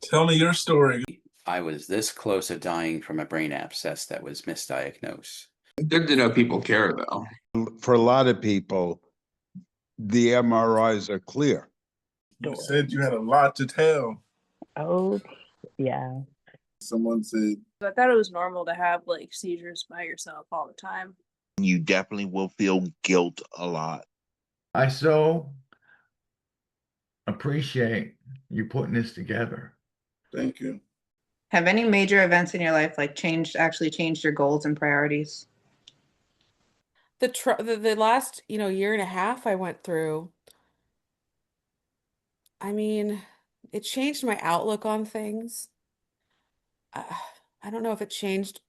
Tell me your story. I was this close to dying from a brain abscess that was misdiagnosed. Good to know people care, though. For a lot of people, the MRIs are clear. You said you had a lot to tell. Oh, yeah. Someone said, I thought it was normal to have like seizures by yourself all the time. You definitely will feel guilt a lot. I so appreciate you putting this together. thank you. Have any major events in your life actually changed your goals and priorities? The last, year and a half I went through, I mean, it changed my outlook on things. I don't know if it changed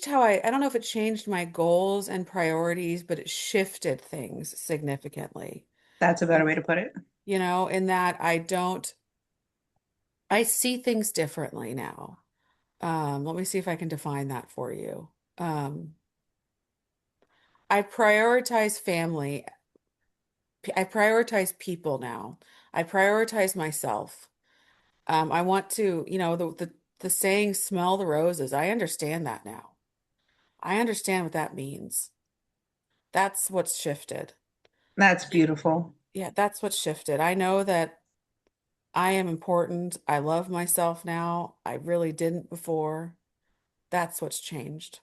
how I don't know if it changed my goals and priorities, but it shifted things significantly. That's a better way to put it. In that I see things differently now. Let me see if I can define that for you. I prioritize family. I prioritize people now. I prioritize myself. I want to, the saying, smell the roses. I understand that now. I understand what that means. That's what's shifted. That's beautiful. Yeah, that's what's shifted. I know that I am important. I love myself now. I really didn't before. That's what's changed.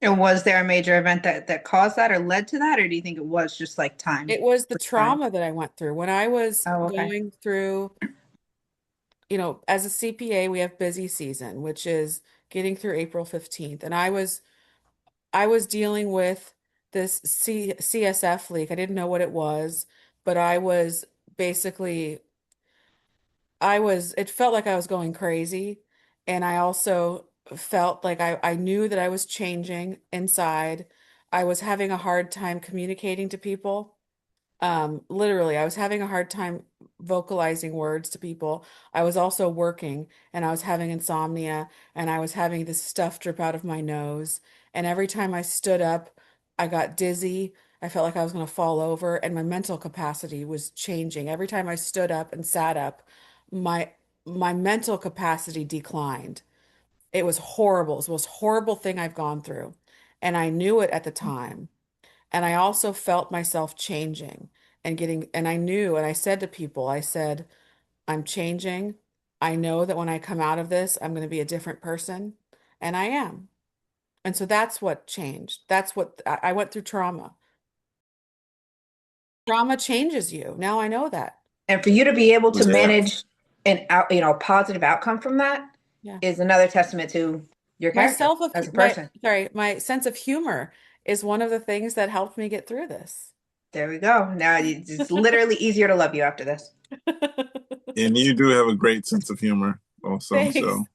And was there a major event that caused that or led to that, or do you think it was just like time? It was the with time? trauma that I went through when I was Oh, okay. going through, as a CPA, we have busy season, which is getting through April 15th. And I was dealing with this CSF leak. I didn't know what it was, but I was basically, it felt like I was going crazy. And I also felt like I knew that I was changing inside. I was having a hard time communicating to people. Literally, I was having a hard time vocalizing words to people. I was also working and I was having insomnia and I was having this stuff drip out of my nose. And every time I stood up, I got dizzy. I felt like I was going to fall over and my mental capacity was changing. Every time I stood up and sat up, my my mental capacity declined. It was horrible. It was the most horrible thing I've gone through. And I knew it at the time. And I also felt myself changing and I knew, and I said to people, I said, I'm changing. I know that when I come out of this, I'm going to be a different person. And I am. And so that's what changed. That's what I went through trauma. Trauma changes you. Now I know that. And for you to be able to Yeah. manage positive outcome from that Yeah. is another testament to your character as a person. My sense of humor is one of the things that helped me get through this. There we go. Now it's literally easier to love you after this. And you do have a great sense of humor also. Thanks. So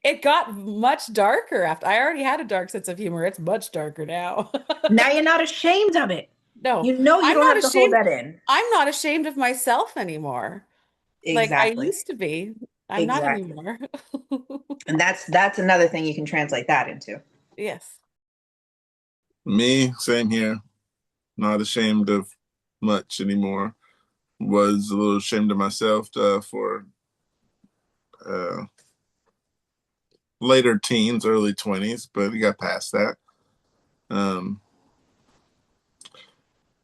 It got much darker after I already had a dark sense of humor. It's much darker now. Now you're not ashamed of it. No, You know you I'm don't not have to hold ashamed. that in. I'm not ashamed of myself anymore. Like I Exactly. used to be. I'm not Exactly. anymore. And that's another thing you can translate that into. Yes. me, same here. Not ashamed of much anymore. Was a little ashamed of myself for later teens, early 20s, but we got past that.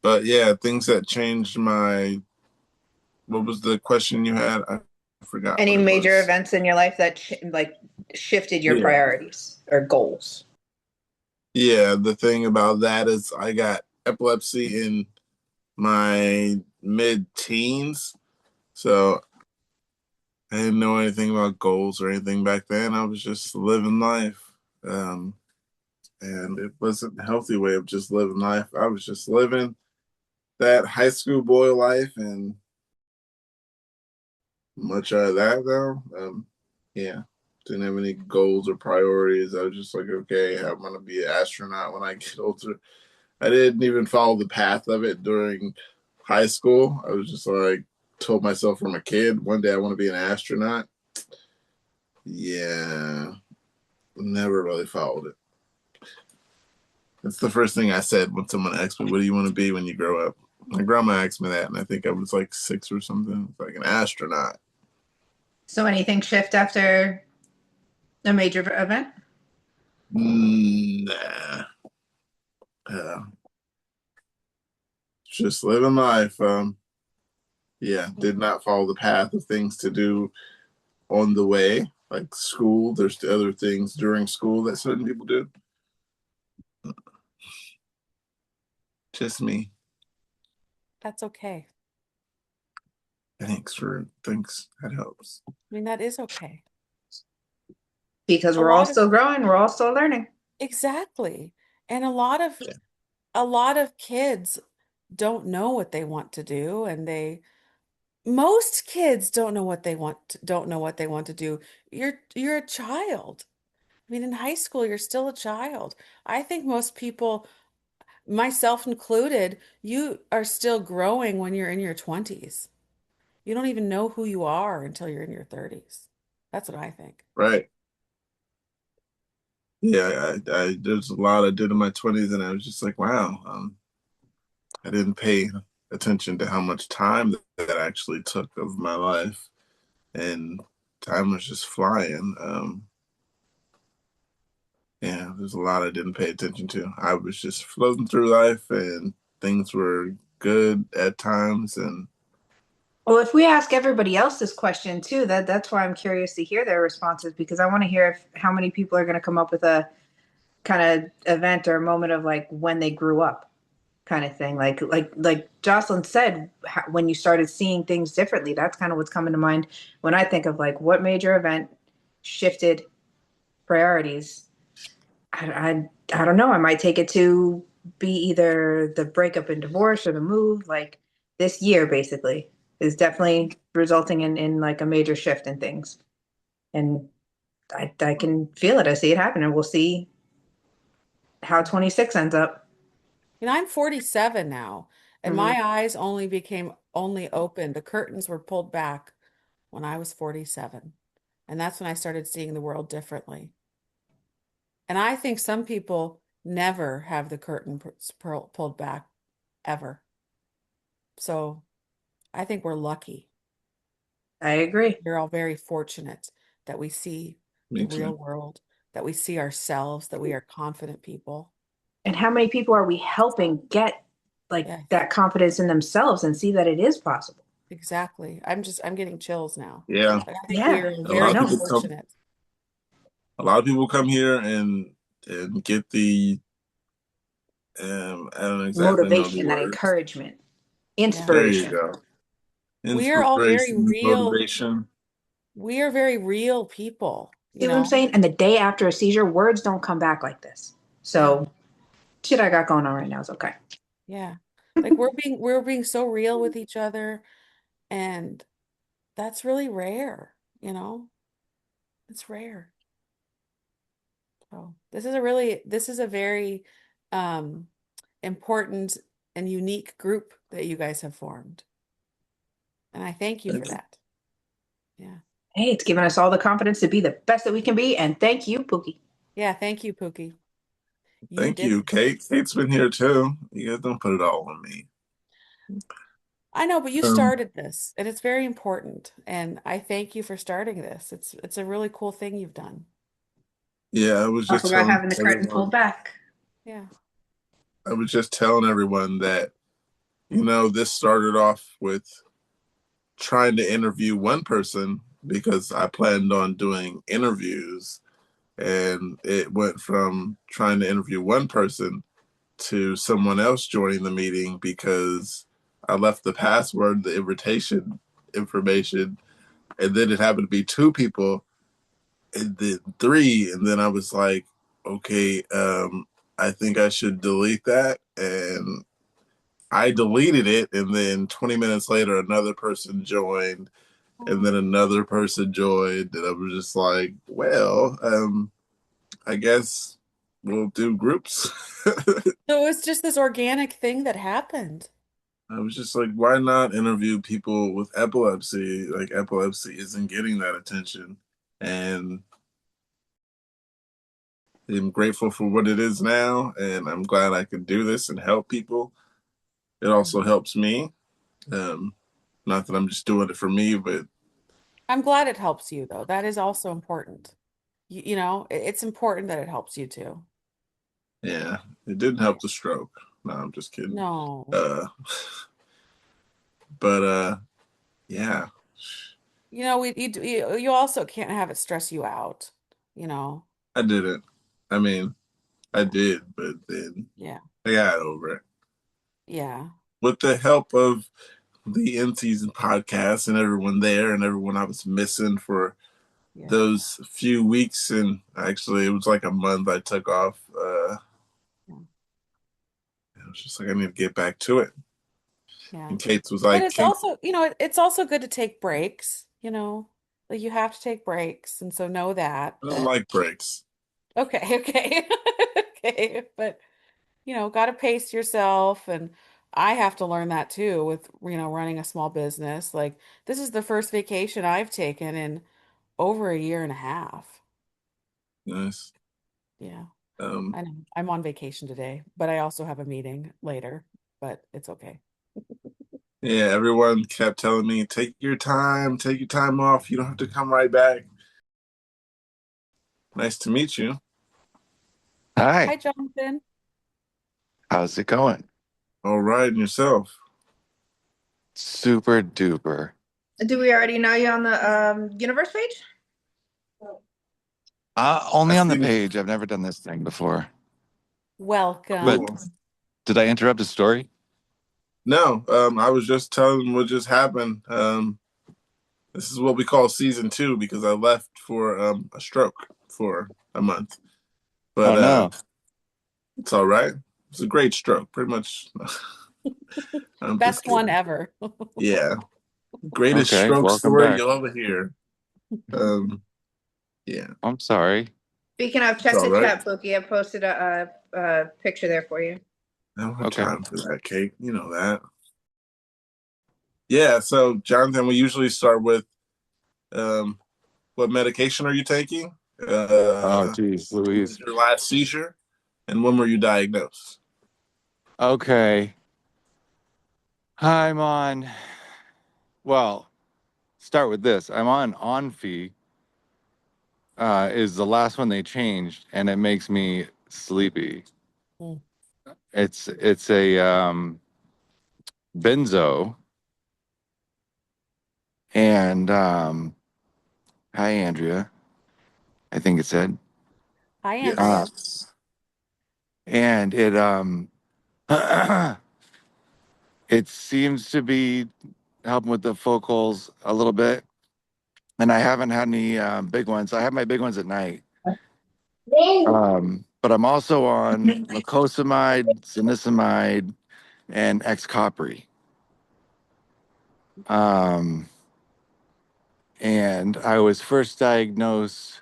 But yeah, things that changed what was the question you had? I forgot. Any what it major was. events in your life that shifted your Yeah. priorities or goals? Yeah, the thing about that is I got epilepsy in my mid-teens, so I didn't know anything about goals or anything back then. I was just living life, and it wasn't a healthy way of just living life. I was just living that high school boy life, and much of that though. Yeah, didn't have any goals or priorities. I was just like, okay, I'm gonna be an astronaut when I get older. I didn't even follow the path of it during high school. I was just like, told myself from a kid, one day I want to be an astronaut. Yeah, never really followed it. That's the first thing I said when someone asked me, what do you want to be when you grow up? My grandma asked me that, and I think I was like 6 or something, like an astronaut. So anything shift after a major event? Nah. Uh, just living life. Yeah, did not follow the path of things to do on the way, like school. There's the other things during school that certain people do. Just me. That's okay. Thanks. That helps. I mean, that is okay. Because A we're all lot of still growing, we're all still learning. exactly. And Yeah. a lot of kids don't know what they want to do, and most kids don't know what they want to do. You're a child. I mean, in high school, you're still a child. I think most people, myself included, you are still growing when you're in your 20s. You don't even know who you are until you're in your 30s. That's what I think. Right. Yeah, I there's a lot I did in my 20s, and I was just like, wow, I didn't pay attention to how much time that actually took of my life, and time was just flying. Yeah, there's a lot I didn't pay attention to. I was just floating through life, and things were good at times, and Well, if we ask everybody else this question too, that's why I'm curious to hear their responses, because I want to hear how many people are going to come up with a kind of event or a moment of like when they grew up, kind of thing. Like Jocelyn said, when you started seeing things differently, that's kind of what's coming to mind when I think of like what major event shifted priorities. I don't know. I might take it to be either the breakup and divorce or the move. Like this year, basically, is definitely resulting in like a major shift in things, and I can feel it. I see it happen, and we'll see how 26 ends up. And I'm 47 now, and Mhm. my eyes only open. The curtains were pulled back when I was 47. And that's when I started seeing the world differently. And I think some people never have the pulled back ever. So I think we're lucky. I agree. We're all very fortunate that we see the me real too. world, that we see ourselves, that we are confident people. And how many people are we helping get like Yes, that confidence in themselves and see that it is possible? exactly. I'm getting chills now. Yeah, Like, I think we Yeah, are a lot very of no, people come. fortunate. A lot of people come here and get the I don't exactly know the motivation, that words. encouragement, Yeah. There you inspiration. go. We are all very Inspiration, real. motivation. We are very real people, See what I'm saying? And the day after a seizure, words don't come back like this. Yeah. So shit I got going on right now is okay. Yeah. Like we're being so real with each other, and that's really rare, you know? It's rare. So this is a very um important and unique group that you guys have formed. And I thank you for that. Yeah. Hey, it's given us all the confidence to be the best that we can be. And thank you, Pookie. Yeah, thank you, Pookie. You Thank did you, this. Kate. Kate's been here too. You guys don't put it all on me. I know, but you Um, started this, and it's very important. And I thank you for starting this. It's a really cool thing you've done. yeah, I was Talk just about telling having the curtain pulled everyone. back. Yeah. I was just telling everyone that this started off with trying to interview one person because I planned on doing interviews, and it went from trying to interview one person to someone else joining the meeting because I left the password, the invitation information, and then it happened to be two people, and then three, and then I was like, okay, I think I should delete that, and I deleted it, and then 20 minutes later, another person joined, and then another person joined, and I was just like, well, I guess we'll do groups. So it's just this organic thing that happened. I was just like, why not interview people with epilepsy? Like, epilepsy isn't getting that attention. And I'm grateful for what it is now. And I'm glad I could do this and help people. it also helps me. Um, Not that I'm just doing it for me, but I'm glad it helps you though. That is also important. You know, it's important that it helps you too. yeah, it didn't help the stroke. No, I'm just kidding. No. Uh, but yeah, You know, you also can't have it stress you out, you know. I didn't. I mean, I did, but then Yeah. I got over it Yeah. with the help of the in season podcast and everyone there and everyone I was missing for Yeah. those few weeks. And actually, it was like a month I took off. Yeah. I was just like, I need to get back to it. Yeah. And Kate was But like, it's Kate, also, you know, it's also good to take breaks, you know. Like you have to take breaks, and so know that I don't that like breaks. okay, okay. Okay, but you know, got to pace yourself, and I have to learn that too with, you know, running a small business. Like this is the first vacation I've taken in over a year and a half. Nice. Yeah. Um, I know. I'm on vacation today, but I also have a meeting later, but it's okay. yeah, everyone kept telling me, take your time off. You don't have to come right back. Nice to meet you. Hi, Hi, Jonathan. how's it going? All right, and yourself. Super duper. Do we already know you on the universe page? I Only on the seen page. I've never done this thing before. But Welcome. cool. did I interrupt a story? No, I was just telling them what just happened. This is what we call season 2 because I left for a stroke for a month. Oh But no. it's all right. It's a great stroke, pretty much. I'm just Best one kidding. ever. Yeah, greatest Okay, stroke welcome story back. you'll ever hear. Um, yeah, I'm sorry. Speaking of, it's check all the right. chat, Bookie. I posted a picture there for you. I don't have Okay. time for that, Kate. You know that. Yeah. So, Jonathan, we usually start with um, what medication are you taking? Oh geez, When was Louise. your last seizure? And when were you diagnosed? Okay. I'm on, well, start with this. I'm on fee. Is the last one they changed, and it makes me sleepy. Mm. It's a benzo, and hi Andrea, I think it said. Hi, Yes. Uh, Andrea. and it seems to be helping with the focals a little bit, and I haven't had any big ones. I have my big ones at night, but I'm also on lacosamide, zonisamide, and Xcopri. um, and I was first diagnosed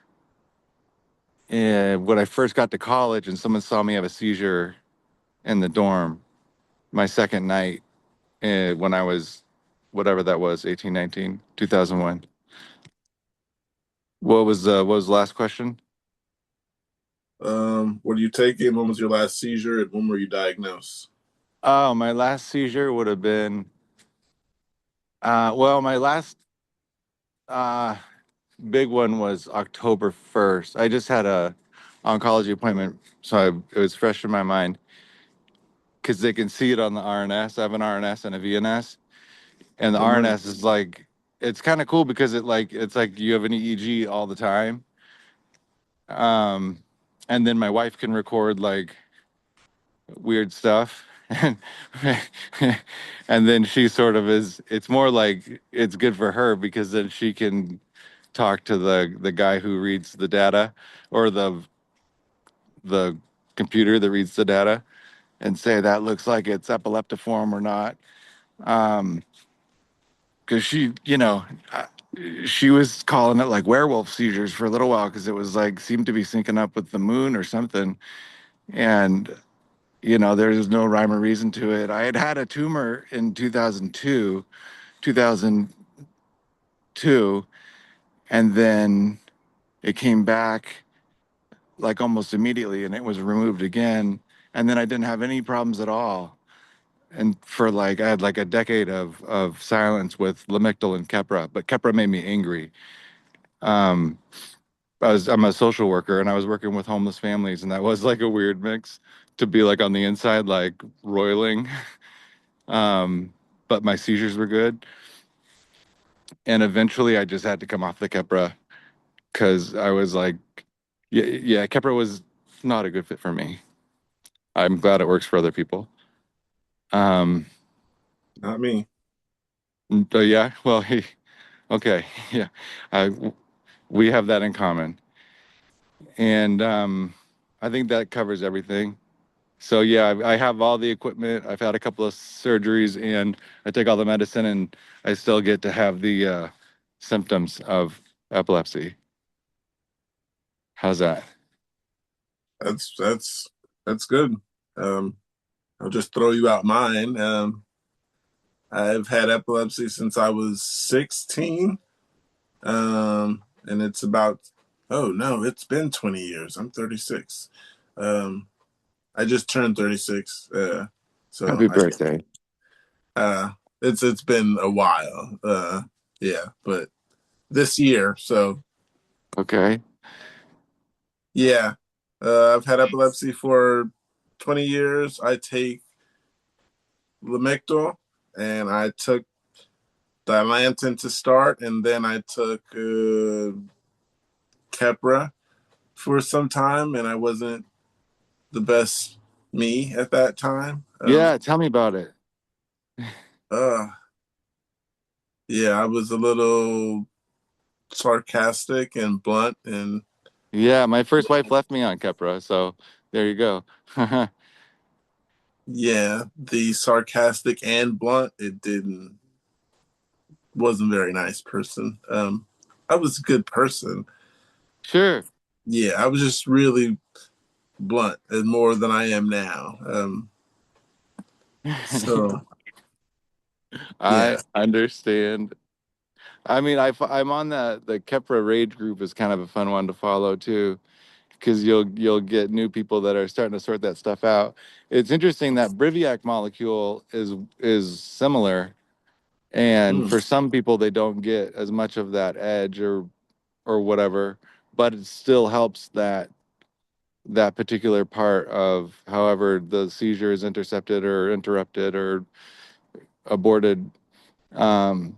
when I first got to college, and someone saw me have a seizure in the dorm my second night, when I was whatever that was, 18, 19, 2001. What was the last question? What are you taking? When was your last seizure? And when were you diagnosed? Oh, my last seizure would have been well, my last uh big one was October 1st. I just had a oncology appointment, so it was fresh in my mind because they can see it on the RNS. I have an RNS and a VNS, and the Oh, RNS nice. is like, it's kind of cool because it's like you have an EEG all the time. Um, and then my wife can record like weird stuff. And and then she sort of is, it's more like it's good for her because then she can talk to the guy who reads the data, or the computer that reads the data, and say that looks like it's epileptiform or not. Because she, she was calling it like werewolf seizures for a little while because it was like seemed to be syncing up with the moon or something. And there's no rhyme or reason to it. I had had a tumor in 2002, and then it came back like almost immediately, and it was removed again. And then I didn't have any problems at all. and for like I had like a decade of silence with Lamictal and Keppra, but Keppra made me angry. Um, I'm a social worker and I was working with homeless families, and that was like a weird mix to be like on the inside like roiling. Um, but my seizures were good, and eventually I just had to come off the Keppra because I was like, yeah, Keppra was not a good fit for me. I'm glad it works for other people. Um, Not me. but yeah, well, okay, yeah, I we have that in common, and I think that covers everything. So yeah, I have all the equipment. I've had a couple of surgeries, and I take all the medicine, and I still get to have the symptoms of epilepsy. How's that? That's good. Um, I'll just throw you out mine. I've had epilepsy since I was 16. And it's about, oh no, it's been 20 years. I'm 36. Um, I just turned 36. So Happy I, birthday. uh, it's been a while. Yeah, but this year. So Okay. yeah, I've had epilepsy for 20 years. I take Lamictal, and I took Dilantin to start, and then I took Keppra for some time, and I wasn't the best me at that time. Yeah, tell me about it. Uh, yeah, I was a little sarcastic and blunt, and Yeah, my first wife left me on Keppra, so there you go. yeah, the sarcastic and blunt, it didn't wasn't very nice person. I was a good person. Sure. Yeah, I was just really blunt and more than I am now. So I yeah, understand. I mean, I'm on the Keppra Rage group is kind of a fun one to follow too, because you'll get new people that are starting to sort that stuff out. It's interesting that Briviac molecule is similar, and mm, for some people they don't get as much of that edge or whatever, but it still helps that particular part of however the seizure is intercepted or interrupted or aborted. Um,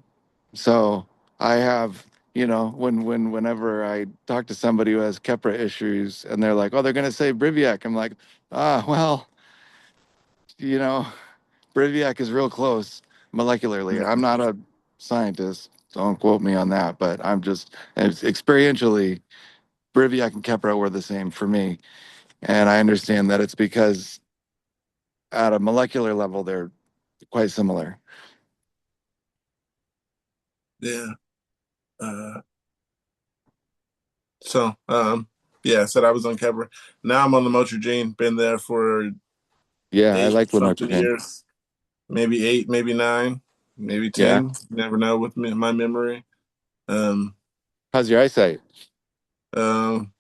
so I have, whenever I talk to somebody who has Keppra issues and they're like, oh, they're gonna say Briviac, I'm like, well, you know, Briviac is real close molecularly. I'm not a scientist, don't quote me on that, but experientially, Briviac and Keppra were the same for me. And I understand that it's because at a molecular level, they're quite similar. yeah. Uh, so yeah, I said I was on Kevra. Now I'm on the Motrigine. Been there for Yeah, I 8 like something lamotrigine. years, maybe 8, maybe 9, maybe Yeah. 10. Never know with my memory. Um, How's your eyesight? um,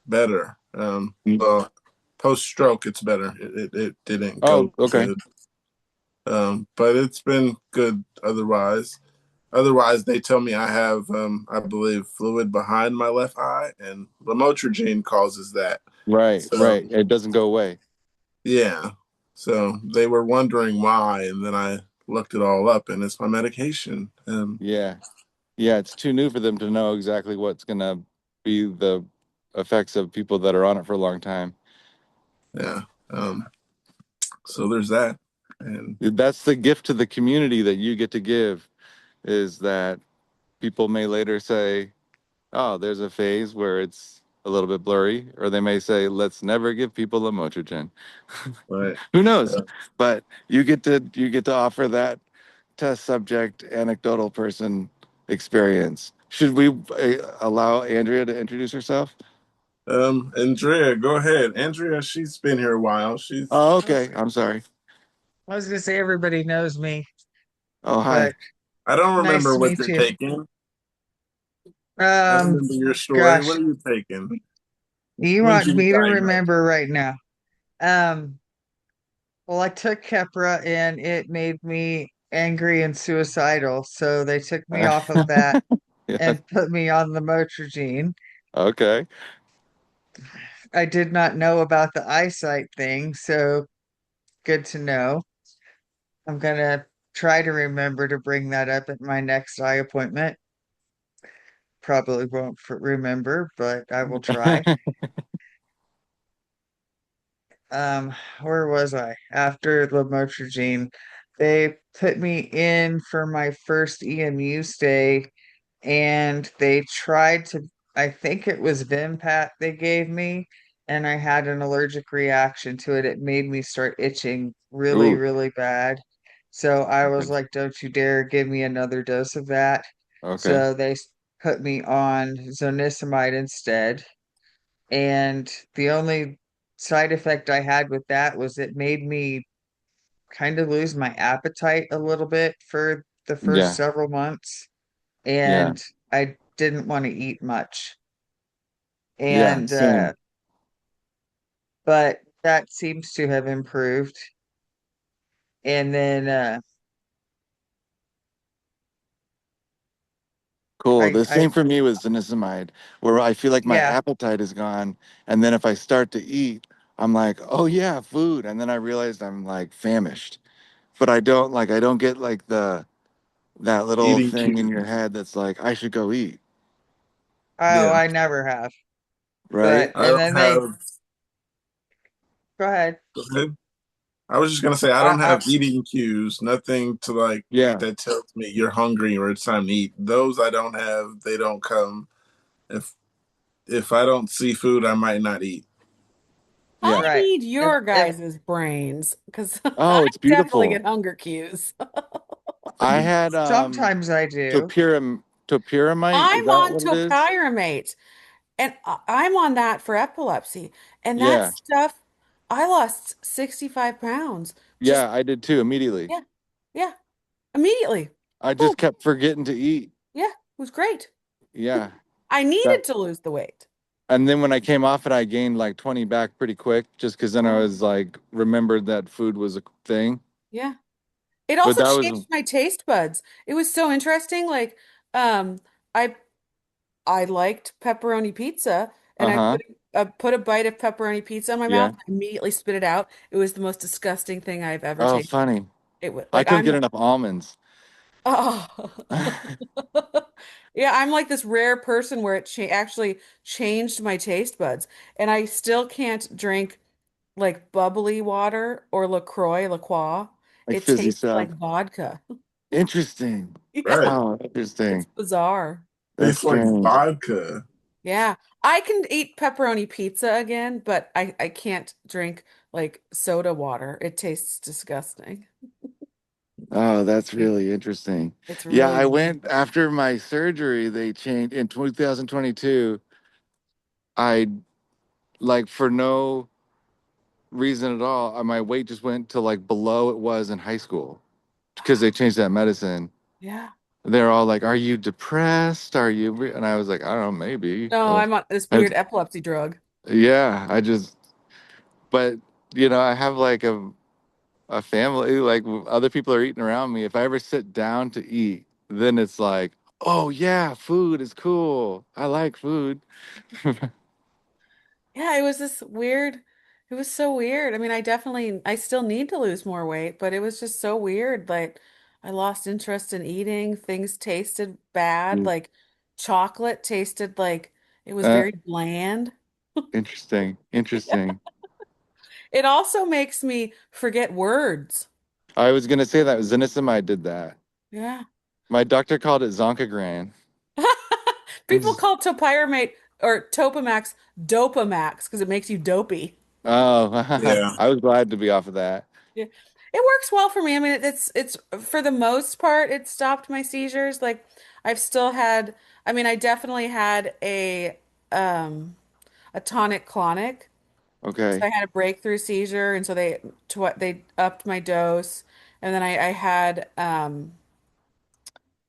better. Mm. Well, post stroke, it's better. It didn't Oh, go okay. good. But it's been good otherwise. Otherwise, they tell me I have, I believe, fluid behind my left eye, and lamotrigine causes that. Right, So, right. It doesn't go away. yeah. So they were wondering why, and then I looked it all up, and it's my medication. Yeah. Yeah, it's too new for them to know exactly what's gonna be the effects of people that are on it for a long time. Yeah. So there's that. And That's the gift to the community that you get to give, is that people may later say, oh, there's a phase where it's a little bit blurry, or they may say, let's never give people lamotrigine. right. Who knows? But you get to offer that test subject anecdotal person experience. Should we allow Andrea to introduce herself? Andrea, go ahead. Andrea, she's been here a while. She's Oh, okay. I'm sorry. I was gonna say everybody knows me, Oh, but hi. I don't nice remember to what meet you're you. taking. I Um, remember your story. gosh, What are you taking? you When'd want you get me to diagnosed? remember right now? Um, Well, I took Keppra and it made me angry and suicidal. So they took me off of that Yeah. and put me on the Motrigine. Okay. I did not know about the eyesight thing, so good to know. I'm gonna try to remember to bring that up at my next eye appointment. Probably won't remember, but I will try. Um, where was I? After lamotrigine, they put me in for my first EMU stay, and they tried to, I think it was Vimpat they gave me, and I had an allergic reaction to it. It made me start itching really, Ooh. really bad. So I was Okay. like, don't you dare give me another dose of that. Okay. So they put me on zonisamide instead. And the only side effect I had with that was it made me kind of lose my appetite a little bit for the first Yeah. several months. Yeah. And I didn't want to eat much. Yeah. And, Same. but that seems to have improved. And then, Cool. I, The I, same for me with zonisamide, where I feel like my yeah, appetite is gone. And then if I start to eat, I'm like, oh yeah, food. And then I realized I'm like famished. But I don't get like that little Eating thing in cue. your head that's like, I should go eat. oh, Yeah. I never have. Right? But, I and don't then they, have. go ahead. Go ahead. I was just gonna say I don't I, have eating cues. Nothing to like Yeah. that tells me you're hungry or it's time to eat. Those I don't have. They don't come. If if I don't see food, I might not eat. I Yeah. right. need If, your if, guys' brains because I Oh, it's definitely beautiful. get hunger cues. I had sometimes I do. topiramate. Is I'm that on what it is? topiramate. And I'm on that for epilepsy. And that Yeah. stuff, I lost 65 pounds. Just, Yeah, I did too immediately. yeah, yeah, immediately. I Boom. just kept forgetting to eat. Yeah, it was great. Yeah. I That needed to lose the weight. and then when I came off it, I gained like 20 back pretty quick just because then I Oh, was like remembered that food was a thing. yeah. It But also that was changed my taste buds. It was so interesting. Like, um, I I liked pepperoni pizza, and uh-huh. put a bite of pepperoni pizza in my mouth, Yeah. immediately spit it out. It was the most disgusting thing I've ever Oh, tasted. funny. It was I like couldn't get enough almonds. oh. Yeah, I'm like this rare person where it cha actually changed my taste buds, and I still can't drink like bubbly water or LaCroix. Like It fizzy tastes stuff. like vodka. Interesting. Yeah, Right. Oh, it's interesting. bizarre. That's Tastes like strange. vodka. Yeah, I can eat pepperoni pizza again, but I can't drink like soda water. It tastes disgusting. Oh, that's really interesting. It's Yeah, really I weird. went after my surgery, they changed in 2022. I like for no reason at all, my weight just went to like below it was in high school because they changed that medicine. Yeah. They're all like, "Are you depressed? Are you?" And I was like, "I don't know, maybe." No, Oh, I'm on this I, weird epilepsy drug. yeah, I just, but I have like a family, like other people are eating around me. If I ever sit down to eat, then it's like, "Oh yeah, food is cool. I like food." Yeah, it was this weird, it was so weird. I mean, I still need to lose more weight, but it was just so weird. Like, I lost interest in eating. Things tasted bad. Like, chocolate tasted like it was Uh, very bland. interesting, Yeah. interesting. It also makes me forget words. I was gonna say that zonisamide did that. Yeah. My doctor called it Zonkagran. People call topiramate or Topamax Dopamax because it makes you dopey. Oh, Yeah. I was glad to be off of that. Yeah. It works well for me. I mean, it's for the most part, it stopped my seizures. Like I've still had, I mean, I definitely had a tonic clonic. So Okay. I had a breakthrough seizure, and so they upped my dose, and then I had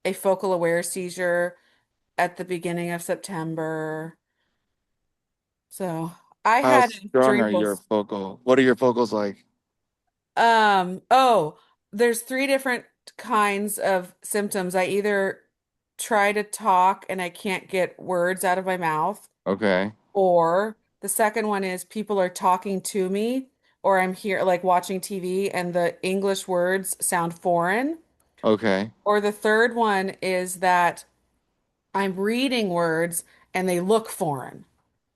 a focal aware seizure at the beginning of September. So I How had strong during are your both. focal? What are your focals like? Oh, there's three different kinds of symptoms. I either try to talk and I can't get words out of my mouth, Okay. or the second one is people are talking to me, or I'm here like watching TV and the English words sound foreign. Okay. Or the third one is that I'm reading words and they look foreign.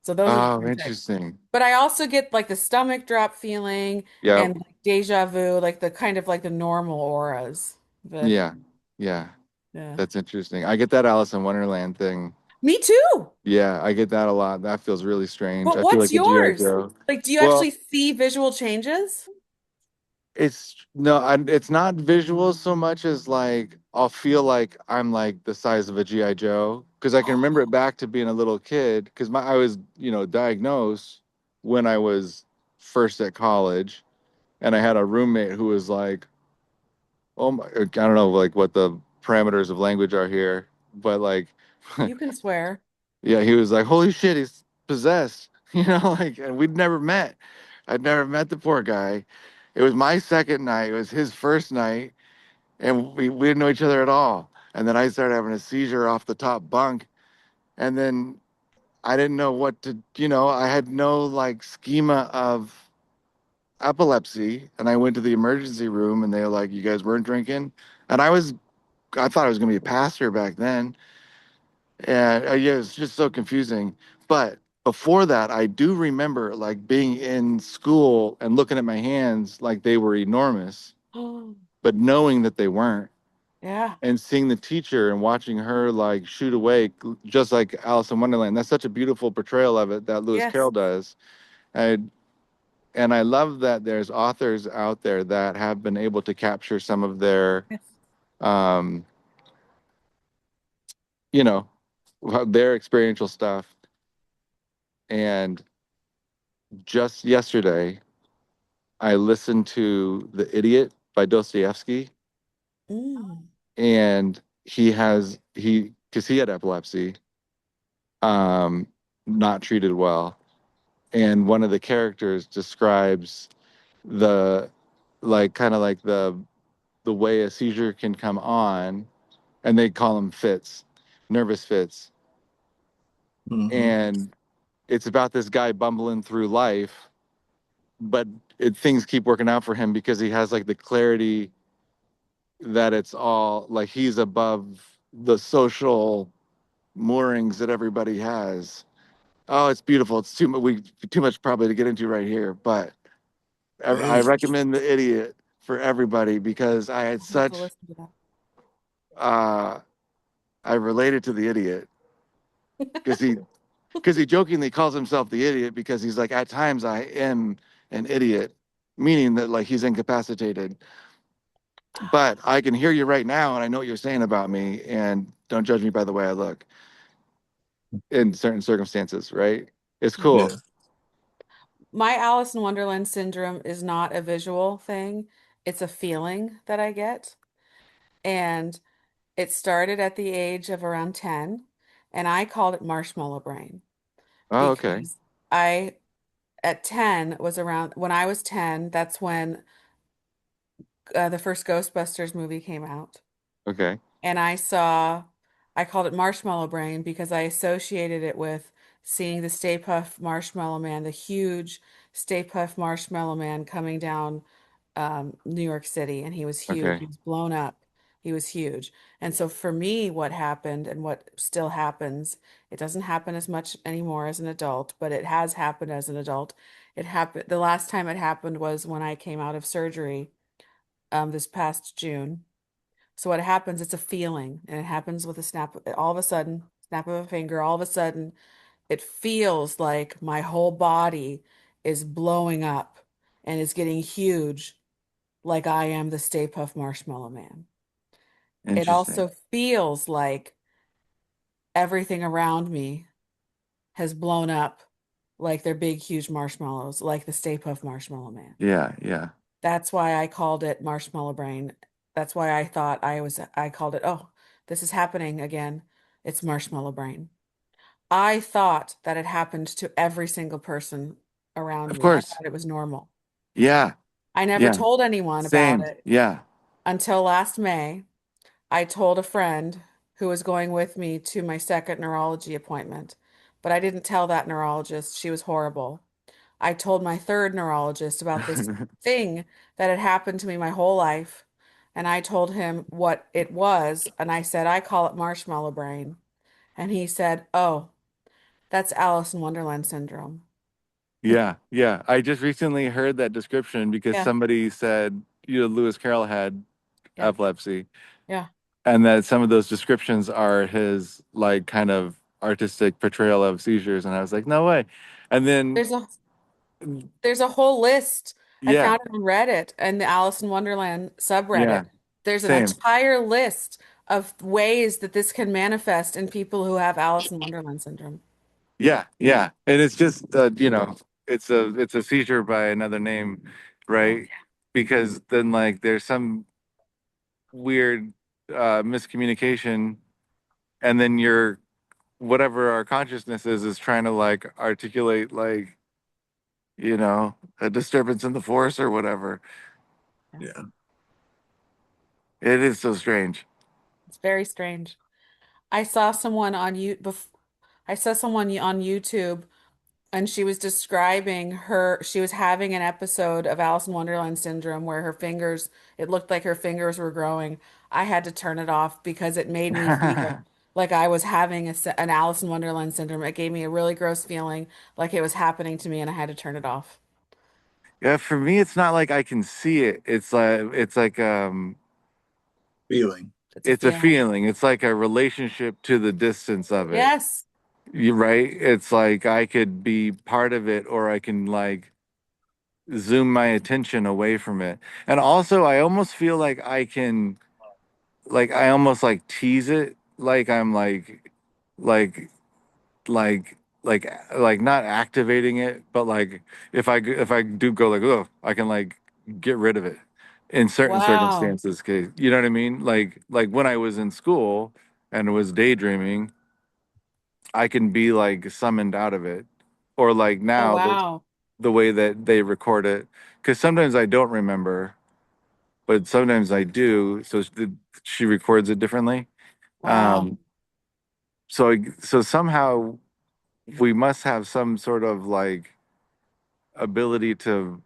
So those are the Oh, three types. interesting. But I also get like the stomach drop feeling Yep. and like deja vu, like the kind of like the normal auras. The Yeah. Yeah. yeah. That's interesting. I get that Alice in Wonderland thing. Me too. Yeah, I get that a lot. That feels really strange. But I feel what's like a GI yours? Joe. Like, do you actually Well, see visual changes? it's no, it's not visual so much as like I'll feel like I'm like the size of a GI Joe because I can remember it back to being a little kid because I was diagnosed when I was first at college, and I had a roommate who was like, oh my, I don't know like what the parameters of language are here, but like You can swear. yeah, he was like, holy shit, he's possessed, like, and we'd never met. I'd never met the poor guy. It was my second night. It was his first night, and we didn't know each other at all. And then I started having a seizure off the top bunk, and then I didn't know what to, I had no like schema of epilepsy, and I went to the emergency room, and they were like, "You guys weren't drinking," and I thought I was gonna be a pastor back then, and yeah, it's just so confusing. But before that, I do remember like being in school and looking at my hands like they were enormous, Oh, but knowing that they weren't, yeah. and seeing the teacher and watching her like shoot away, just like Alice in Wonderland. That's such a beautiful portrayal of it that Lewis Yes. Carroll does. And and I love that there's authors out there that have been able to capture some of their, Yes. um, you know, their experiential stuff. And just yesterday, I listened to The Idiot by Dostoevsky, Mm. and because he had epilepsy, um, not treated well. And one of the characters describes the like kind of like the way a seizure can come on, and they call them fits, nervous fits. Hmm. And it's about this guy bumbling through life, but things keep working out for him because he has like the clarity that it's all like he's above the social moorings that everybody has. Oh, it's beautiful. It's too much probably to get into right here, but I Hey, recommend The Idiot for everybody because I had I'll have to such listen to uh I related to the idiot that. because he jokingly calls himself the idiot because he's like, at times I am an idiot, meaning that like he's incapacitated. But I can hear you right now, and I know what you're saying about me, and don't judge me by the way I look in certain circumstances, right? It's yeah. cool. My Alice in Wonderland syndrome is not a visual thing. It's a feeling that I get. And it started at the age of around 10, and I called it marshmallow brain Oh, okay. because I, at 10, was around when I was 10, that's when the first Ghostbusters movie came out. Okay. And I called it Marshmallow Brain because I associated it with seeing the Stay Puft Marshmallow Man, the huge Stay Puft Marshmallow Man coming down New York City. And he was huge. Okay. He was blown up. He was huge. And so for me, what happened and what still happens, it doesn't happen as much anymore as an adult, but it has happened as an adult. It happened, the last time it happened was when I came out of surgery this past June. So what happens, it's a feeling, and it happens with a snap, all of a sudden, snap of a finger, all of a sudden, it feels like my whole body is blowing up and is getting huge, like I am the Stay Puft Marshmallow Man. It Interesting. also feels like everything around me has blown up like they're big, huge marshmallows, like the Stay Puft Marshmallow Man. Yeah. Yeah. That's why I called it Marshmallow Brain. That's why I called it, oh, this is happening again. It's Marshmallow Brain. I thought that it happened to every single person around Of me. I course. thought it was normal. Yeah. I never Yeah. told anyone about Same. it Yeah. until last May. I told a friend who was going with me to my second neurology appointment, but I didn't tell that neurologist. She was horrible. I told my third neurologist about this thing that had happened to me my whole life, and I told him what it was, and I said, I call it marshmallow brain. And he said, oh, that's Alice in Wonderland syndrome. Yeah. Yeah. I just recently heard that description because Yeah, somebody said, Lewis Carroll had yeah, epilepsy, yeah. and that some of those descriptions are his like kind of artistic portrayal of seizures. And I was like, no way. And then, There's a there's a whole list. I yeah, found it on Reddit and the Alice in Wonderland subreddit. yeah, There's an same. entire list of ways that this can manifest in people who have Alice in Wonderland syndrome. Yeah, yeah. And it's just it's a seizure by another name, right? Because then like there's some weird miscommunication, and then your whatever our consciousness is trying to like articulate like, a disturbance in the force or whatever. Yeah. It is so strange. It's very strange. I saw someone on I saw someone on YouTube and she was describing she was having an episode of Alice in Wonderland syndrome where it looked like her fingers were growing. I had to turn it off because it made me feel like I was having an Alice in Wonderland syndrome. It gave me a really gross feeling like it was happening to me and I had to turn it off. Yeah, for me it's not like I can see it. It's like Feeling. It's a it's a feeling. feeling. It's like a relationship to the distance of it. Yes. You're right. It's like I could be part of it or I can like zoom my attention away from it. And also I almost feel like I almost like tease it like I'm like like not activating it, but like if I do go like, oh, I can like get rid of it in certain Wow. circumstances. Cause you know what I mean? Like when I was in school and was daydreaming, I can be like summoned out of it. Or like Oh, now wow. the way that they record it. Because sometimes I don't remember, but sometimes I do. So she records it differently. Wow. Um, so somehow we must have some sort of like ability to,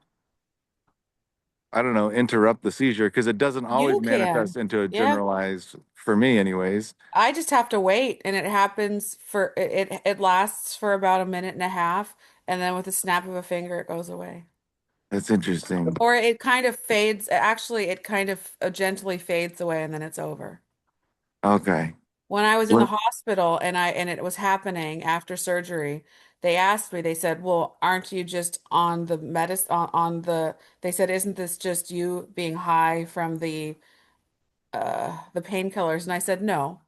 I don't know, interrupt the seizure because it doesn't always You manifest can. into a Yeah. generalized, for me anyways. I just have to wait and it happens for it lasts for about a minute and a half and then with a snap of a finger it goes away. That's interesting. Or it kind of fades. Actually, it kind of gently fades away and then it's over. Okay. When I was in the What? hospital and it was happening after surgery, they asked me, they said, "Well, aren't you just on the medicine on the they said, "Isn't this just you being high from the painkillers?" And I said, "No,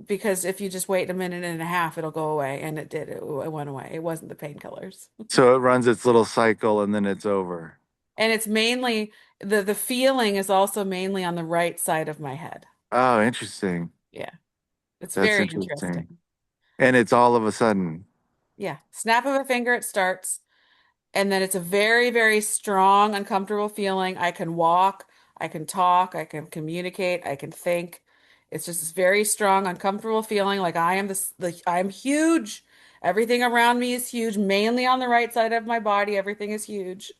because if you just wait a minute and a half, it'll go away." And it did. It went away. It wasn't the painkillers. So it runs its little cycle and then it's over. And it's mainly the feeling is also mainly on the right side of my head. Oh, interesting. Yeah. It's That's very interesting. interesting. And it's all of a sudden. Yeah. Snap of a finger, it starts. And then it's a very, very strong, uncomfortable feeling. I can walk, I can talk, I can communicate, I can think. It's just this very strong, uncomfortable feeling like I am I am huge. Everything around me is huge, mainly on the right side of my body. Everything is huge.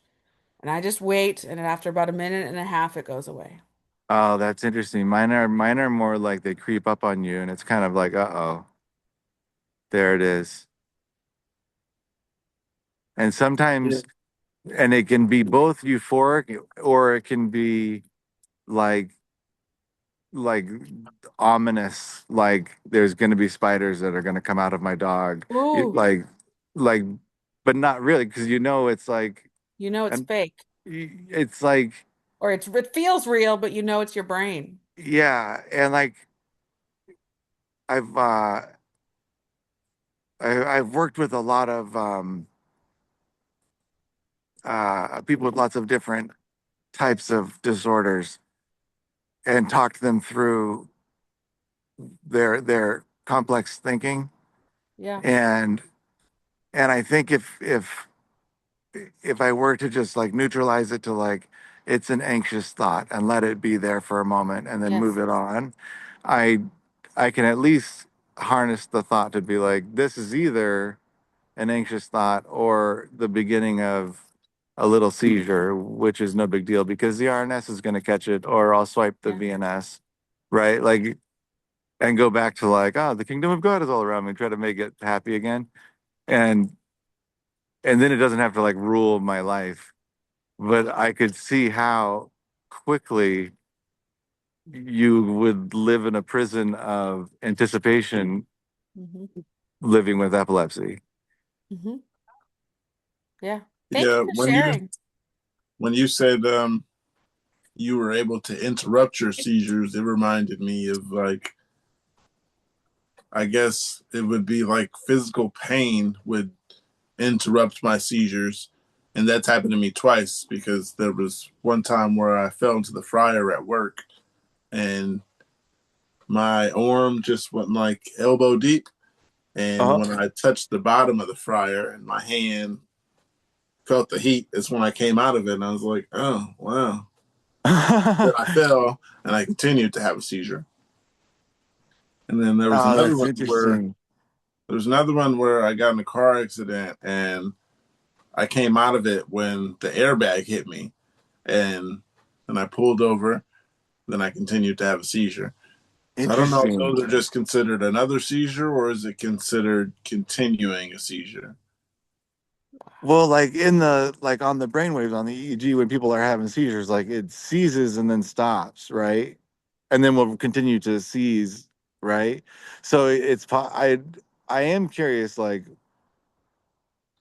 And I just wait, and after about a minute and a half, it goes away. Oh, that's interesting. Mine are more like they creep up on you and it's kind of like, uh-oh, there it is. And Yeah. sometimes, and it can be both euphoric or it can be like like ominous, like there's going to be spiders that are going to come out of my dog. Ooh, Like but not really because it's like, you know it's and fake. it's like, Or it feels real, but you know it's your brain. yeah, and like I've I've worked with a lot of people with lots of different types of disorders and talked them through their complex thinking. Yeah. And I think if I were to just like neutralize it to like it's an anxious thought and let it be there for a moment and then move Yes. it on. I I can at least harness the thought to be like, this is either an anxious thought or the beginning of a little seizure, which is no big deal because the RNS is going to catch it, or I'll swipe the Yeah. VNS, right? Like, and go back to like, oh, the kingdom of God is all around me, try to make it happy again. And then it doesn't have to like rule my life. But I could see how quickly you would live in a prison of anticipation Mm-hmm. living with epilepsy. Mm-hmm. Yeah. Thank Yeah, you for sharing. when you said you were able to interrupt your seizures, it reminded me of like, I guess it would be like physical pain would interrupt my seizures. And that's happened to me twice because there was one time where I fell into the fryer at work and my arm just went like elbow deep. And Uh-huh. when I touched the bottom of the fryer and my hand felt the heat, it's when I came out of it and I was like, oh, wow. Then I fell and I continued to have a seizure. And then there was Oh, another that's one where interesting. I got in a car accident and I came out of it when the airbag hit me, and then I pulled over. Then I continued to have a seizure. So I don't know if Interesting. those are just considered another seizure or is it considered continuing a seizure? Well, like in the like on the brainwaves on the EEG when people are having seizures, like it seizes and then stops, right? And then will continue to seize, right? So I am curious, like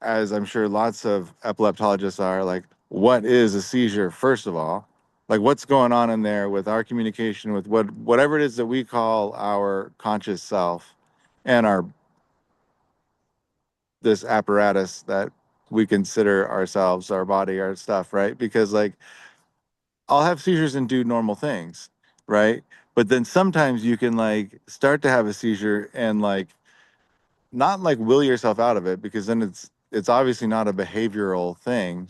as I'm sure lots of epileptologists are, like what is a seizure first of all? Like what's going on in there with our communication with whatever it is that we call our conscious self and our this apparatus that we consider ourselves, our body, our stuff, right? Because like I'll have seizures and do normal things, right? But then sometimes you can like start to have a seizure and like not like will yourself out of it because then it's obviously not a behavioral thing.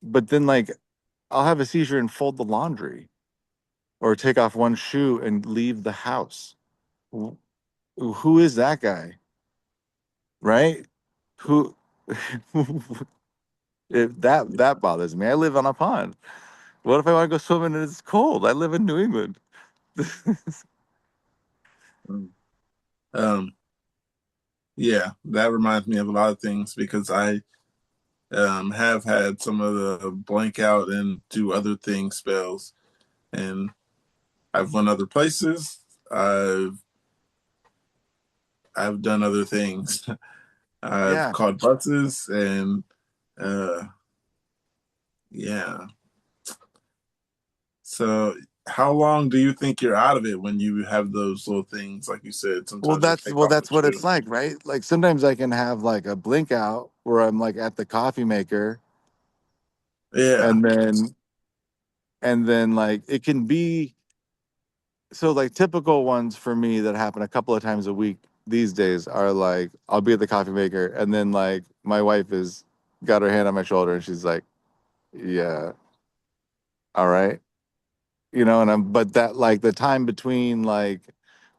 But then like I'll have a seizure and fold the laundry or take off one shoe and leave the house. Wh- Who is that guy, right? Who that bothers me. I live on a pond. What if I want to go swimming and it's cold? I live in New England. Um, yeah, that reminds me of a lot of things because I have had some of the blank out and do other things spells, and I've went other places. I've I've done other things. I've Yeah. caught buses and uh, yeah. So how long do you think you're out of it when you have those little things? Like you said, sometimes you'll take off the That's what it's shoe. like, right? Like sometimes I can have like a blink out where I'm like at the coffee maker Yeah, and then like it can be so like typical ones for me that happen a couple of times a week these days are like I'll be at the coffee maker and then like my wife is got her hand on my shoulder and she's like, "Yeah, all right." You know, and I'm but that like the time between like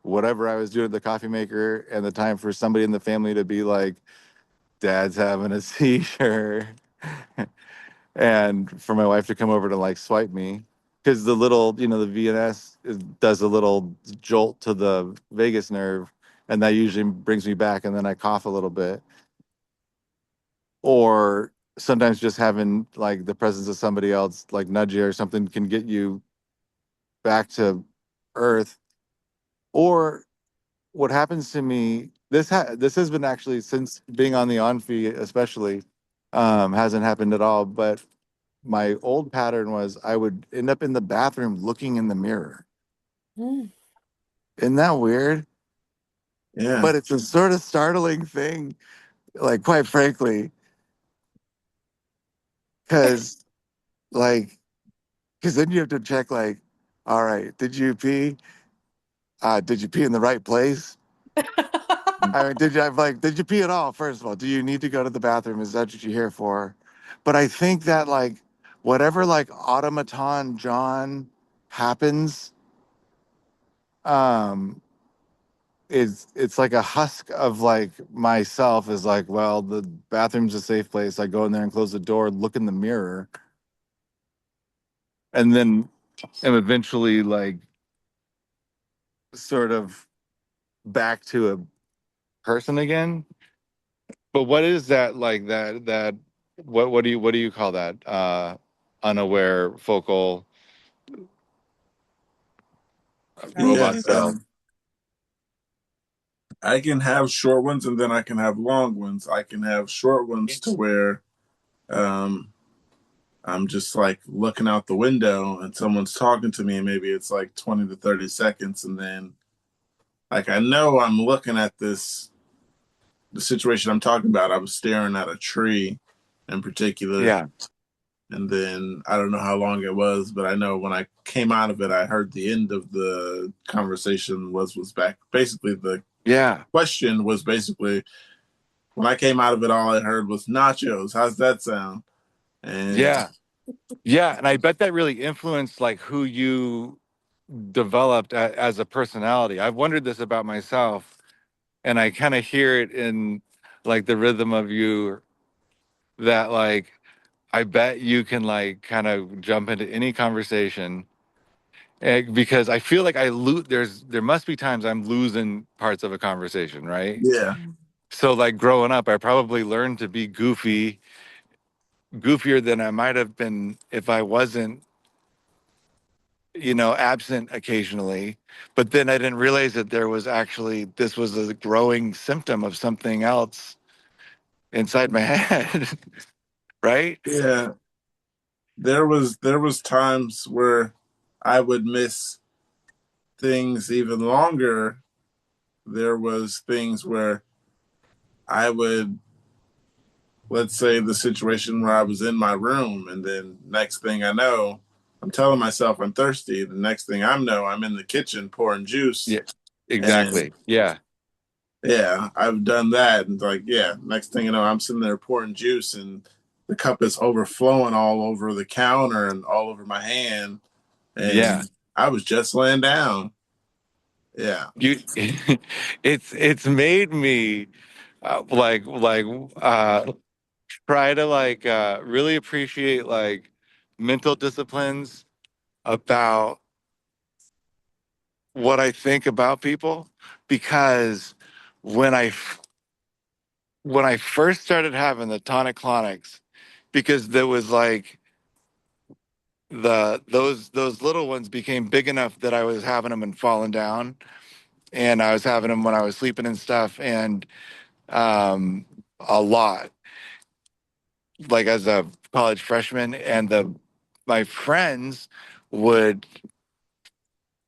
whatever I was doing at the coffee maker and the time for somebody in the family to be like, Dad's having a seizure, and for my wife to come over to like swipe me because the little, you know, the VNS does a little jolt to the vagus nerve, and that usually brings me back, and then I cough a little bit, or sometimes just having like the presence of somebody else like nudge you or something can get you back to earth. Or what happens to me, this has been actually since being on the on fee especially, hasn't happened at all, but my old pattern was I would end up in the bathroom looking in the mirror. Mm. Isn't that weird? yeah, But it's a sort of startling thing, like quite frankly, because like because then you have to check like, all right, did you pee? Did you pee in the right place? I mean, did you pee at all? First of all, do you need to go to the bathroom? Is that what you're here for? But I think that like whatever like automaton John happens, um, it's like a husk of like myself is like, well, the bathroom's a safe place. I go in there and close the door, look in the mirror, and then am eventually like sort of back to a person again. But what is that like that what do you call that? Unaware focal Yeah, robot self. I can have short ones and then I can have long ones. I can have short ones to where um, I'm just like looking out the window and someone's talking to me, and maybe it's like 20 to 30 seconds. And then, like, I know I'm looking at the situation I'm talking about. I was staring at a tree in particular. Yeah. And then I don't know how long it was, but I know when I came out of it, I heard the end of the conversation was back. Basically, the Yeah. question was basically when I came out of it, all I heard was nachos. How's that sound? And Yeah. Yeah. And I bet that really influenced like who you developed as a personality. I've wondered this about myself, and I kind of hear it in like the rhythm of you that like I bet you can like kind of jump into any conversation. Because I feel like there must be times I'm losing parts of a conversation, right? yeah, So like growing up, I probably learned to be goofier than I might have been if I wasn't, absent occasionally. But then I didn't realize that this was a growing symptom of something else inside my head, right? yeah. There was times where I would miss things even longer. There was things where I would, let's say, the situation where I was in my room, and then next thing I know, I'm telling myself I'm thirsty. The next thing I know, I'm in the kitchen pouring juice. Yeah, And exactly. Yeah, yeah, I've done that. And like, yeah, next thing you know, I'm sitting there pouring juice, and the cup is overflowing all over the counter and all over my hand. yeah. And I was just laying down. Yeah. You, it's made me like try to like really appreciate like mental disciplines about what I think about people, because when I when I first started having the tonic clonics, because there was like those little ones became big enough that I was having them and falling down, and I was having them when I was sleeping and stuff, and a lot like as a college freshman, and the my friends would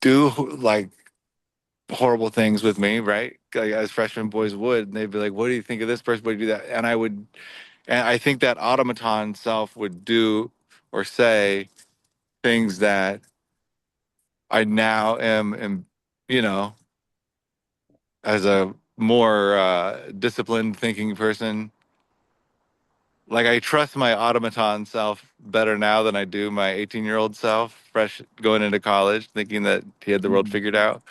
do like horrible things with me, right? Like, as freshman boys would, and they'd be like, "What do you think of this person? What do you do that?" And I think that automaton self would do or say things that I now am, you know, as a more disciplined thinking person. Like I trust my automaton self better now than I do my 18-year-old self, fresh going into college, thinking that he had the world figured out.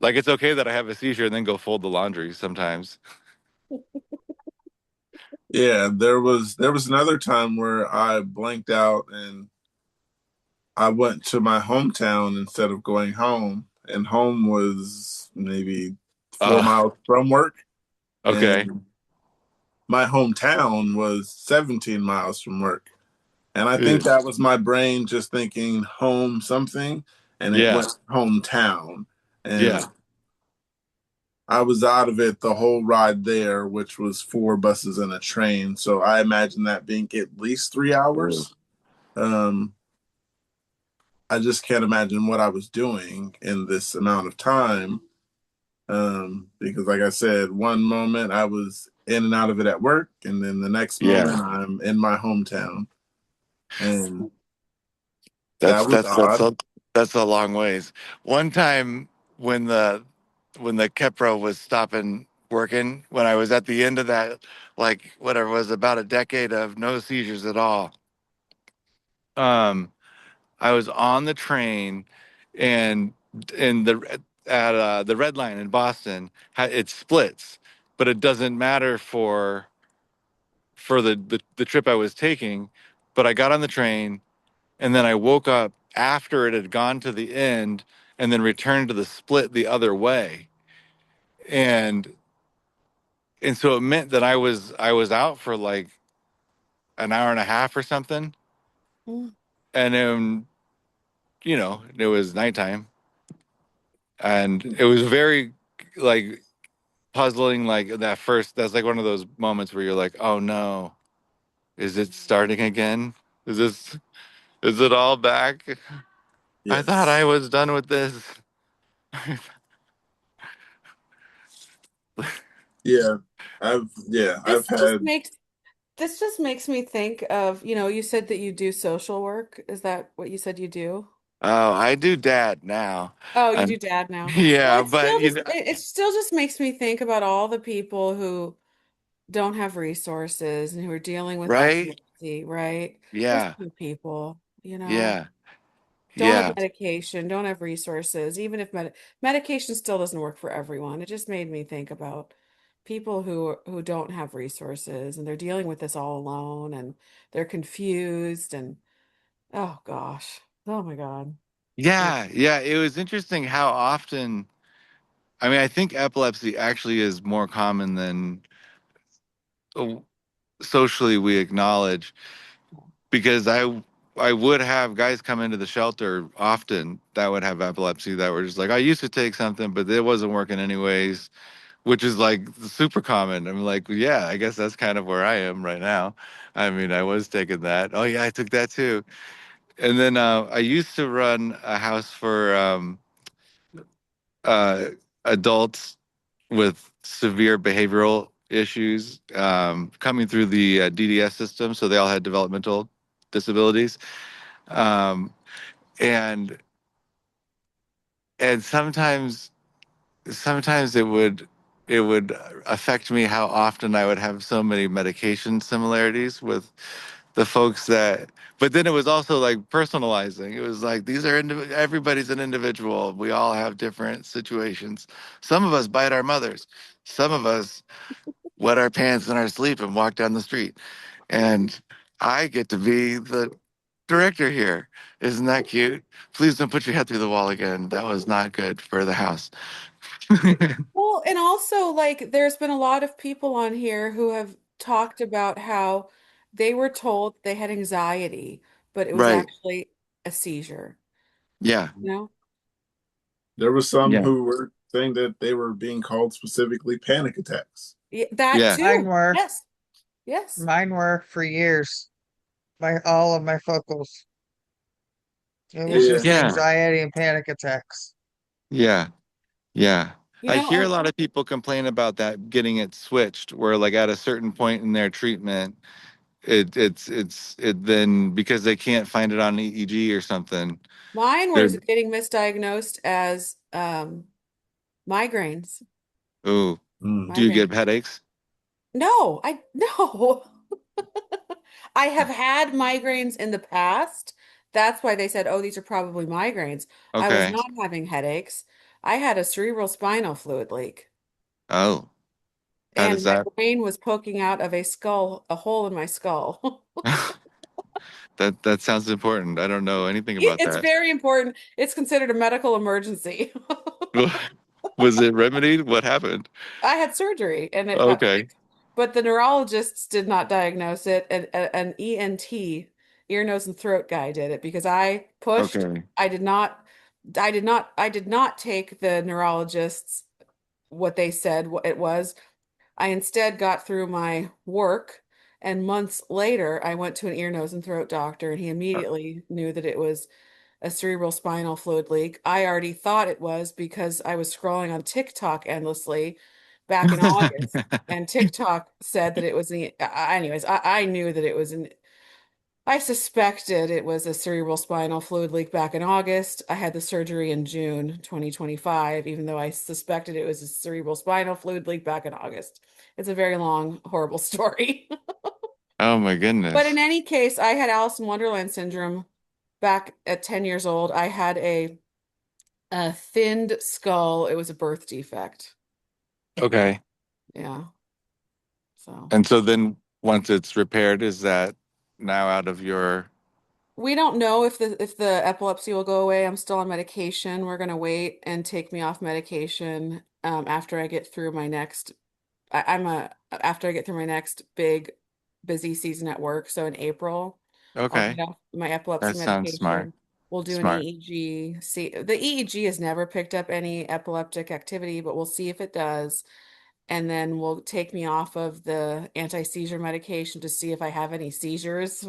Like it's okay that I have a seizure and then go fold the laundry sometimes. Yeah, there was another time where I blanked out and I went to my hometown instead of going home, and home was maybe 4 miles from work, Okay. and my hometown was 17 miles from work. And I think Ugh. that was my brain just thinking home something, and it Yeah. went hometown. And Yeah. I was out of it the whole ride there, which was 4 buses and a train. So I imagine that being at least 3 hours. Um, I just can't imagine what I was doing in this amount of time. Because, like I said, one moment I was in and out of it at work, and then the next moment Yeah. I'm in my hometown. And That's that was that's that's odd. a that's a long ways. One time when the Kepro was stopping working when I was at the end of that, like whatever it was, about a decade of no seizures at all. I was on the train, and in the at the Red Line in Boston, it splits, but it doesn't matter for the trip I was taking. But I got on the train, and then I woke up after it had gone to the end, and then returned to the split the other way, and so it meant that I was out for like an hour and a half or something, Mm. and then it was nighttime, and it was very like puzzling. Like that's like one of those moments where you're like, oh no, is it starting again? Is it all back? I thought Yes. I was done with this. Yeah. This I've just had makes this just makes me think of, you said that you do social work. Is that what you said you do? Oh, I do dad now. Oh, you And do dad now. Well, yeah, it but still just it still just makes me think about all the people who don't have resources and who are dealing with right? epilepsy, right? Those Yeah, poor people. yeah, Don't have yeah. medication, don't have resources, even if medication still doesn't work for everyone. It just made me think about people who don't have resources and they're dealing with this all alone and they're confused and oh gosh. Oh my God. Yeah. Yeah, yeah. It was interesting how often, I mean, I think epilepsy actually is more common than uh, socially we acknowledge, because I would have guys come into the shelter often that would have epilepsy that were just like, I used to take something, but it wasn't working anyways, which is like super common. I'm like, yeah, I guess that's kind of where I am right now. I mean, I was taking that. Oh yeah, I took that too. And then I used to run a house for uh, adults with severe behavioral issues coming through the DDS system. So they all had developmental disabilities. Um, and sometimes it would affect me how often I would have so many medication similarities with the folks that, but then it was also like personalizing. It was like, these are everybody's an individual. We all have different situations. Some of us bite our mothers. Some of us wet our pants in our sleep and walk down the street. And I get to be the director here. Isn't that cute? Please don't put your head through the wall again. That was not good for the house. Well, and also like there's been a lot of people on here who have talked about how they were told they had anxiety, but it was Right. actually a seizure, Yeah. you know? there was some Yeah. who were saying that they were being called specifically panic attacks. Yeah, that Yeah. Mine too. were. Yes. Yes. Mine were for years. All of my focals. It was Yeah. Yeah. just Yeah. anxiety and panic attacks. Yeah. Yeah. You I know, hear a lot of people complain about that, getting it switched, where like at a certain point in their treatment, it then, because they can't find it on EEG or something. mine They're was getting misdiagnosed as migraines. ooh, Mm. do you Migraines. get headaches? No, I no. I have had migraines in the past. That's why they said, "Oh, these are probably migraines." I was Okay. not having headaches. I had a cerebral spinal fluid leak, Oh, how and does my that? brain was poking out of a hole in my skull. That sounds important. I don't know anything about It's that. very important. It's considered a medical emergency. Was it remedied? What happened? I had surgery and it got Okay. fixed, but the neurologists did not diagnose it. An ENT, ear, nose, and throat guy did it because I pushed. Okay. I did not. I did not take the neurologists what they said what it was. I instead got through my work, and months later, I went to an ear, nose, and throat doctor, and he immediately knew that it was a cerebral spinal fluid leak. I already thought it was because I was scrolling on TikTok endlessly back in August, and TikTok said that it was anyways, I knew that it was I suspected it was a cerebral spinal fluid leak back in August. I had the surgery in June 2025, even though I suspected it was a cerebral spinal fluid leak back in August. It's a very long, horrible story. Oh my But in goodness. any case, I had Alice in Wonderland syndrome back at 10 years old. I had a thinned skull. It was a birth defect. Okay. Yeah. So And so then once it's repaired, is that now out of your we don't know if the epilepsy will go away. I'm still on medication. We're gonna wait and take me off medication after I get through my next I'm a after I get through my next big busy season at work. So in April, I'll Okay. get off my epilepsy That sounds smart. medication. We'll do an Smart. EEG. See, the EEG has never picked up any epileptic activity, but we'll see if it does. And then we'll take me off of the anti-seizure medication to see if I have any seizures.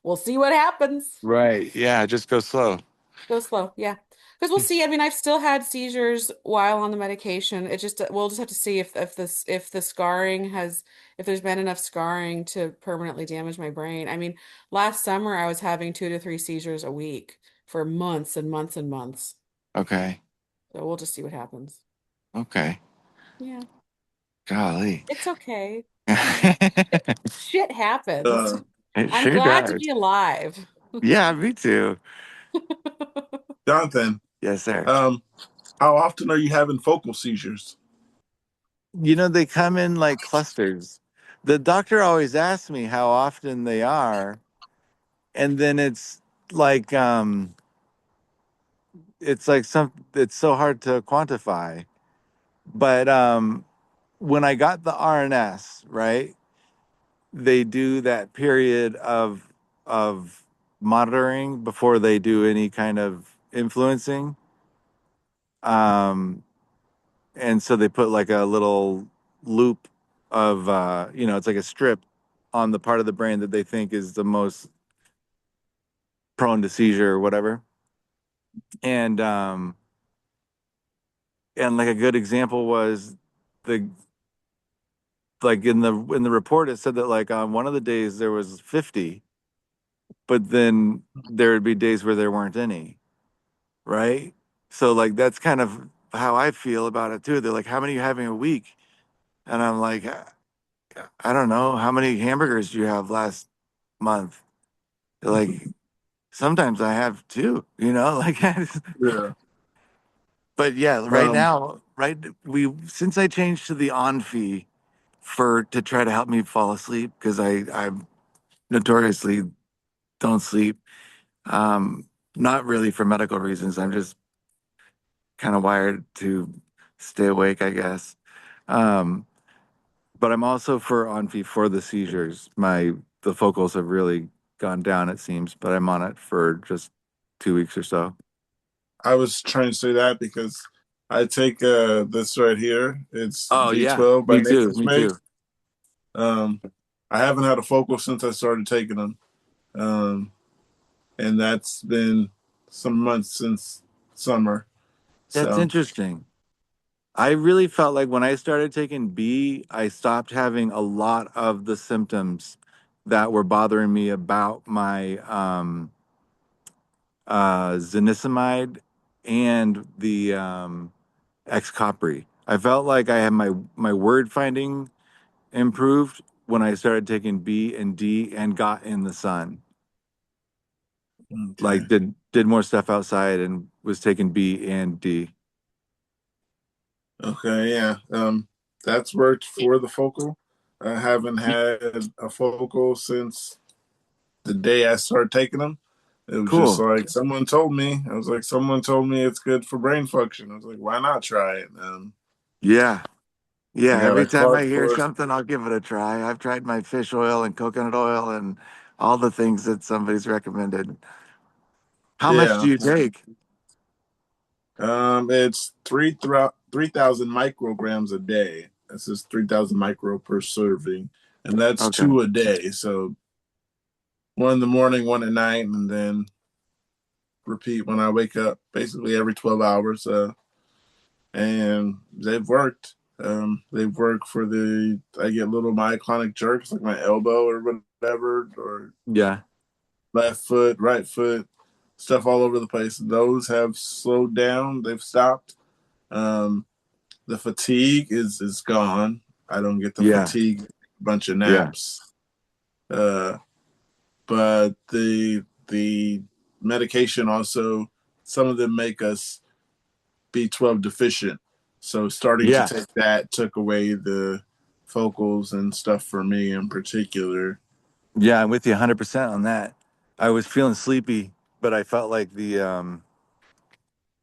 We'll see what happens. Right. Yeah, just go slow. Go slow, yeah. Because we'll see. I mean, I've still had seizures while on the medication. It just we'll just have to see if the scarring has if there's been enough scarring to permanently damage my brain. I mean, last summer I was having 2 to 3 seizures a week for months and months and months. Okay. So we'll just see what happens. Okay. Yeah, Golly. it's okay. It Shit happens. I'm sure glad to does. be alive. Yeah, me too. Jonathan, Yes, sir. how often are you having focal seizures? They come in like clusters. The doctor always asks me how often they are, and then like it's so hard to quantify. But when I got the RNS, right, they do that period of monitoring before they do any kind of influencing. Um, and so they put like a little loop of it's like a strip on the part of the brain that they think is the most prone to seizure or whatever. And like a good example was the like in the report it said that like on one of the days there was 50, but then there would be days where there weren't any, right? So like that's kind of how I feel about it too. They're like, how many are you having a week? And I'm like, I don't know. How many hamburgers do you have last month? They're like, sometimes I have two, like, Yeah. but yeah, right Um, now, right, since I changed to the on fee to try to help me fall asleep, because I notoriously don't sleep. Not really for medical reasons. I'm just kind of wired to stay awake, I guess. Um, but I'm also for on fee for the seizures. The focals have really gone down, it seems, but I'm on it for just 2 weeks or so. I was trying to say that because I take this right here. It's Oh yeah, B12 by me too. Nature's Me Make. too. Um, I haven't had a focal since I started taking them, and that's been some months since summer. That's So interesting. I really felt like when I started taking B, I stopped having a lot of the symptoms that were bothering me about my zonisamide and the Xcopri. I felt like I had my word finding improved when I started taking B and D and got in the sun. okay, Like did more stuff outside and was taking B and D. okay, yeah. That's worked for the focal. I haven't had a focal since the day I started taking them. It was just Cool. like someone told me. I was like, someone told me it's good for brain function. I was like, why not try it? Yeah. I Yeah, got every a time I card hear for it. something, I'll give it a try. I've tried my fish oil and coconut oil and all the things that somebody's recommended. How much do Yeah. you take? It's 3,000 micrograms a day. That's just 3,000 micro per serving, and that's Okay. two a day. So one in the morning, one at night, and then repeat when I wake up. Basically every 12 hours. And they've worked. They've worked for I get little myoclonic jerks like my elbow or whatever, or Yeah. left foot, right foot, stuff all over the place. Those have slowed down. They've stopped. Um, the fatigue is gone. I don't get the Yeah. fatigue bunch of Yeah. naps. Uh, but the medication also, some of them make us B12 deficient. So starting to take Yes. that took away the focals and stuff for me in particular. Yeah, I'm with you 100% on that. I was feeling sleepy, but I felt like the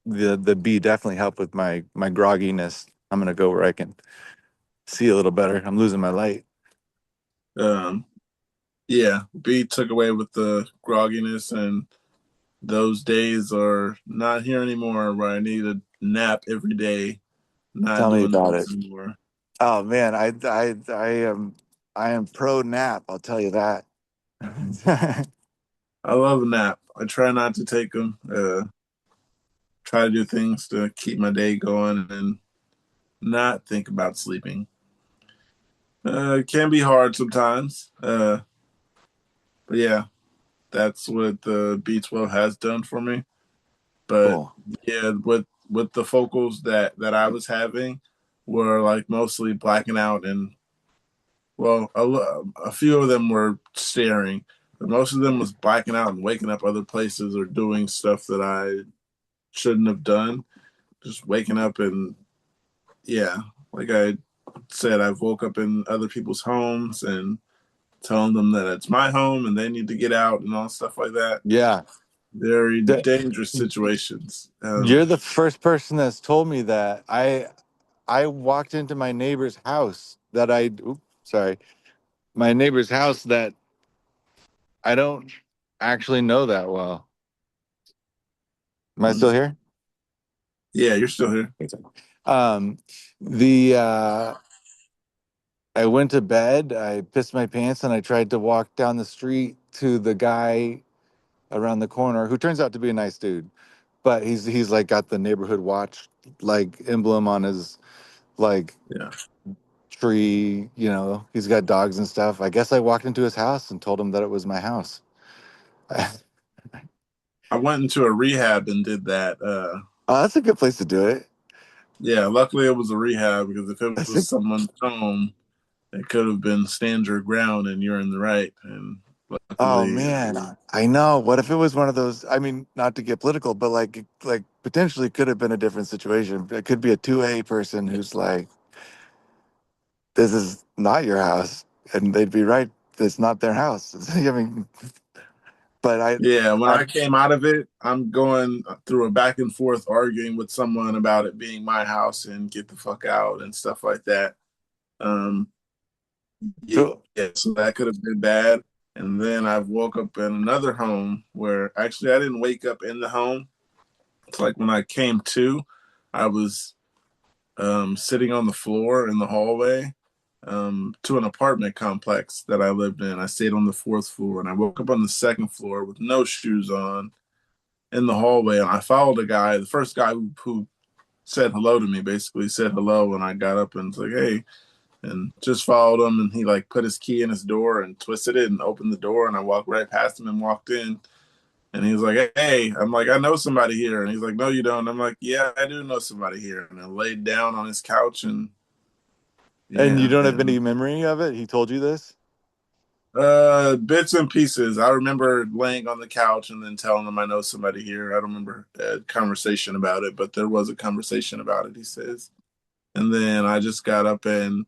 B definitely helped with my grogginess. I'm gonna go where I can see a little better. I'm losing my light. Um, yeah, B took away with the grogginess, and those days are not here anymore where I need a nap every day. Not Tell me doing about it. those anymore. Oh man, I am pro nap. I'll tell you that. I love a nap. I try not to take them. Try to do things to keep my day going and not think about sleeping. It can be hard sometimes. But yeah, that's what the B12 has done for me. But Cool. yeah, with the focals that I was having were like mostly blacking out, and well, a few of them were staring, but most of them was blacking out and waking up other places or doing stuff that I shouldn't have done. Just waking up and yeah, like I said, I've woke up in other people's homes and telling them that it's my home and they need to get out and all stuff like that. Yeah. Very The- dangerous situations. You're the first person that's told me that. I walked into my neighbor's house that sorry, my neighbor's house that I don't actually know that well. Am I still here? Yeah, you're still here. Um, the I went to bed, I pissed my pants, and I tried to walk down the street to the guy around the corner who turns out to be a nice dude. But he's like got the neighborhood watch like emblem on his like Yeah. tree, he's got dogs and stuff. I guess I walked into his house and told him that it was my house. Oh, I went into a rehab and did that. that's a good place to do it. Yeah, luckily it was a rehab because if it That's was a, someone's home, it could have been stand your ground and you're in the right. And oh luckily, man, I know. What if it was one of those? I mean, not to get political, but like potentially could have been a different situation. It could be a 2A person who's like, "This is not your house," and they'd be right. It's not their house. I mean, but yeah, when I I came out of it, I'm going through a back and forth arguing with someone about it being my house and get the fuck out and stuff like that. Um, yeah, so so that could have been bad. And then I woke up in another home where actually I didn't wake up in the home. It's like when I came to, I was sitting on the floor in the hallway to an apartment complex that I lived in. I stayed on the fourth floor and I woke up on the second floor with no shoes on in the hallway. And I followed a guy, the first guy who said hello to me, basically said hello. And I got up and was like, hey, and just followed him. And he like put his key in his door and twisted it and opened the door. And I walked right past him and walked in. And he was like, hey, I'm like, I know somebody here. And he's like, no, you don't. I'm like, yeah, I do know somebody here. And I laid down on his couch and and you yeah. don't have any And memory of it? He told you this? bits and pieces. I remember laying on the couch and then telling him I know somebody here. I don't remember a conversation about it, but there was a conversation about it, he says. And then I just got up and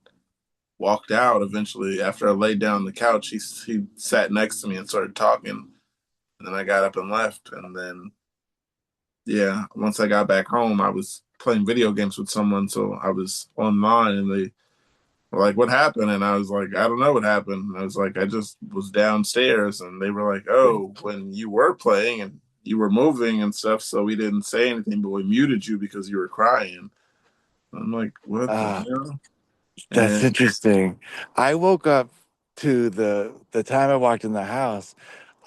walked out eventually after I laid down on the couch. He sat next to me and started talking. And then I got up and left. And then yeah, once I got back home, I was playing video games with someone, so I was online, and they were like, "What happened?" And I was like, "I don't know what happened." And I was like, "I just was downstairs," and they were like, "Oh, when you were playing and you were moving and stuff, so we didn't say anything, but we muted you because you were crying." And I'm like, "What the Ah, hell?" that's And interesting. I woke up to the time I walked in the house.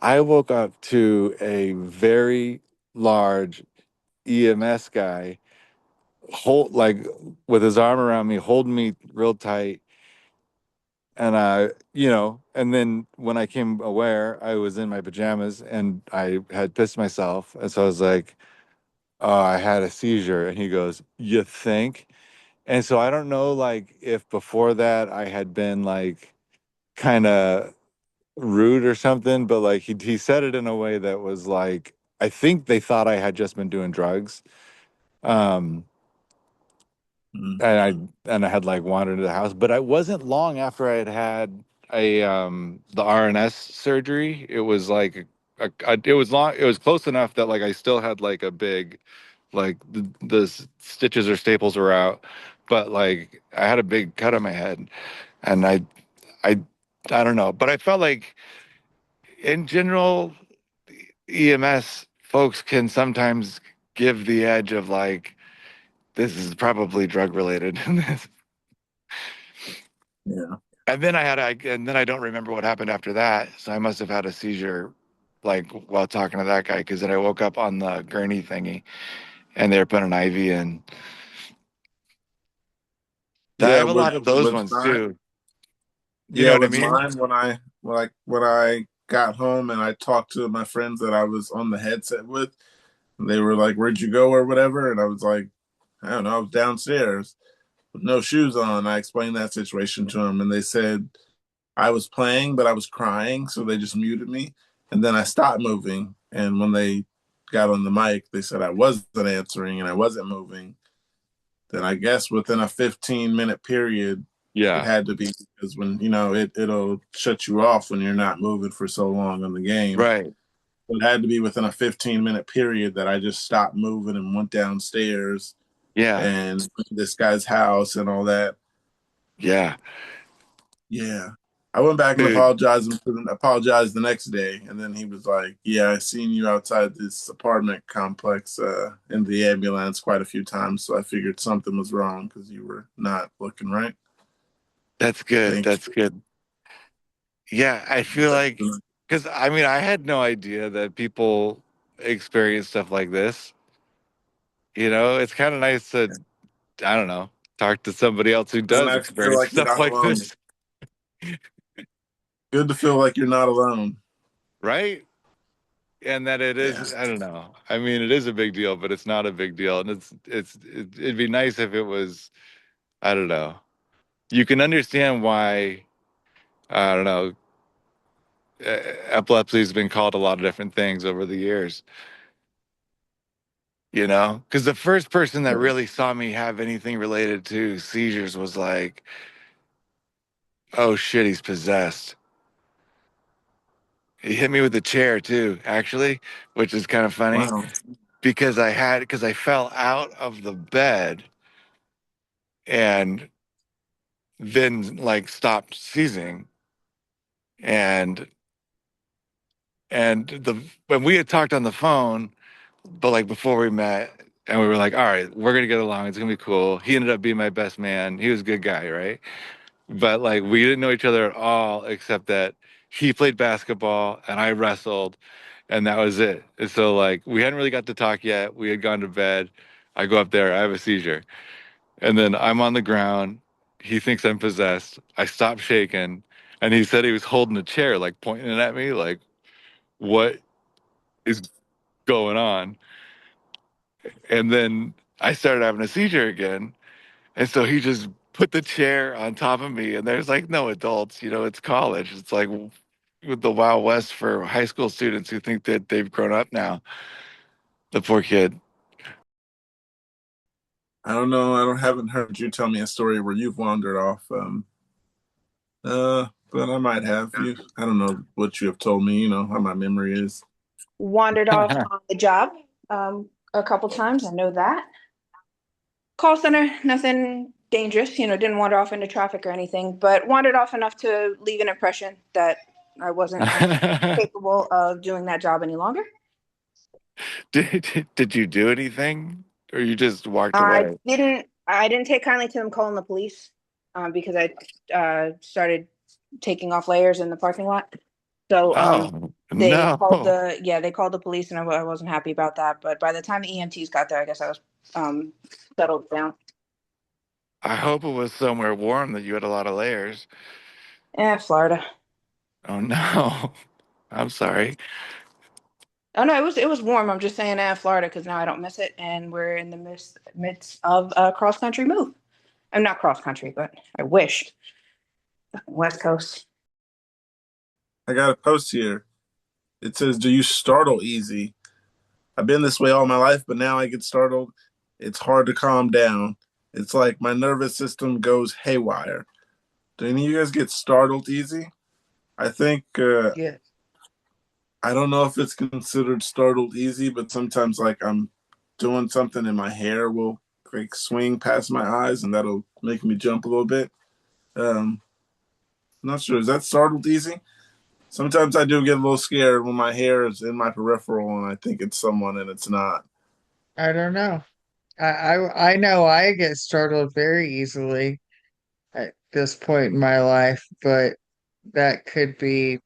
I woke up to a very large EMS guy hold like with his arm around me, holding me real tight, And and then when I came aware, I was in my pajamas and I had pissed myself. And so I was like, oh, I had a seizure. And he goes, you think? And so I don't know, like, if before that I had been like kind of rude or something, but like he said it in a way that was like, I think they thought I had just been doing drugs. Um, Mm. and I had like wandered into the house, but I wasn't long after I had had a the RNS surgery. It was like it was long. It was close enough that like I still had like a big, like the stitches or staples were out, but like I had a big cut on my head, and I I don't know, but I felt like in general EMS folks can sometimes give the edge of like this is probably drug related. Yeah. And then I don't remember what happened after that. So I must have had a seizure like while talking to that guy because then I woke up on the gurney thingy and they were putting an IV in. I Yeah, have a lot of those with ones mine. too. You know Yeah, what I with mean? mine when I got home and I talked to my friends that I was on the headset with, and they were like, "Where'd you go?" or whatever, and I was like, "I don't know, I was downstairs with no shoes on." I explained that situation to them, and they said I was playing, but I was crying, so they just muted me, and then I stopped moving. And when they got on the mic, they said I wasn't answering and I wasn't moving. Then I guess within a 15-minute period, it Yeah. had to be because when it'll shut you off when you're not moving for so long on the game. Right. It had to be within a 15-minute period that I just stopped moving and went downstairs Yeah. and went to this guy's house and all that. Yeah. Yeah. I went back and Dude, apologized the next day, and then he was like, "Yeah, I seen you outside this apartment complex in the ambulance quite a few times, so I figured something was wrong because you were not looking right." that's good. Thanks. That's good. Yeah, I feel like because I mean I had no idea that people experience stuff like this. It's kind of nice to, I don't know, talk to somebody else who And does I feel experience like you're stuff not like alone. this, Good to feel like you're not alone. right? And that it is, Yeah. I don't know. I mean, it is a big deal, but it's not a big deal. And it'd be nice if it was, I don't know. You can understand why, I don't know, epilepsy has been called a lot of different things over the years, Because the first person that really saw me have anything related to seizures was like, oh shit, he's possessed. He hit me with a chair too, actually, which is kind of funny Wow. because I fell out of the bed and then like stopped seizing and the when we had talked on the phone, but like before we met and we were like, all right, we're gonna get along, it's gonna be cool. He ended up being my best man. He was a good guy, right? But like we didn't know each other at all except that he played basketball and I wrestled and that was it. And so like we hadn't really got to talk yet. We had gone to bed. I go up there, I have a seizure. And then I'm on the ground. He thinks I'm possessed. I stop shaking. And he said he was holding a chair, like pointing it at me, like, what is going on? And then I started having a seizure again. And so he just put the chair on top of me. And there's like no adults, it's college. It's like with the Wild West for high school students who think that they've grown up now. The poor kid. I don't know. Haven't heard you tell me a story where you've wandered off. But I might have you. I don't know what you have told me. You know how my memory is. Wandered off on the job a couple times. I know that. Call center, nothing dangerous, didn't wander off into traffic or anything, but wandered off enough to leave an impression that I wasn't capable of doing that job any longer. Did you do anything or you just walked I away? didn't take kindly to them calling the police because I started taking off layers in the parking lot. So Oh, they called no. they called the police and I wasn't happy about that. But by the time the EMTs got there, I guess I was settled down. I hope it was somewhere warm that you had a lot of layers. Florida. Oh no. I'm sorry. Oh no, it was warm. I'm just saying, Florida, because now I don't miss it, and we're in the midst of a cross country move. I'm not cross country, but I wish. West Coast. I got a post here. It says, "Do you startle easy? I've been this way all my life, but now I get startled. It's hard to calm down. It's like my nervous system goes haywire. Do any of you guys get startled easy? I think Yeah. I don't know if it's considered startled easy, but sometimes like I'm doing something and my hair will like swing past my eyes and that'll make me jump a little bit. Um, not sure. Is that startled easy? Sometimes I do get a little scared when my hair is in my peripheral and I think it's someone and it's not. I don't know. I know I get startled very easily at this point in my life, but that could be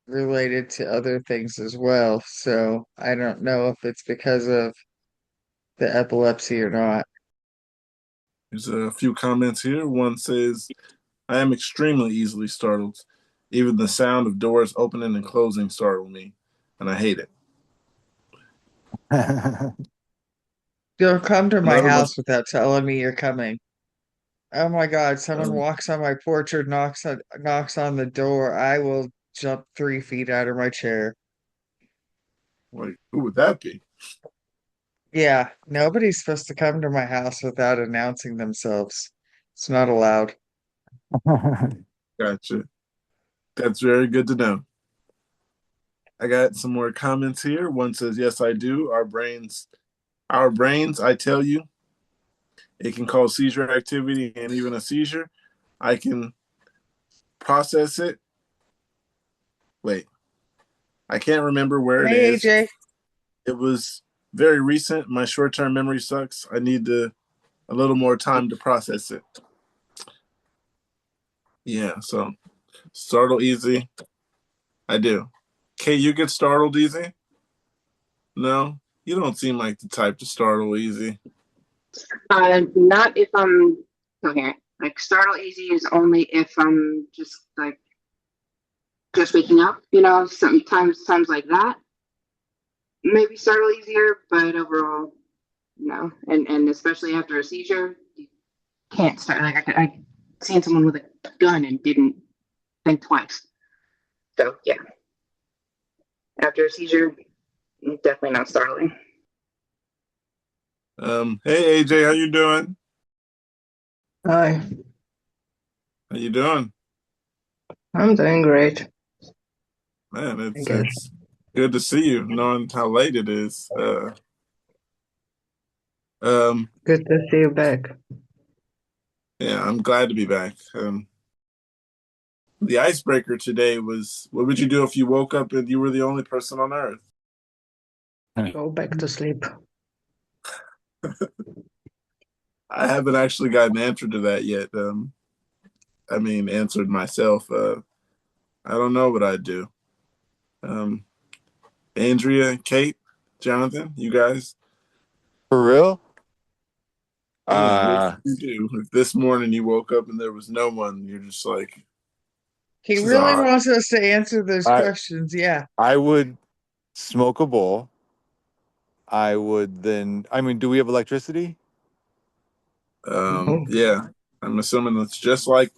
related to other things as well. So I don't know if it's because of the epilepsy or not. There's a few comments here. One says, I am extremely easily startled. Even the sound of doors opening and closing startle me, and I hate it. Don't come to my Another one, house without telling me you're coming. Oh my God, someone walks on my porch or knocks on the door. I will jump 3 feet out of my chair. like, who would that be? Yeah, nobody's supposed to come to my house without announcing themselves. It's not allowed. Gotcha. That's very good to know. I got some more comments here. One says, yes, I do. Our brains, I tell you, it can cause seizure activity and even a seizure. I can process it. Wait, I can't remember where it Hey, is. AJ. It was very recent. My short-term memory sucks. I need a little more time to process it. Yeah, so startle easy. I do. Kay, you get startled easy? No? You don't seem like the type to startle easy. Not if I'm coherent. Like startle easy is only if I'm just waking up. Sometimes times like that. Maybe startle easier, but overall, no. And especially after a seizure, you can't start. Like I seen someone with a gun and didn't think twice. So yeah, after a seizure, definitely not startling. Hey AJ, how you doing? Hi, How you doing? I'm doing great. Man, I it's guess. it's good to see you, knowing how late it is. Um, Good to see you back. yeah, I'm glad to be back. The icebreaker today was, what would you do if you woke up and you were the only person on Earth? Go back to sleep. I haven't actually got an answer to that yet. Answered myself. I don't know what I'd do. Um, Andrea, Kate, Jonathan, you guys. For real? Yeah, what Uh, would you do if this morning you woke up and there was no one? You're just like, He this is really odd. wants us to answer those I questions. Yeah. I would smoke a bowl. I would then, do we have electricity? No. Yeah, I'm assuming it's just like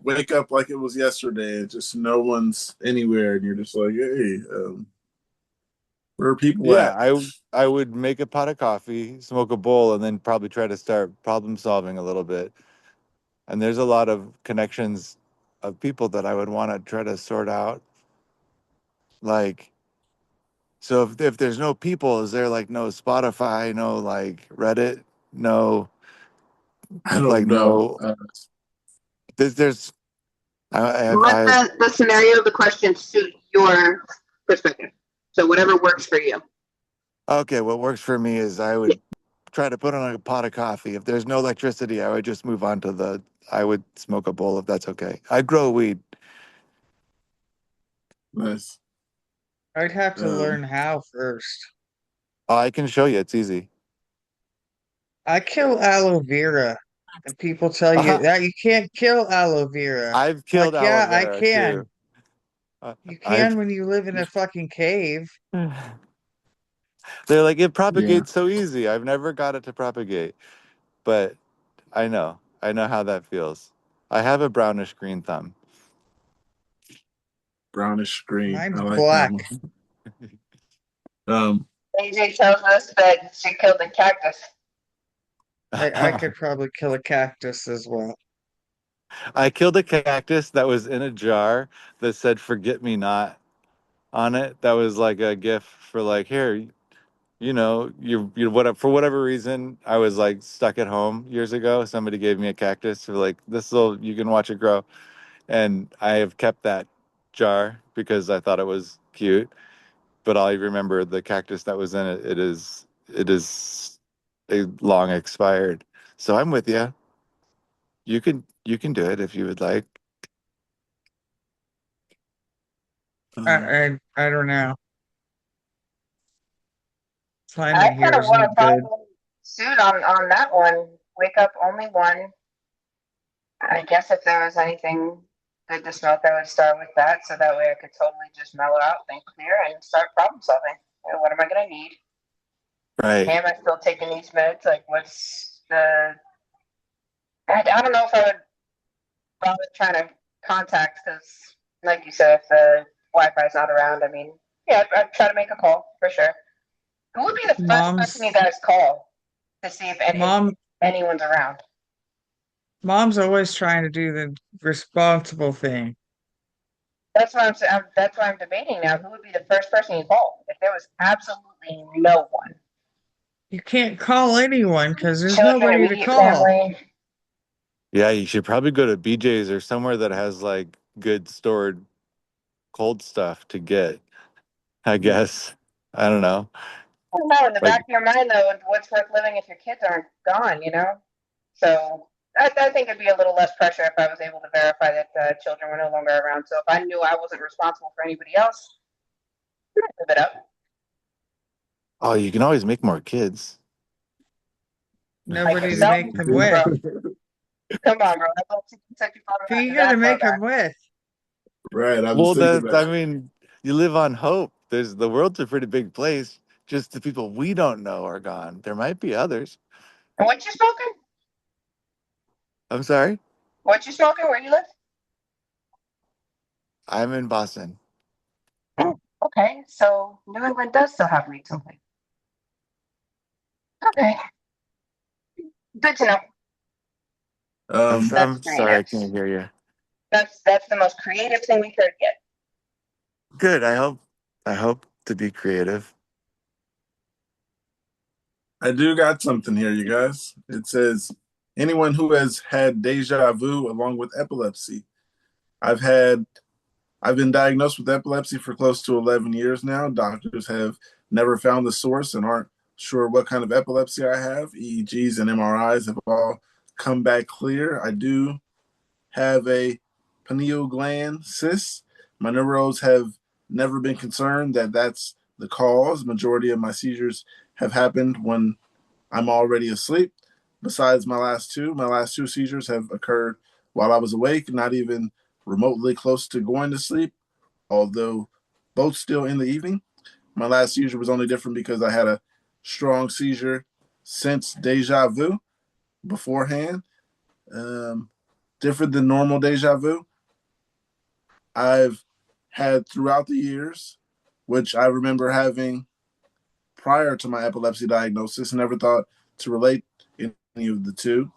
wake up like it was yesterday. And just no one's anywhere, and you're just like, hey, where are people Yeah, at? I would make a pot of coffee, smoke a bowl, and then probably try to start problem solving a little bit. And there's a lot of connections of people that I would want to try to sort out. Like, so if there's no people, is there like no Spotify, no like Reddit, no I like don't know. no there's Let I the scenario of the question suit your perspective. So whatever works for you. okay, what works for me is I Yeah. would try to put on a pot of coffee. If there's no electricity, I would just move on to I would smoke a bowl if that's okay. I'd grow weed. Nice. I'd have to Um, learn how first. Oh, I can show you. It's easy. I kill aloe vera. And people tell you that you can't kill aloe vera. I've Like, killed aloe yeah, I vera can. too. You can I've when you live in a fucking cave. they're like, it Yeah. propagates so easy. I've never got it to propagate, but I know how that feels. I have a brownish green thumb. Brownish green. I Mine's like that black. one. Um, AJ tells us that she killed a cactus. I could probably kill a cactus as well. I killed a cactus that was in a jar that said "Forget Me Not" on it. That was like a gift for like, here, you what for whatever reason I was like stuck at home years ago. Somebody gave me a cactus for like you can watch it grow, and I have kept that jar because I thought it was cute. But I remember the cactus that was in it. It is a long expired. So I'm with you. You can do it if you would like. um, I don't know. I Timing kind here of is want to not good. follow suit on that one. Wake up only one. I guess if there was anything good to smoke, I would start with that, so that way I could totally just mellow out, think clear, and start problem solving. What am I gonna need? Right. Am I still taking these meds? Like, what's the? I don't know if I would bother trying to contact because, like you said, if the Wi-Fi's not around, I mean, yeah, I'd try to make a call for sure. Who would be the first person you Mom's guys call to see if mom anyone's around? mom's always trying to do the responsible thing. That's what I'm saying. That's why I'm debating now. Who would be the first person you call if there was absolutely no one? You can't call anyone because there's Children, nobody to immediate call. family. Yeah, you should probably go to BJ's or somewhere that has like good stored cold stuff to get, I guess. I don't know. I don't know. In the back Like, of your mind, though, what's worth living if your kids aren't gone? You know. So I think it'd be a little less pressure if I was able to verify that children were no longer around. So if I knew I wasn't responsible for anybody else, I'd live it up. oh, you can always make more kids. Like Nobody to yourself, make them with. bro. Come on, bro. I've got Kentucky Father Who back you to gonna that far make them back. with? right. I was Well, thinking that I that. mean, you live on hope. The world's a pretty big place. Just the people we don't know are gone. There might be others. And what you smoking? I'm sorry. What you smoking? Where you live? I'm in Boston. Oh, okay. So New England does still have weed someplace. Okay. Good to know. Um, That's I'm sorry I creative. can't hear you. That's the most creative thing we could get. Good. I hope to be creative. I do got something here, you guys. It says anyone who has had deja vu along with epilepsy. I've had I've been diagnosed with epilepsy for close to 11 years now. Doctors have never found the source and aren't sure what kind of epilepsy I have. EEGs and MRIs have all come back clear. I do have a pineal gland cyst. My neuros have never been concerned that that's the cause. Majority of my seizures have happened when I'm already asleep. Besides my last two seizures have occurred while I was awake, not even remotely close to going to sleep, although both still in the evening. My last seizure was only different because I had a strong seizure since deja vu beforehand. Um, Different than normal deja vu. I've had throughout the years, which I remember having prior to my epilepsy diagnosis, never thought to relate any of the two.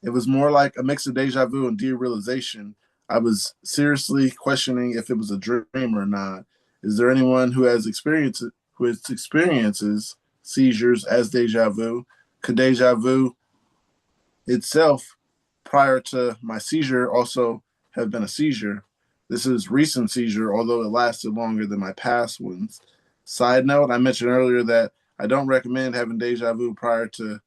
It was more like a mix of deja vu and derealization. I was seriously questioning if it was a dream or not. Is there anyone who has experiences seizures as deja vu? Could deja vu itself, prior to my seizure, also have been a seizure? This is recent seizure, although it lasted longer than my past ones. Side note: I mentioned earlier that I don't recommend having deja vu prior to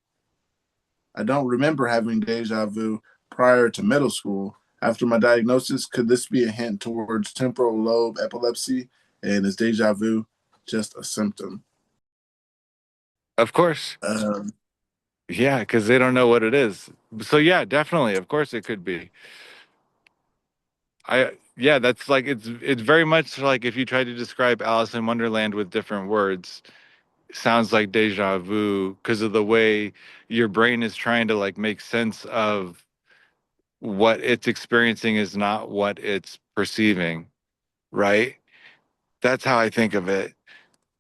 I don't remember having deja vu prior to middle school. After my diagnosis, could this be a hint towards temporal lobe epilepsy? And is deja vu just a symptom? Of course. Um, Yeah, because they don't know what it is. So yeah, definitely. Of course it could be. Yeah, that's like it's very much like if you try to describe Alice in Wonderland with different words, sounds like deja vu because of the way your brain is trying to like make sense of what it's experiencing is not what it's perceiving, right? That's how I think of it.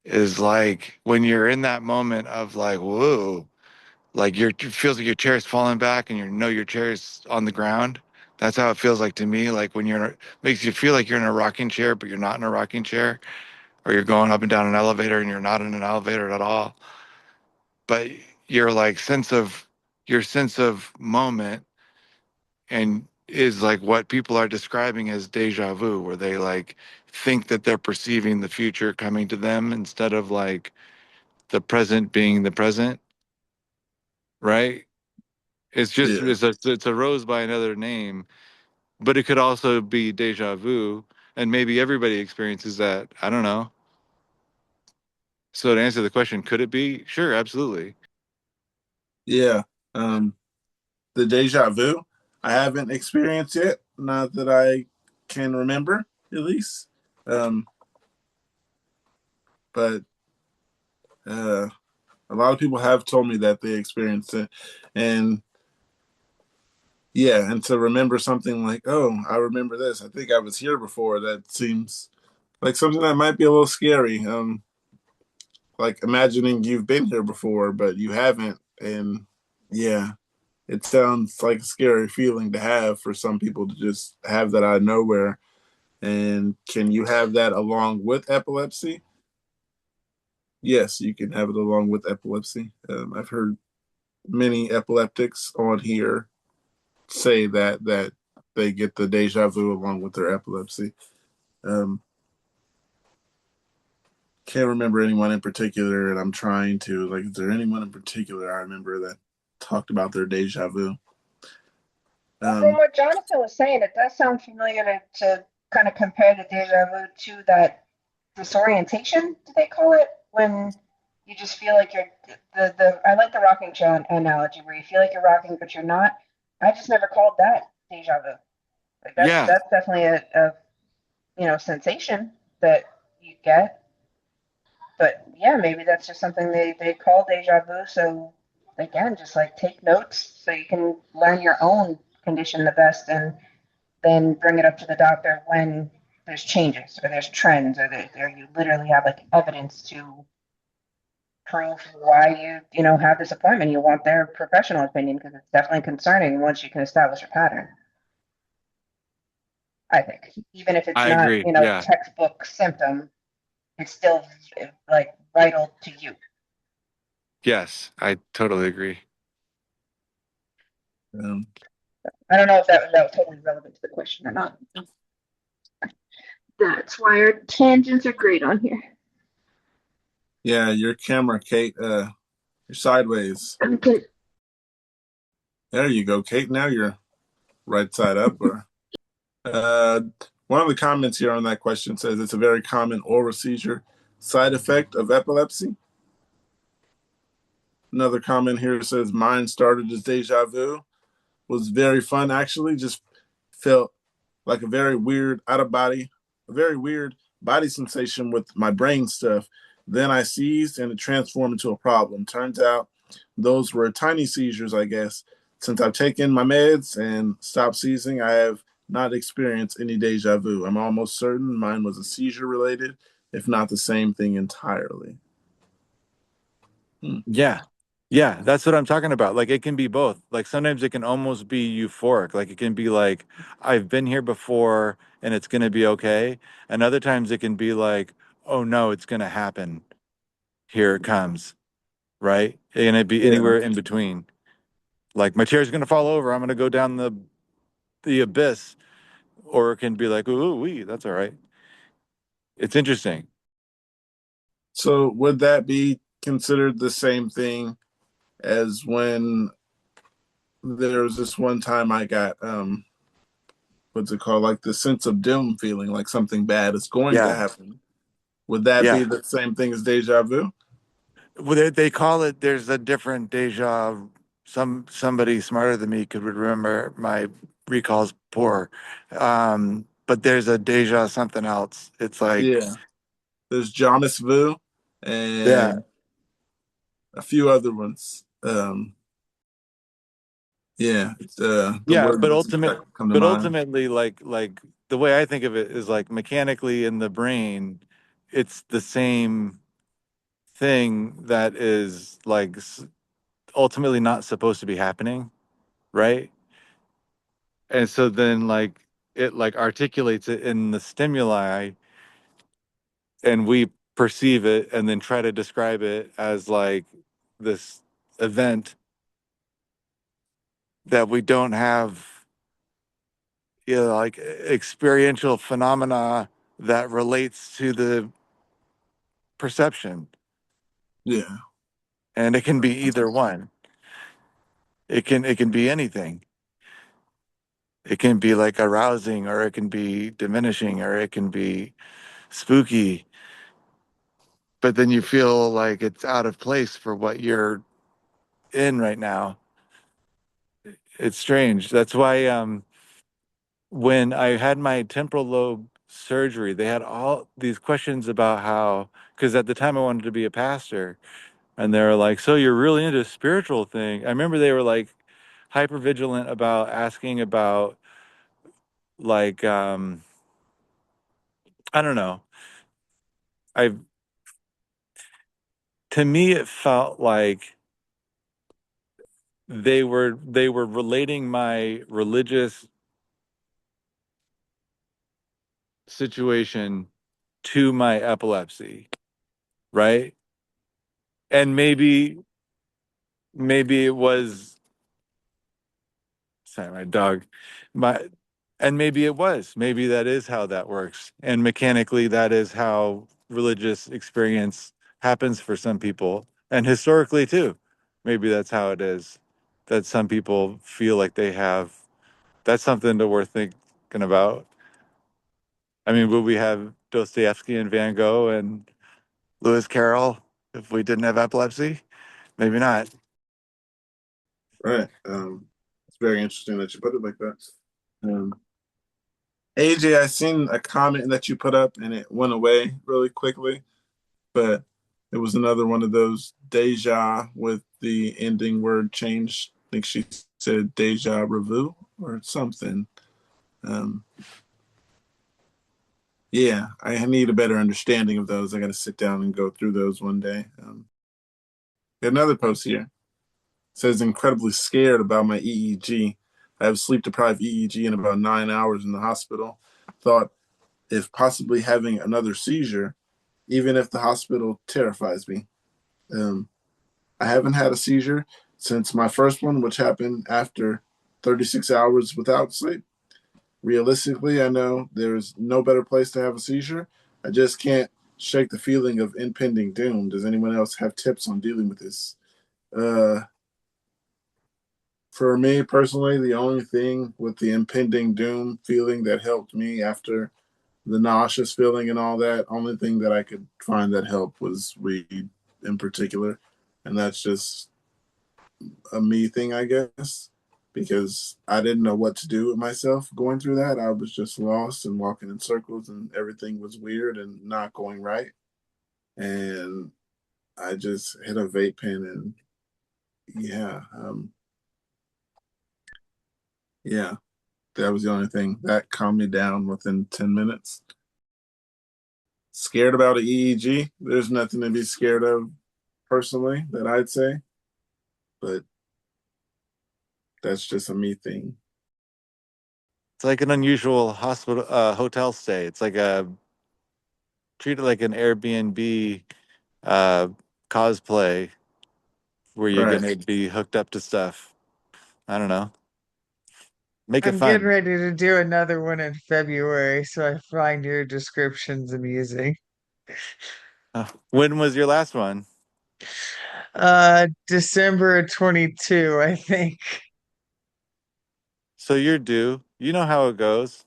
Is like when you're in that moment of like, whoa, like it feels like your chair's falling back and you know your chair's on the ground. That's how it feels like to me. Like when makes you feel like you're in a rocking chair, but you're not in a rocking chair, or you're going up and down an elevator and you're not in an elevator at all. But your like your sense of moment and is like what people are describing as deja vu, where they like think that they're perceiving the future coming to them instead of like the present being the present, right? It's just Yeah. it's a rose by another name, but it could also be deja vu, and maybe everybody experiences that. I don't know. So to answer the question, could it be? Sure, absolutely. Yeah. Um, the deja vu, I haven't experienced yet, not that I can remember, at least. Um, but a lot of people have told me that they experienced it, and yeah, and to remember something like, oh, I remember this. I think I was here before. That seems like something that might be a little scary. Like imagining you've been here before, but you haven't, and yeah, it sounds like a scary feeling to have for some people to just have that out of nowhere. And can you have that along with epilepsy? Yes, you can have it along with epilepsy. I've heard many epileptics on here say that they get the deja vu along with their epilepsy. Um, can't remember anyone in particular, and I'm trying to like. Is there anyone in particular I remember that talked about their deja vu? Well, from Um, what Jonathan was saying, it does sound familiar to kind of compare the deja vu to that disorientation, do they call it? When you just feel like you're the I like the rocking chair analogy where you feel like you're rocking but you're not. I just never called that deja vu. Like Yeah, that's definitely a sensation that you get. But yeah, maybe that's just something they call deja vu. So again, just like take notes so you can learn your own condition the best and then bring it up to the doctor when there's changes or there's trends or you literally have like evidence to prove why you have this appointment. You want their professional opinion because it's definitely concerning once you can establish a pattern. I think even if it's I not agree. Yeah. textbook symptom, it's still like vital to you. Yes, I totally agree. um, I don't know if that was totally relevant to the question or not. That's why our tangents are great on here. yeah, your camera, Kate. You're sideways. Okay. There you go, Kate. Now you're right side up. Or uh, one of the comments here on that question says it's a very common oral seizure side effect of epilepsy. Another comment here says mine started as deja vu. Was very fun actually. Just felt like a very weird a very weird body sensation with my brain stuff. Then I seized and it transformed into a problem. Turns out those were tiny seizures, I guess. Since I've taken my meds and stopped seizing, I have not experienced any deja vu. I'm almost certain mine was a seizure related, if not the same thing entirely. Hmm. Yeah. Yeah, that's what I'm talking about. Like it can be both. Like sometimes it can almost be euphoric. Like it can be like I've been here before and it's going to be okay. And other times it can be like, oh no, it's going to happen. Here it comes, right? And it be Yeah. anywhere in between. Like my chair's going to fall over. I'm going to go down the abyss, or it can be like, ooh, wee, that's all right. It's interesting. So would that be considered the same thing as when there was this one time I got what's it called? Like the sense of doom feeling, like something bad is going to Yeah. happen. Would that be Yeah. the same thing as deja vu? Well, they call it. There's a different deja. Somebody smarter than me could remember. My recall's poor, but there's a deja something else. It's like, Yeah. There's Jonas Vu yeah, and a few other ones. Yeah, it's, the yeah. word doesn't come to But mind. ultimately, like the way I think of it is like mechanically in the brain, it's the same thing that is like ultimately not supposed to be happening, right? And so then like it like articulates it in the stimuli, and we perceive it and then try to describe it as like this event that we don't have, like experiential phenomena that relates to the perception. Yeah. And it can be either one. It can be anything. It can be like arousing, or it can be diminishing, or it can be spooky, but then you feel like it's out of place for what you're in right now. It's strange. That's why when I had my temporal lobe surgery, they had all these questions about how, because at the time I wanted to be a pastor, and they were like, "So you're really into spiritual thing?" I remember they were like hyper vigilant about asking about like I don't know. I To me it felt like they were relating my religious situation to my epilepsy, right? And maybe it was, sorry, my dog, my and maybe it was. Maybe that is how that works. And mechanically that is how religious experience happens for some people. And historically too. Maybe that's how it is. That some people feel like they have, that's something to worth thinking about. I mean, would we have Dostoevsky and Van Gogh and Lewis Carroll if we didn't have epilepsy? Maybe not. Right. It's very interesting that you put it like that. AJ, I seen a comment that you put up and it went away really quickly, but it was another one of those deja with the ending word changed. I think she said deja revu or something. Um, yeah, I need a better understanding of those. I got to sit down and go through those one day. Got another post here. It says incredibly scared about my EEG. I have sleep deprived EEG in about 9 hours in the hospital. Thought if possibly having another seizure, even if the hospital terrifies me. Um, I haven't had a seizure since my first one, which happened after 36 hours without sleep. Realistically, I know there's no better place to have a seizure. I just can't shake the feeling of impending doom. Does anyone else have tips on dealing with this? Uh, for me personally, the only thing with the impending doom feeling that helped me after the nauseous feeling and all that, only thing that I could find that helped was weed in particular. And that's just a me thing, I guess, because I didn't know what to do with myself going through that. I was just lost and walking in circles, and everything was weird and not going right. And I just hit a vape pen, and yeah, yeah, that was the only thing that calmed me down within 10 minutes. Scared about an EEG? There's nothing to be scared of personally that I'd say, but that's just a me thing. It's like an unusual hotel stay. It's like a treat it like an Airbnb uh, cosplay where you're Right. gonna be hooked up to stuff. I don't know. Make it I'm getting fun. ready to do another one in February, so I find your descriptions amusing. When was your last one? December of 22, I think. So you're due. You know how it goes.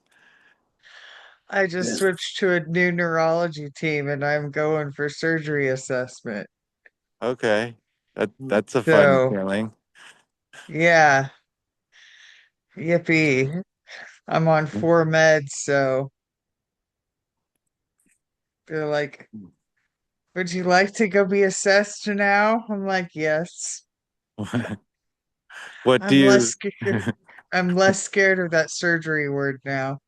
I just Yeah. switched to a new neurology team and I'm going for surgery assessment. Okay. That's a fun So feeling. yeah, yippee. I'm on 4 meds, so they're like, would you like to go be assessed now? I'm like, yes. What do I'm less you scared. I'm less scared of that surgery word now.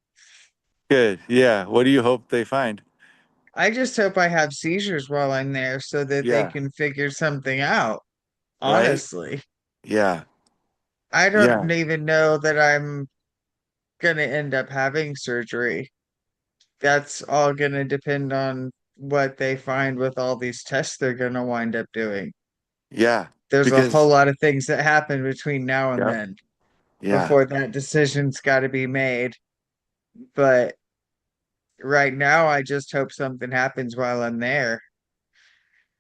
Good. Yeah. What do you hope they find? I just hope I have seizures while I'm there so that they Yeah. can figure something out. Right? Honestly, Yeah. I Yeah. don't even know that I'm gonna end up having surgery. That's all gonna depend on what they find with all these tests they're gonna wind up doing. Yeah. There's a whole Because lot of things that happen between now and yep. then Yeah. before that decision's got to be made. But right now, I just hope something happens while I'm there.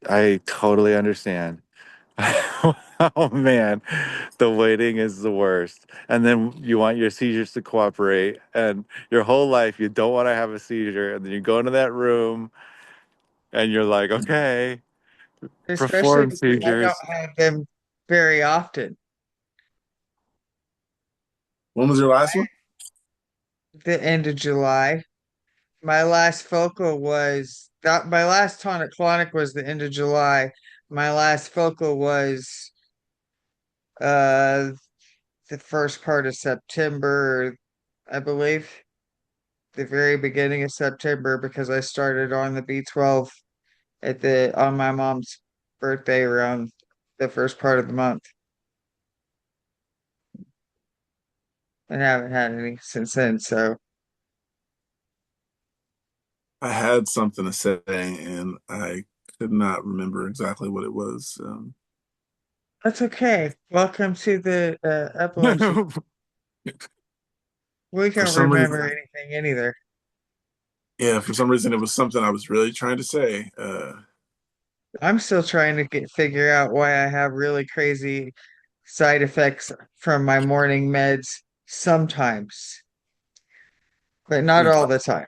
I totally understand. Oh man, the waiting is the worst. And then you want your seizures to cooperate, and your whole life you don't want to have a seizure, and then you go into that room and you're like, okay, Especially perform because I don't seizures. have them very often. When was your last one? The end of July. My last focal was that my last tonic clonic was the end of July. My last focal was uh the first part of September, I believe. The very beginning of September because I started on the B12 at the on my mom's birthday around the first part of the month. And haven't had any since then, so I had something to say and I could not remember exactly what it was. that's okay. Welcome to the epilepsy. We For can't some remember reason, anything either. yeah, for some reason it was something I was really trying to say. I'm still trying to figure out why I have really crazy side effects from my morning meds sometimes, but not all the time.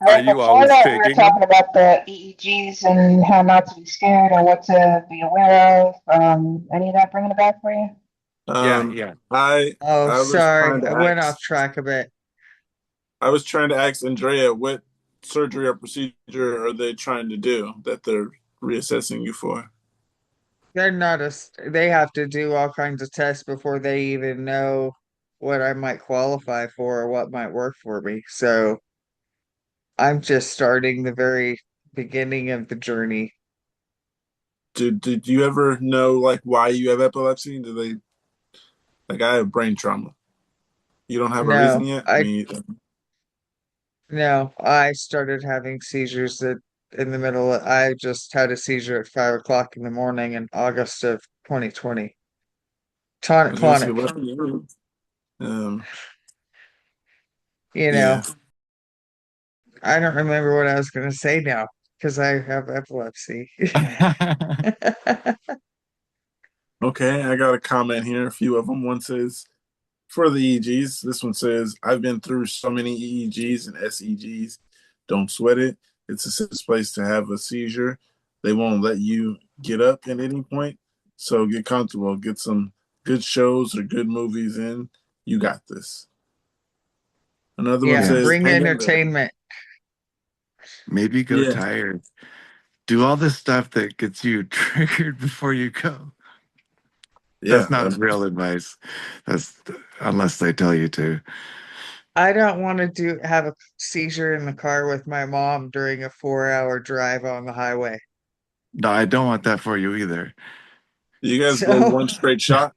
Are Right you before always that, we were taking them? talking about the EEGs and how not to be scared and what to be aware of. Any of that bringing it back for you? Yeah, Um, yeah. I Oh, I was sorry, trying to I went ask off track a bit. I was trying to ask Andrea what surgery or procedure are they trying to do that they're reassessing you for? They're not they have to do all kinds of tests before they even know what I might qualify for or what might work for me. So I'm just starting the very beginning of the journey. Did you ever know like why you have epilepsy? Do they like I have brain trauma? You don't have a reason No, yet? I I mean, no, I started having seizures in the middle. I just had a seizure at 5 o'clock in the morning in August of 2020. I Tonic was gonna say clonic, what um you know. yeah. I don't remember what I was going to say now because I have epilepsy. Okay, I got a comment here, a few of them. One says for the EEGs, this one says, I've been through so many EEGs and SEGs. Don't sweat it. It's a safe place to have a seizure. They won't let you get up at any point. So get comfortable. Get some good shows or good movies in. You got this. Another one Yeah, Yeah. says, bring hang in there. entertainment. Maybe go Yeah. tired. Do all the stuff that gets you triggered before you go. Yeah. That's not real advice. That's unless they tell you to. I don't want to have a seizure in the car with my mom during a 4 hour drive on the highway. No, I don't want that for you either. You guys go So, one straight shot,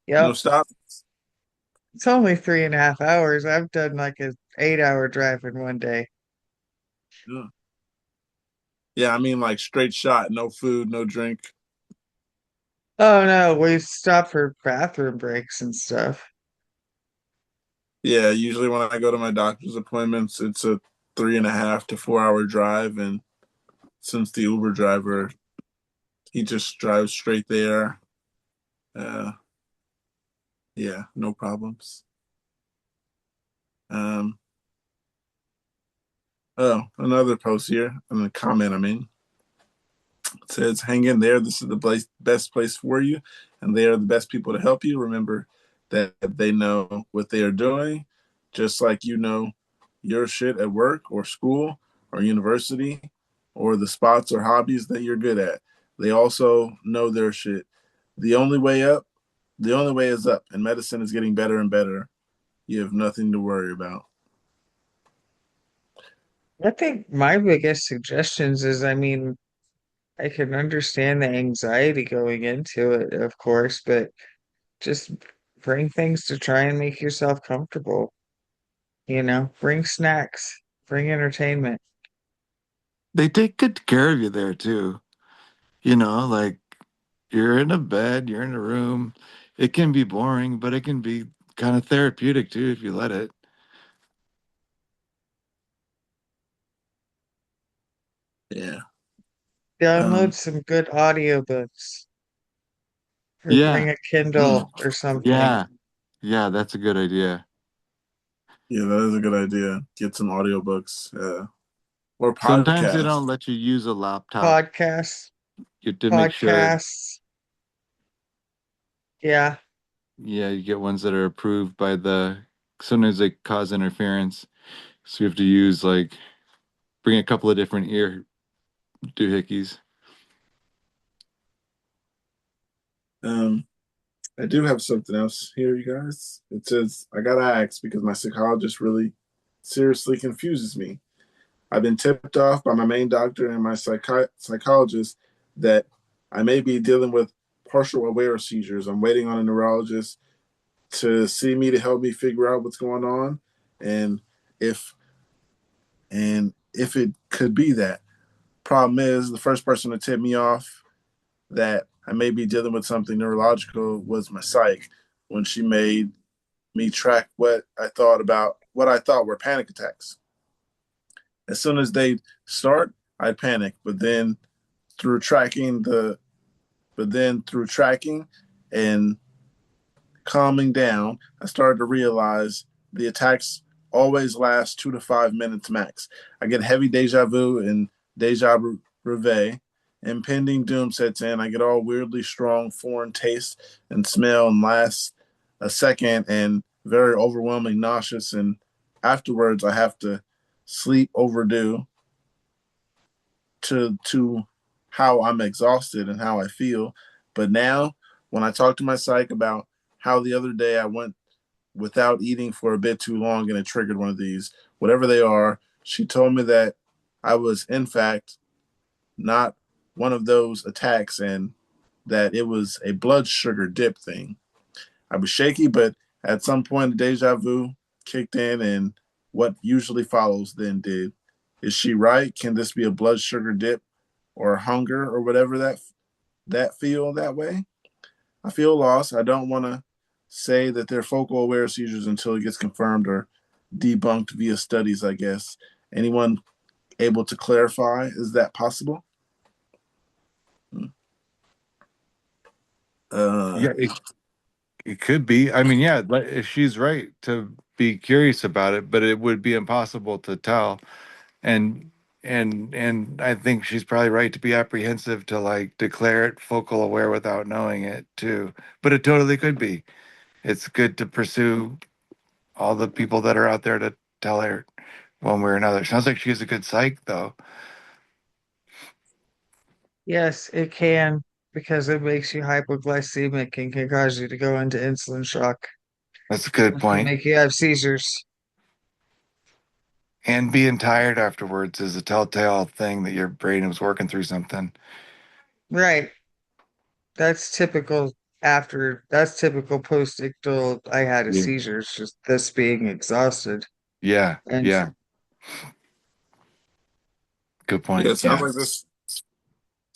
no yep, stop. it's only 3.5 hours. I've done like a 8 hour drive in one day. Yeah. Yeah, I mean like straight shot, no food, no drink. Oh no, we stopped for bathroom breaks and stuff. Yeah, usually when I go to my doctor's appointments, it's a 3.5 to 4 hour drive, and since the Uber driver, he just drives straight there. Uh, yeah, no problems. Um, oh, another post here, and the comment I'm in. It says, hang in there. This is the best place for you, and they are the best people to help you. Remember that they know what they are doing, just like you know your shit at work or school or university or the spots or hobbies that you're good at. They also know their shit. The only way up, the only way is up, and medicine is getting better and better. You have nothing to worry about. I think my biggest suggestions is, I mean, I can understand the anxiety going into it, of course, but just bring things to try and make yourself comfortable. Bring snacks, bring entertainment. They take good care of you there too. Like you're in a bed, you're in a room. It can be boring, but it can be kind of therapeutic too if you let it. Yeah. Download some good audiobooks or Yeah. bring a Kindle or something. Yeah. Yeah, that's a good idea. Yeah, that is a good idea. Get some audiobooks or Sometimes they podcasts. don't let you use a laptop. Podcasts, You have to make sure, podcasts. Yeah. yeah, you get ones that are approved by sometimes they cause interference. So you have to use bring a couple of different ear doohickeys. Um, I do have something else here, you guys. It says, I gotta ask because my psychologist really seriously confuses me. I've been tipped off by my main doctor and my psychologist that I may be dealing with partial aware seizures. I'm waiting on a neurologist to see me to help me figure out what's going on and if if it could be that. Problem is, the first person to tip me off that I may be dealing with something neurological was my psych when she made me track what I thought were panic attacks. As soon as they start, I panic, through tracking the but then through tracking and calming down, I started to realize the attacks always last 2 to 5 minutes max. I get heavy deja vu and deja reverie. Impending doom sets in. I get all weirdly strong foreign taste and smell and lasts a second and very overwhelming, nauseous. And afterwards, I have to sleep overdue to how I'm exhausted and how I feel. But now, when I talk to my psych about how the other day I went without eating for a bit too long and it triggered one of these, whatever they are, she told me that I was, in fact, not one of those attacks and that it was a blood sugar dip thing. I was shaky, but at some point, the deja vu kicked in and what usually follows then did. Is she right? Can this be a blood sugar dip or hunger or whatever that feel that way? I feel lost. I don't want to say that they're focal aware seizures until it gets confirmed or debunked via studies, I guess. Anyone able to clarify? Is that possible? Uh, Yeah, it could be. I mean, yeah, if she's right to be curious about it, but it would be impossible to tell. And and I think she's probably right to be apprehensive to declare it focal aware without knowing it too. But it totally could be. It's good to pursue all the people that are out there to tell her one way or another. Sounds like she has a good psych though. Yes, it can because it makes you hypoglycemic and can cause you to go into insulin shock That's a good and can point. make you have seizures. And being tired afterwards is a telltale thing that your brain was working through something. Right. That's typical post-ictal I had a Yeah. seizure. It's just this being exhausted. Yeah. And Yeah. Good yeah, point. it Yeah.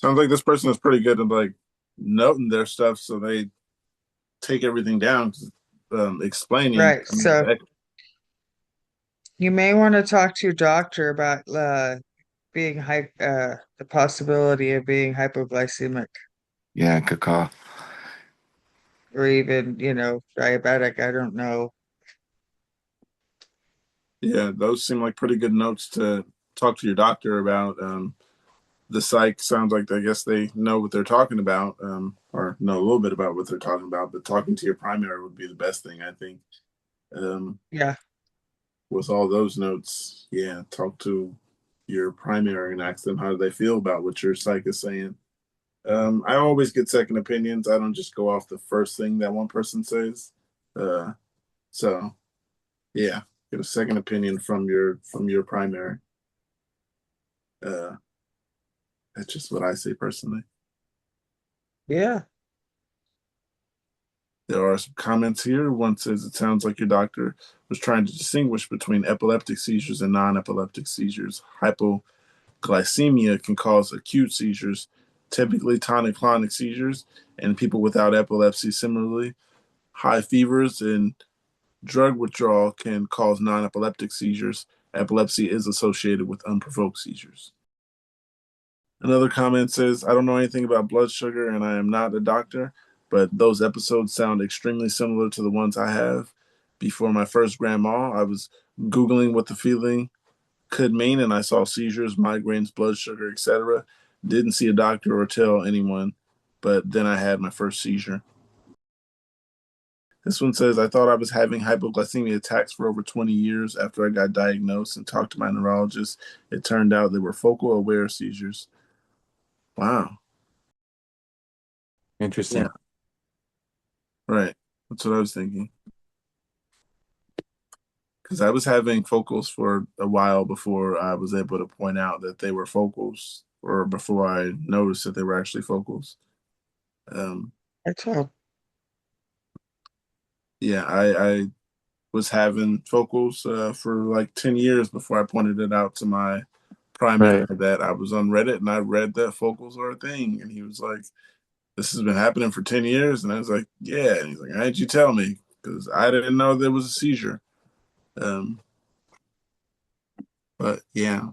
sounds like this person is pretty good at noting their stuff, so they take everything down, explaining. right. I mean, So you may want to talk to your doctor about the possibility of being hypoglycemic Yeah. Good call. or even, diabetic. I don't know. yeah, those seem like pretty good notes to talk to your doctor about. the psych sounds like I guess they know what they're talking about, or know a little bit about what they're talking about. But talking to your primary would be the best thing, I think. Yeah. With all those notes, yeah, talk to your primary and ask them how they feel about what your psych is saying. I always get second opinions. I don't just go off the first thing that one person says. Uh, so yeah, get a second opinion from your primary. That's just what I say personally. Yeah. There are some comments here. One says it sounds like your doctor was trying to distinguish between epileptic seizures and non-epileptic seizures. Hypoglycemia can cause acute seizures, typically tonic-clonic seizures, and people without epilepsy. Similarly, high fevers and drug withdrawal can cause non-epileptic seizures. Epilepsy is associated with unprovoked seizures. Another comment says, I don't know anything about blood sugar and I am not a doctor, but those episodes sound extremely similar to the ones I have. Before my first grand mal, I was Googling what the feeling could mean and I saw seizures, migraines, blood sugar, etc. Didn't see a doctor or tell anyone, but then I had my first seizure. This one says, I thought I was having hypoglycemia attacks for over 20 years. After I got diagnosed and talked to my neurologist, it turned out they were focal aware seizures. Wow. Interesting. Yeah. Right. That's what I was thinking. Because I was having focals for a while before I was able to point out that they were focals, or before I noticed that they were actually focals. That's all. Yeah, I was having focals for like 10 years before I pointed it out to my primary Right. that I was on Reddit and I read that focals are a thing. And he was like, this has been happening for 10 years. And I was like, yeah. And he's like, why didn't you tell me? Because I didn't know there was a seizure. Um, but yeah.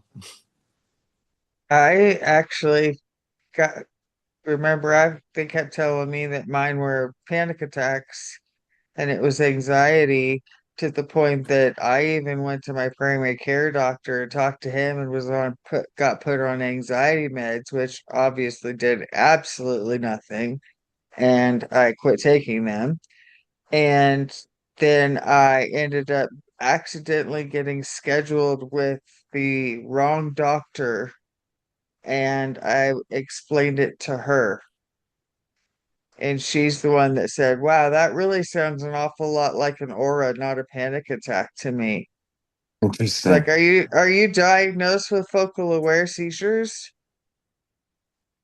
I actually got remember they kept telling me that mine were panic attacks and it was anxiety to the point that I even went to my primary care doctor and talked to him and was got put on anxiety meds, which obviously did absolutely nothing. And I quit taking them. And then I ended up accidentally getting scheduled with the wrong doctor, and I explained it to her. And she's the one that said, wow, that really sounds an awful lot like an aura, not a panic attack to me. It's like, Interesting. are you diagnosed with focal aware seizures?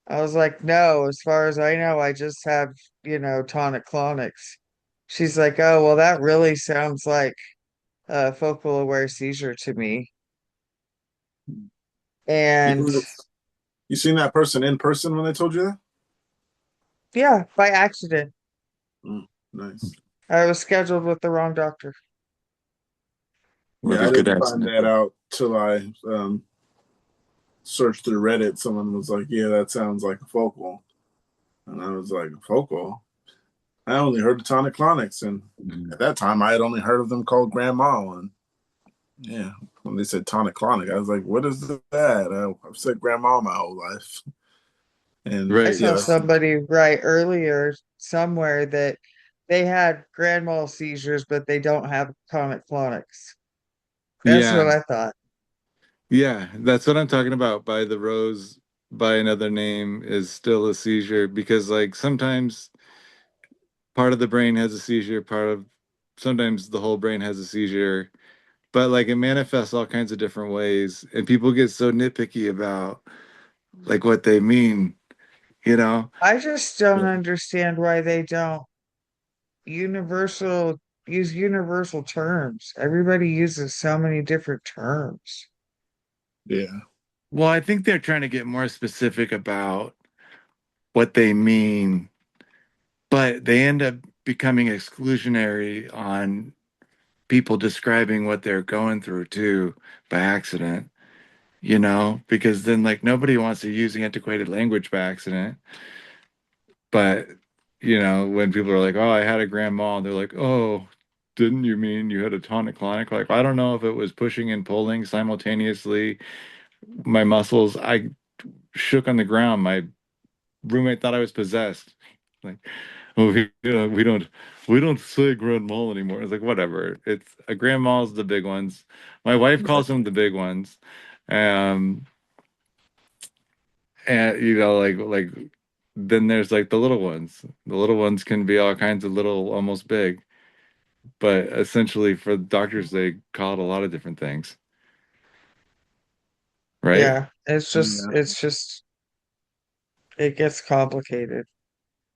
I was like, no, as far as I know, I just have, tonic clonics. She's like, oh, well, that really sounds like a focal aware seizure to me. And You seen that person in person when they told you that? yeah, by accident, Nice. I was scheduled with the wrong doctor. What Yeah, a I good didn't find accident. that out till I searched through Reddit. Someone was like, yeah, that sounds like a focal. And I was like, focal? I only heard of tonic-clonics. And at that time, I had only heard of them called Grand Mal. And yeah, when they said tonic-clonic, I was like, what is that? I've said Grand Mal my whole life. And I Right. yeah, saw that's, somebody write earlier somewhere that they had grand mal seizures, but they don't have tonic clonics. That's what Yeah. I thought. Yeah. That's what I'm talking about. By the rose, by another name is still a seizure because, like, sometimes part of the brain has a seizure, sometimes the whole brain has a seizure, but like it manifests all kinds of different ways. And people get so nitpicky about like what they mean, you know? I just don't understand why they don't universal use universal terms. Everybody uses so many different terms. yeah. Well, I think they're trying to get more specific about what they mean, but they end up becoming exclusionary on people describing what they're going through too by accident, because then like nobody wants to use antiquated language by accident. But, when people are like, oh, I had a grand mal, they're like, oh, didn't you mean you had a tonic clonic? Like, I don't know if it was pushing and pulling simultaneously my muscles. shook on the ground. My roommate thought I was possessed. Like, oh, we don't say grand mal anymore. It's like whatever. It's a grand mal's the big ones. My wife calls them the big ones. Um, and like then there's like the little ones. The little ones can be all kinds of little, almost big. But essentially, for doctors, they call it a lot of different things, right? Yeah, Yeah. it gets complicated.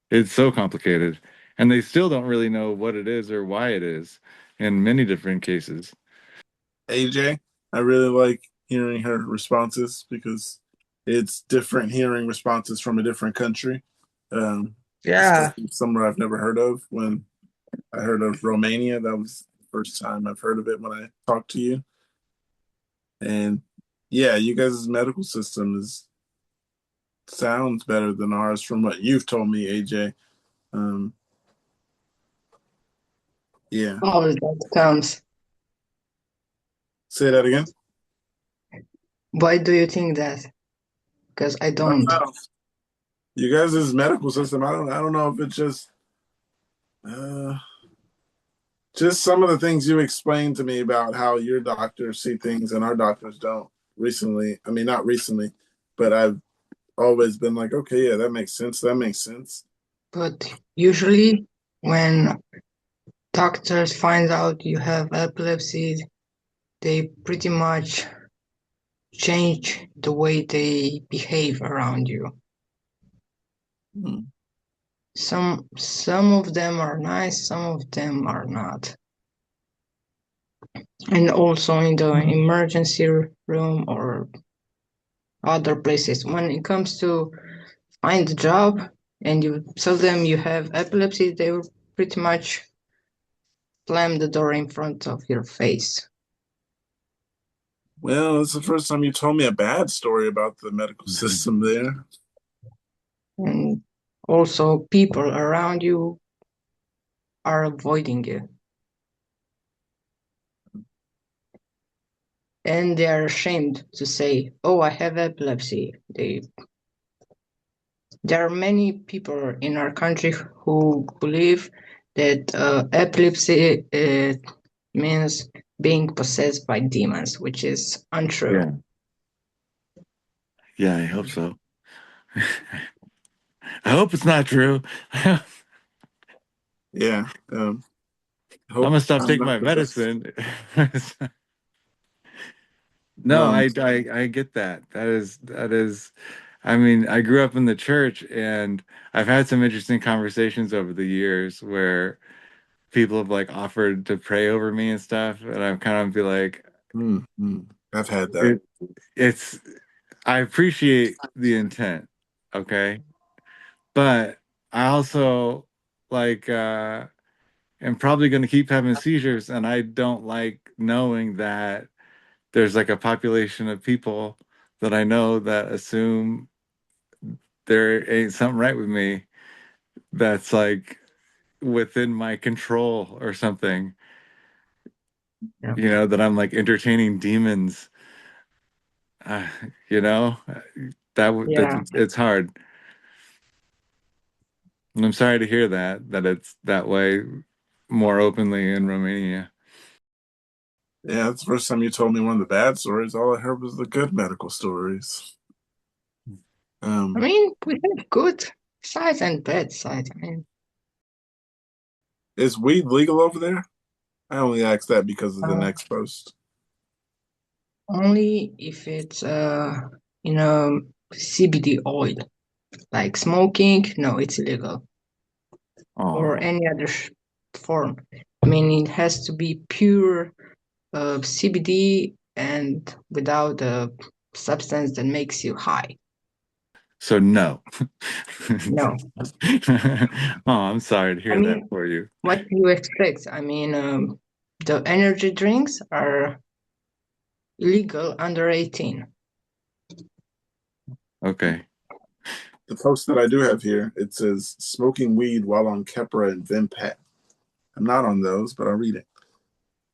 It's so complicated, and they still don't really know what it is or why it is in many different cases. AJ, I really like hearing her responses because it's different hearing responses from a different country. Yeah, Especially somewhere I've never heard of. When I heard of Romania, that was the first time I've heard of it when I talked to you. And yeah, you guys' medical system sounds better than ours from what you've told me, AJ. Um, yeah. How that comes? Say that again. Why do you think that? Because I I don't don't. know. You guys' medical system, I don't know if it's uh, just some of the things you explained to me about how your doctors see things and our doctors don't recently. I mean, not recently, but I've always been like, okay, yeah, that makes sense. That makes sense. But usually, when doctors find out you have epilepsy, they pretty much change the way they behave around you. Hmm. Some of them are nice, some of them are not. And also in the emergency room or other places, when it comes to find a job and you tell them you have epilepsy, they will pretty much slam the door in front of your face. Well, it's the first time you told me a bad story about the medical system there. And also, people around you are avoiding you. And they are ashamed to say, "Oh, I have epilepsy." There are many people in our country who believe that epilepsy means being possessed by demons, which is untrue. Yeah. Yeah, I hope so. I hope it's not true. I'm Yeah. Hope gonna stop I'm taking not my the best. medicine. No, Um, I get that. That is I mean, I grew up in the church and I've had some interesting conversations over the years where people have like offered to pray over me and stuff, and I'm kind of be like, I've had that. it, it's I appreciate the intent, okay? But I also like am probably gonna keep having seizures, and I don't like knowing that there's like a population of people that I know that assume there ain't something right with me that's like within my control or something, Yeah. that I'm like entertaining demons, uh, you know, that's Yeah. it's hard. And I'm sorry to hear that it's that way more openly in Romania. Yeah, that's the first time you told me one of the bad stories. All I heard was the good medical stories. I mean, we have good sides and bad sides. I mean, Is weed legal over there? I only asked that because of the next post. only if it's CBD oil. Like smoking, no, it's illegal. Or Oh, any other form. I mean, it has to be pure CBD and without a substance that makes you high. so no. No. Oh, I'm sorry to I hear that mean, for you. what do you expect? I mean, the energy drinks are illegal under 18. Okay. The post that I do have here, it says smoking weed while on Keppra and Vimpat. I'm not on those, but I'll read it.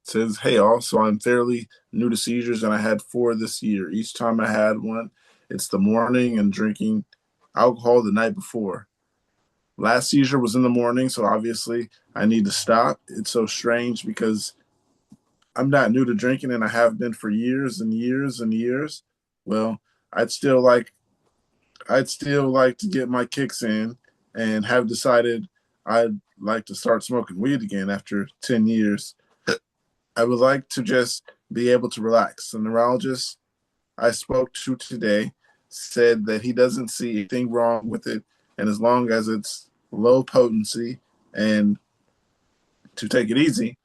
It says, hey, all, so I'm fairly new to seizures and I had 4 this year. Each time I had one, it's the morning and drinking alcohol the night before. Last seizure was in the morning, so obviously I need to stop. It's so strange because I'm not new to drinking and I have been for years and years and years. Well, I'd still like I'd still like to get my kicks in and have decided I'd like to start smoking weed again after 10 years. I would like to just be able to relax. The neurologist I spoke to today said that he doesn't see anything wrong with it, and as long as it's low potency and to take it easy.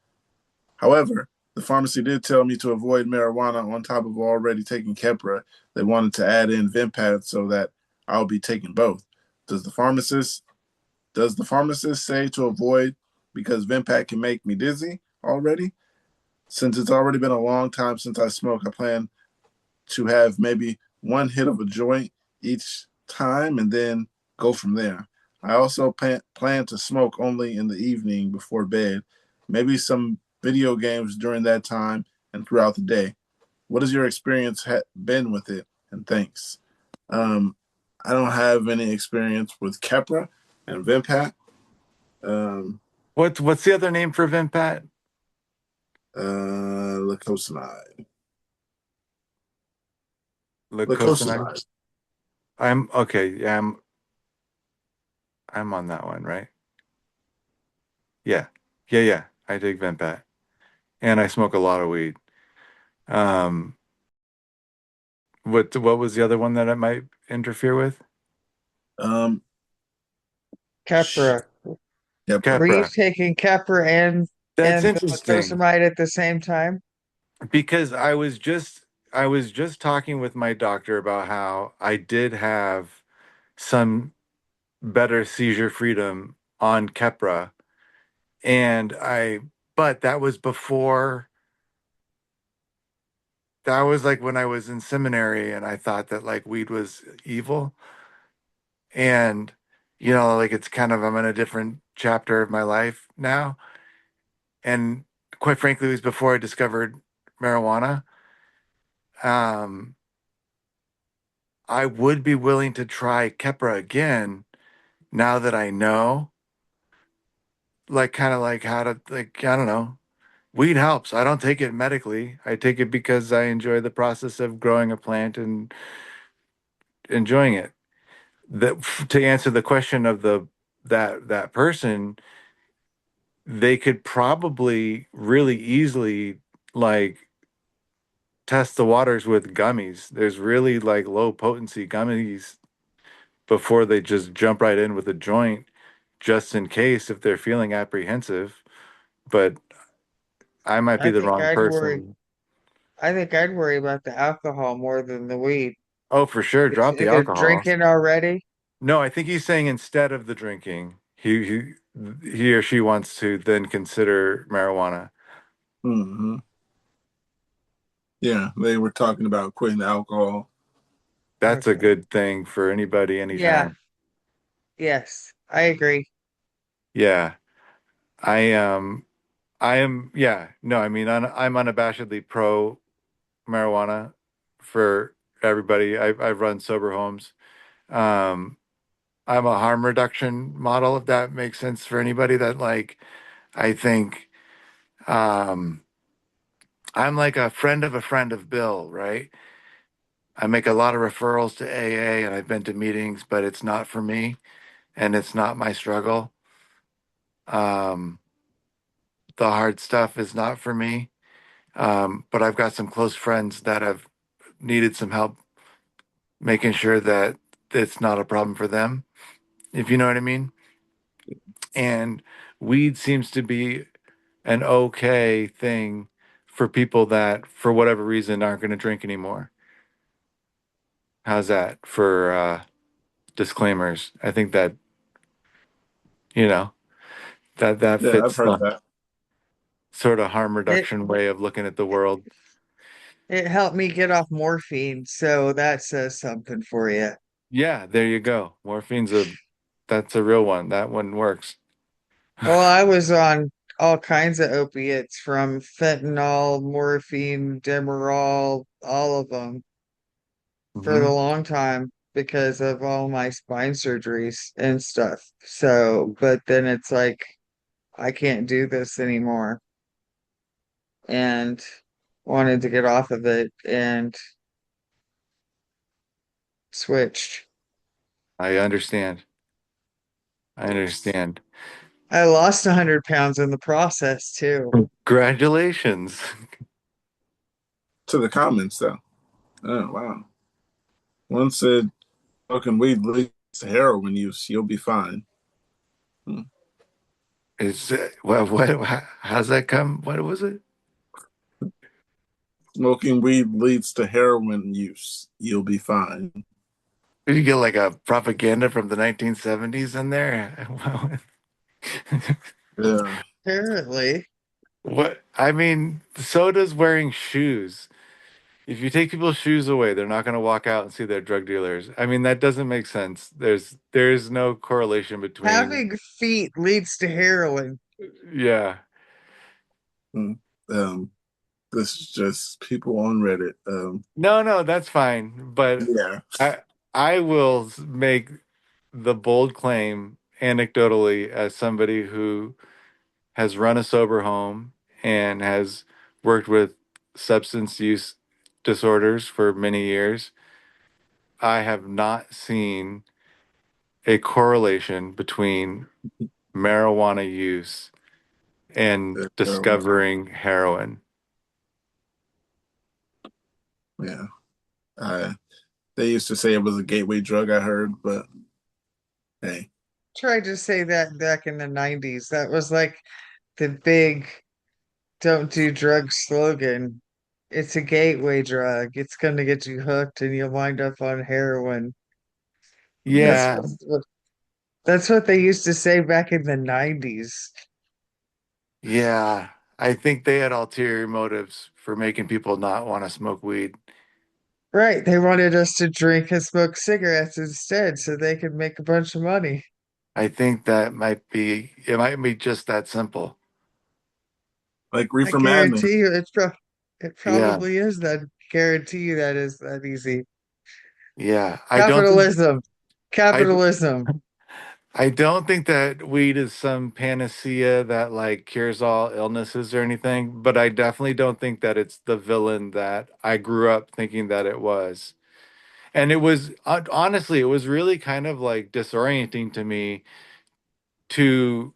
However, the pharmacy did tell me to avoid marijuana on top of already taking Keppra. They wanted to add in Vimpath so that I'll be taking both. Does the pharmacist does the pharmacist say to avoid because Vimpath can make me dizzy already? Since it's already been a long time since I smoked, I plan to have maybe one hit of a joint each time and then go from there. I also plan to smoke only in the evening before bed, maybe some video games during that time and throughout the day. What has your experience been with it? And thanks. Um, I don't have any experience with Keppra and Vimpat. What's the other name for Vimpat? Lacosinide. Lacosinide. I'm okay. Yeah, I'm on that one, right? Yeah, yeah. I take Vimpat, and I smoke a lot of weed. Um, what was the other one that I might interfere with? Um, Keppra. Keppra. Were you Keppra. taking Keppra That's and interesting nicotinamide at the same time? because I was just talking with my doctor about how I did have some better seizure freedom on Keppra, and but that was before. That was like when I was in seminary, and I thought that like weed was evil, and like it's kind of I'm in a different chapter of my life now, and quite frankly, it was before I discovered marijuana. Um, I would be willing to try Keppra again now that I know, like, kind of like how to, like, I don't know. Weed helps. I don't take it medically. I take it because I enjoy the process of growing a plant and enjoying it. That to answer the question of that person, they could probably really easily like test the waters with gummies. There's really like low potency gummies before they just jump right in with a joint, just in case if they're feeling apprehensive. But I might be I the think wrong I'd worry. person. I think I'd worry about the alcohol more than the weed. Oh, for sure, Is drop he the either alcohol. drinking already? No, I think he's saying instead of the drinking, he or she wants to then consider marijuana. Hmm. Yeah, they were talking about quitting the alcohol. That's a Okay. good thing for anybody, Yeah. anytime. Yes, I agree. Yeah, I yeah, no, I mean, I'm unabashedly pro marijuana for everybody. I've run sober homes. Um, I'm a harm reduction model, if that makes sense for anybody that like, I think, um, I'm like a friend of Bill, right? I make a lot of referrals to AA and I've been to meetings, but it's not for me and it's not my struggle. Um, the hard stuff is not for me. But I've got some close friends that have needed some help making sure that it's not a problem for them, if you know what I mean. And weed seems to be an okay thing for people that, for whatever reason, aren't going to drink anymore. How's that for disclaimers? I think that, you know, that Yeah, I've fits heard the that. sort of harm It reduction way of looking at the world. it helped me get off morphine, so that says something for you. Yeah, there you go. That's a real one. That one works. Well, I was on all kinds of opiates from fentanyl, morphine, Demerol, all of them. for the Mhm. long time because of all my spine surgeries and stuff. So, but then it's like I can't do this anymore and wanted to get off of it and switched. I understand. I understand. I lost 100 pounds in the process too. Congratulations. To the comments though. Oh wow. One said smoking weed leads to heroin use. You'll be fine. Hmm. It's what how's that come? What was it? Smoking weed leads to heroin use. You'll be fine. Did you get like a propaganda from the 1970s in there? Yeah. Apparently, What I mean, so does wearing shoes. If you take people's shoes away, they're not going to walk out and see their drug dealers. I mean, that doesn't make sense. There's no correlation between, having feet leads to heroin. yeah. Hmm. Um, this is just people on Reddit. No, no, that's fine. But Yeah. I I will make the bold claim anecdotally as somebody who has run a sober home and has worked with substance use disorders for many years. I have not seen a correlation between marijuana use and Heroin. discovering heroin. Yeah. Uh, they used to say it was a gateway drug, I heard, but hey. Tried to say that back in the 90s. That was like the big don't do drugs slogan. It's a gateway drug. It's going to get you hooked and you'll wind up on heroin. That's Yeah, that's what they used to say back in the 90s. yeah. I think they had ulterior motives for making people not want to smoke weed. Right. They wanted us to drink and smoke cigarettes instead so they could make a bunch of money. I think it might be just that simple. Like I Reefer Madness. guarantee you it Yeah, probably is that. Guarantee you that is that easy. yeah. Capitalism. I Capitalism. I don't think that weed is some panacea that like cures all illnesses or anything, but I definitely don't think that it's the villain that I grew up thinking that it was. And it was honestly, it was really kind of like disorienting to me to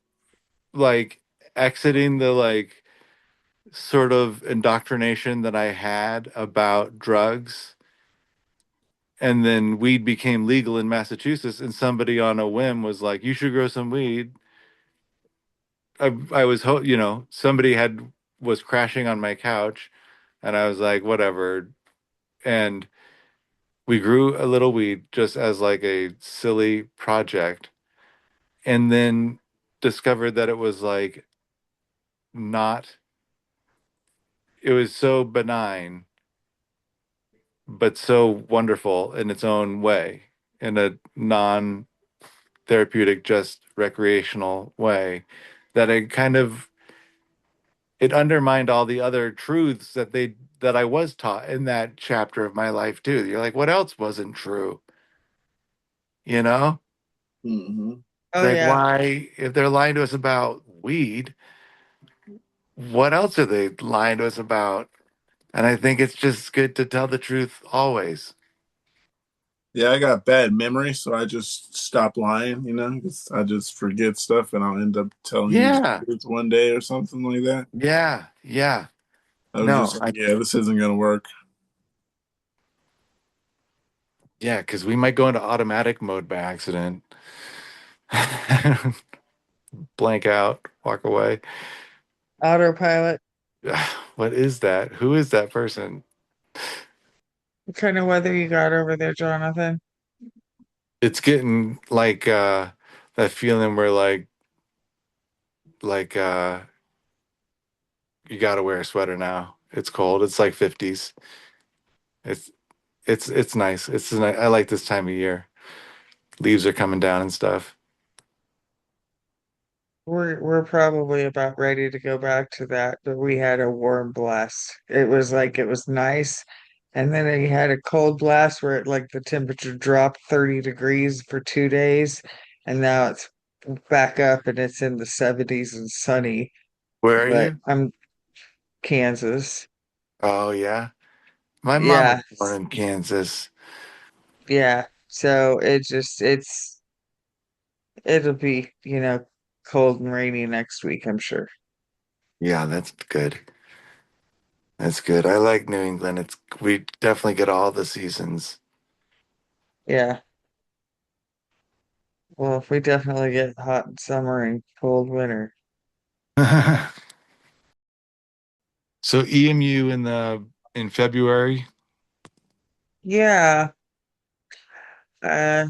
like exiting the like sort of indoctrination that I had about drugs. And then weed became legal in Massachusetts, and somebody on a whim was like, "You should grow some weed." I was, somebody was crashing on my couch, and I was like, whatever. And we grew a little weed just as like a silly project, and then discovered that it was like not, it was so benign, but so wonderful in its own way, in a non therapeutic, just recreational way, that it kind of it undermined all the other truths that I was taught in that chapter of my life too. You're like, what else wasn't true? You know? Hmm. It's Oh like, yeah. why, if they're lying to us about weed, what else are they lying to us about? And I think it's just good to tell the truth always. Yeah, I got bad memory, so I just stop lying, 'cause I just forget stuff and I'll end up telling you the Yeah. truth one day or something like that. Yeah. Yeah. I was No, just like, yeah, this isn't gonna work. yeah, because we might go into automatic mode by accident. Blank out, walk away. Autopilot. What is that? Who is that person? What kind of weather you got over there, Jonathan? It's getting like that feeling where like you gotta wear a sweater now. It's cold. It's like 50s. It's it's nice. I like this time of year. Leaves are coming down and stuff. We're probably about ready to go back to that, but we had a warm blast. It was like it was nice And then he had a cold blast where like the temperature dropped 30 degrees for 2 days, and now it's back up and it's in the 70s and sunny. Where are But you? I'm Kansas. Oh yeah. My mom was Yeah, born in Kansas. yeah. So it'll be, cold and rainy next week, I'm sure. Yeah, that's good. That's good. I like New England. We definitely get all the seasons. Yeah. Well, we definitely get hot in summer and cold winter. So EMU in February. Yeah. Uh,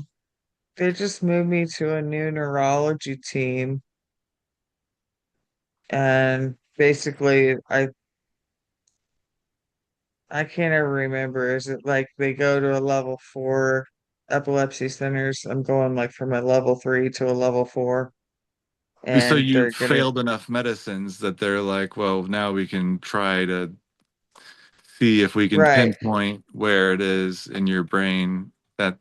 they just moved me to a new neurology team, and basically I can't ever remember. Is it like they go to a level 4 epilepsy centers? I'm going like from a level 3 to a level 4, So and you they're gonna failed enough medicines that they're like, well, now we can try to see if we can right. pinpoint where it is in your brain that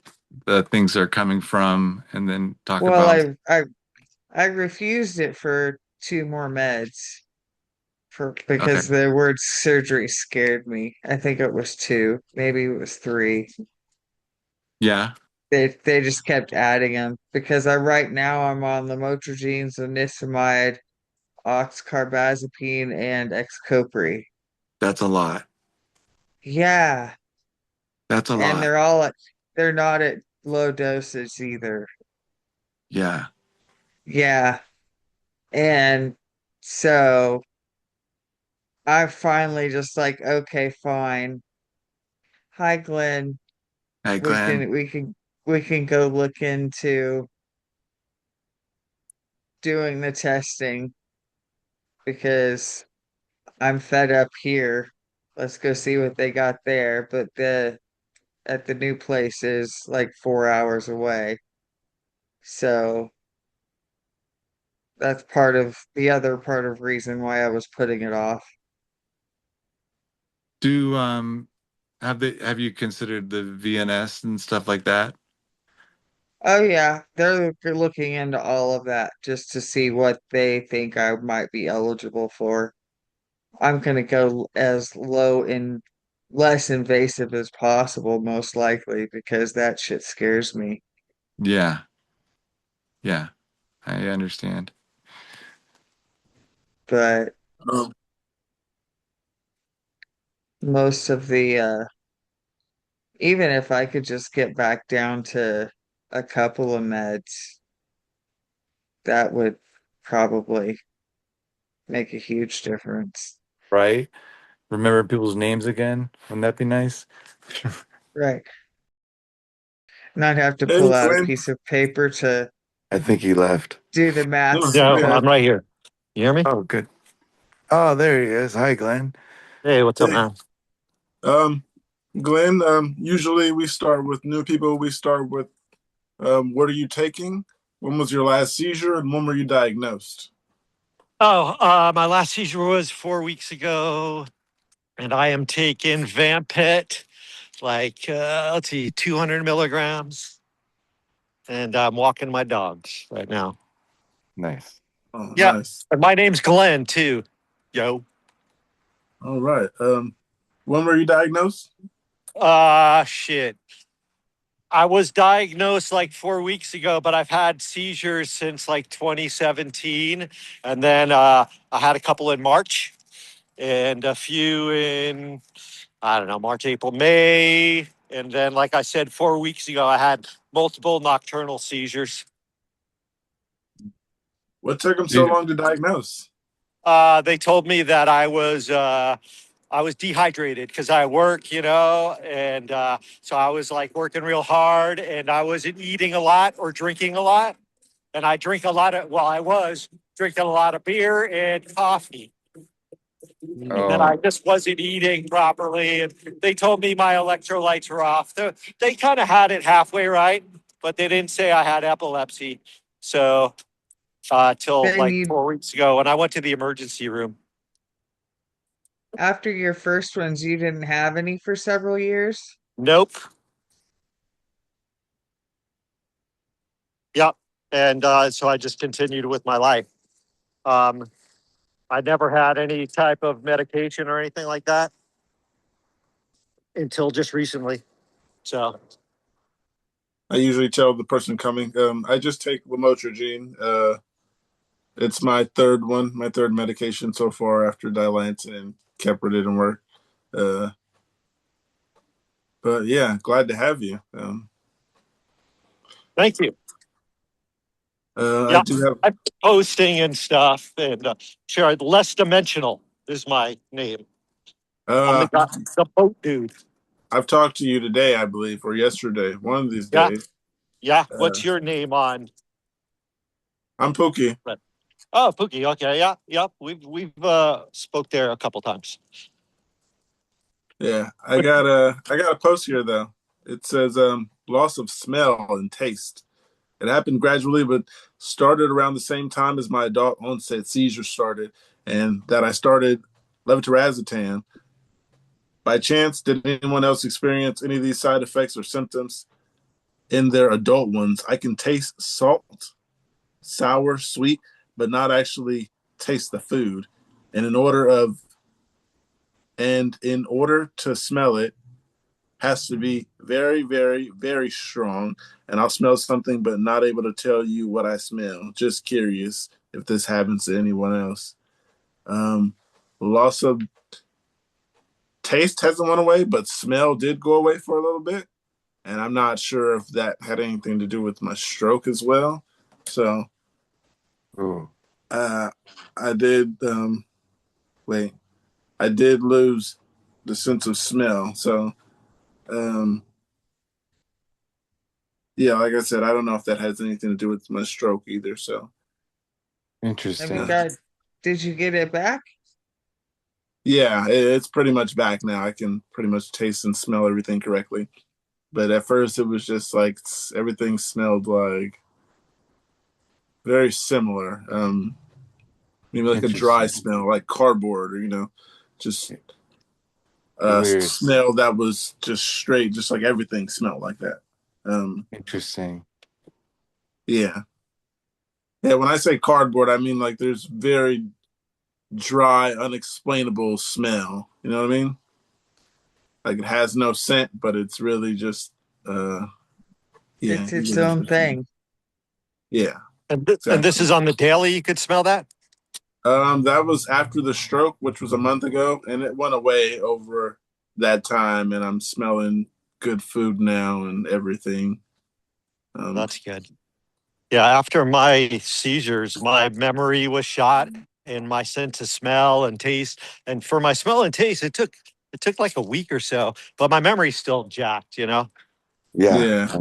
the things are coming from, and then talk Well, about. I refused it for 2 more meds for Okay. because the word surgery scared me. I think it was 2, maybe it was 3. Yeah, They just kept adding them because right now I'm on lamotrigine, zonisamide, oxcarbazepine, and Xcopri. that's a lot. Yeah, That's a and lot. they're not at low dosage either. Yeah. Yeah, and so I finally just like, okay, fine. Hi, Glenn. Hey, We Glenn. can we can we can go look into doing the testing because I'm fed up here. Let's go see what they got there. But the at the new place is like 4 hours away. So that's part of the other part of reason why I was putting it off. Do have you considered the VNS and stuff like that? Oh yeah, they're looking into all of that just to see what they think I might be eligible for. I'm gonna go as low and less invasive as possible, most likely, because that shit scares me. Yeah. Yeah. I understand. But Um, most of the even if I could just get back down to a couple of meds, that would probably make a huge difference. Right? Remember people's names again? Wouldn't that be nice? Right. Not have to hey, pull out a Glenn. piece of paper to I think he left. do the No, maths. Yeah, yeah. I'm right here. You hear me? Oh, good. Oh, there he is. Hi, Glenn. Hey, what's up, Hey, man? um, Glenn. Usually we start with new people. We start with what are you taking? When was your last seizure, and when were you diagnosed? Oh, my last seizure was 4 weeks ago, and I am taking Vampet, like let's see, 200 milligrams, and I'm walking my dogs right now. Nice. Oh, Yeah, nice. and my name's Glenn too. Yo, All right. When were you diagnosed? shit. I was diagnosed like 4 weeks ago, but I've had seizures since like 2017, and then I had a couple in March and a few in I don't know, March, April, May. And then, like I said, 4 weeks ago, I had multiple nocturnal seizures. What took them so Dude, long to diagnose? They told me that I was dehydrated because I work, and so I was like working real hard, and I wasn't eating a lot or drinking a lot. And I drink a lot of, well, I was drinking a lot of beer and coffee. And then oh, I just wasn't eating properly. And they told me my electrolytes were off. They kind of had it halfway right, but they didn't say I had epilepsy. So, till They like need 4 weeks ago when I went to the emergency room. After your first ones, you didn't have any for several years? Nope. Yep. And so I just continued with my life. Um, I never had any type of medication or anything like that until just recently. So I usually tell the person coming, I just take lamotrigine. It's my third one, my third medication so far after Dilantin and Keppra didn't work. Uh, but yeah, glad to have you. thank you. I Yeah, do have. I'm posting and stuff, and sure, less dimensional is my name. I'm Uh, the boat dude. I've talked to you today, I believe, or yesterday, one of these Yeah, days. yeah. What's your name on? I'm Pookie. Oh, Pookie. Okay, yeah, yeah. We've spoke there a couple times. Yeah, I got a post here though. It says loss of smell and taste. It happened gradually, but started around the same time as my adult onset seizure started, and that I started levetiracetam. By chance, did anyone else experience any of these side effects or symptoms in their adult ones? I can taste salt, sour, sweet, but not actually taste the food. And in order to smell it, has to be very, very, very strong. And I'll smell something, but not able to tell you what I smell. Just curious if this happens to anyone else. Um, Loss of taste hasn't went away, but smell did go away for a little bit. And I'm not sure if that had anything to do with my stroke as well. So, Ooh. I did, wait, I did lose the sense of smell. So, um, yeah, like I said, I don't know if that has anything to do with my stroke either. So, Have you Interesting. got, did you get it back? yeah, it's pretty much back now. I can pretty much taste and smell everything correctly. But at first, it was just like everything smelled like very similar. Maybe like a dry Interesting. smell, like cardboard, or just Weird. smell that was just straight, just like everything smelled like that. Interesting. Yeah, yeah. When I say cardboard, I mean like there's very dry, unexplainable smell. You know what I mean? Like it has no scent, but it's really just yeah, It's you its get own what I'm saying. thing. Yeah, And this exactly. is on the daily. You could smell that. That was after the stroke, which was a month ago, and it went away over that time. And I'm smelling good food now and everything. That's good. Yeah, after my seizures, my memory was shot and my sense of smell and taste. And for my smell and taste, it took like a week or so, but my memory's still jacked, you know? Yeah. Yeah,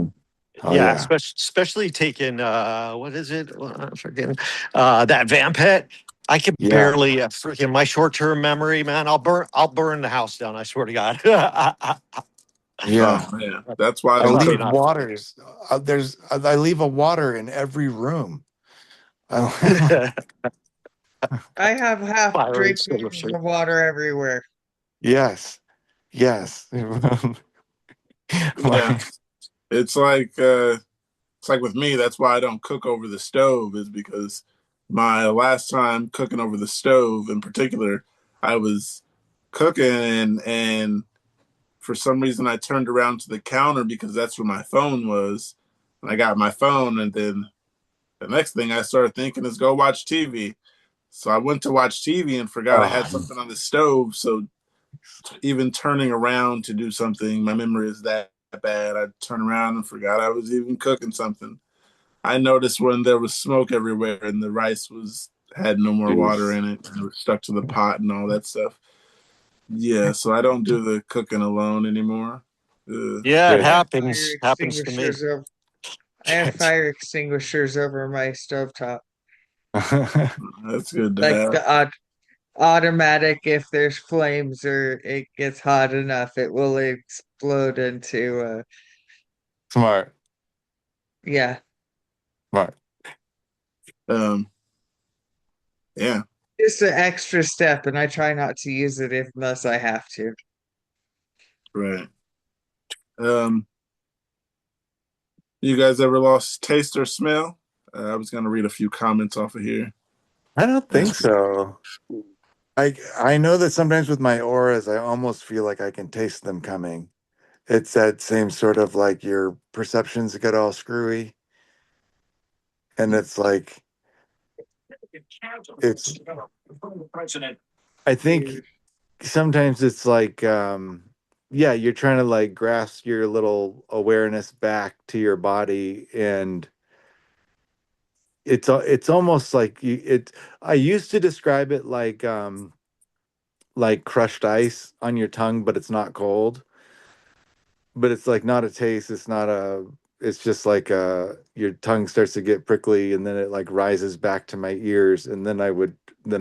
Oh Yeah, yeah. especially taking what is it? I'm forgetting that Vampet. I can Yeah. barely freaking my short-term memory, man. I'll burn the house down, I swear to God. oh Yeah. man, that's why I I don't Probably leave cook. not. waters. I leave a water in every room. I- I have half Fire drink extinguisher. of water everywhere. yes. Yes. Yeah, My- it's like with me. That's why I don't cook over the stove. Is because my last time cooking over the stove, in particular, I was cooking and for some reason I turned around to the counter because that's where my phone was. And I got my phone, and then the next thing I started thinking is go watch TV. So I went to watch TV and forgot I had oh, something on the stove. So even turning around to do something, my memory is that bad. I turned around and forgot I was even cooking something. I noticed when there was smoke everywhere and the rice was had no more water jeez. in it and it was stuck to the pot and all that stuff. Yeah, so I don't do the cooking alone anymore. Yeah, it I Good. have fire happens to me. extinguishers over, I have fire extinguishers over my stovetop. That's good to Like have. the automatic, if there's flames or it gets hot enough, it will explode into Smart. yeah. Smart. Um, yeah. just an extra step, and I try not to use it unless I have to. Right. You guys ever lost taste or smell? I was gonna read a few comments off of here. I don't think so. I know that sometimes with my auras, I almost feel like I can taste them coming. It's that same sort of like your perceptions get all screwy, and it's like it's. I think sometimes it's like yeah, you're trying to like grasp your little awareness back to your body, and it's almost like I used to describe it like crushed ice on your tongue, but it's not cold. But it's like not a taste, it's just like your tongue starts to get prickly, and then it like rises back to my ears, and then I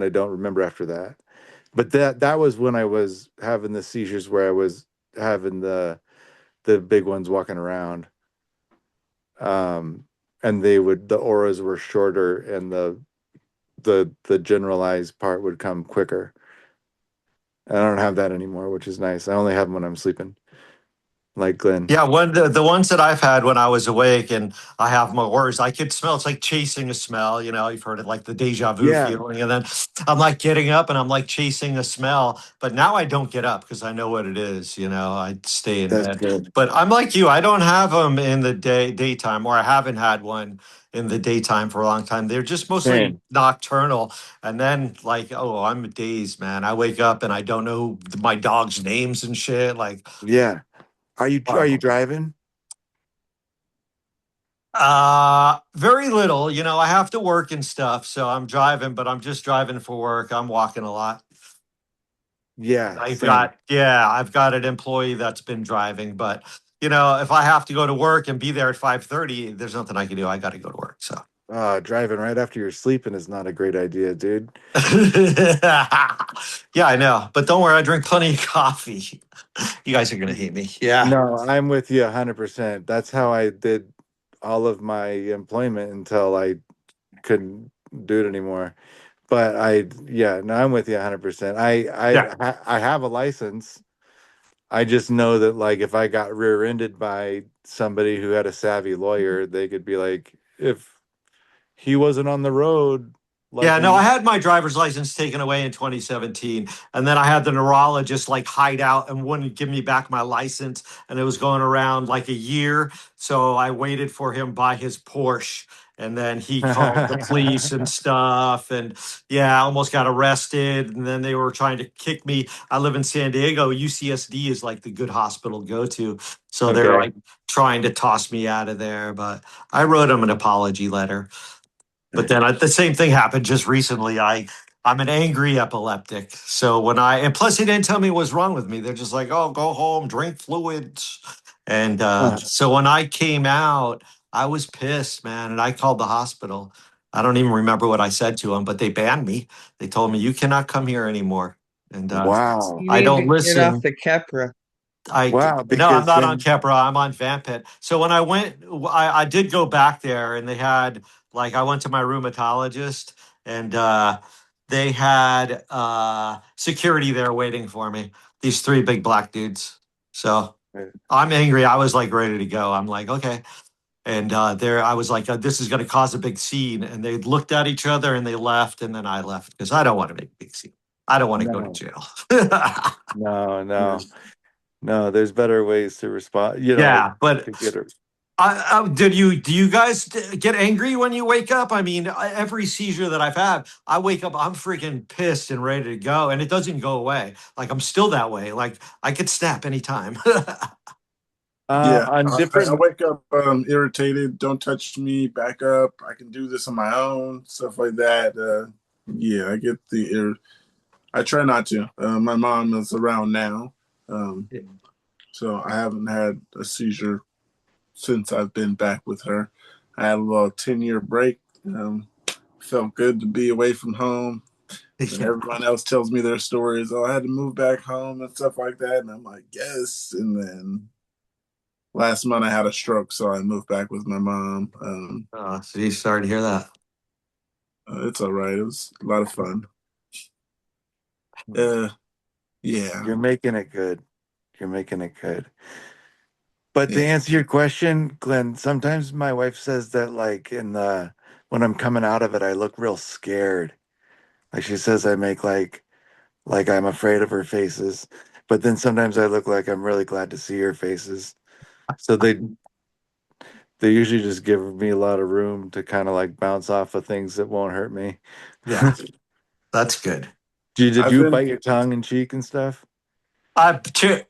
don't remember after that. But that was when I was having the seizures where I was having the big ones walking around. And the auras were shorter, and the generalized part would come quicker. And I don't have that anymore, which is nice. I only have them when I'm sleeping, like Glenn. Yeah, the ones that I've had when I was awake and I have my worries, I could smell. It's like chasing a smell. You know, you've heard it, like the deja vu Yeah, feeling, and then I'm like getting up and I'm like chasing a smell. But now I don't get up because I know what it is. You know, I stay in that's bed. good. But I'm like you. I don't have them in the daytime, or I haven't had one in the daytime for a long time. They're just mostly Same. nocturnal. And then like, oh, I'm dazed, man. I wake up and I don't know my dog's names and shit. Like, Yeah. Are you driving? very little. You know, I have to work and stuff, so I'm driving, but I'm just driving for work. I'm walking a lot. Yeah, same. I've got an employee that's been driving, but you know, if I have to go to work and be there at 5:30, there's nothing I can do. I got to go to work. So, Driving right after you're sleeping is not a great idea, dude. yeah, I know, but don't worry, I drink plenty of coffee. You guys are gonna hate me. Yeah. No, I'm with you 100%. That's how I did all of my employment until I couldn't do it anymore. But yeah, no, I'm with you 100%. Yeah. I have a license. I just know that like if I got rear-ended by somebody who had a savvy lawyer, they could be like, if he wasn't on the road like Yeah, no, I we. had my driver's license taken away in 2017. And then I had the neurologist like hide out and wouldn't give me back my license. And it was going around like a year. So I waited for him by his Porsche. And then he called the police and stuff. And yeah, I almost got arrested. And then they were trying to kick me. I live in San Diego. UCSD is like the good hospital to go to. So they're Okay. like trying to toss me out of there. But I wrote him an apology letter. But then the same thing happened just recently. I'm an angry epileptic. So and plus they didn't tell me what's wrong with me. They're just like, oh, go home, drink fluids. And so when I came out, I was pissed, man. And I called the hospital. I don't even remember what I said to them, but they banned me. They told me you cannot come here anymore. And Wow. You I need to don't get off listen. the Kepra. I Wow, no, I'm because not on then Kepra. I'm on Vampit. So when I went, I did go back there, and they had like I went to my rheumatologist, and they had security there waiting for me. These three big black dudes. So I'm angry. I was like ready to go. I'm like, okay. And there, I was like, this is going to cause a big scene. And they looked at each other and they left, and then I left because I don't want to make a big scene. I don't want to go to no, jail. no. No, there's better ways to respond, Yeah, but to get her. Do you guys get angry when you wake up? I mean, every seizure that I've had, I wake up, I'm freaking pissed and ready to go, and it doesn't go away. Like I'm still that way. Like I could snap anytime. Yeah, On I different, wake up irritated. Don't touch me. Back up. I can do this on my own. Stuff like that. Yeah, I get I try not to. My mom is around now, um, so I haven't had a seizure since I've been back with her. I had a little 10-year break. Felt good to be away from home. And Yeah. everyone else tells me their stories. Oh, I had to move back home and stuff like that. And I'm like, yes. And then last month I had a stroke, so I moved back with my mom. So you sorry to hear that. It's all right. It was a lot of fun. Yeah. You're making it good. You're making it good. But to Yeah. answer your question, Glenn, sometimes my wife says that like when I'm coming out of it, I look real scared. Like she says I make like I'm afraid of her faces. But then sometimes I look like I'm really glad to see her faces. So they usually just give me a lot of room to kind of like bounce off of things that won't hurt me. Yeah, that's good. Did I've you been bite your tongue and cheek and stuff? I chewed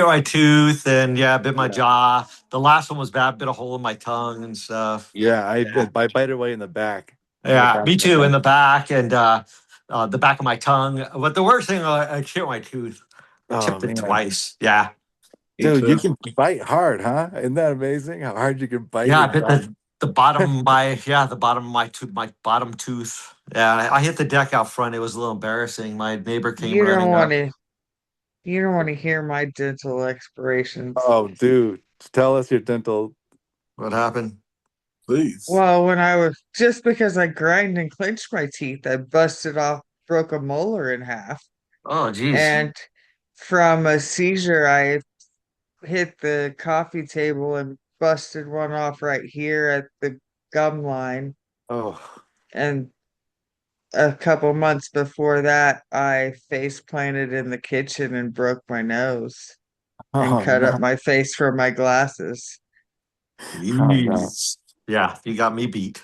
my tooth and yeah, bit my Yeah. jaw. The last one was bad, bit a hole in my tongue and stuff. Yeah, Yeah, I bite away in the back, in the yeah, back me of my too. In neck. the back and the back of my tongue. But the worst thing, I chewed my tooth. I Oh chipped it man. twice. Yeah, me Dude, you too. can bite hard, huh? Isn't that amazing? How hard you can bite yeah. I and bit bite. the bottom of my the bottom of my tooth, my bottom tooth. Yeah, I hit the deck out front. It was a little embarrassing. My neighbor came You don't running want up. to you don't want to hear my dental expirations. Oh, dude, tell us your dental. What happened? Please. Well, when I was just because I grind and clenched my teeth, I busted off, broke a molar in half. Oh, geez. And from a seizure, I hit the coffee table and busted one off right here at the gum line. Oh, And a couple months before that, I face planted in the kitchen and broke my nose and oh cut up no, my face for my glasses. oh no, Jeez. Yeah, you got me beat.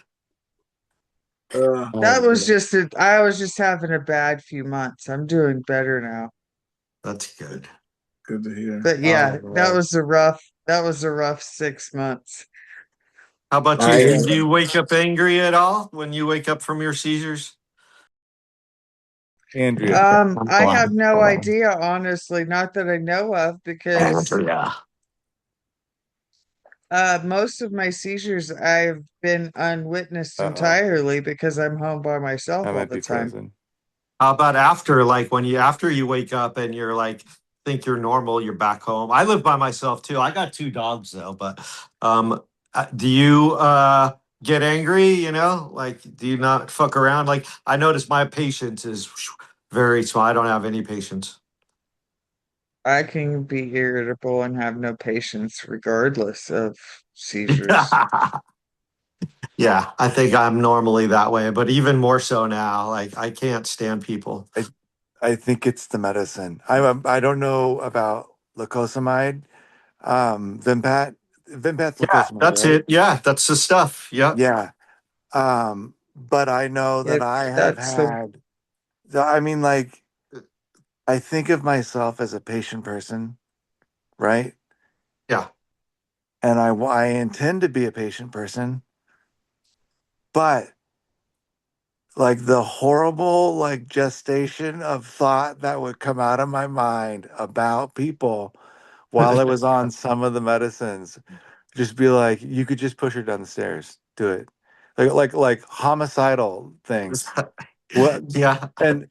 oh That was no. just it. I was just having a bad few months. I'm doing better now. That's good. Good to hear. But Oh yeah, man. that was a rough 6 months. How about you? I Do you wake up angry at all when you wake up from your seizures? Andrea. I have no idea, honestly, not that I know of, because Yeah. most of my seizures I've been unwitnessed Uh-oh, entirely because I'm home by myself I all might the be time. frozen. How about after, like when you after you wake up and you're like think you're normal, you're back home. I live by myself too. I got two dogs though, but um, do you get angry? You know, like do you not fuck around? Like I notice my patience is very small. I don't have any patience. I can be irritable and have no patience regardless of seizures. Yeah, I think I'm normally that way, but even more so now. Like I can't stand people. I I think it's the medicine. I don't know about lacosamide, Vimpat, Vimpat's Yeah, lacosamide, that's right? it. Yeah, that's the stuff. Yep. Yeah. But I know that It I have that's the had. I mean, like I think of myself as a patient person, right? Yeah. And I intend to be a patient person, but like the horrible like gestation of thought that would come out of my mind about people while I was on some of the medicines, just be like, you could just push her down the stairs, do it, like homicidal things. What? Yeah. And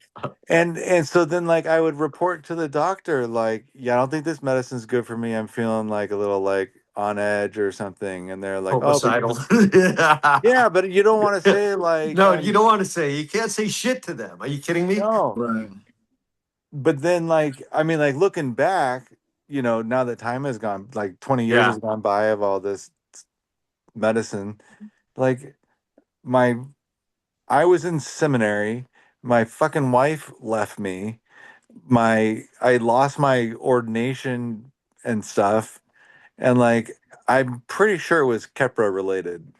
and so then like I would report to the doctor like, yeah, I don't think this medicine's good for me. I'm feeling like a little like on edge or something. And they're like, oh, Homicidal. Yeah. yeah, but you don't want to say like No, you don't want to say. You can't say shit to them. Are you kidding me? no. Right. But then like I mean like looking back, now that time has gone, like 20 years Yeah. has gone by of all this medicine, like my I was in seminary, my fucking wife left me, I lost my ordination and stuff, and like I'm pretty sure it was Kepra related,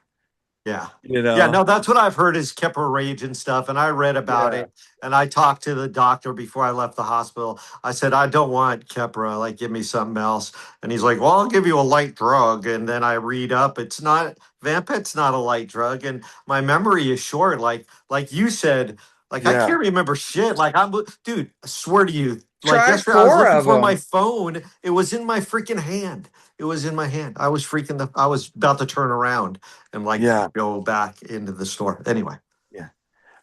Yeah. you Yeah, know? no, that's what I've heard is Kipper rage and stuff. And I read about Yeah. it and I talked to the doctor before I left the hospital. I said, I don't want Keppra, like give me something else. And he's like, well, I'll give you a light drug. And then I read up, it's not Vampet's not a light drug. And my memory is short. Like you said, like I Yeah. can't remember shit. Like dude, I swear to you, like try yesterday I was four looking of for my them. phone. It was in my freaking hand. It was in my hand. I was about to turn around and like Yeah. go back into the store. Anyway, Yeah.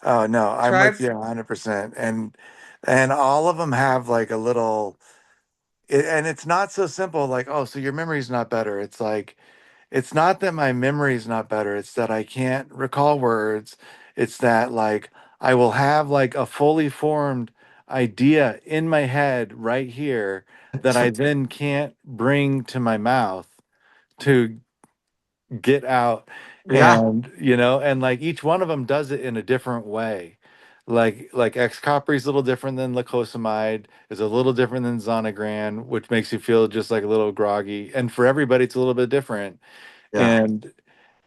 Oh no, I'm Try with you 100%. And all of them have like a little and it's not so simple like, oh, so your memory's not better. It's like it's not that my memory's not better, it's that I can't recall words. It's that like I will have like a fully formed idea in my head right here that I then can't bring to my mouth to get out. Yeah. And and like each one of them does it in a different way. Like Xcopri is a little different than lacosamide, is a little different than Zonegran, which makes you feel just like a little groggy, and for everybody it's a little bit different. Yeah.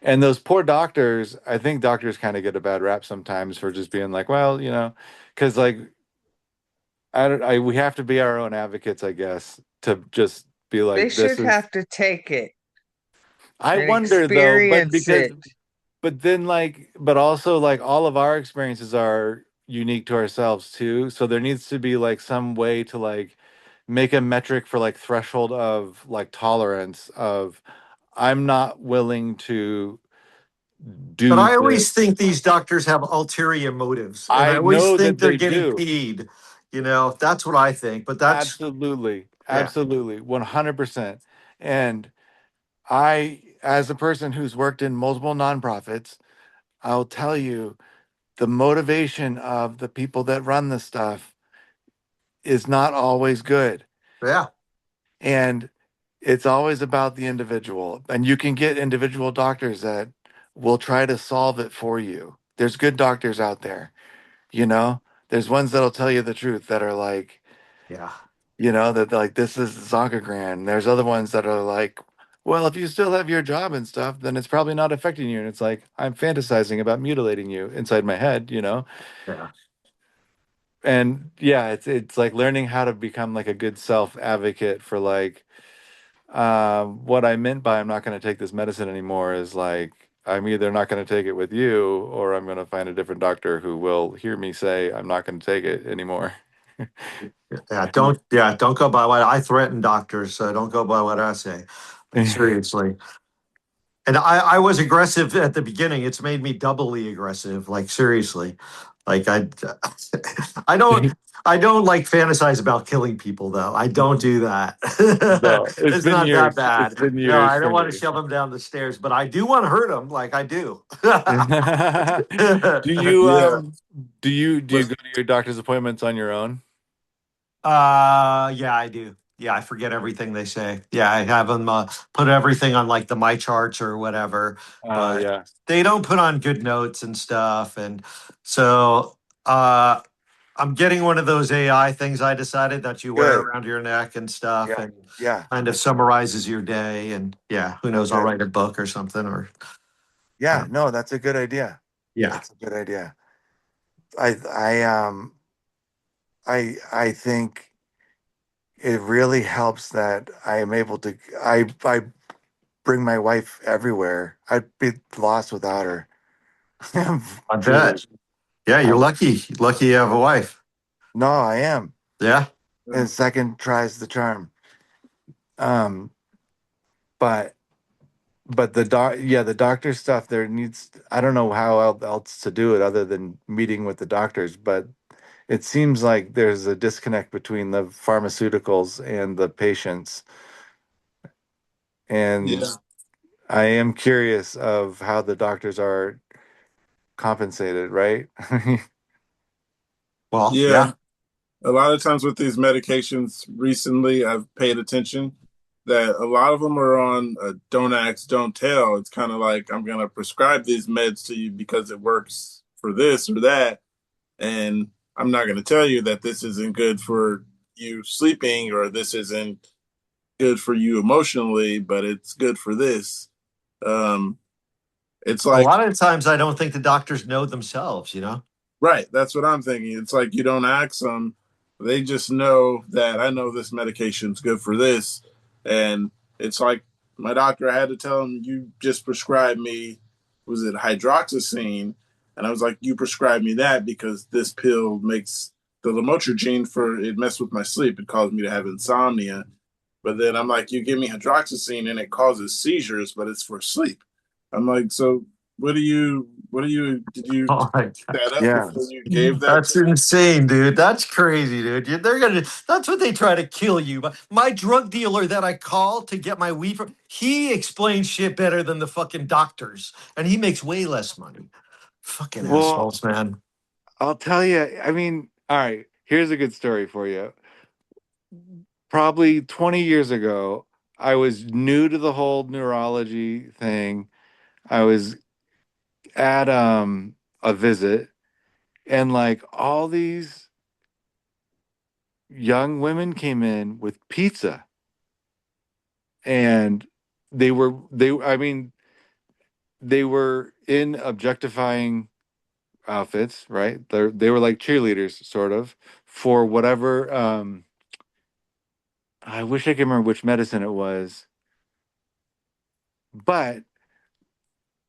And those poor doctors, I think doctors kind of get a bad rap sometimes for just being like, well, because like we have to be our own advocates, I guess, to just be They like, this should is. have to take it I and wonder though, experience it. but then but also like all of our experiences are unique to ourselves too. So there needs to be like some way to like make a metric for like threshold of like tolerance of I'm not willing to But do I this. always think these doctors have ulterior motives, and I I always know think that they're they getting do. paid. That's what I think. But that's Absolutely. yeah, Absolutely. 100%. And I, as a person who's worked in multiple nonprofits, I'll tell you the motivation of the people that run the stuff is not always good. yeah, And it's always about the individual. And you can get individual doctors that will try to solve it for you. There's good doctors out there, you know? There's ones that'll tell you the truth that are like, yeah. that like this is Zonegran. There's other ones that are like, well, if you still have your job and stuff, then it's probably not affecting you. And it's like I'm fantasizing about mutilating you inside my head. Yeah. And yeah, it's like learning how to become like a good self advocate for like what I meant by I'm not going to take this medicine anymore is like I'm either not going to take it with you or I'm going to find a different doctor who will hear me say I'm not going to take it anymore. Don't go by what I threaten doctors, so don't go by what I say. But seriously. And I was aggressive at the beginning. It's made me doubly aggressive. Like seriously. Like I don't I don't like fantasize about killing people though. I don't do that. No, it's It's been not that years. It's bad. been No, years I don't for want to me. shove them down the stairs, but I do want to hurt them like I do. Do you Yeah. do you go to your doctor's appointments on your own? Yeah, I do. Yeah, I forget everything they say. Yeah, I have them put everything on like the my charts or whatever, but Yeah. they don't put on good notes and stuff. And so I'm getting one of those AI things I decided that you wear Good. around your neck and stuff, Yeah. and Yeah. kind of summarizes your day. And yeah, who knows? I'll Good. write a book or something. Or Yeah. No, that's a good idea. yeah, That's a good idea. I think it really helps that I am able to I bring my wife everywhere. I'd be lost without her. I Truly. bet. Yeah, you're lucky. Lucky you have a wife. No, I am. Yeah. And second tries the charm. Um, but the doctor stuff there needs. I don't know how else to do it other than meeting with the doctors. But it seems like there's a disconnect between the pharmaceuticals and the patients, and Yeah. I am curious of how the doctors are compensated. Right? Well, Yeah. yeah. A lot of times with these medications recently, I've paid attention that a lot of them are on don't ask, don't tell. It's kind of like I'm going to prescribe these meds to you because it works for this or that. And I'm not going to tell you that this isn't good for you sleeping or this isn't good for you emotionally, but it's good for this. Um, it's A like, lot of times I don't think the doctors know themselves, you know? right, that's what I'm thinking. It's like you don't ask them, they just know that I know this medication's good for this. And it's like my doctor, I had to tell him, you just prescribed me, was it hydroxyzine? And I was like, you prescribed me that because this pill makes the lamotrigine for it messed with my sleep. It caused me to have insomnia. But then I'm like, you give me hydroxyzine and it causes seizures, but it's for sleep. I'm like, so did you Oh my God. that up Yeah. before you gave that That's to me? insane, dude. That's crazy, dude. That's what they try to kill you. But my drug dealer that I call to get my weed from, he explains shit better than the fucking doctors. And he makes way less money. Fucking Well, assholes, man. I'll tell you. I mean, all right. Here's a good story for you. Probably 20 years ago, I was new to the whole neurology thing. I was at a visit, and like all these young women came in with pizza, and I mean, they were in objectifying outfits, right? They were like cheerleaders sort of for whatever I wish I could remember which medicine it was. But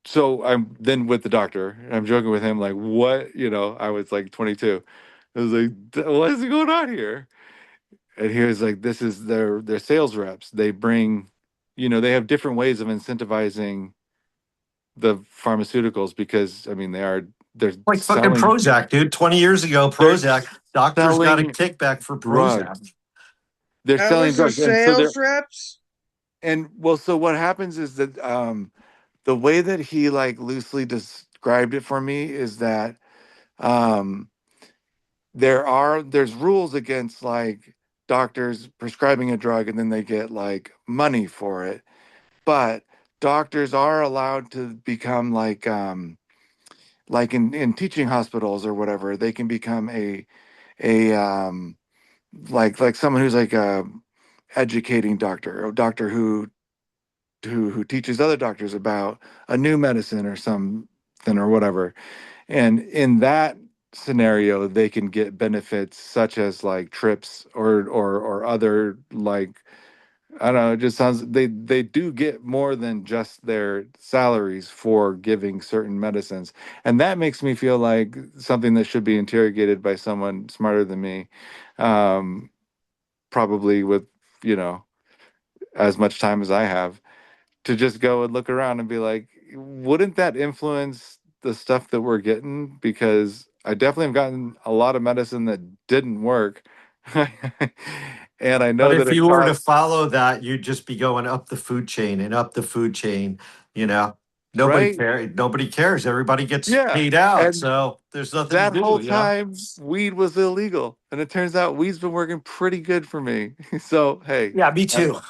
so I'm then with the doctor, and I'm joking with him, like, what, I was like 22. I was like, what is going on here? And he was like, this is their sales reps. They bring, they have different ways of incentivizing the pharmaceuticals because I mean they're Like fucking selling Prozac, dude. 20 years ago, they're Prozac, doctors got a selling kickback for Prozac. drugs. They're That selling was the drugs. And so sales reps. so what happens is that the way that he like loosely described it for me is that um there's rules against like doctors prescribing a drug and then they get like money for it. But doctors are allowed to become like in teaching hospitals or whatever, they can become a like someone who's like a educating doctor, a doctor who teaches other doctors about a new medicine or something or whatever. And in that scenario, they can get benefits such as like trips or other like I don't know, it just sounds they do get more than just their salaries for giving certain medicines. And that makes me feel like something that should be interrogated by someone smarter than me. Um, Probably with, you know, as much time as I have to just go and look around and be like, wouldn't that influence the stuff that we're getting? Because I definitely have gotten a lot of medicine that didn't work. And I But know that if it you were to costs, follow that, you'd just be going up the food chain and up the food chain. You know, nobody right? cares. Nobody cares. Everybody gets Yeah. paid out, And so there's nothing to that whole do. You know. time, weed was illegal. And it turns out weed's been working pretty good for me. So, hey, Yeah, me I- too.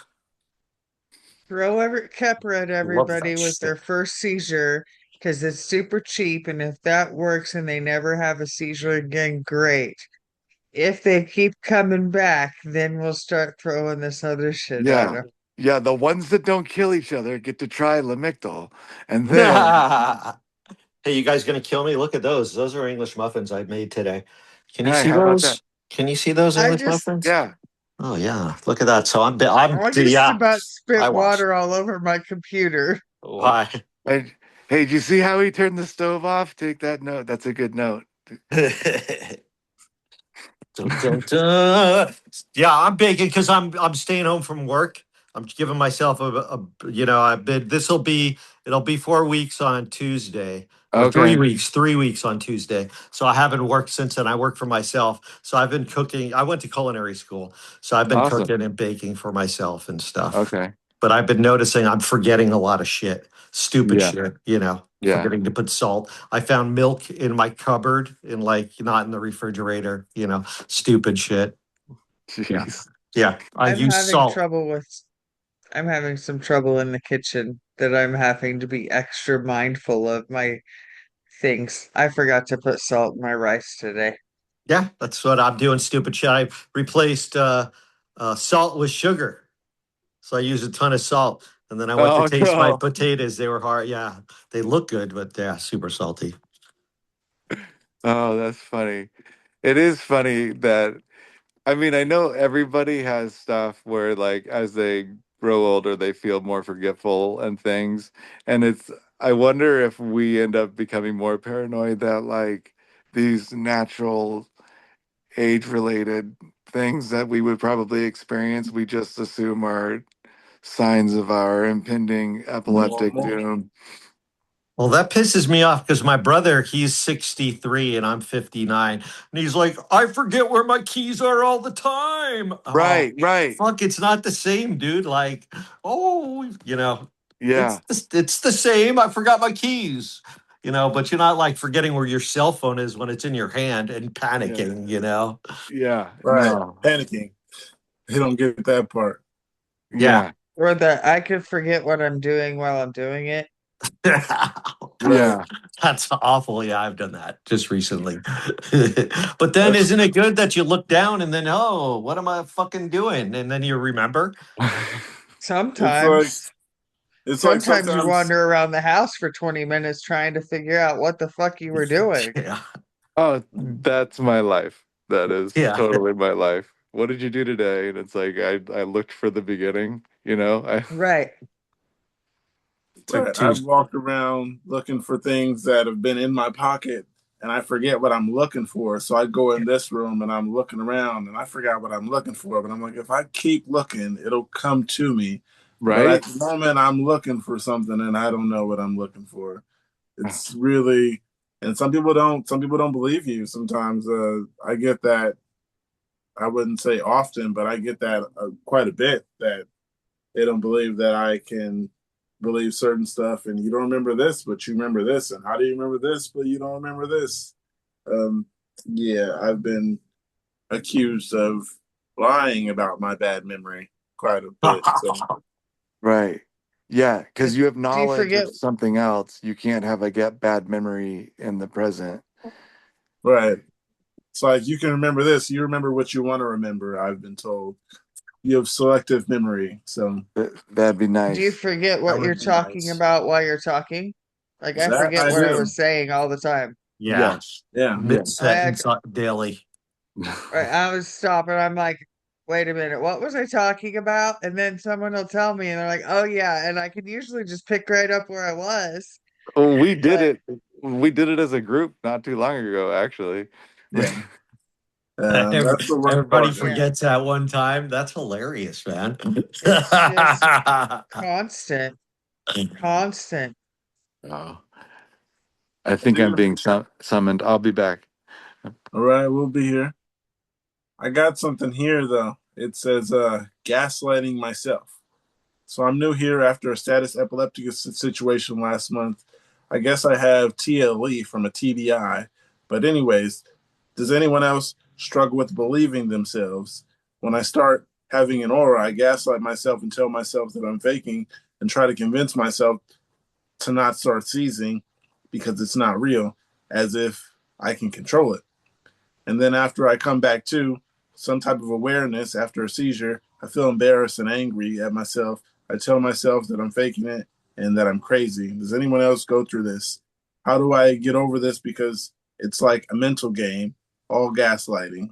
Throw every Keppra at Love everybody that with shit. their first seizure because it's super cheap. And if that works and they never have a seizure again, great. If they keep coming back, then we'll start throwing this other shit at yeah. them. Yeah. The ones that don't kill each other get to try Lamictal. And then, Hey, you guys gonna kill me? Look at those. Those are English muffins I made today. Can you hey, see how about that? those? Can you see those I English just, muffins? Yeah. Oh yeah, look at that. So I just yeah. about I spit watched. water all over my computer. Why? And, hey, did you see how he turned the stove off? Take that note. That's a good note. Dun, dun, dun. Yeah, I'm baking because I'm staying home from work. I'm giving myself I've been it'll be 4 weeks on Tuesday or Okay. 3 weeks on Tuesday. So I haven't worked since then. I work for myself. So I've been cooking. I went to culinary school. So I've been Awesome. cooking and baking for myself and stuff. Okay. But I've been noticing I'm forgetting a lot of shit. Stupid Yeah. shit, Yeah. forgetting to put salt. I found milk in my cupboard in not in the refrigerator, stupid shit. Yeah. Jeez. Yeah. I I'm use having salt. trouble with, I'm having some trouble in the kitchen that I'm having to be extra mindful of my things. I forgot to put salt in my rice today. Yeah, that's what I'm doing. Stupid shit. I replaced salt with sugar. So I use a ton of salt. And then I went to Oh taste my no. potatoes. They were hard. Yeah. They look good, but they're super salty. Oh, that's funny. It is funny that I mean, I know everybody has stuff where like as they grow older they feel more forgetful and things. And I wonder if we end up becoming more paranoid that like these natural age related things that we would probably experience, we just assume are signs of our impending epileptic doom. Well, that pisses me off because my brother, he's 63 and I'm 59. And he's like, I forget where my keys are all the time. Oh, Right, right. fuck, it's not the same, dude. Like, oh, Yeah. it's the same. I forgot my keys. you know, but you're not like forgetting where your cell phone is when it's in your hand and panicking, you know? Yeah. Right. No. Panicking. They don't get that part. Yeah. Yeah. Or that I could forget what I'm doing while I'm doing it. Right. Yeah. That's awful. Yeah, I've done that just recently. But then That's isn't it good that you look down and then, oh, what am I fucking doing? And then you remember. it's like Sometimes, it's like sometimes you sometimes wander around the house for 20 minutes trying to figure out what the fuck you were doing. Yeah. Oh, that's my life. That is Yeah. totally my life. What did you do today? And it's like I looked for the beginning, you know? I Right. Took right. two. I've walked around looking for things that have been in my pocket and I forget what I'm looking for. So I go in this room and I'm looking around and I forgot what I'm looking for. But I'm like, if I keep looking, it'll come to me. But at right? the moment I'm looking for something and I don't know what I'm looking for. It's really, and some people don't believe you sometimes. I get that. I wouldn't say often, but I get that quite a bit, that they don't believe that I can believe certain stuff. And you don't remember this, but you remember this. And how do you remember this, but you don't remember this? Um, yeah, I've been accused of lying about my bad memory quite a bit. So, Right. Yeah, because you have Do you knowledge forget? of something else. You can't have a get bad memory in the present. right. It's like you can remember this. You remember what you want to remember, I've been told. You have selective memory. So That'd be Do you nice. forget that what you're would be talking nice. about while you're talking? Like I That forget I what I do. was saying all the time. Yeah. Yes. Yeah. Mid Yes. I sentence daily. Right, I was stopping. I'm like, wait a minute, what was I talking about? And then someone will tell me, and they're like, oh yeah, and I can usually just pick right up where I was. Oh, we did But it. We did it as a group not too long ago, actually. Yeah. That's the worst Everybody part. yeah, forgets at one time. That's hilarious, man. it's just constant, constant. Oh, I think I'm Yeah. being summoned. I'll be back. All right, we'll be here. I got something here though. It says gaslighting myself. So I'm new here after a status epilepticus situation last month. I guess I have TLE from a TBI. But anyways, does anyone else struggle with believing themselves? When I start having an aura, I gaslight myself and tell myself that I'm faking and try to convince myself to not start seizing because it's not real, as if I can control it. And then after I come back to some type of awareness after a seizure, I feel embarrassed and angry at myself. I tell myself that I'm faking it and that I'm crazy. Does anyone else go through this? How do I get over this? Because it's like a mental game, all gaslighting.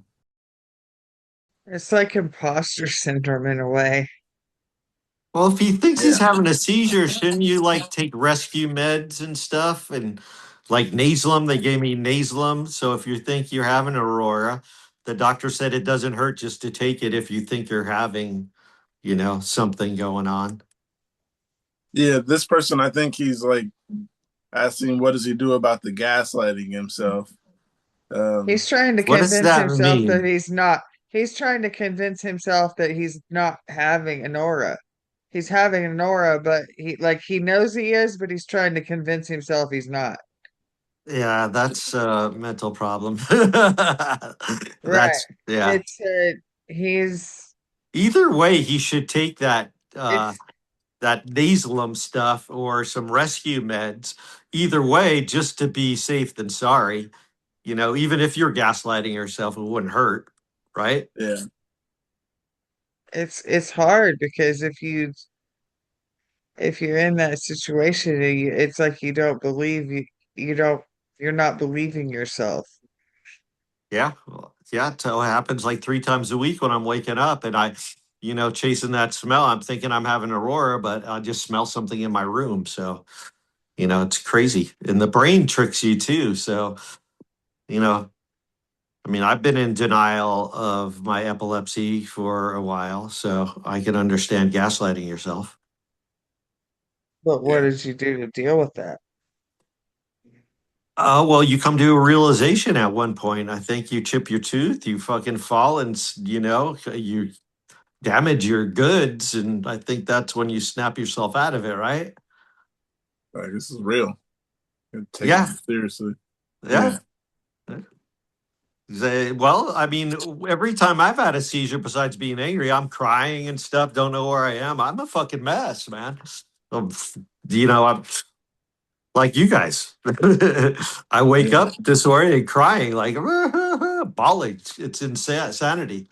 It's like imposter syndrome in a way. Well, if he thinks he's Yeah. having a seizure, shouldn't you like take rescue meds and stuff? And like Nasalum, they gave me Nasalum. So if you think you're having aurora, the doctor said it doesn't hurt just to take it if you think you're having, you know, something going on. Yeah, this person, I think he's like asking, what does he do about the gaslighting himself? He's trying to What does convince that himself that mean? he's not. He's trying to convince himself that he's not having an aura. He's having an aura, but he knows he is, but he's trying to convince himself he's not. Yeah, that's a mental problem. Right. That's yeah. It's he's Either way, he should take it's that Nasalum stuff or some rescue meds. Either way, just to be safe than sorry. You know, even if you're gaslighting yourself, it wouldn't hurt, right? Yeah. it's hard because if you're in that situation, it's like you don't believe you don't you're not believing yourself. Yeah, yeah. So it happens like 3 times a week when I'm waking up and you know, chasing that smell. I'm thinking I'm having aurora, but I just smell something in my room. So, you know, it's crazy. And the brain tricks you too. So, you know, I mean, I've been in denial of my epilepsy for a while, so I can understand gaslighting yourself. But what Yeah. did you do to deal with that? Well, you come to a realization at one point. I think you chip your tooth, you fucking fall, and you know you damage your goods, and I think that's when you snap yourself out of it, right? Like, this is real. Take Yeah. it seriously. Yeah. Well, I mean, every time I've had a seizure, besides being angry, I'm crying and stuff. Don't know where I am. I'm a fucking mess, man. Um, I'm like you guys. I wake Yeah. up disoriented, crying, like bawling. It's insanity.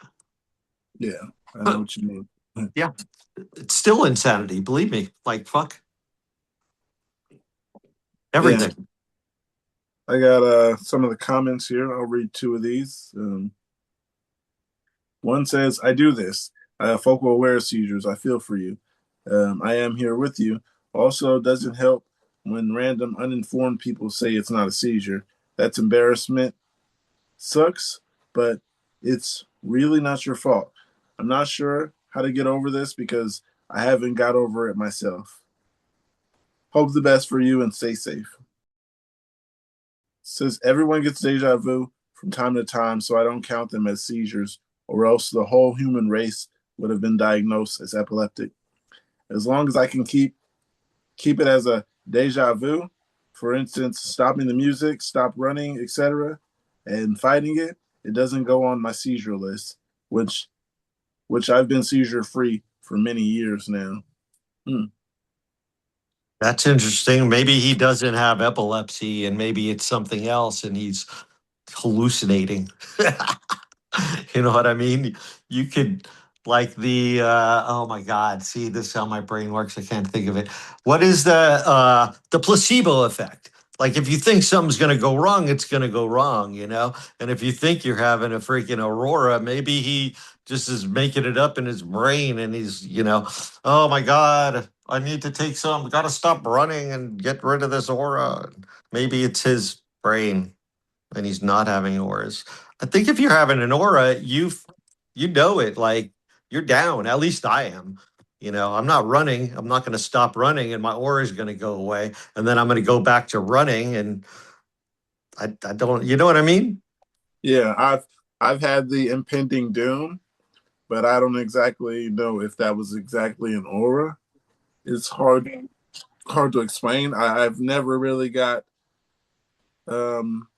Yeah, I know what you mean. Yeah, it's still insanity. Believe me. Like fuck Yeah, everything. I got some of the comments here. I'll read two of these. One says, "I do this. I have focal aware seizures. I feel for you. I am here with you. Also, doesn't help when random uninformed people say it's not a seizure. That's embarrassment. Sucks, but it's really not your fault. I'm not sure how to get over this because I haven't got over it myself. Hope the best for you and stay safe." Says everyone gets deja vu from time to time, so I don't count them as seizures, or else the whole human race would have been diagnosed as epileptic. As long as I can keep it as a deja vu, for instance, stopping the music, stop running, etc., and fighting it, it doesn't go on my seizure list, which I've been seizure free for many years now. That's interesting. Maybe he doesn't have epilepsy, and maybe it's something else, and he's hallucinating. You know what I mean? You could like oh my God, see this is how my brain works. I can't think of it. What is the placebo effect? Like if you think something's gonna go wrong, it's gonna go wrong, you know? And if you think you're having a freaking aurora, maybe he just is making it up in his brain and he's, oh my God, I need to take some, gotta stop running and get rid of this aura. Maybe it's his brain and he's not having auras. I think if you're having an aura, you know it. Like you're down. At least I am. I'm not running. I'm not going to stop running, and my aura is going to go away, and then I'm going to go back to running, and I don't. You know what I mean? Yeah, I've had the impending doom, but I don't exactly know if that was exactly an aura. It's hard to explain. I've never really got um,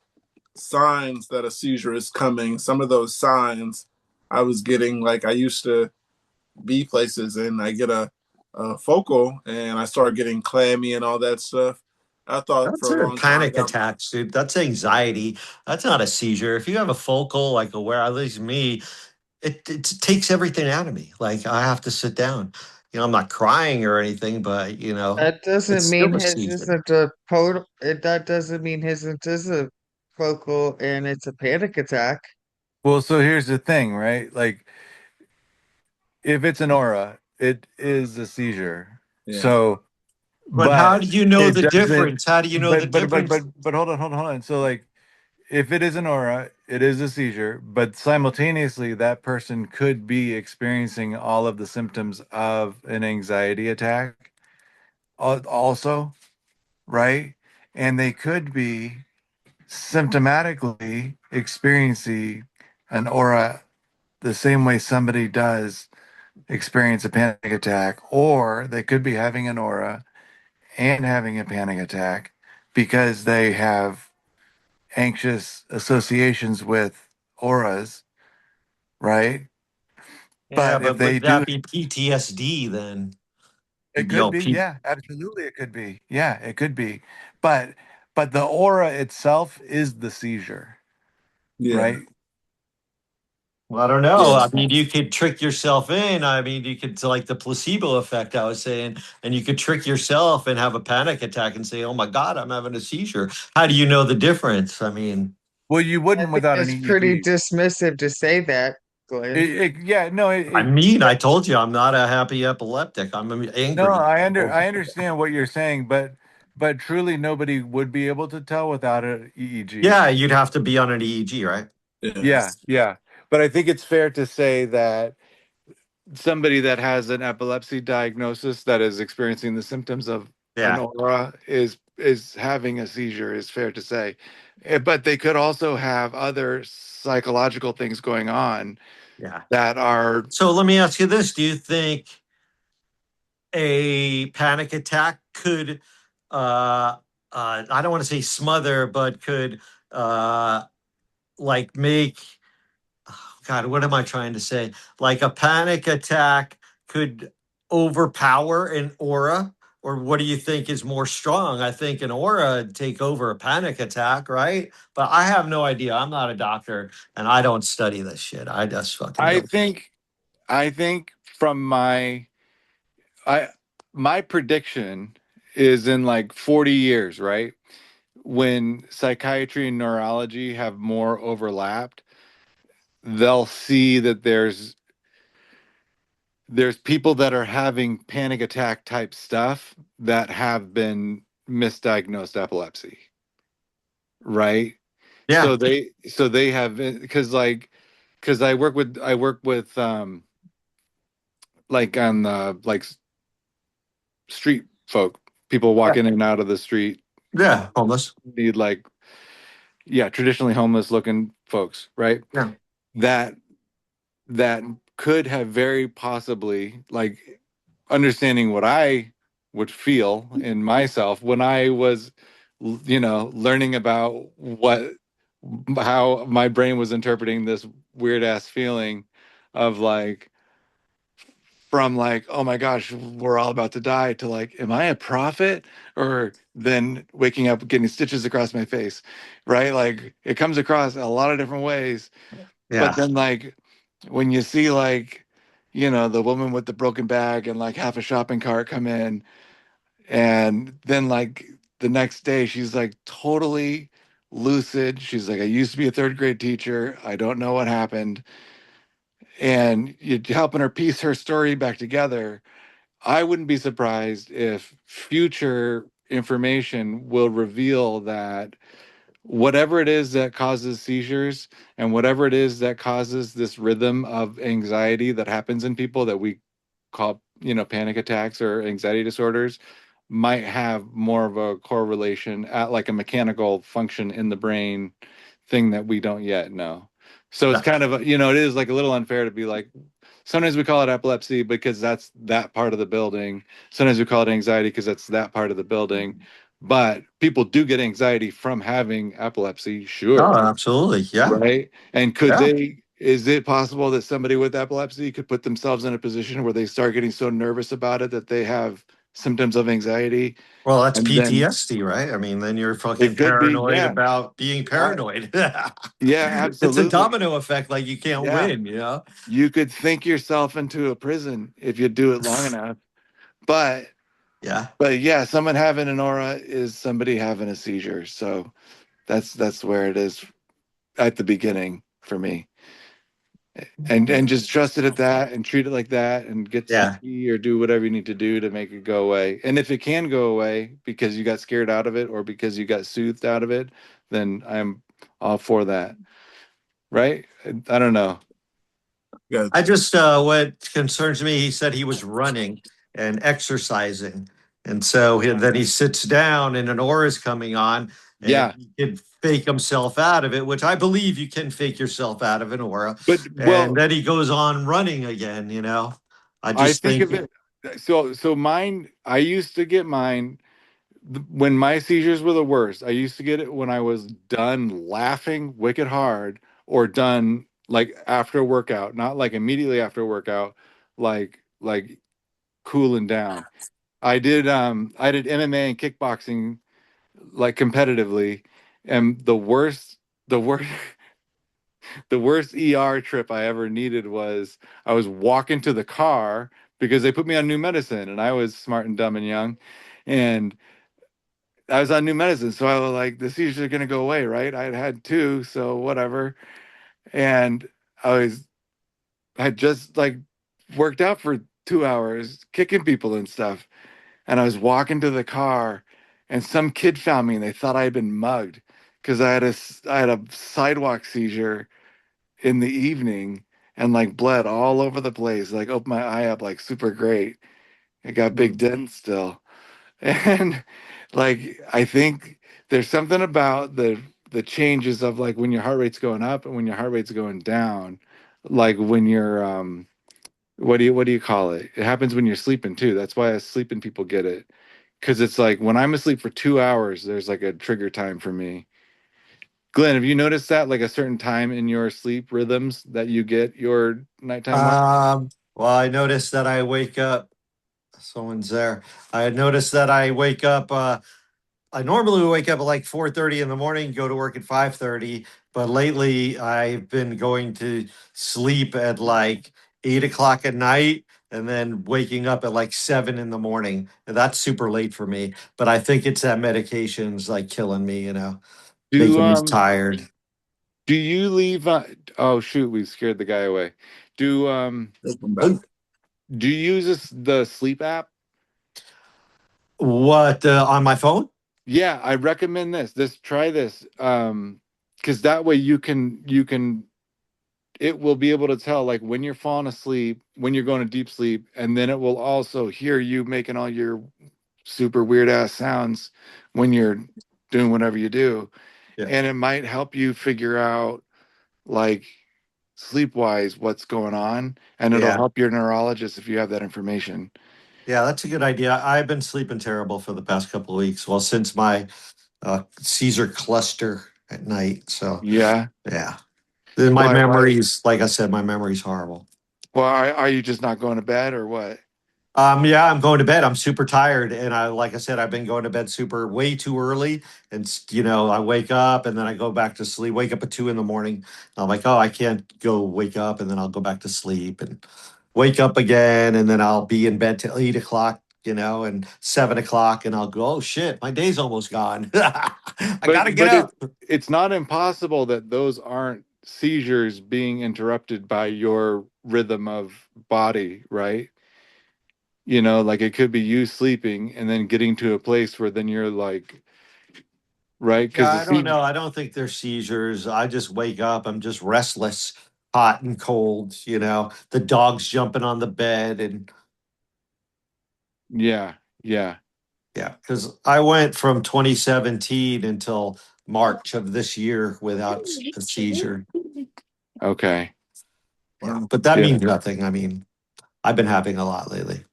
signs that a seizure is coming. Some of those signs I was getting, like I used to be places and I get a focal and I start getting clammy and all that stuff. I thought for That's a a long time panic that attack, dude. That's anxiety. That's not a seizure. If you have a focal, like aware, at least me, it takes everything out of me. Like I have to sit down. I'm not crying or anything, but That it's doesn't mean still a his seizure. isn't a total. That doesn't mean his is a focal and it's a panic attack. Well, so here's the thing, right? Like if it's an aura, it is a seizure. yeah. So, But how but do you know it the doesn't. difference? How do you know the difference? But hold on. So like, if it is an aura, it is a seizure. But simultaneously, that person could be experiencing all of the symptoms of an anxiety attack, also, right? And they could be symptomatically experiencing an aura the same way somebody does experience a panic attack, or they could be having an aura and having a panic attack because they have anxious associations with auras, right? Yeah, But if but they would do, that be PTSD then? it could Yo, be, P- yeah, absolutely, it could be, yeah, it could be, but the aura itself is the seizure, Yeah. right? I don't know. Yeah. I mean, you could trick yourself in. I mean, you could like the placebo effect I was saying, and you could trick yourself and have a panic attack and say, "Oh my God, I'm having a seizure." How do you know the difference? I mean, Well, you I wouldn't think without an it's pretty EEG. dismissive to say that, Glenn. Yeah, no, I told you I'm not a happy epileptic. I'm no, angry. I understand what you're saying, but truly nobody would be able to tell without an EEG. Yeah, you'd have to be on an EEG, right? Yeah, Yes. yeah. But I think it's fair to say that somebody that has an epilepsy diagnosis that is experiencing the symptoms of an Yeah, aura is having a seizure is fair to say. But they could also have other psychological things going on yeah. that are So let me ask you this: do you think a panic attack could uh, I don't want to say smother, but could uh, like make, oh God, what am I trying to say? Like a panic attack could overpower an aura, or what do you think is more strong? I think an aura would take over a panic attack, right? But I have no idea. I'm not a doctor and I don't study this shit. I just fucking I don't. think I think from I my prediction is in like 40 years, right? When psychiatry and neurology have more overlapped, they'll see that there's people that are having panic attack type stuff that have been misdiagnosed epilepsy, right? Yeah. So they have, because I work with like on the like street folk, people Yeah. walking in and out of the street, Yeah. Homeless. need like, yeah, traditionally homeless looking folks, right? Yeah. That that could have very possibly, like, understanding what I would feel in myself when I was, learning about how my brain was interpreting this weird ass feeling of like, from like, oh my gosh, we're all about to die, to like, am I a prophet? Or then waking up getting stitches across my face, right? Like it comes across a lot of different ways. But Yeah. then like when you see like, the woman with the broken bag and like half a shopping cart come in, and then like the next day she's like totally lucid. She's like, I used to be a third grade teacher. I don't know what happened. And you're helping her piece her story back together. I wouldn't be surprised if future information will reveal that whatever it is that causes seizures and whatever it is that causes this rhythm of anxiety that happens in people that we call, panic attacks or anxiety disorders, might have more of a correlation at like a mechanical function in the brain thing that we don't yet know. So it's kind of, it is like a little unfair to be like, sometimes we call it epilepsy because that's that part of the building. Sometimes we call it anxiety because that's that part of the building. But people do get anxiety from having epilepsy, Oh, sure. absolutely. Yeah. Right. And Yeah. is it possible that somebody with epilepsy could put themselves in a position where they start getting so nervous about it that they have symptoms of anxiety? Well, that's And then PTSD, right? I mean, then you're fucking it could be, paranoid yeah. about being paranoid. Yeah, It's a absolutely. domino effect, like you can't Yeah. win, you know? You could think yourself into a prison if you do it long enough. But Yeah. but yeah, someone having an aura is somebody having a seizure. So that's where it is at the beginning for me. And just trust it at that and treat it like that and get some Yeah. tea or do whatever you need to do to make it go away. And if it can go away because you got scared out of it or because you got soothed out of it, then I'm all for that. Right? I don't know. Yeah. I just, what concerns me, he said he was running and exercising. And so then he sits down and an aura is coming on and Yeah. he can fake himself out of it, which I believe you can fake yourself out of an aura. But And well, then he goes on running again, you know? I I just think think, of it so mine, I used to get mine when my seizures were the worst. I used to get it when I was done laughing wicked hard or done like after a workout, not like immediately after a workout, like cooling down. I did MMA and kickboxing like competitively, and the worst the worst ER trip I ever needed was I was walking to the car because they put me on new medicine and I was smart and dumb and young, and I was on new medicine, so I was like, the seizures are gonna go away, right? I had two, so whatever. And I had just like worked out for 2 hours, kicking people and stuff. And I was walking to the car, and some kid found me, and they thought I had been mugged because I had a sidewalk seizure in the evening and like bled all over the place. Like opened my eye up like super great. It got big dents still. And like I think there's something about the changes of like when your heart rate's going up and when your heart rate's going down. Like when you're what do you call it? It happens when you're sleeping too. That's why sleeping people get it. Because it's like when I'm asleep for 2 hours, there's like a trigger time for me. Glenn, have you noticed that like a certain time in your sleep rhythms that you get your nighttime one? Well, I noticed that I wake up. Someone's there. I noticed that I wake up. I normally wake up at like 4:30 in the morning, go to work at 5:30. But lately, I've been going to sleep at like 8 o'clock at night, and then waking up at like 7 in the morning. And that's super late for me. But I think it's that medication's like killing me. Do Making me tired. do you leave oh shoot, we scared the guy away. Do Welcome back. do you use the sleep app? What on my phone? Yeah, I recommend this. Try this. Because that way you can it will be able to tell like when you're falling asleep, when you're going to deep sleep, and then it will also hear you making all your super weird ass sounds when you're doing whatever you do. Yeah. And it might help you figure out like sleep wise what's going on, and it'll Yeah. help your neurologist if you have that information. Yeah, that's a good idea. I've been sleeping terrible for the past couple of weeks. Well, since my Caesar cluster at night. So Yeah. yeah. Then my Why? memories, like I said, my memory's horrible. Well, are you just not going to bed or what? Yeah, I'm going to bed. I'm super tired, and like I said, I've been going to bed way too early. And I wake up and then I go back to sleep. Wake up at 2 in the morning. I'm like, oh, I can't go wake up, and then I'll go back to sleep and wake up again, and then I'll be in bed till 8 o'clock. And 7 o'clock, and I'll go, oh shit, my day's almost gone. I gotta get But up. it's not impossible that those aren't seizures being interrupted by your rhythm of body, right? Like it could be you sleeping and then getting to a place where then you're like, right? Yeah, Because the I don't seizure, know. I don't think they're seizures. I just wake up. I'm just restless, hot and cold. The dog's jumping on the bed, and yeah, yeah, yeah, because I went from 2017 until March of this year without a seizure. okay, Yeah, but that yeah. means nothing. I mean, I've been having a lot lately. Is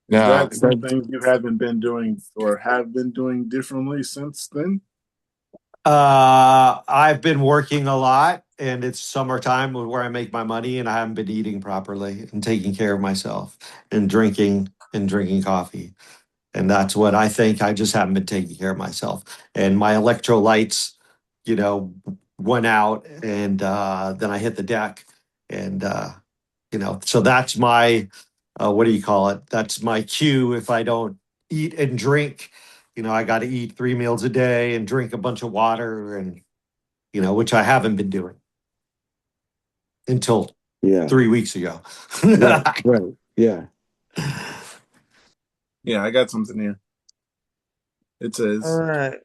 No, that something you haven't been doing or have been doing differently since then? I've been working a lot, and it's summertime where I make my money, and I haven't been eating properly and taking care of myself and drinking coffee. And that's what I think. I just haven't been taking care of myself. And my electrolytes, you know, went out, and then I hit the deck. And, so that's my, what do you call it? That's my cue. If I don't eat and drink, I got to eat 3 meals a day and drink a bunch of water, and, which I haven't been doing until yeah, 3 weeks ago. right, yeah. Yeah, I got something here. It All says, right.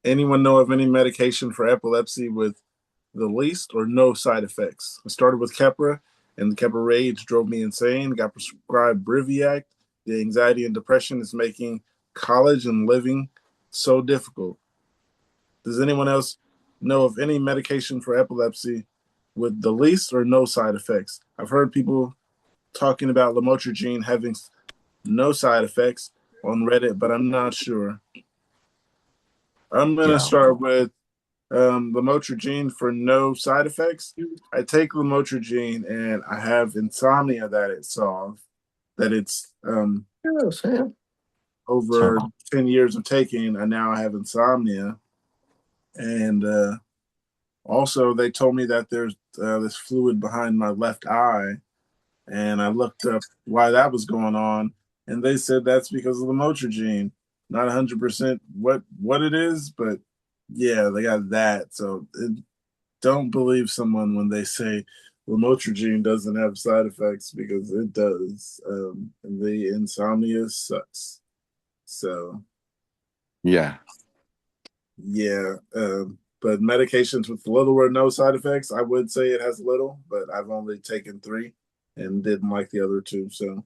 anyone know of any medication for epilepsy with the least or no side effects? I started with Keppra, and the Keppra rage drove me insane. Got prescribed Briviact. The anxiety and depression is making college and living so difficult. Does anyone else know of any medication for epilepsy with the least or no side effects? I've heard people talking about lamotrigine having no side effects on Reddit, but I'm not sure. I'm going to Yeah. start with lamotrigine for no side effects. I take lamotrigine and I have insomnia that it solves. That it's Oh, Sam. over 10 years of taking, and now I have insomnia. And also, they told me that there's this fluid behind my left eye, and I looked up why that was going on, and they said that's because of lamotrigine. Not 100% what it is, but yeah, they got that. So don't believe someone when they say lamotrigine doesn't have side effects, because it does. And the insomnia sucks. So Yeah. yeah, but medications with little or no side effects, I would say it has little, but I've only taken 3 and didn't like the other 2. So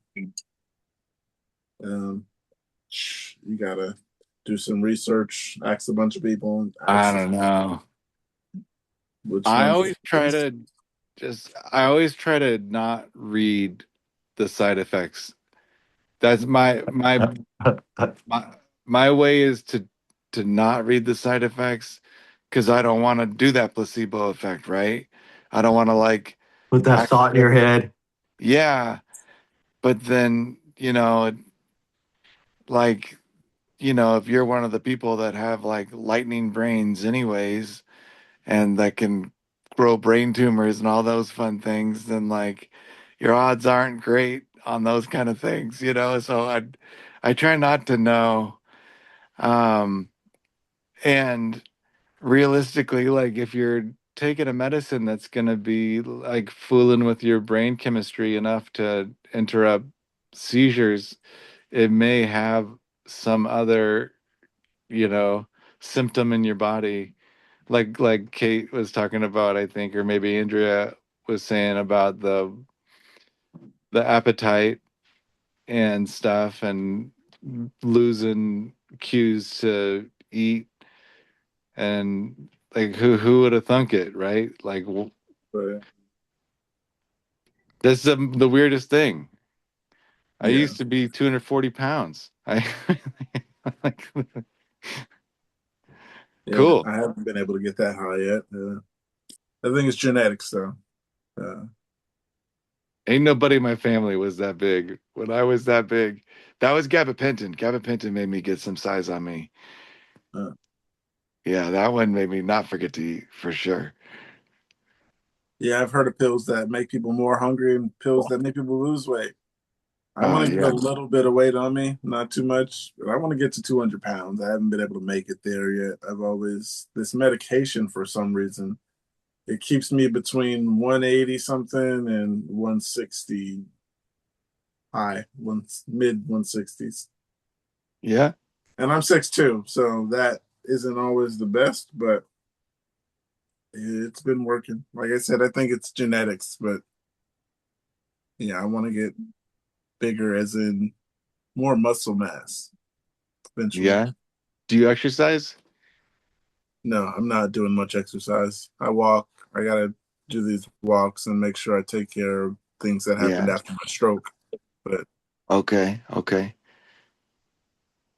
um, you gotta do some research, ask a bunch of people, and I ask don't know. which I ones. always try to I always try to not read the side effects That's my way is to not read the side effects because I don't want to do that placebo effect, right? I don't want to like Put that thought in your head. yeah, but then, like, if you're one of the people that have like lightning brains anyways, and that can grow brain tumors and all those fun things, then like your odds aren't great on those kind of things. So I try not to know. Um, and realistically, like if you're taking a medicine that's gonna be like fooling with your brain chemistry enough to interrupt seizures, it may have some other, you know, symptom in your body. Like Kate was talking about, I think, or maybe Andrea was saying about the appetite and stuff and losing cues to eat and like who would have thunk it, right? Like But that's the weirdest thing. I yeah, used to be 240 pounds. I like yeah, cool. I haven't been able to get that high yet. I think it's genetics, though. Uh, Ain't nobody in my family was that big. When I was that big, that was gabapentin. Gabapentin made me get some size on me. uh, Yeah, that one made me not forget to eat for sure. yeah, I've heard of pills that make people more hungry and pills that make people lose weight. I Oh want to get a yeah. little bit of weight on me, not too much, but I want to get to 200 pounds. I haven't been able to make it there yet. This medication for some reason, it keeps me between 180 something and 160 high, mid 160s. Yeah. And I'm 6'2", so that isn't always the best, but it's been working. Like I said, I think it's genetics, but yeah, I want to get bigger, as in more muscle mass eventually. Yeah. Do you exercise? No, I'm not doing much exercise. I walk. I gotta do these walks and make sure I take care of things that happened Yeah. after my stroke. But Okay. Okay.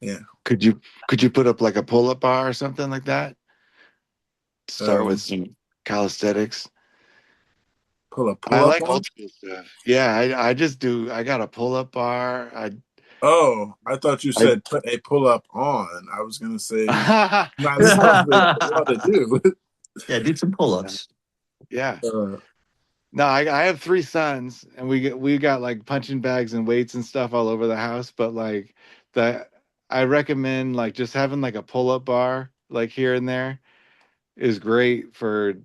yeah, Could you put up like a pull-up bar or something like that? Start with um, some calisthenics. I pull up like one. old school stuff. Yeah, I just do. I got a pull-up bar. Oh, I thought you I said put a pull up on. I was gonna say not something I Yeah, want to do. do some pull-ups. yeah. uh, No, I have three sons, and we got like punching bags and weights and stuff all over the house. But like the I recommend like just having like a pull-up bar like here and there is great for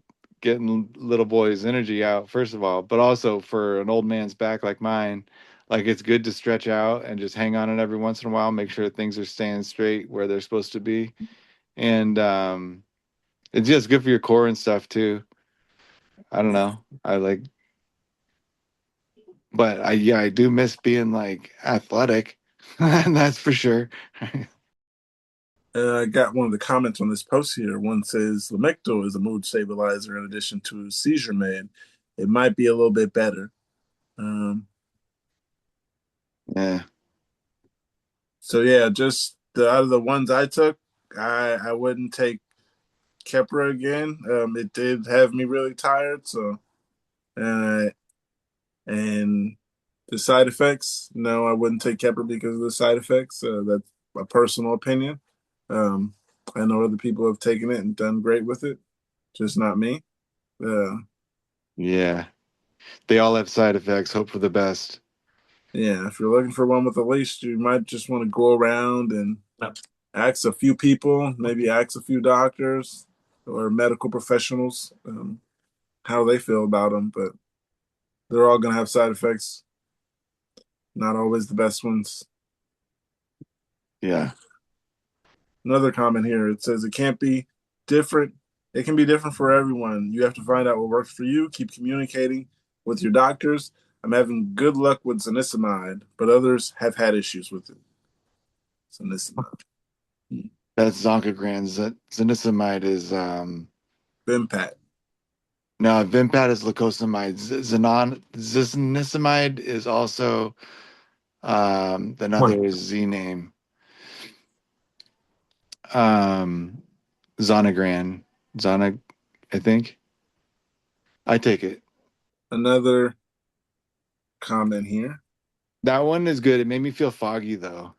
getting little boys' energy out, first of all, but also for an old man's back like mine. Like it's good to stretch out and just hang on it every once in a while, make sure things are staying straight where they're supposed to be. And it's just good for your core and stuff too. I don't know. I like but I do miss being like athletic. And that's for sure. I got one of the comments on this post here. One says Lamictal is a mood stabilizer in addition to seizure med. It might be a little bit better. Um, Yeah. so yeah, just out of the ones I took, I wouldn't take Keppra again. It did have me really tired. So uh, and the side effects, no, I wouldn't take Keppra because of the side effects. That's my personal opinion. Um, I know other people have taken it and done great with it, just not me. Uh, Yeah. They all have side effects. Hope for the best. yeah, if you're looking for one with a leash, you might just want to go around and Yep. ask a few people, maybe ask a few doctors or medical professionals how they feel about them. But they're all going to have side effects, not always the best ones. Yeah. Another comment here, it says it can't be different. It can be different for everyone. You have to find out what works for you. Keep communicating with your doctors. I'm having good luck with zanisamide, but others have had issues with it. Zanisamide. That's Zonkogrand. Zonisamide is Vimpat. no, Vimpat is lacosamide. Zonisamide is also Another Z name. Zonagran. Zonag, I think. I take it. Another comment here. That one is good. It made me feel foggy though.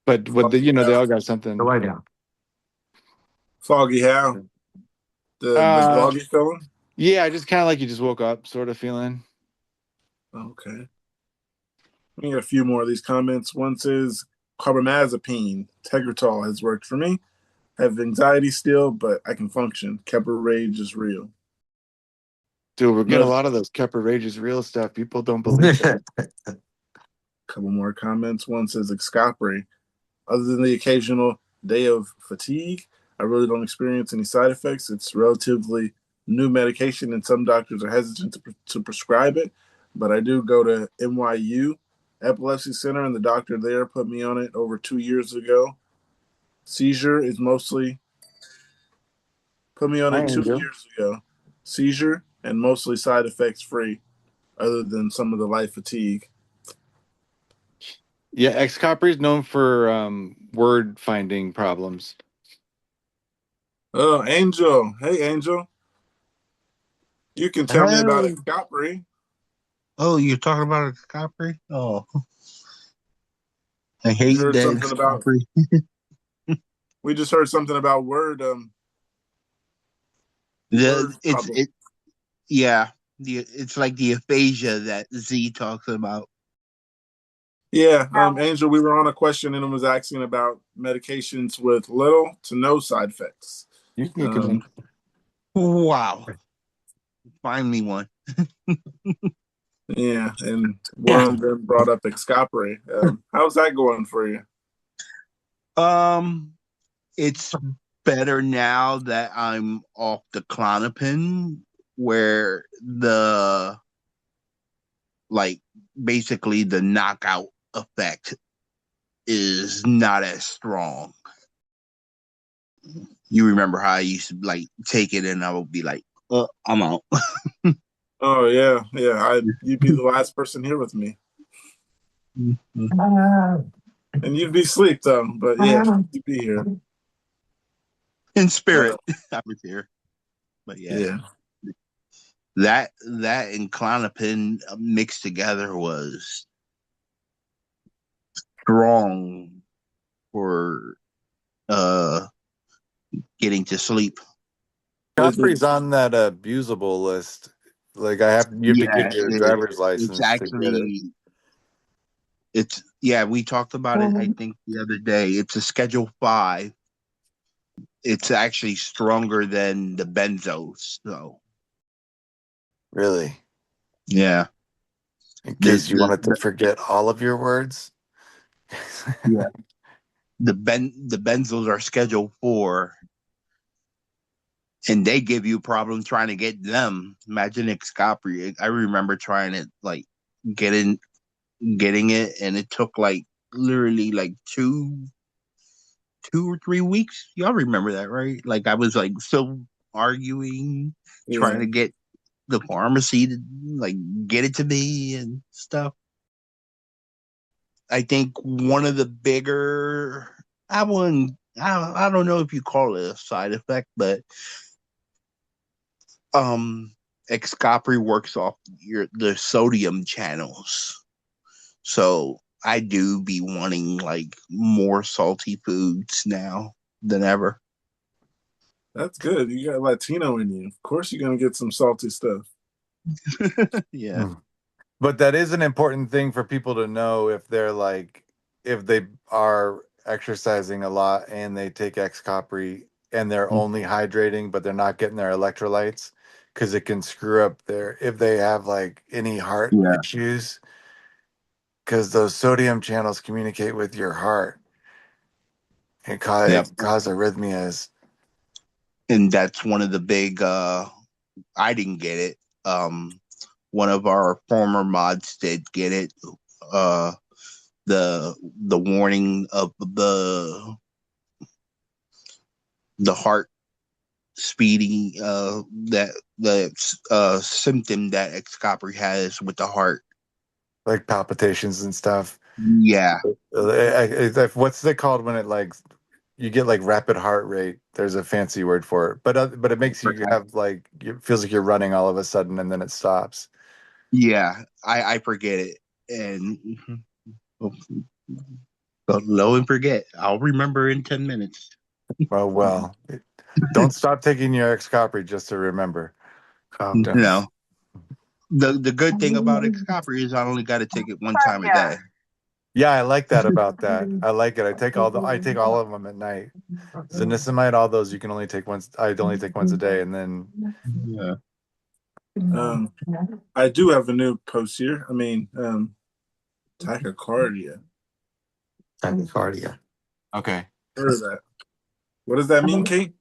But what Foggy they how? all got something. Lie down. Foggy how? The Uh, groggy feeling? yeah, just kind of like you just woke up sort of feeling. Okay. We got a few more of these comments. One says carbamazepine, Tegretol has worked for me. I have anxiety still, but I can function. Kepper rage is real. Dude, we're getting a Another lot of those Kepper Rage's real stuff. People don't believe it. couple more comments. One says Excopri. Other than the occasional day of fatigue, I really don't experience any side effects. It's relatively new medication, and some doctors are hesitant to prescribe it. But I do go to NYU Epilepsy Center, and the doctor there put me on it over 2 years ago. Seizure is mostly put me on Hi, it two Angel. years ago. Seizure and mostly side effects free, other than some of the light fatigue. Yeah, X-Copper is known for word finding problems. Oh, Angel. Hey, Angel. You can tell me about Oh, Excopri. oh, you're talking about a copper? Oh, I We hate heard that something about copper. we just heard something about word The word it's problem. it yeah. It's like the aphasia that Z talks about. Yeah, How? Angel, we were on a question and it was asking about medications with little to no side effects. You can get Um, in. Wow, find me one. yeah, and one of them brought up Excopri. How's that going for you? It's better now that I'm off the Clonopin, where the like basically the knockout effect is not as strong. You remember how I used to like take it and I would be like, I'm out. Oh yeah, yeah. You'd be the last person here with me, and you'd be asleep though. But yeah, you'd be here. In spirit, I was here. But yeah, Yeah, that and Clonopin mixed together was strong for uh getting to sleep. Godfrey's on that abusable list. Like you have to Yeah, get your it, driver's it's license to get it. actually it's yeah, we talked about it I think the other day. It's a Schedule 5. It's actually stronger than the benzos. So Really? yeah. In The case you the, wanted to the forget all of your words. yeah. The benzos are Schedule 4 and they give you problems trying to get them. Imagine Excopri. I remember trying to like getting getting it and it took like literally like 2 or 3 weeks. Y'all remember that, right? Like I was like still arguing, trying yeah. to get the pharmacy to like get it to me and stuff. I think one of the bigger I don't know if you call it a side effect, but Excopri works off the sodium channels. So I do be wanting like more salty foods now than ever. That's good. You got Latino in you. Of course, you're gonna get some salty stuff. Yeah. Hmm. But that is an important thing for people to know if they're like, if they are exercising a lot and they take X-Copri and they're only hydrating, but they're not getting their electrolytes because it can screw up if they have like any heart Yeah. issues, because those sodium channels communicate with your heart and Yep. cause arrhythmias. And that's one of the big I didn't get it. One of our former mods did get it. Uh the warning of the heart speeding that the symptom that Excopri has with the heart. like palpitations and stuff. Yeah, What's it called when it like you get like rapid heart rate? There's a fancy word for it, but it makes you forgot. have like it feels like you're running all of a sudden and then it stops. Yeah, I forget it, and but lo and forget. I'll remember in 10 minutes. Well, don't stop taking your Xcopri just to remember. Calm down. No, the good thing about Xcopri is I only got to take it one time a day. Yeah, I like that about that. I like it. I take all of them at night. Zonisamide, all those you can only take once. I only take once a day, and then Yeah. I do have a new post here. I mean, tachycardia. Tachycardia. okay. Heard of that? What does that mean, Kate?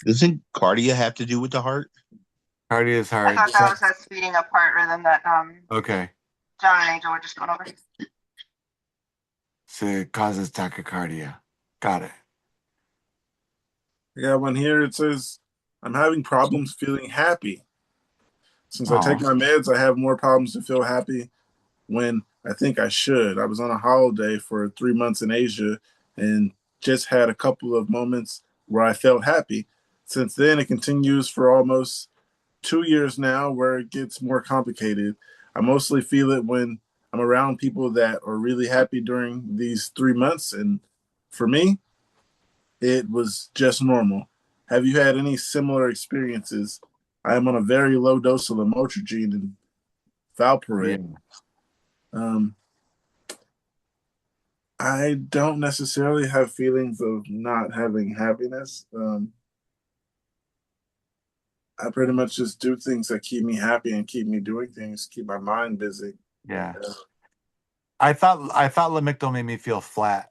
Doesn't cardia have to do with the heart? Cardia is I hard. thought that was that speeding up part rhythm that Okay. John and Angel were just going over. So it causes tachycardia. Got it. I got one here. It says, I'm having problems feeling happy. Since I take my meds, I have more problems to feel happy when I think I should. I was on a holiday for 3 months in Asia and just had a couple of moments where I felt happy. Since then, it continues for almost 2 years now, where it gets more complicated. I mostly feel it when I'm around people that are really happy during these 3 months. And for me, it was just normal. Have you had any similar experiences? I am on a very low dose of lamotrigine and valproate. Yeah. I don't necessarily have feelings of not having happiness. I pretty much just do things that keep me happy and keep me doing things, keep my mind busy. Yeah. I thought Lamictal made me feel flat.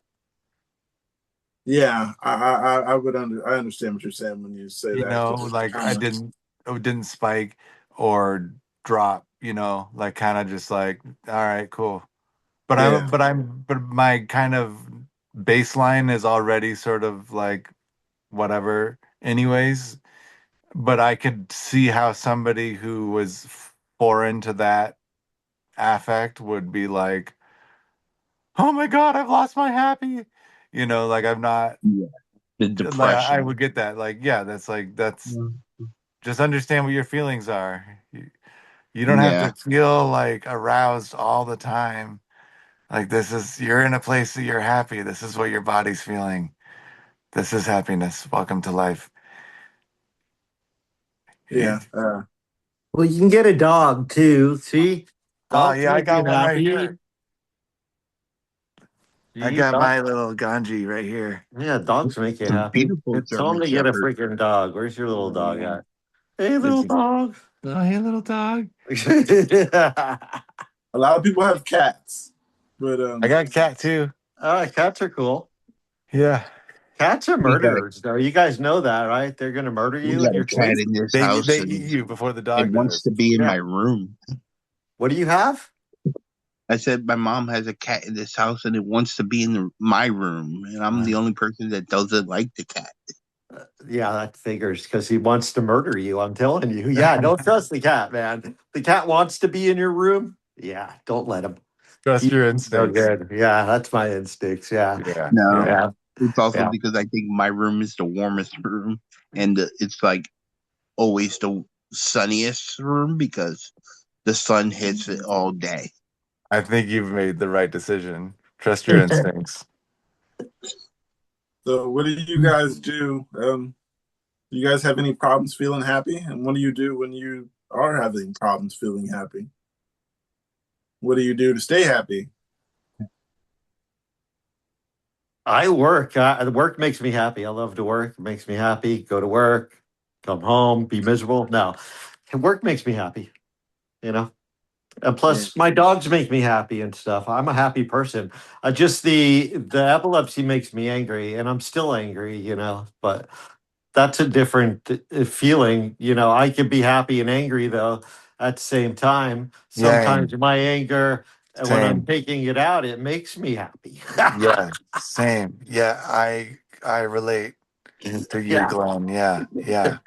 Yeah, I would I understand what you're saying when you say You that. know, like it didn't spike or drop, like kind of just like, all right, cool. But Yeah. but my kind of baseline is already sort of like whatever anyways. But I could see how somebody who was foreign to that affect would be like, oh my God, I've lost my happy. Like I'm not Yeah. The like I depression. would get that. Like, yeah, that's just understand what your feelings are. You don't have Yeah. to feel like aroused all the time. Like you're in a place that you're happy. This is what your body's feeling. This is happiness. Welcome to life. Yeah. Well, you can get a dog too. See, Oh dogs yeah, I make you got one right happy. here. I See, got my little Ganji right here. yeah, dogs make you Some happy. beautiful Tell them German to get a Shepherd. freaking dog. Where's your little dog Yeah. at? Hey, little dog. Oh, hey, little dog. A lot of people have cats, but I got a cat too. Cats are cool. Yeah. Cats are We got a murderers, though. You guys know that, right? They're going to murder we you got and a your cat toys. in this They house eat and you before the it dog wants does. to be in Yeah. my room. What do you have? I said my mom has a cat in this house and it wants to be in my room, and I'm the only person that doesn't like the cat. Yeah, that figures because he wants to murder you. I'm telling you. Yeah, don't trust the cat, man. The cat wants to be in your room. Yeah, don't let him. Trust your He's no instincts. good. Yeah, that's my instincts. Yeah. Yeah. No, Yeah. Yeah. it's also Yeah. because I think my room is the warmest room, and it's like always the sunniest room because the sun hits it all day. I think you've made the right decision. Trust your instincts. so what do you guys do? Do you guys have any problems feeling happy? And what do you do when you are having problems feeling happy? What do you do to stay happy? I work. Work makes me happy. I love to work. It makes me happy. Go to work, come home, be miserable. No, work makes me happy. And plus, my dogs make me happy and stuff. I'm a happy person. Just the epilepsy makes me angry, and I'm still angry. But that's a different feeling. I can be happy and angry though at the same time. Yeah. Sometimes my anger, when I'm Same. taking it out, it makes me happy. Yeah. Same. Yeah. I relate. Into your Yeah. Glenn. Yeah, yeah.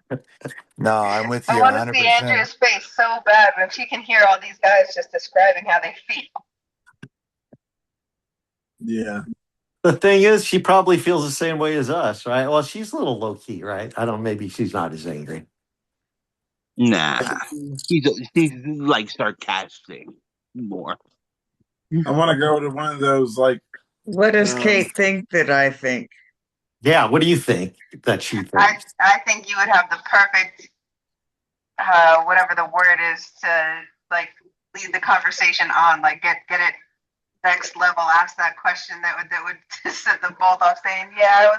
No, I'm with I you want to see 100%. Andrea's face so bad when she can hear all these guys just describing how they feel. Yeah. The thing is, she probably feels the same way as us, right? Well, she's a little low key, right? I don't. Maybe she's not as angry. Nah, he's like sarcastic more. I want to go to one of those like What does um Kate think that I think? Yeah. What do you think that she thinks? I think you would have the perfect whatever the word is to like lead the conversation on, like get it next level, ask that question that would set them both off saying, yeah,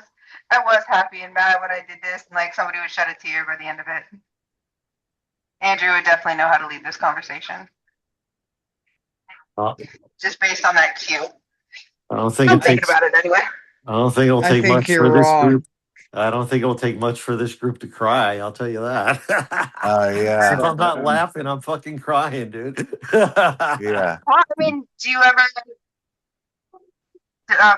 I was happy and mad when I did this, and like somebody would shed a tear by the end of it. Andrew would definitely know how to lead this conversation. Uh, Just based on that cue. I don't think I'm it thinking takes. about it anyway. I don't think it'll I take think much you're for this wrong. group. I don't think it'll take much for this group to cry. I'll tell you that. Yeah, If I'm not um, laughing, I'm fucking crying, dude. yeah. Well, I mean, do you ever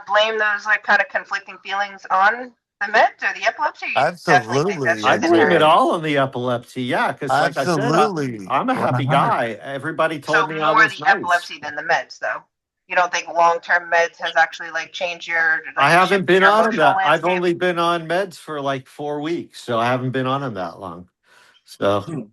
blame those like kind of conflicting feelings on the meds or the epilepsy? Or you definitely think that's Absolutely. I I just blame it do. inherent? all on the epilepsy. Yeah, because like I said, Absolutely. I'm a happy 100. guy. Everybody So told me I more was the nice. epilepsy than the meds, though. You don't think long-term meds has actually like changed your I like haven't shifted been your on them emotional that. I've landscape? only been on meds for like 4 weeks, so I haven't been on them that long. So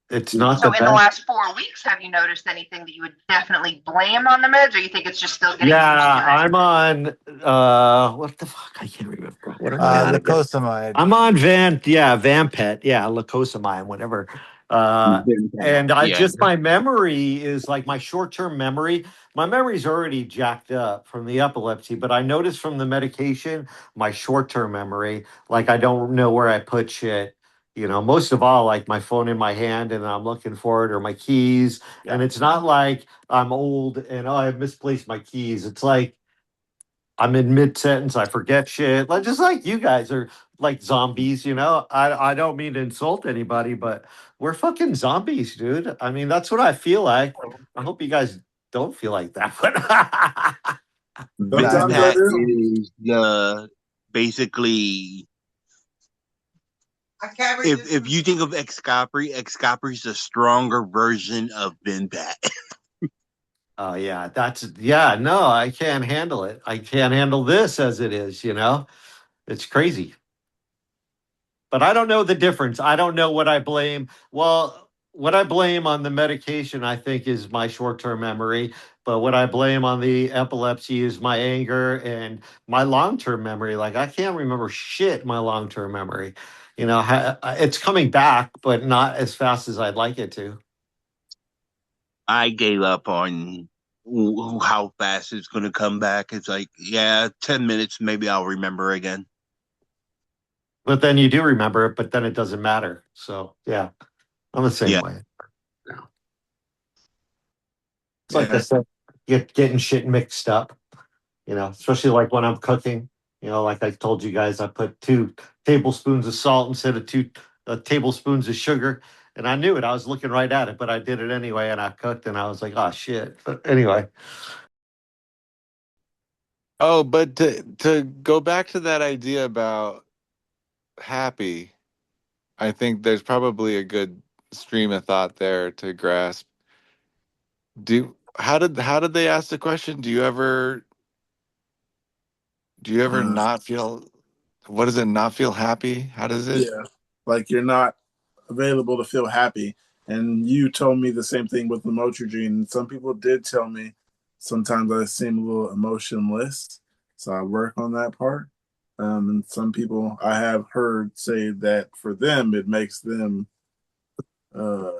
it's not the So in the best. last 4 weeks, have you noticed anything that you would definitely blame on the meds, or you think it's just still getting Yeah, used to it? I'm on what the fuck? I can't remember. What am I on again? Lacosamide. I'm on Vampet, yeah, lacosamide, whatever. And I Yeah, just my memory is like my short-term memory. My memory's already jacked up from the epilepsy, but I noticed from the medication, my short-term memory, like I don't know where I put shit. Most of all, like my phone in my hand and I'm looking for it or my keys. And it's not like I'm old and I've misplaced my keys. It's like I'm in mid sentence, I forget shit. Like just like you guys are like zombies. I don't mean to insult anybody, but we're fucking zombies, dude. I mean, that's what I feel like. I hope you guys don't feel like that. sometimes I Ventat do. is the basically if you think of Excapri is a stronger version of Ventat. Oh yeah, no, I can't handle it. I can't handle this as it is. It's crazy. But I don't know the difference. I don't know what I blame. Well, what I blame on the medication, I think, is my short term memory. But what I blame on the epilepsy is my anger and my long term memory. Like, I can't remember shit, my long term memory. It's coming back, but not as fast as I'd like it to. I gave up on how fast it's going to come back. It's like, yeah, 10 minutes, maybe I'll remember again. But then you do remember it, but then it doesn't matter. So, yeah, I'm the same Yeah. way. It's like I Yeah. said, getting shit mixed up. Especially like when I'm cooking. Like I told you guys, I put 2 tablespoons of salt instead of 2 tablespoons of sugar. And I knew it. I was looking right at it, but I did it anyway. And I cooked and I was like, oh, shit. But anyway. Oh, but to go back to that idea about happy, I think there's probably a good stream of thought there to grasp. How did they ask the question? Do you ever Uh, not feel, what does it, not feel happy? How does it? yeah. Like you're not available to feel happy. And you told me the same thing with lamotrigine. And some people did tell me sometimes I seem a little emotionless. So I work on that part. And some people I have heard say that for them, it makes them uh,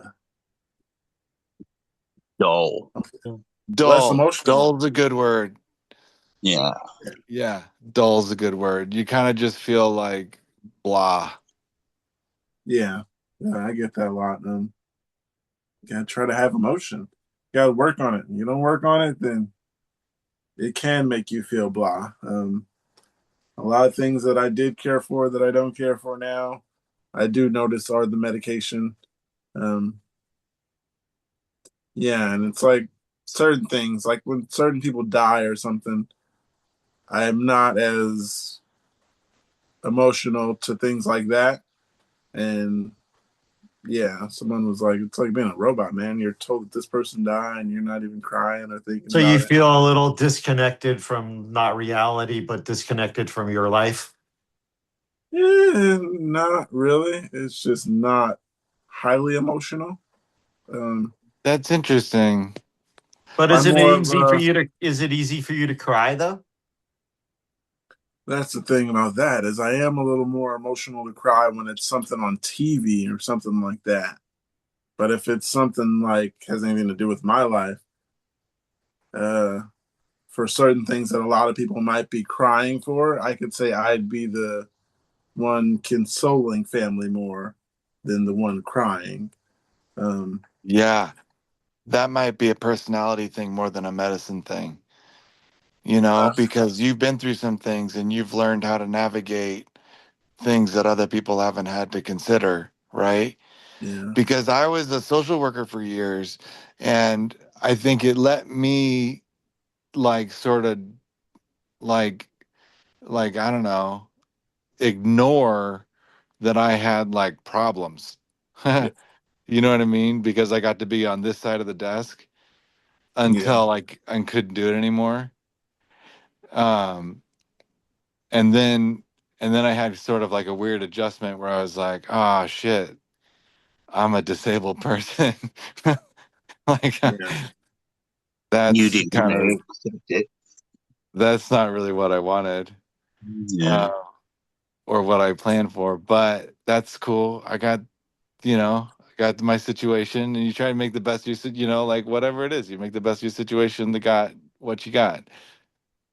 Dull. less Dull. emotional. Dull's a good word. Yeah. Yeah, dull's a good word. You kind of just feel like blah. Yeah. Yeah, I get that a lot. You gotta try to have emotion. You gotta work on it. You don't work on it, then it can make you feel blah. A lot of things that I did care for that I don't care for now, I do notice are the medication. Um, yeah, and it's like certain things, like when certain people die or something, I am not as emotional to things like that. And yeah, someone was like, it's like being a robot, man. You're told that this person died and you're not even crying or thinking So you about it. feel a little disconnected from not reality, but disconnected from your life? Not really. It's just not highly emotional. That's interesting. But I'm more of a, is it easy for you to cry though? that's the thing about that is I am a little more emotional to cry when it's something on TV or something like that. But if it's something like has anything to do with my life, uh, for certain things that a lot of people might be crying for, I could say I'd be the one consoling family more than the one crying. Yeah, that might be a personality thing more than a medicine thing, you know, Uh, because you've been through some things and you've learned how to navigate things that other people haven't had to consider, right? yeah, Because I was a social worker for years, and I think it let me like sort of like I don't know, ignore that I had like problems. yeah, You know what I mean? Because I got to be on this side of the desk yeah, until like I couldn't do it anymore. Um, and then I had sort of like a weird adjustment where I was like, oh shit, I'm a disabled person. Like yeah, You that's didn't kind of accept it. that's not really what I wanted. Yeah. Uh, or what I planned for, but that's cool. I got, I got my situation, and you try to make the best use of, like whatever it is, you make the best use of the situation that got what you got,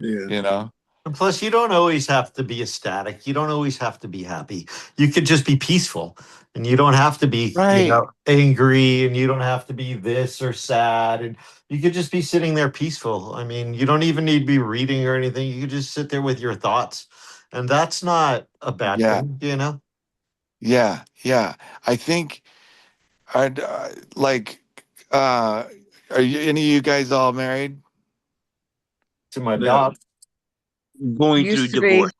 yeah, you know? And plus, you don't always have to be ecstatic. You don't always have to be happy. You could just be peaceful, and you don't have to be, Right. angry, and you don't have to be this or sad. And you could just be sitting there peaceful. I mean, you don't even need to be reading or anything. You could just sit there with your thoughts, and that's not a bad Yeah. thing. Yeah. Yeah. I think I'd like, uh, are you, any of you guys all married? To my no, dog. Going through Used to be. divorce.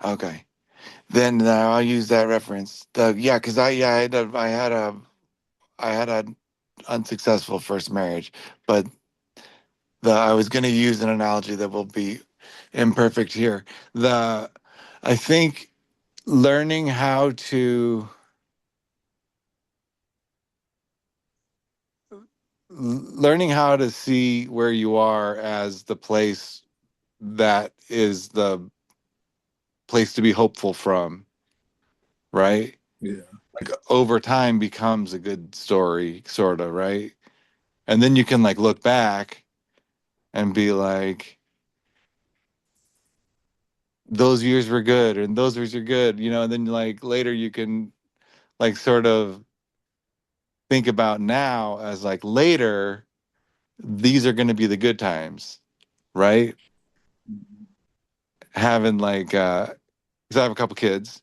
Okay. Then I'll use that reference. Yeah. Cause I had a unsuccessful first marriage, but I was going to use an analogy that will be imperfect here. The I think learning how to learning how to see where you are as the place that is the place to be hopeful from, right? yeah, Like over time becomes a good story, sort of, right? And then you can like look back and be like, those years were good and those years are good, and then like later you can like sort of think about now as like later, these are going to be the good times, right? Having like, because I have a couple kids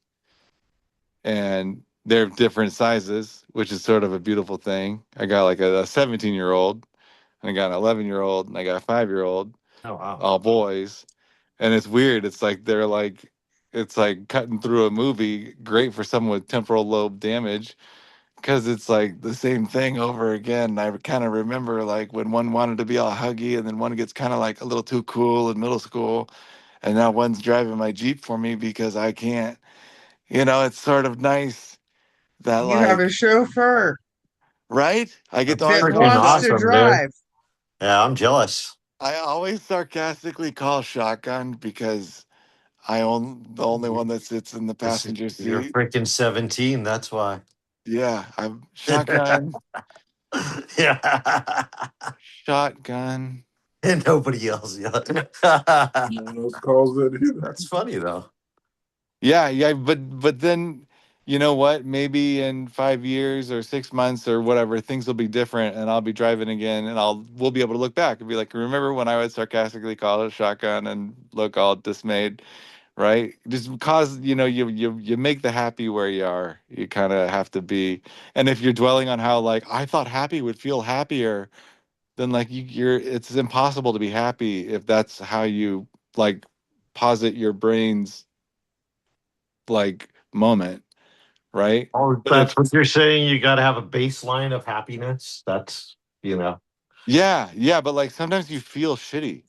and they're different sizes, which is sort of a beautiful thing. I got like a 17-year-old, and I got an 11-year-old, and I got a 5-year-old, Oh wow. all boys. And it's weird. It's like cutting through a movie, great for someone with temporal lobe damage, because it's like the same thing over again. I kind of remember like when one wanted to be all huggy, and then one gets kind of like a little too cool in middle school, and now one's driving my Jeep for me because I can't. It's sort of nice that You have a like, chauffeur right? I get to That's always that call freaking wants shot. to awesome, dude. drive. Yeah, I'm jealous. I always sarcastically call shotgun because I own the only one that sits in the passenger You're seat. freaking 17. That's why. Yeah, I'm shotgun, Yeah. shotgun. And nobody else. Yeah. no one else calls it either. That's funny though. Yeah, yeah, but then you know what? Maybe in 5 years or 6 months or whatever, things will be different, and I'll be driving again, and we'll be able to look back and be like, remember when I would sarcastically call it a shotgun and look all dismayed, right? Just because you make the happy where you are. You kind of have to be, and if you're dwelling on how like I thought happy would feel happier, then like it's impossible to be happy if that's how you like posit your brain's like moment, right? Oh, But that's if what you're saying. You got to have a baseline of happiness. That's, you know. yeah, but like sometimes you feel shitty,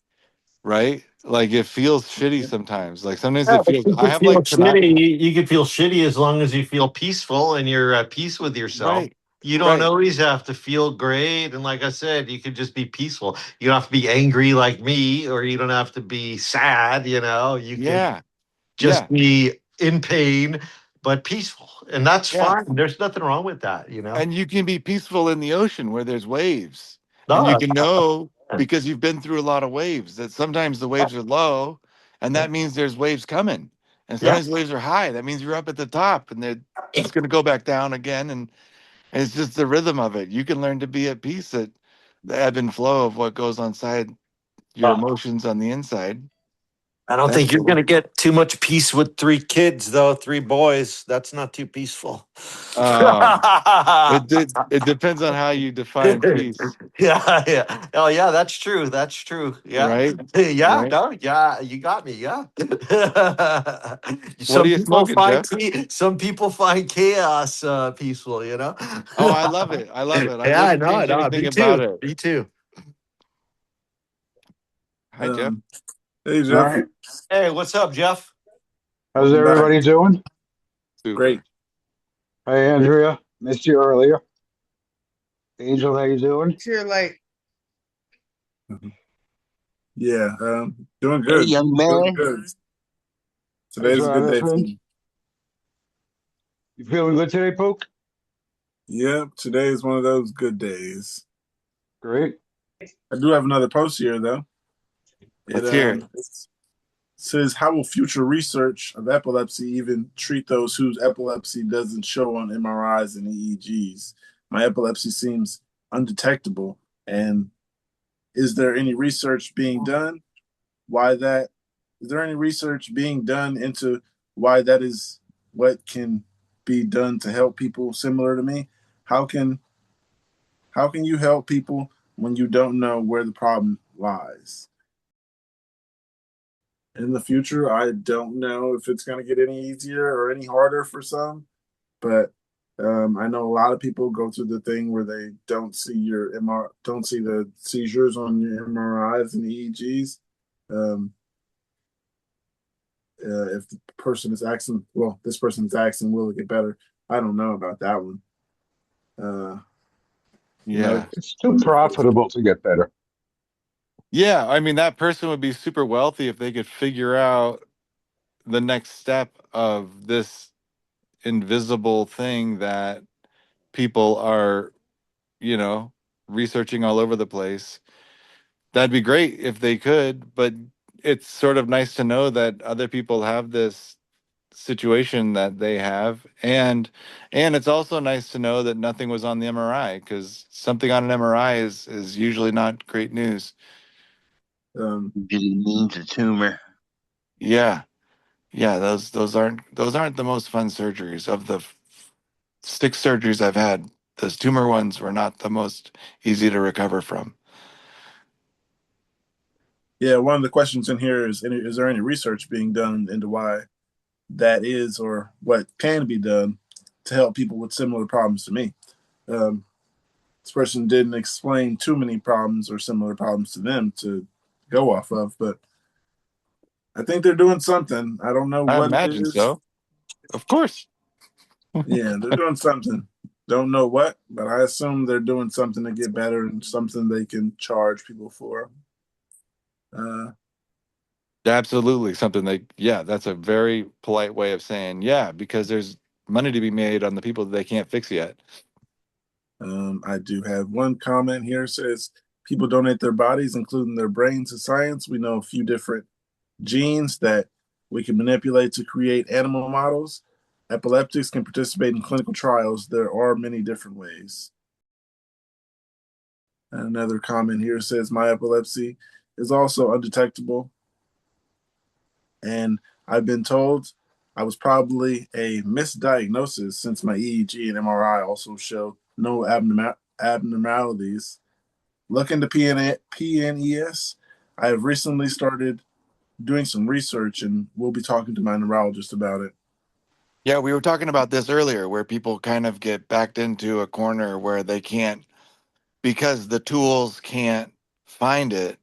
right? Like it feels shitty sometimes. Like sometimes Yeah, it but feels. you I can have feel like tonight, shitty. You can feel shitty as long as you feel peaceful and you're at peace with yourself. right, You don't right, always have to feel great. And like I said, you could just be peaceful. You don't have to be angry like me, or you don't have to be sad. You know, you can yeah, just yeah, be in pain, but peaceful. And that's yeah. fine. There's nothing wrong with that, you know? And you can be peaceful in the ocean where there's waves, and you No, can know because you've been through a lot of waves that sometimes the waves are low, and that means there's waves coming, and yeah. sometimes the waves are high. That means you're up at the top, and it's going to go back down again, and it's just the rhythm of it. You can learn to be at peace at the ebb and flow of what goes on inside your Uh, emotions on the inside. I don't That's think you're going cool. to get too much peace with 3 kids, though. 3 boys. That's not too peaceful. Um, it depends on how you define peace, Yeah, yeah. Oh, yeah, that's true. That's true. Yeah. right? Yeah, Right. no, yeah, you got me. Yeah. What are Some you people smoking, find Jeff? some people find chaos peaceful, you know? Oh, I love it. I love it. I Yeah, I wouldn't know, I change know. anything Me about too. it. Me too. Hi, Jeff. Hey All Jeff, right. Hey, what's up, Jeff? How's welcome back. everybody doing? Great. Super. Hey, Andrea. Missed you earlier. Angel, how you doing? You're like, Yeah, doing Hey, good. young Feeling man. good. Thanks Today's a for good having day us, for man. me. You feeling good today, Poke? Yep, today is one of those good days. Great. I do have another post here though. Let's hear it. It says, "How will future research of epilepsy even treat those whose epilepsy doesn't show on MRIs and EEGs? My epilepsy seems undetectable, and is there any research being done? Why that? Is there any research being done into why that is? What can be done to help people similar to me? How can how can you help people when you don't know where the problem lies?" In the future, I don't know if it's going to get any easier or any harder for some, but I know a lot of people go through the thing where they don't see your don't see the seizures on your MRIs and EEGs. Um, if the person is asking, well, this person is asking, will it get better? I don't know about that one. Uh, you know, Yeah. It's too profitable to get better. Yeah. I mean, that person would be super wealthy if they could figure out the next step of this invisible thing that people are, you know, researching all over the place. That'd be great if they could, but it's sort of nice to know that other people have this situation that they have, and it's also nice to know that nothing was on the MRI, because something on an MRI is usually not great news. Usually means a tumor. Yeah, yeah, those aren't the most fun surgeries. Of the 6 surgeries I've had, those tumor ones were not the most easy to recover from. yeah, one of the questions in here is there any research being done into why that is or what can be done to help people with similar problems to me? Um, this person didn't explain too many problems or similar problems to them to go off of, but I think they're doing something. I don't know I what it imagine is. so. Of course. Yeah, they're doing something. Don't know what, but I assume they're doing something to get better and something they can charge people for. Uh, Absolutely. Something like, yeah, that's a very polite way of saying, yeah, because there's money to be made on the people that they can't fix yet. I do have one comment here. It says people donate their bodies, including their brains, to science. We know a few different genes that we can manipulate to create animal models. Epileptics can participate in clinical trials. There are many different ways. And another comment here says my epilepsy is also undetectable, and I've been told I was probably a misdiagnosis since my EEG and MRI also showed no abnormalities. Looking to PNES, I have recently started doing some research and we'll be talking to my neurologist about it. Yeah, we were talking about this earlier, where people kind of get backed into a corner where they can't, because the tools can't find it,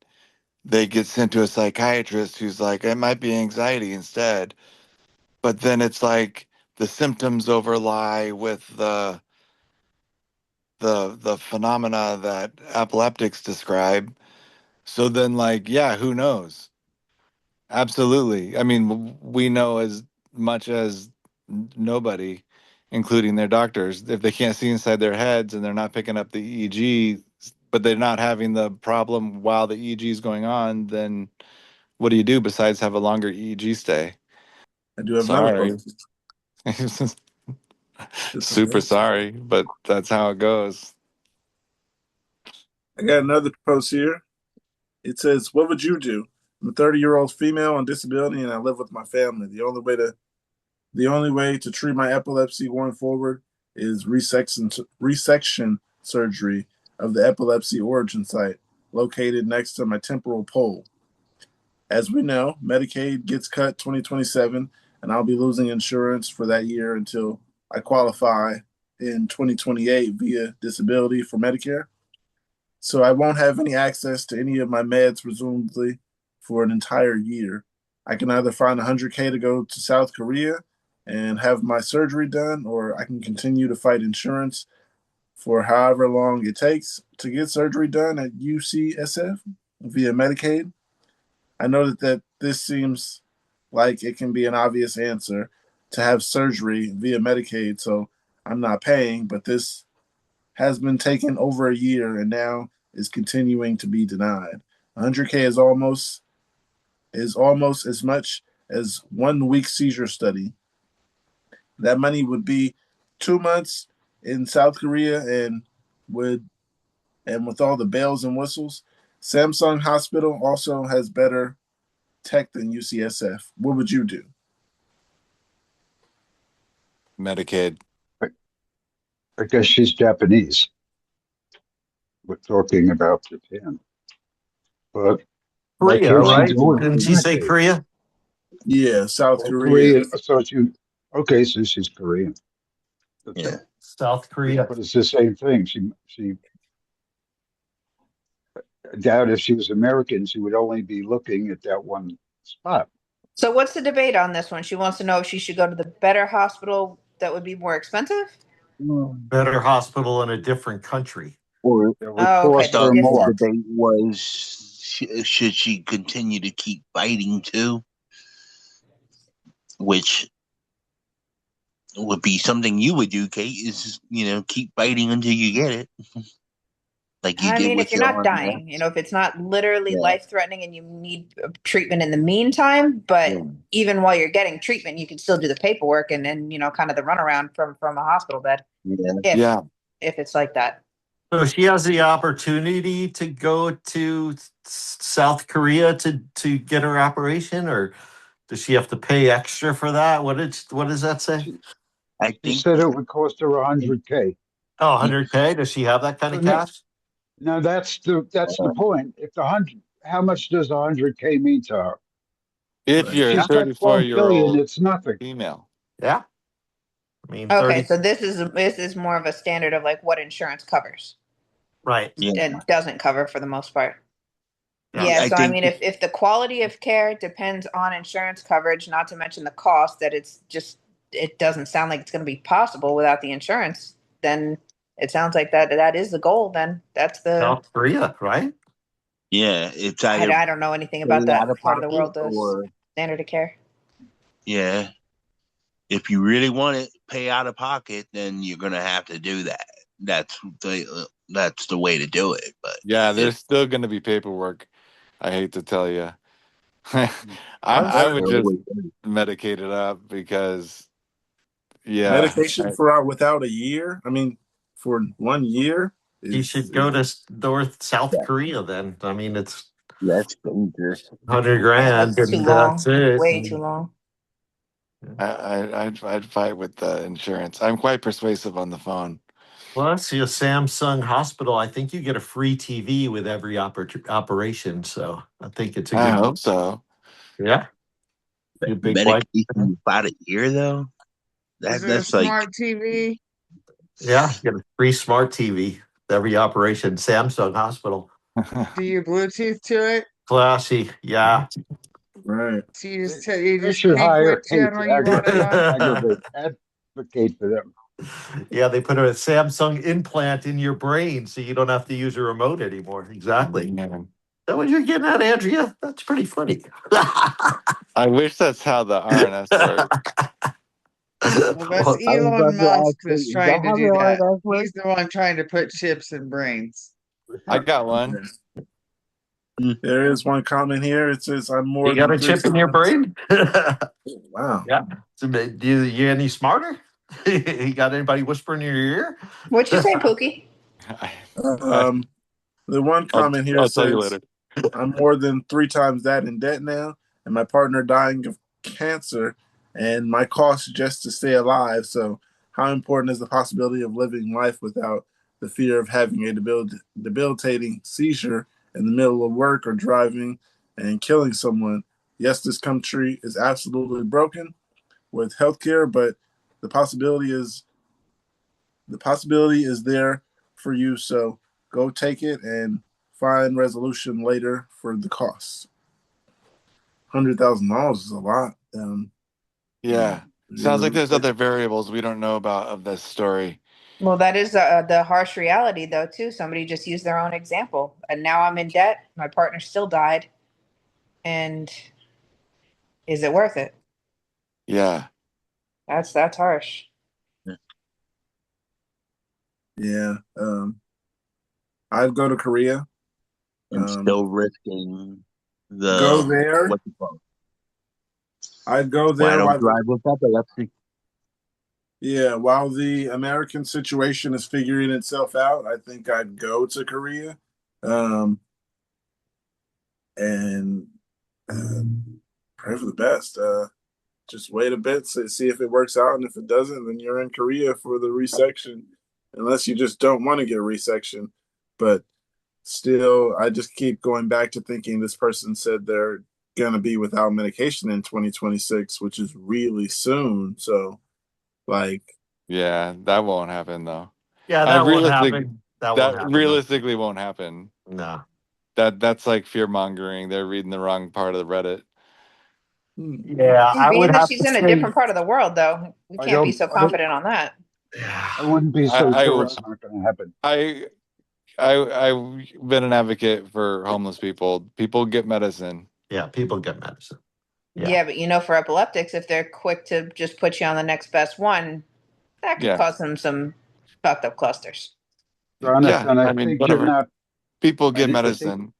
they get sent to a psychiatrist who's like, it might be anxiety instead. But then it's like the symptoms overlie with the phenomena that epileptics describe. So then, like, yeah, who knows? Absolutely. I mean, we know as much as nobody, including their doctors. If they can't see inside their heads and they're not picking up the EEG, but they're not having the problem while the EEG is going on, then what do you do besides have a longer EEG stay? I do have another Sorry. post. This is Super it. sorry, but that's how it goes. I got another post here. It says, "What would you do? I'm a 30-year-old female on disability, and I live with my family. The only way to treat my epilepsy going forward is resection surgery of the epilepsy origin site located next to my temporal pole. As we know, Medicaid gets cut 2027, and I'll be losing insurance for that year until I qualify in 2028 via disability for Medicare. So I won't have any access to any of my meds, presumably, for an entire year. I can either find 100K to go to South Korea and have my surgery done, or I can continue to fight insurance for however long it takes to get surgery done at UCSF via Medicaid. I know that this seems like it can be an obvious answer to have surgery via Medicaid, so I'm not paying, but this has been taken over a year and now is continuing to be denied. 100K is almost as much as 1 week seizure study. That money would be 2 months in South Korea would and with all the bells and whistles. Samsung Hospital also has better tech than UCSF. What would you do? Medicaid. I guess she's Japanese. We're talking about Japan. But why Korea, can't she right? do it Didn't in she that say case? Korea? Yeah, South Well, Korea. Korea, so she, okay, so she's Korean. Yeah. South Korea. But it's the same thing. I doubt if she was American, she would only be looking at that one spot. So what's the debate on this one? She wants to know if she should go to the better hospital that would be more expensive. Better hospital in a different country. Or That would Oh, okay. cost The her the more. distance. debate was, should she continue to keep fighting too? Which would be something you would do, Kate, is, keep fighting until you get it. Like you I did mean, if with you're your not dying, RMS. if it's not literally Yeah. life threatening and you need treatment in the meantime, but Yeah. even while you're getting treatment, you can still do the paperwork and kind of the runaround from a hospital bed. Yeah. If Yeah. if it's like that. So she has the opportunity to go to South Korea to get her operation, or does she have to pay extra for that? What does that say? I She think said it would cost her 100K. Oh, 100K. Does she have that kind So of cash? now that's the point. If the 100, how much does 100K mean to her? If Right. you're a She's got 12 billion. 34-year-old It's nothing. female. Yeah. I mean, Okay, 30. so this is more of a standard of like what insurance covers Right. yeah. and doesn't cover for the most part. Yeah. Yeah, I so I think mean, if the quality of care depends on insurance coverage, not to mention the cost, that it doesn't sound like it's going to be possible without the insurance, then it sounds like that is the goal. Then that's the South Korea, right? it's I, either I don't know anything pay about out that of part of the pocket world, the or standard of care. yeah. If you really want it, pay out of pocket, then you're gonna have to do that. That's the way to do it. But Yeah, if there's still going to be paperwork. I hate to tell you. I'm I would sure. just medicate it up because, yeah, Medication for without a year. I mean, for 1 year He is, should go to South Korea then. I mean, it's that's dangerous. 100 grand That's too and that's long, it. way too long. I'd fight with the insurance. I'm quite persuasive on the phone. Plus, see a Samsung hospital. I think you get a free TV with every operation. So I think it's a I good. hope so. Yeah. You big white. Medication about a year though. Is it a That's like smart TV? Yeah, get a free smart TV. Every operation, Samsung Hospital. Do you Bluetooth to it? Classy, yeah. Right. So you They just should pick hire what Kate channel you want it on? advocate for them. Yeah, they put a Samsung implant in your brain so you don't have to use a remote anymore. Exactly. Is that what you're getting at, Andrea? That's pretty funny. I wish that's how the RNS worked. Well, that's Well, I was Elon about to Musk ask, that's is that trying to how the do that. RNS He's works? the one trying to put chips in brains. I got one. There is one comment here. It says, "I'm more you got than a three chip in your times." brain? Wow. Yeah. So, you any smarter? You got anybody whispering in your ear? What'd you say, Pookie? Um, the one comment here I'll tell you says, later. "I'm more than three times that in debt now, and my partner dying of cancer, and my cost just to stay alive. So, how important is the possibility of living life without the fear of having a debilitating seizure in the middle of work or driving and killing someone? Yes, this country is absolutely broken with healthcare, but the possibility is there for you. So go take it and find resolution later for the cost. $100,000 is a lot. Yeah. Sounds like Yeah, there's other variables we don't know about of this story. Well, that is the harsh reality, though, too. Somebody just used their own example. And now I'm in debt. My partner still died. And is it worth it? Yeah. That's harsh. yeah. I'd go to Korea. and still risking Go the there. what you call it. I'd go That's why I there don't while drive with epilepsy. while the American situation is figuring itself out. I think I'd go to Korea, um, and pray for the best. Just wait a bit, see if it works out, and if it doesn't, then you're in Korea for the resection, unless you just don't want to get resection. But still, I just keep going back to thinking this person said they're gonna be without medication in 2026, which is really soon. So, like, Yeah, that won't happen though. Yeah, I that won't realistic happen. That won't that happen. realistically won't happen. No. That's like fear mongering. They're reading the wrong part of the Reddit. Yeah, I would Being that have she's to in a say. different part of the world, though, we can't be so confident on that. I wouldn't be so I sure it's not going to happen. I've been an advocate for homeless people. People get medicine. Yeah, people get medicine. Yeah, but for epileptics, if they're quick to just put you on the next best one, that could Yeah. cause them some fucked up clusters. Yeah, Jonathan, I I mean, think you're whatever. not. People get I think medicine.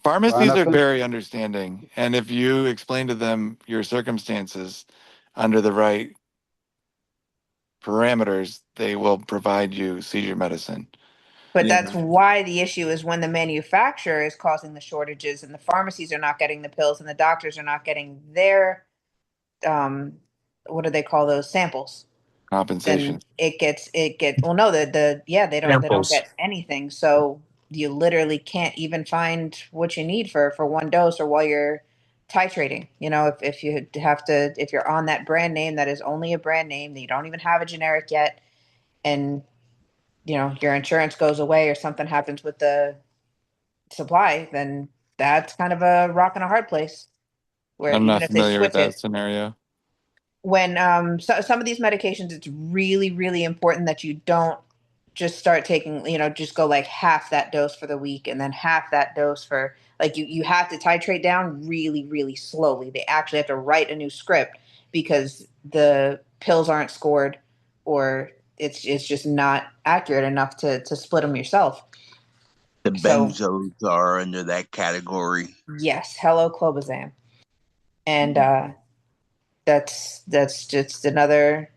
Pharmacies are Jonathan, very understanding, and if you explain to them your circumstances under the right parameters, they will provide you seizure medicine. But that's why the issue is when the manufacturer is causing the shortages and the pharmacies are not getting the pills and the doctors are not getting their what do they call those samples? Compensation. Then it gets well no they don't Samples. get anything. So you literally can't even find what you need for one dose or while you're titrating. If you have to if you're on that brand name that is only a brand name that you don't even have a generic yet and your insurance goes away or something happens with the supply, then that's kind of a rock and a hard place where I'm even not if they familiar with switch that it, scenario. when some of these medications, it's really, really important that you don't just start taking, just go like half that dose for the week and then half that dose for like you have to titrate down really, really slowly. They actually have to write a new script because the pills aren't scored or it's just not accurate enough to split them yourself. The So benzos are under that category. yes, hello clobazam, and that's just another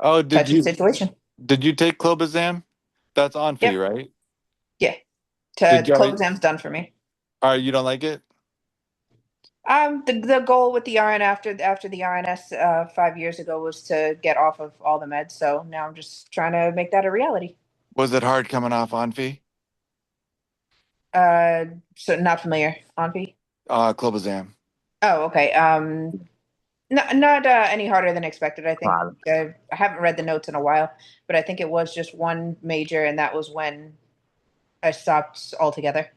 Oh, touchy situation. did you take clobazam? That's on fee, Yep. right? Yeah. Did you Clobazam's done for me. you don't like it? The goal with the RN after the RNS 5 years ago was to get off of all the meds. So now I'm just trying to make that a reality. Was it hard coming off on fee? So not familiar. Onfi? Clobazam. Oh, okay. Not any harder than expected. I think I haven't read the notes in a while, but I think it was just one major, and that was when I stopped altogether.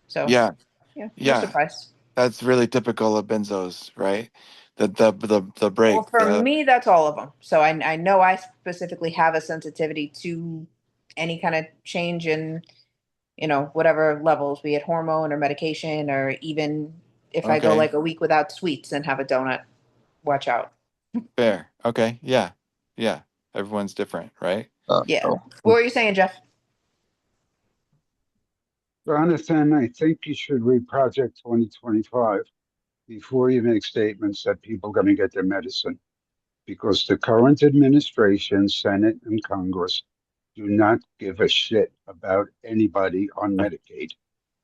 So Yeah. yeah, no Yeah. surprise. That's really typical of benzos, right? The Well, break, for me, that's all of them. So I know I specifically have a sensitivity to any kind of change in, whatever levels, be it hormone or medication, or even if I go okay, like a week without sweets and have a donut, watch out. fair. Okay, yeah. Yeah. Everyone's different, right? Yeah. What were you saying, Jeff? Jonathan, I think you should read Project 2025 before you make statements that people are going to get their medicine, because the current administration, Senate, and Congress do not give a shit about anybody on Medicaid,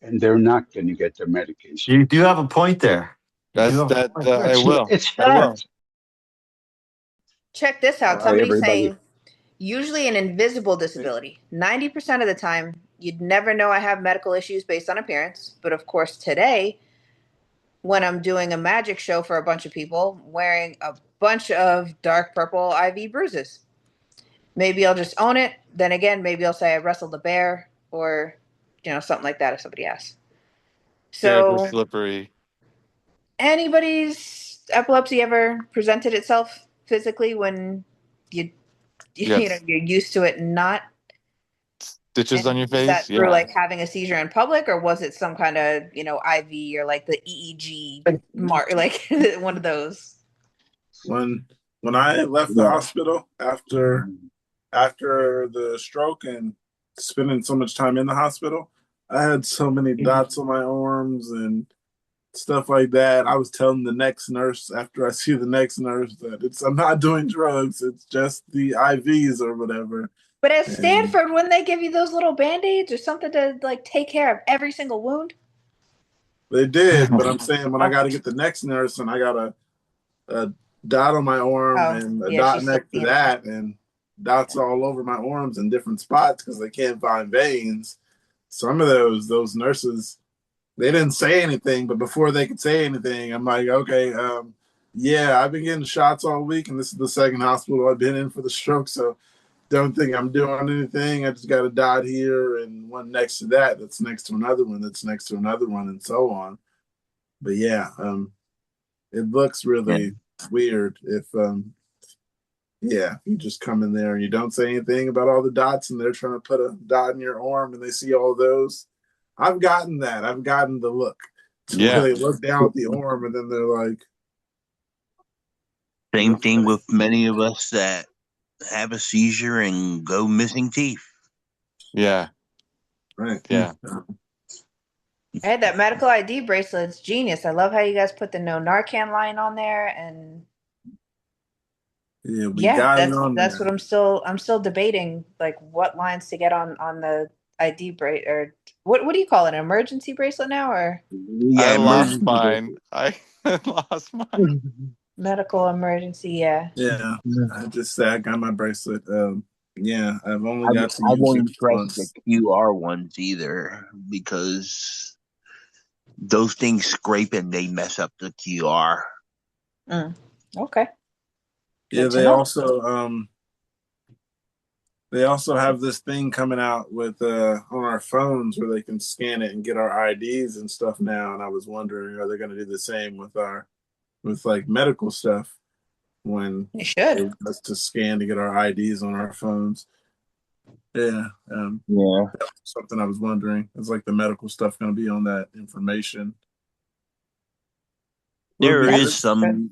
and they're not going to get their medication. You do have a point there. You do That's have a that point there. I will. It's I will. fact. Check this All out. right, Somebody's everybody. saying usually an invisible disability. 90% of the time, you'd never know I have medical issues based on appearance. But of course, today, when I'm doing a magic show for a bunch of people, wearing a bunch of dark purple IV bruises. Maybe I'll just own it. Then again, maybe I'll say I wrestled a bear or, something like that if somebody asks. Scared was So, slippery. anybody's epilepsy ever presented itself physically when you, Yes. you're used to it not? Stitches on And your was face? that through Yeah. like having a seizure in public, or was it some kind of, IV or like the EEG mark, like one of those? When I left the hospital after the stroke and spending so much time in the hospital, I had so many dots on my arms and stuff like that. I was telling the next nurse after I see the next nurse that I'm not doing drugs, it's just the IVs or whatever. But at And Stanford, wouldn't they give you those little band-aids or something to like take care of every single wound? they did, but I'm saying when I got to get the next nurse and I got a dot on my arm Oh, and a yeah, dot she's still next to seeing it. that and dots all over my arms in different spots because they can't find veins. Some of those nurses, they didn't say anything, but before they could say anything, I'm like, okay, yeah, I've been getting shots all week, and this is the second hospital I've been in for the stroke, so don't think I'm doing anything. I just got a dot here and one next to that that's next to another one that's next to another one and so on. But yeah, it looks really weird if yeah, you just come in there and you don't say anything about all the dots and they're trying to put a dot in your arm and they see all those. I've gotten that. I've gotten the look to where Yeah. they look down at the arm and then they're like, Same thing with many of us that have a seizure and go missing teeth. Yeah. right. Yeah. I had that medical ID bracelet. It's genius. I love how you guys put the no Narcan line on there, and Yeah, we yeah, got it that's on that's there. what I'm still debating, like what lines to get on the ID bracelet, or what do you call it, an emergency bracelet now, or I Yeah, lost emergency mine. I lost mine. medical emergency? Yeah. Yeah. I just said I got my bracelet. Yeah, I've only got to I use it won't trust the once. QR ones either because those things scrape and they mess up the QR. Okay. Yeah, Good to know. they also have this thing coming out with on our phones where they can scan it and get our IDs and stuff now. And I was wondering, are they going to do the same with like medical stuff when You they should. want us to scan to get our IDs on our phones? Yeah, Yeah. something I was wondering. Is like the medical stuff going to be on that information? Would There be is good.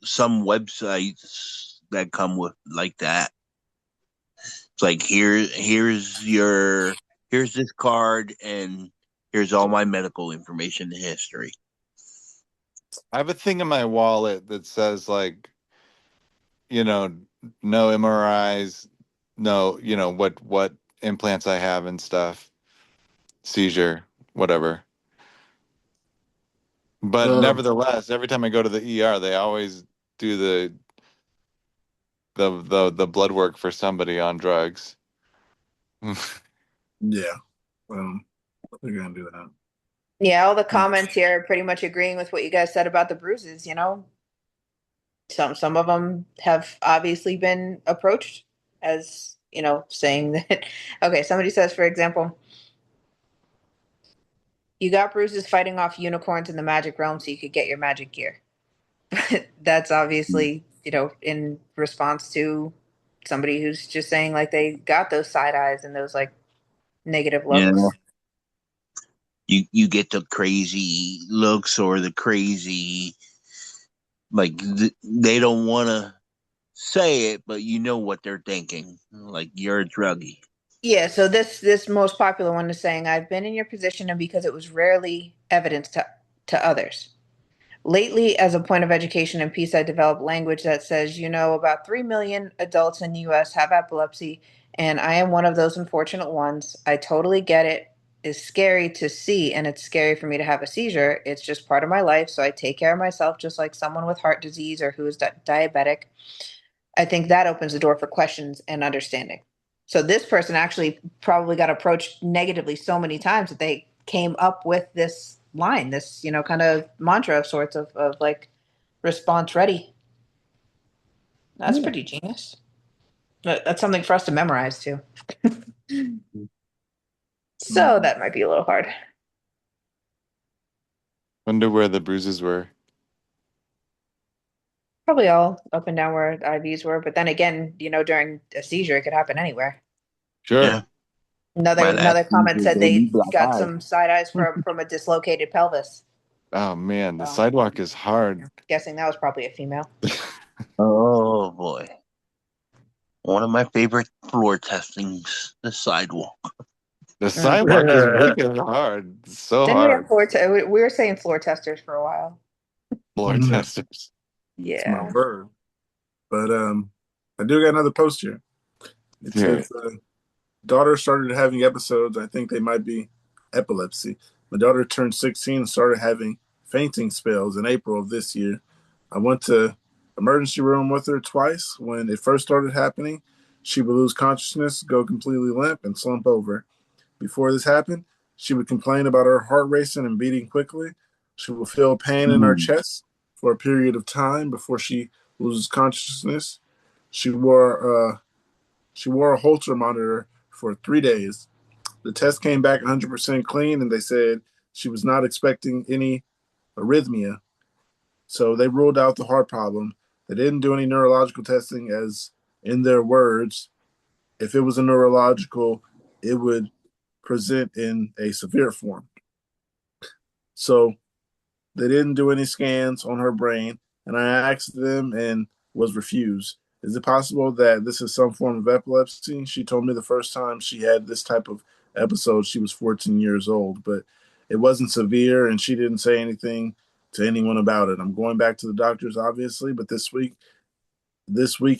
some websites that come with like that. It's like here's this card and here's all my medical information and history. I have a thing in my wallet that says like, you know, no MRIs, no, what implants I have and stuff, seizure, whatever. But Um, nevertheless, every time I go to the ER, they always do the blood work for somebody on drugs. yeah, they're going to do that. Yeah, all the comments here are pretty much agreeing with what you guys said about the bruises, Some of them have obviously been approached as, saying that, okay, somebody says, for example, you got bruises fighting off unicorns in the magic realm so you could get your magic gear. That's obviously, in response to somebody who's just saying like they got those side eyes and those like negative Yeah. looks. You get the crazy looks or the crazy they don't want to say it, but you know what they're thinking. Like you're a druggie. Yeah, so this most popular one is saying I've been in your position and because it was rarely evidenced to others. Lately, as a point of education and peace, I developed language that says, about 3 million adults in the US have epilepsy, and I am one of those unfortunate ones. I totally get it. It's scary to see, and it's scary for me to have a seizure. It's just part of my life, so I take care of myself just like someone with heart disease or who is diabetic. I think that opens the door for questions and understanding. So this person actually probably got approached negatively so many times that they came up with this line, this, kind of mantra of sorts of like response ready. That's pretty genius. That's something for us to memorize too. So that might be a little hard. Wonder where the bruises were. Probably all up and down where IVs were, but then again, during a seizure, it could happen anywhere. Sure. Yeah. Another comment said they black got eye. some side eyes from a dislocated pelvis. Oh man, the Oh. sidewalk is hard. Guessing that was probably a female. Oh boy. One of my favorite floor testings, the sidewalk. The sidewalk is wicked hard. It's so Didn't we have hard. we were saying floor testers for a while. Floor testers. It's my Yeah. bird. But I do got another post here. It Here. says daughter started having episodes. I think they might be epilepsy. My daughter turned 16 and started having fainting spells in April of this year. I went to emergency room with her twice. When it first started happening, she would lose consciousness, go completely limp, and slump over. Before this happened, she would complain about her heart racing and beating quickly. She would feel pain in her chest for a period of time before she loses consciousness. She wore a Holter monitor for 3 days. The test came back 100% clean, and they said she was not expecting any arrhythmia. So they ruled out the heart problem. They didn't do any neurological testing, as in their words, if it was a neurological, it would present in a severe form. So they didn't do any scans on her brain, and I asked them and was refused. Is it possible that this is some form of epilepsy? She told me the first time she had this type of episode, she was 14 years old, but it wasn't severe, and she didn't say anything to anyone about it. I'm going back to the doctors, obviously, but this week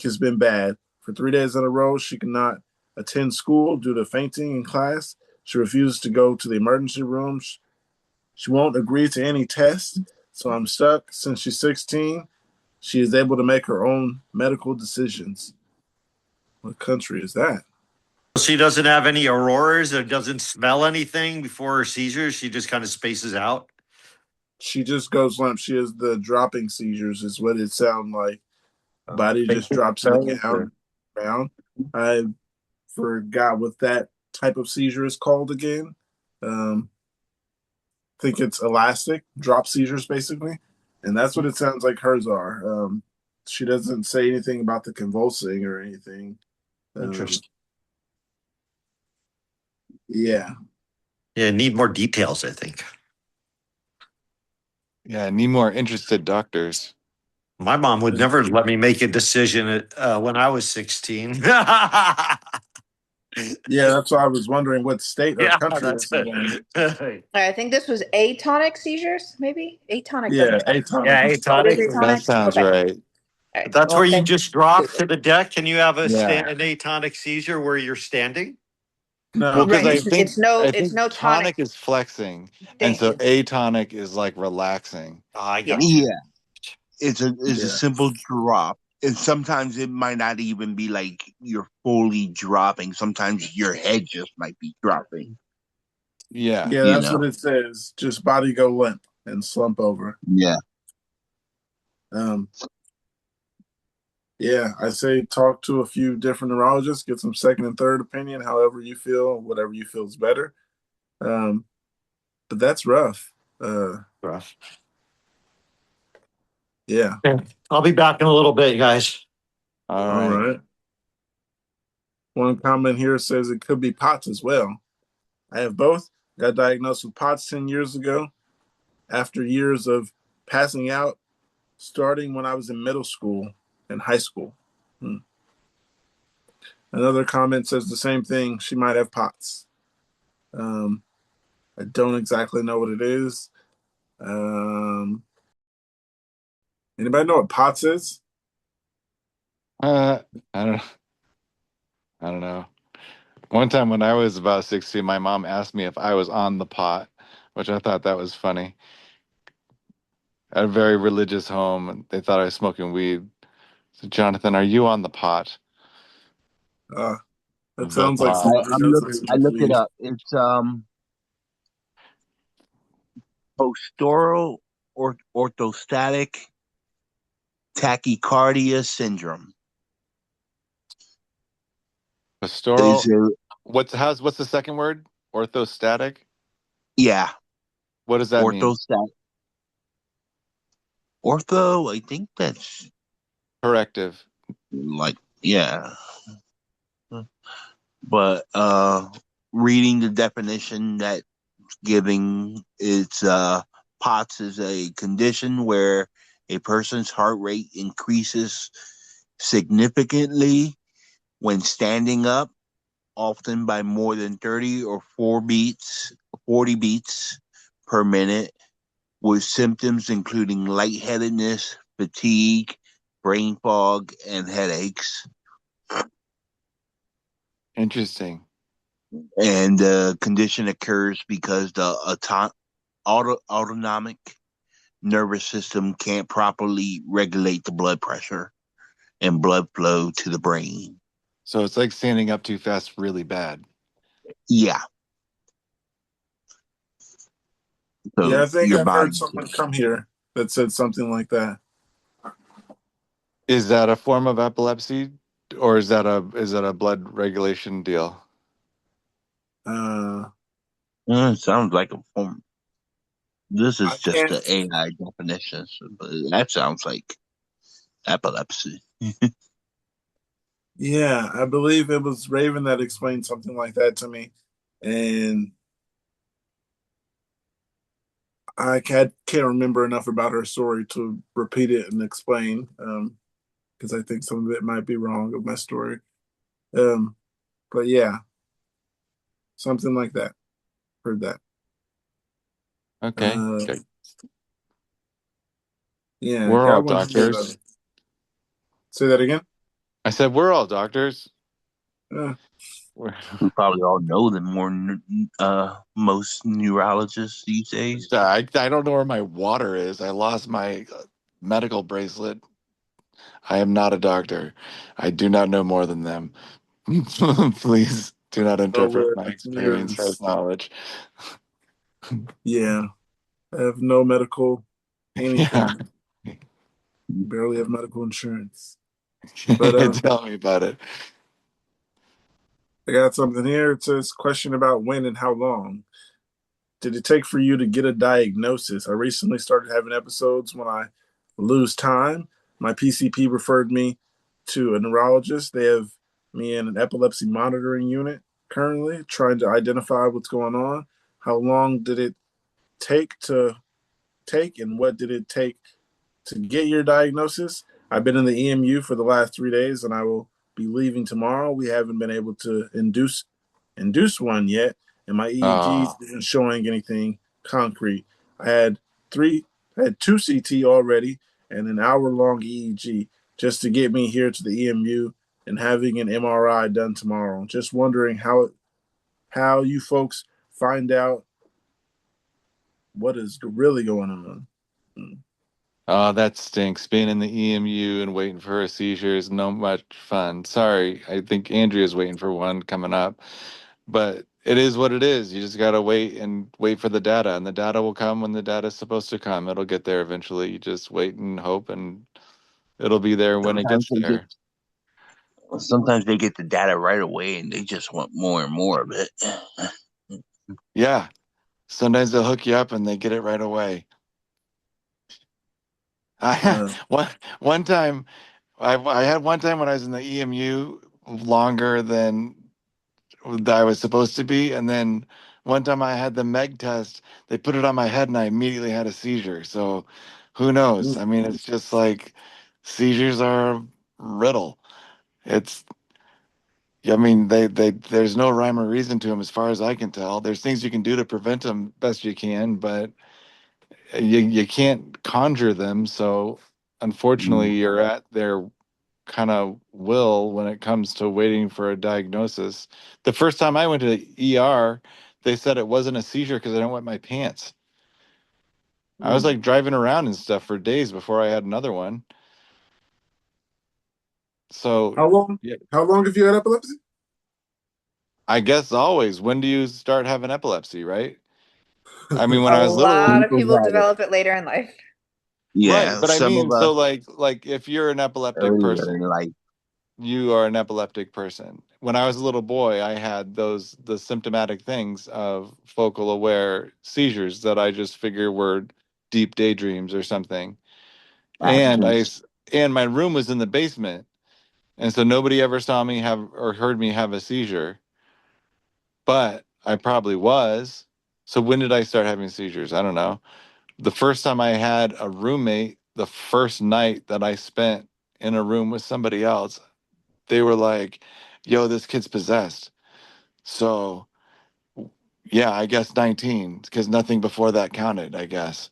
has been bad. For 3 days in a row, she cannot attend school due to fainting in class. She refuses to go to the emergency room. She won't agree to any test, so I'm stuck. Since she's 16, she is able to make her own medical decisions. What country is that? She doesn't have any auroras or doesn't smell anything before her seizures. She just kind of spaces out. She just goes limp. She has the dropping seizures, is what it sounds like. Body just drops to the ground. I forgot what that type of seizure is called again. Think it's elastic drop seizures, basically, and that's what it sounds like hers are. She doesn't say anything about the convulsing or anything. Interesting. Yeah. Yeah, need more details, I think. Yeah, I need more interested doctors. My mom would never let me make a decision when I was 16. Yeah, that's why I was wondering what state or Yeah, country that's this is in. it. I think this was atonic seizures, maybe? Atonic Yeah, doesn't sound atonic. Yeah, Oh, it is atonic. That atonic? sounds Okay. right. All right. That's Well, where you thank just drop you. to the deck. Can you have Yeah. an atonic seizure where you're standing? Well, No. because Right. I It's think no I it's think no tonic tonic. is flexing, and Thank so you. atonic is like relaxing. Oh, I Yeah. got you. Yeah. It's a Yeah. simple drop. And sometimes it might not even be like you're fully dropping. Sometimes your head just might be dropping. Yeah. Yeah, You that's know. what it says. Just body go limp and slump over. Yeah. Um, Yeah, I say talk to a few different neurologists, get some second and third opinion, however you feel, whatever you feel is better. Um, but that's rough. Rough. Yeah. Yeah. I'll be back in a little bit, guys. All right. One comment here says it could be POTS as well. I have both. Got diagnosed with POTS 10 years ago after years of passing out, starting when I was in middle school and high school. Another comment says the same thing. She might have POTS. I don't exactly know what it is. Anybody know what POTS is? I don't. I don't know. One time when I was about 16, my mom asked me if I was on the pot, which I thought that was funny. At a very religious home, and they thought I was smoking weed. So, Jonathan, are you on the pot? That The sounds like pot. somebody who doesn't I smoke looked it weed. up. It's postural orthostatic tachycardia syndrome. Is Pastoral. What's the second word? Orthostatic. yeah, What does that mean? orthostatic. Ortho, I think that's Corrective. like yeah. But reading the definition that giving it's POTS is a condition where a person's heart rate increases significantly when standing up, often by more than 30 or 40 beats per minute, with symptoms including lightheadedness, fatigue, brain fog, and headaches. Interesting. And the condition occurs because the autonomic nervous system can't properly regulate the blood pressure and blood flow to the brain. So it's like standing up too fast, really bad. Yeah. So Yeah, I think your I've body. heard someone come here that said something like that. Is that a form of epilepsy, or is that a blood regulation deal? Sounds like a form. This I is just can't. the AI definition, but that sounds like epilepsy. Yeah, I believe it was Raven that explained something like that to me, and can't remember enough about her story to repeat it and explain. Because I think some of it might be wrong of my story. Um, but yeah, something like that. Heard that. Okay. Yeah, We're all got one here though. doctors. Say that again. I said we're all doctors. Uh, We're- We probably all know them more most neurologists these days. I don't know where my water is. I lost my medical bracelet. I am not a doctor. I do not know more than them. Please do not interpret nowhere my experience near. as knowledge. Yeah, I have no medical Yeah. anything. Barely have medical insurance. But Tell me about it. I got something here. It says question about when and how long did it take for you to get a diagnosis? I recently started having episodes when I lose time. My PCP referred me to a neurologist. They have me in an epilepsy monitoring unit currently, trying to identify what's going on. How long did it take, and what did it take to get your diagnosis? I've been in the EMU for the last 3 days, and I will be leaving tomorrow. We haven't been able to induce one yet, and my EEG Oh, isn't showing anything concrete. I had three, I had two CT already, and an hour-long EEG just to get me here to the EMU, and having an MRI done tomorrow. Just wondering how you folks find out what is really going on. oh, that stinks. Being in the EMU and waiting for a seizure is no much fun. Sorry, I think Andrea's waiting for one coming up, but it is what it is. You just gotta wait and wait for the data, and the data will come when the data is supposed to come. It'll get there eventually. You just wait and hope and It'll be there when it Sometimes gets they get there. sometimes they get the data right away and they just want more and more of it. Yeah. Sometimes they'll hook you up and they get it right away. I Uh, one time I had one time when I was in the EMU longer than I was supposed to be, and then one time I had the Meg test. They put it on my head, and I immediately had a seizure. So, who knows? I mean, it's just like seizures are a riddle. It's, I mean, there's no rhyme or reason to them as far as I can tell. There's things you can do to prevent them best you can, but you can't conjure them. So, unfortunately, you're at their kind of will when it comes to waiting for a diagnosis. The first time I went to the ER, they said it wasn't a seizure because I didn't wet my pants. I was like driving around and stuff for days before I had another one. So, how long? yeah, How long have you had epilepsy? I guess always. When do you start having epilepsy, right? I mean, when A I was lot little, of People people have it. develop it later in life. right? Yeah, But I some mean, of us so like if you're an epileptic earlier in person, life. you are an epileptic person. When I was a little boy, I had the symptomatic things of focal aware seizures that I just figure were deep daydreams or something. And Mhm. and my room was in the basement, and so nobody ever saw me have or heard me have a seizure, but I probably was. So when did I start having seizures? I don't know. The first time I had a roommate, the first night that I spent in a room with somebody else, they were like, yo, this kid's possessed. So, yeah, I guess 19, because nothing before that counted, I guess.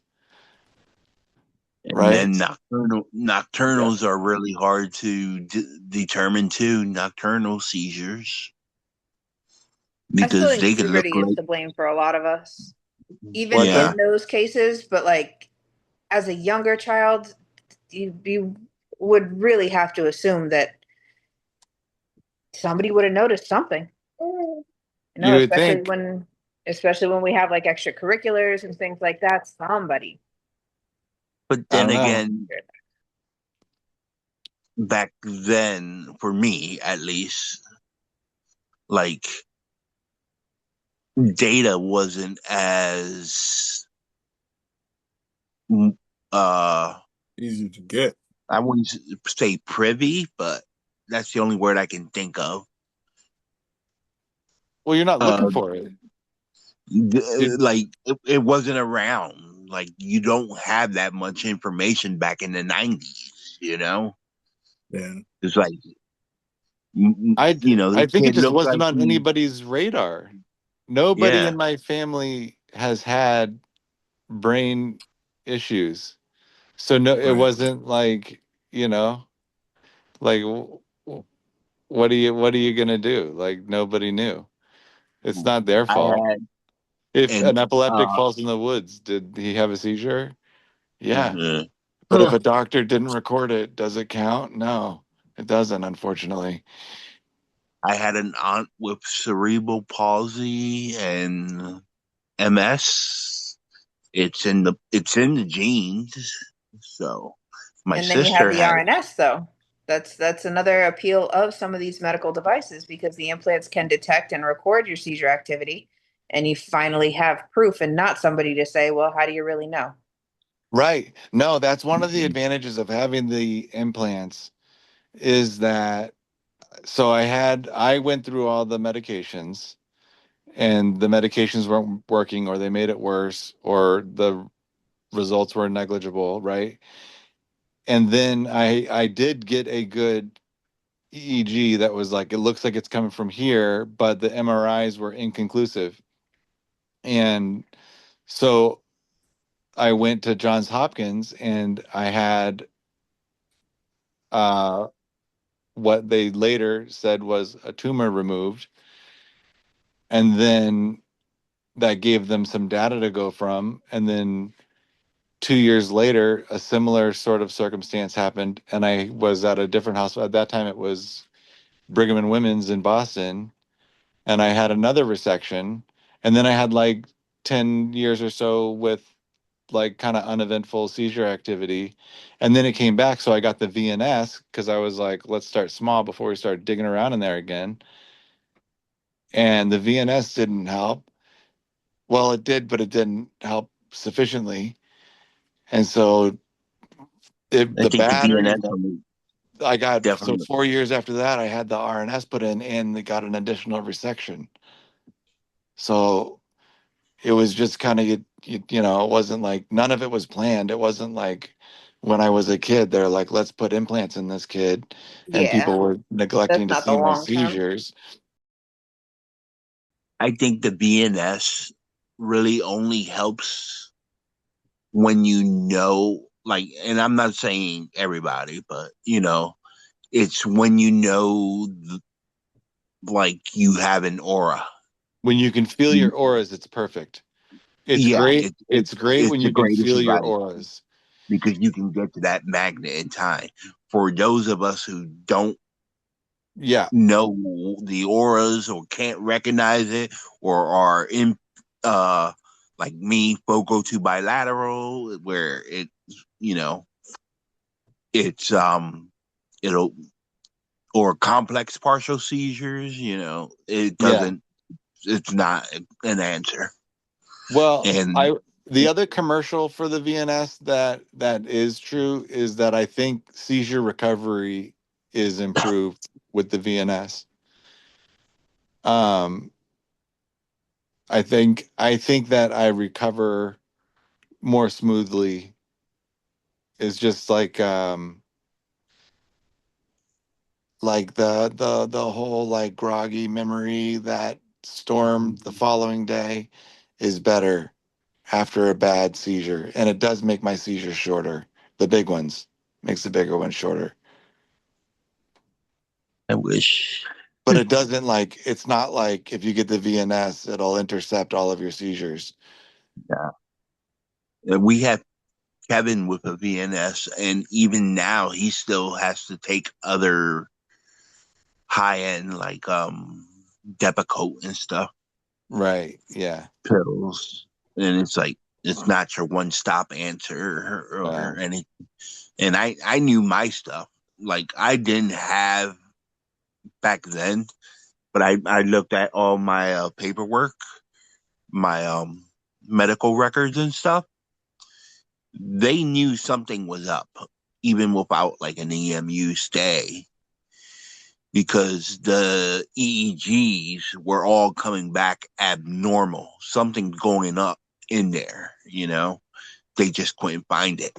And Right? then nocturnals are really hard to determine too. Nocturnal seizures I still because think they could look puberty is like to blame for a lot of us, even What's yeah. that? in those cases. But like as a younger child, you would really have to assume that somebody would have noticed something. You know, You would think. especially when we have like extracurriculars and things like that. Somebody. But I then don't know. again, back then, for me at least, like data wasn't as uh Easy to get. I wouldn't say privy, but that's the only word I can think of. Well, you're not looking Uh, for it. You, like it wasn't around. Like you don't have that much information back in the '90s. You know, Yeah. it's like I, I this think it kid just looks wasn't like on he, anybody's radar. Nobody yeah, in my family has had brain issues. So no, it Right. wasn't like, you know, like what are you gonna do? Like nobody knew. It's not their I fault. had, If and an epileptic falls in the woods, did he have a seizure? Yeah. mhm. But if a doctor didn't record it, does it count? No, it doesn't, unfortunately. I had an aunt with cerebral palsy and MS. It's in the genes. So my And then you have sister the had RNS though. That's another appeal of some of these medical devices because the implants can detect and record your seizure activity and you finally have proof and not somebody to say, well, how do you really know? Right. No, that's one of the advantages of having the implants is that so I went through all the medications and the medications weren't working or they made it worse or the results were negligible, right? And then I did get a good EEG that was like it looks like it's coming from here, but the MRIs were inconclusive. And so I went to Johns Hopkins and I had uh what they later said was a tumor removed. And then that gave them some data to go from. And then 2 years later, a similar sort of circumstance happened. And I was at a different hospital. At that time, it was Brigham and Women's in Boston. And I had another resection. And then I had like 10 years or so with like kind of uneventful seizure activity. And then it came back. So I got the VNS because I was like, let's start small before we start digging around in there again. And the VNS didn't help. Well, it did, but it didn't help sufficiently. And so I the think the battery, BNS one I got, so definitely. 4 years after that, I had the RNS put in and they got an additional resection. So it was just kind of, you know, it wasn't like, none of it was planned. It wasn't like when I was a kid, they're like, let's put implants in this kid. And Yeah, people were that's neglecting to not the see my long term. seizures. I think the BNS really only helps when you know, like, and I'm not saying everybody, but it's when like you have an aura. When you can feel your auras, it's perfect. It's Yeah, great. It's great it's when the you can greatest feel your advice auras. because you can get to that magnet in time. For those of us who don't Yeah. know the auras or can't recognize it or are in like me, focal to bilateral, where you know it's it'll or complex partial seizures, it Yeah. doesn't it's not an answer. Well, And the other commercial for the VNS that is true is that I think seizure recovery is improved with the VNS. Um, I think that I recover more smoothly. Is just like the whole like groggy memory that storm the following day is better after a bad seizure, and it does make my seizures shorter. The big ones makes the bigger ones shorter, I wish but it doesn't like it's not like if you get the VNS, it'll intercept all of your seizures. we have Kevin with a VNS, and even now he still has to take other high end like Depakote and stuff, Right? Yeah. pills, and it's like it's not your one stop answer or anything. And I knew my stuff. Like I didn't have back then, but I looked at all my paperwork, my medical records and stuff. They knew something was up, even without like an EMU stay, because the EEGs were all coming back abnormal. Something going up in there. They just couldn't find it.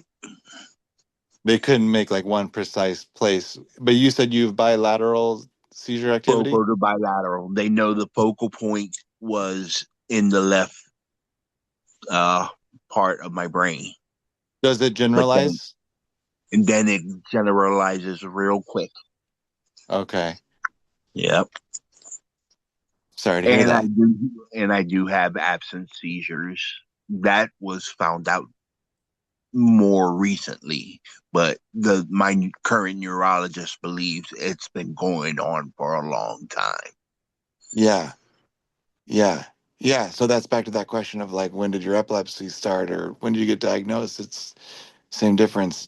They couldn't make like one precise place. But you said you have bilateral seizure activity. Focal to bilateral. They know the focal point was in the left uh, part of my brain, Does it but then generalize? and then it generalizes real quick. Okay. Yep. Sorry to hear And I that. do, and I do have absent seizures. That was found out more recently, but my current neurologist believes it's been going on for a long time. Yeah. Yeah. Yeah. So that's back to that question of like, when did your epilepsy start or when did you get diagnosed? It's same difference.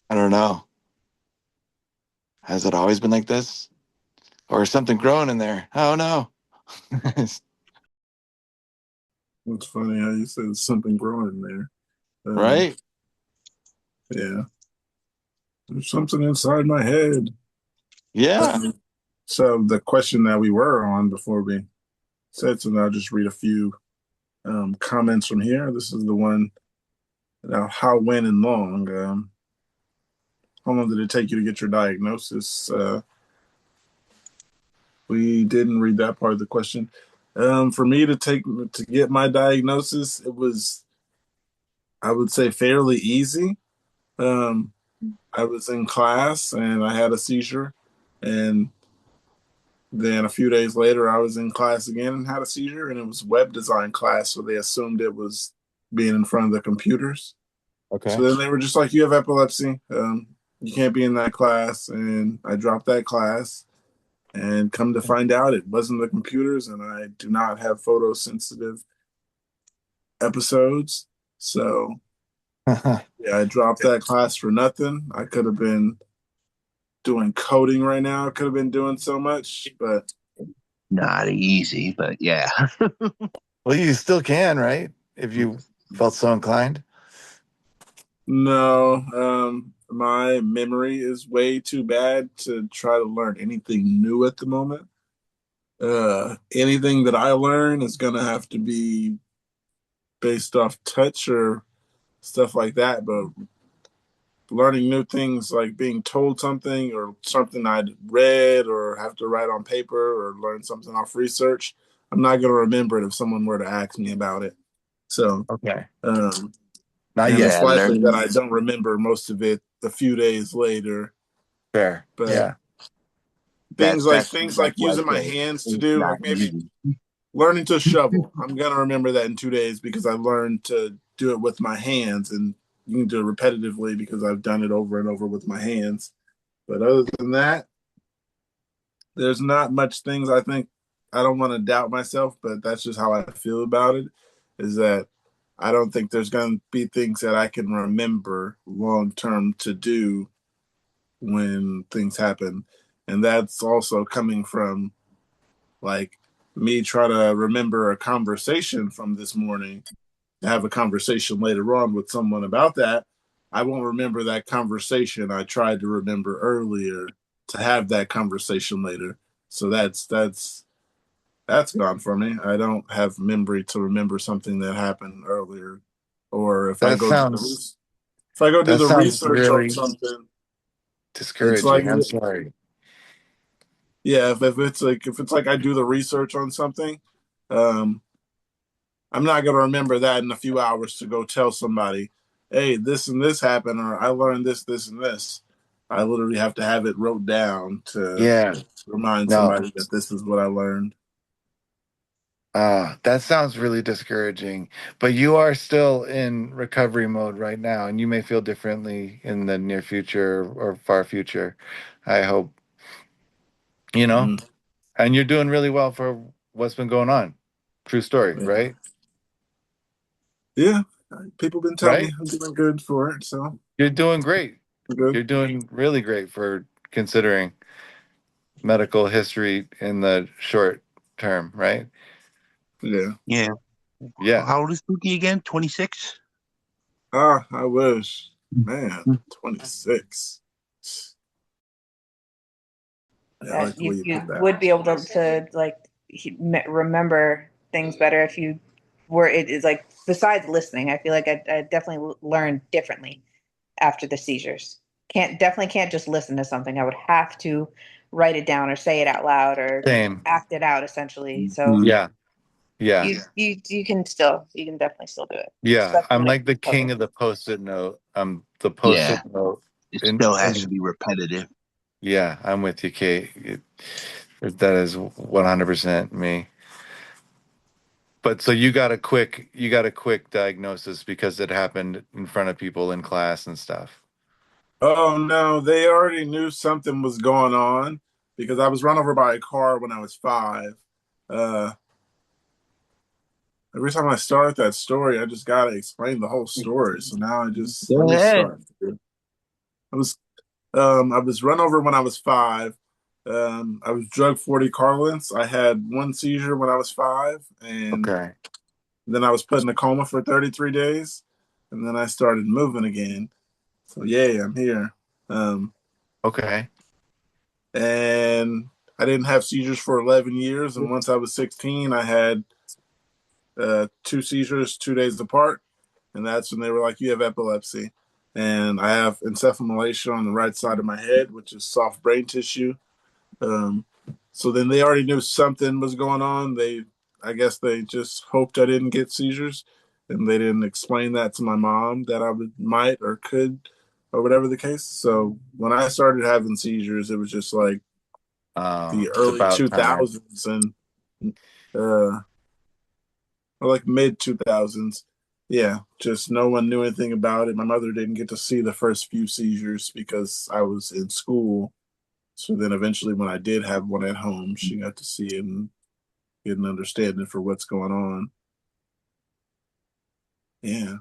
I don't know. Has it always been like this? Or is something growing in there? Oh no. It's funny how you said something growing there. Right? Yeah. There's something inside my head. Yeah. So the question that we were on before we said, so now I'll just read a few comments from here. This is the one about how, when, and long. How long did it take you to get your diagnosis? We didn't read that part of the question. For me to get my diagnosis, it was, I would say, fairly easy. Um, I was in class and I had a seizure, and then a few days later, I was in class again and had a seizure, and it was web design class, so they assumed it was being in front of the computers. So Okay. then they were just like, "You have epilepsy. You can't be in that class." And I dropped that class, and come to find out, it wasn't the computers, and I do not have photosensitive episodes. So yeah, I dropped that class for nothing. I could have been doing coding right now. I could have been doing so much, but Not easy, but yeah. Well, you still can, right? If you felt so inclined. no. My memory is way too bad to try to learn anything new at the moment. Anything that I learn is gonna have to be based off touch or stuff like that. But learning new things, like being told something or something I'd read or have to write on paper or learn something off research, I'm not gonna remember it if someone were to ask me about it. So, Okay. um, Not and yet. it's likely that Learning I don't remember most of it a few days later. Fair. But Yeah. things that's like why I using my say hands to it's do, not like maybe easy. learning to shovel. I'm gonna remember that in 2 days because I learned to do it with my hands, and you can do it repetitively because I've done it over and over with my hands. But other than that, there's not much things I think. I don't want to doubt myself, but that's just how I feel about it. Is that I don't think there's going to be things that I can remember long term to do when things happen. And that's also coming from like me trying to remember a conversation from this morning, to have a conversation later on with someone about that. I won't remember that conversation I tried to remember earlier to have that conversation later. So that's gone for me. I don't have memory to remember something that happened earlier, or if I That go do sounds the research on really something, it's like discouraging. I'm sorry. yeah, if it's like I do the research on something, um, I'm not gonna remember that in a few hours to go tell somebody, hey, this and this happened, or I learned this, this, and this. I literally have to have it wrote down to Yeah. remind No. somebody that this is what I learned. That sounds really discouraging. But you are still in recovery mode right now, and you may feel differently in the near future or far future. I hope, you know, Mm, and you're doing really well for what's been going on. True story, yeah. right? Yeah, people been telling me Right? I'm doing good for it, so You're doing great. I'm good. You're doing really great for considering medical history in the short term, right? Yeah. Yeah. Yeah. How old is Pookie again? 26? Ah, I wish. Man, 26. Yeah, I That like the way you you put that. would be able to like remember things better if you were. It is like besides listening, I feel like I definitely learned differently after the seizures. Can't just listen to something. I would have to write it down or say it out loud or Same. act it out essentially. So Mhm. Yeah. Yeah. you can definitely still do it, Yeah. especially I'm when it like comes the to coding. king of the post-it note. The Yeah. post-it note. It In, still has in to be repetitive. Yeah, I'm with you, Kate. That is 100% me. But so you got a quick diagnosis because it happened in front of people in class and stuff. Oh no, they already knew something was going on because I was run over by a car when I was 5. Uh, every time I start that story, I just gotta explain the whole story. So now I just let Go me ahead. start. I was I was run over when I was 5. I was drugged 40 Carlins. I had one seizure when I was 5, and Okay. then I was put in a coma for 33 days, and then I started moving again. So yeah, I'm here. Um, Okay. and I didn't have seizures for 11 years. And once I was 16, I had 2 seizures 2 days apart, and that's when they were like, "You have epilepsy." And I have encephalomalacia on the right side of my head, which is soft brain tissue. Um, so then they already knew something was going on. I guess they just hoped I didn't get seizures, and they didn't explain that to my mom that I might or could, or whatever the case. So when I started having seizures, it was just like the It's early about time. 2000s and or like mid 2000s. Yeah, just no one knew anything about it. My mother didn't get to see the first few seizures because I was in school. So then eventually, when I did have one at home, she got to see it and get an understanding for what's going on. Yeah.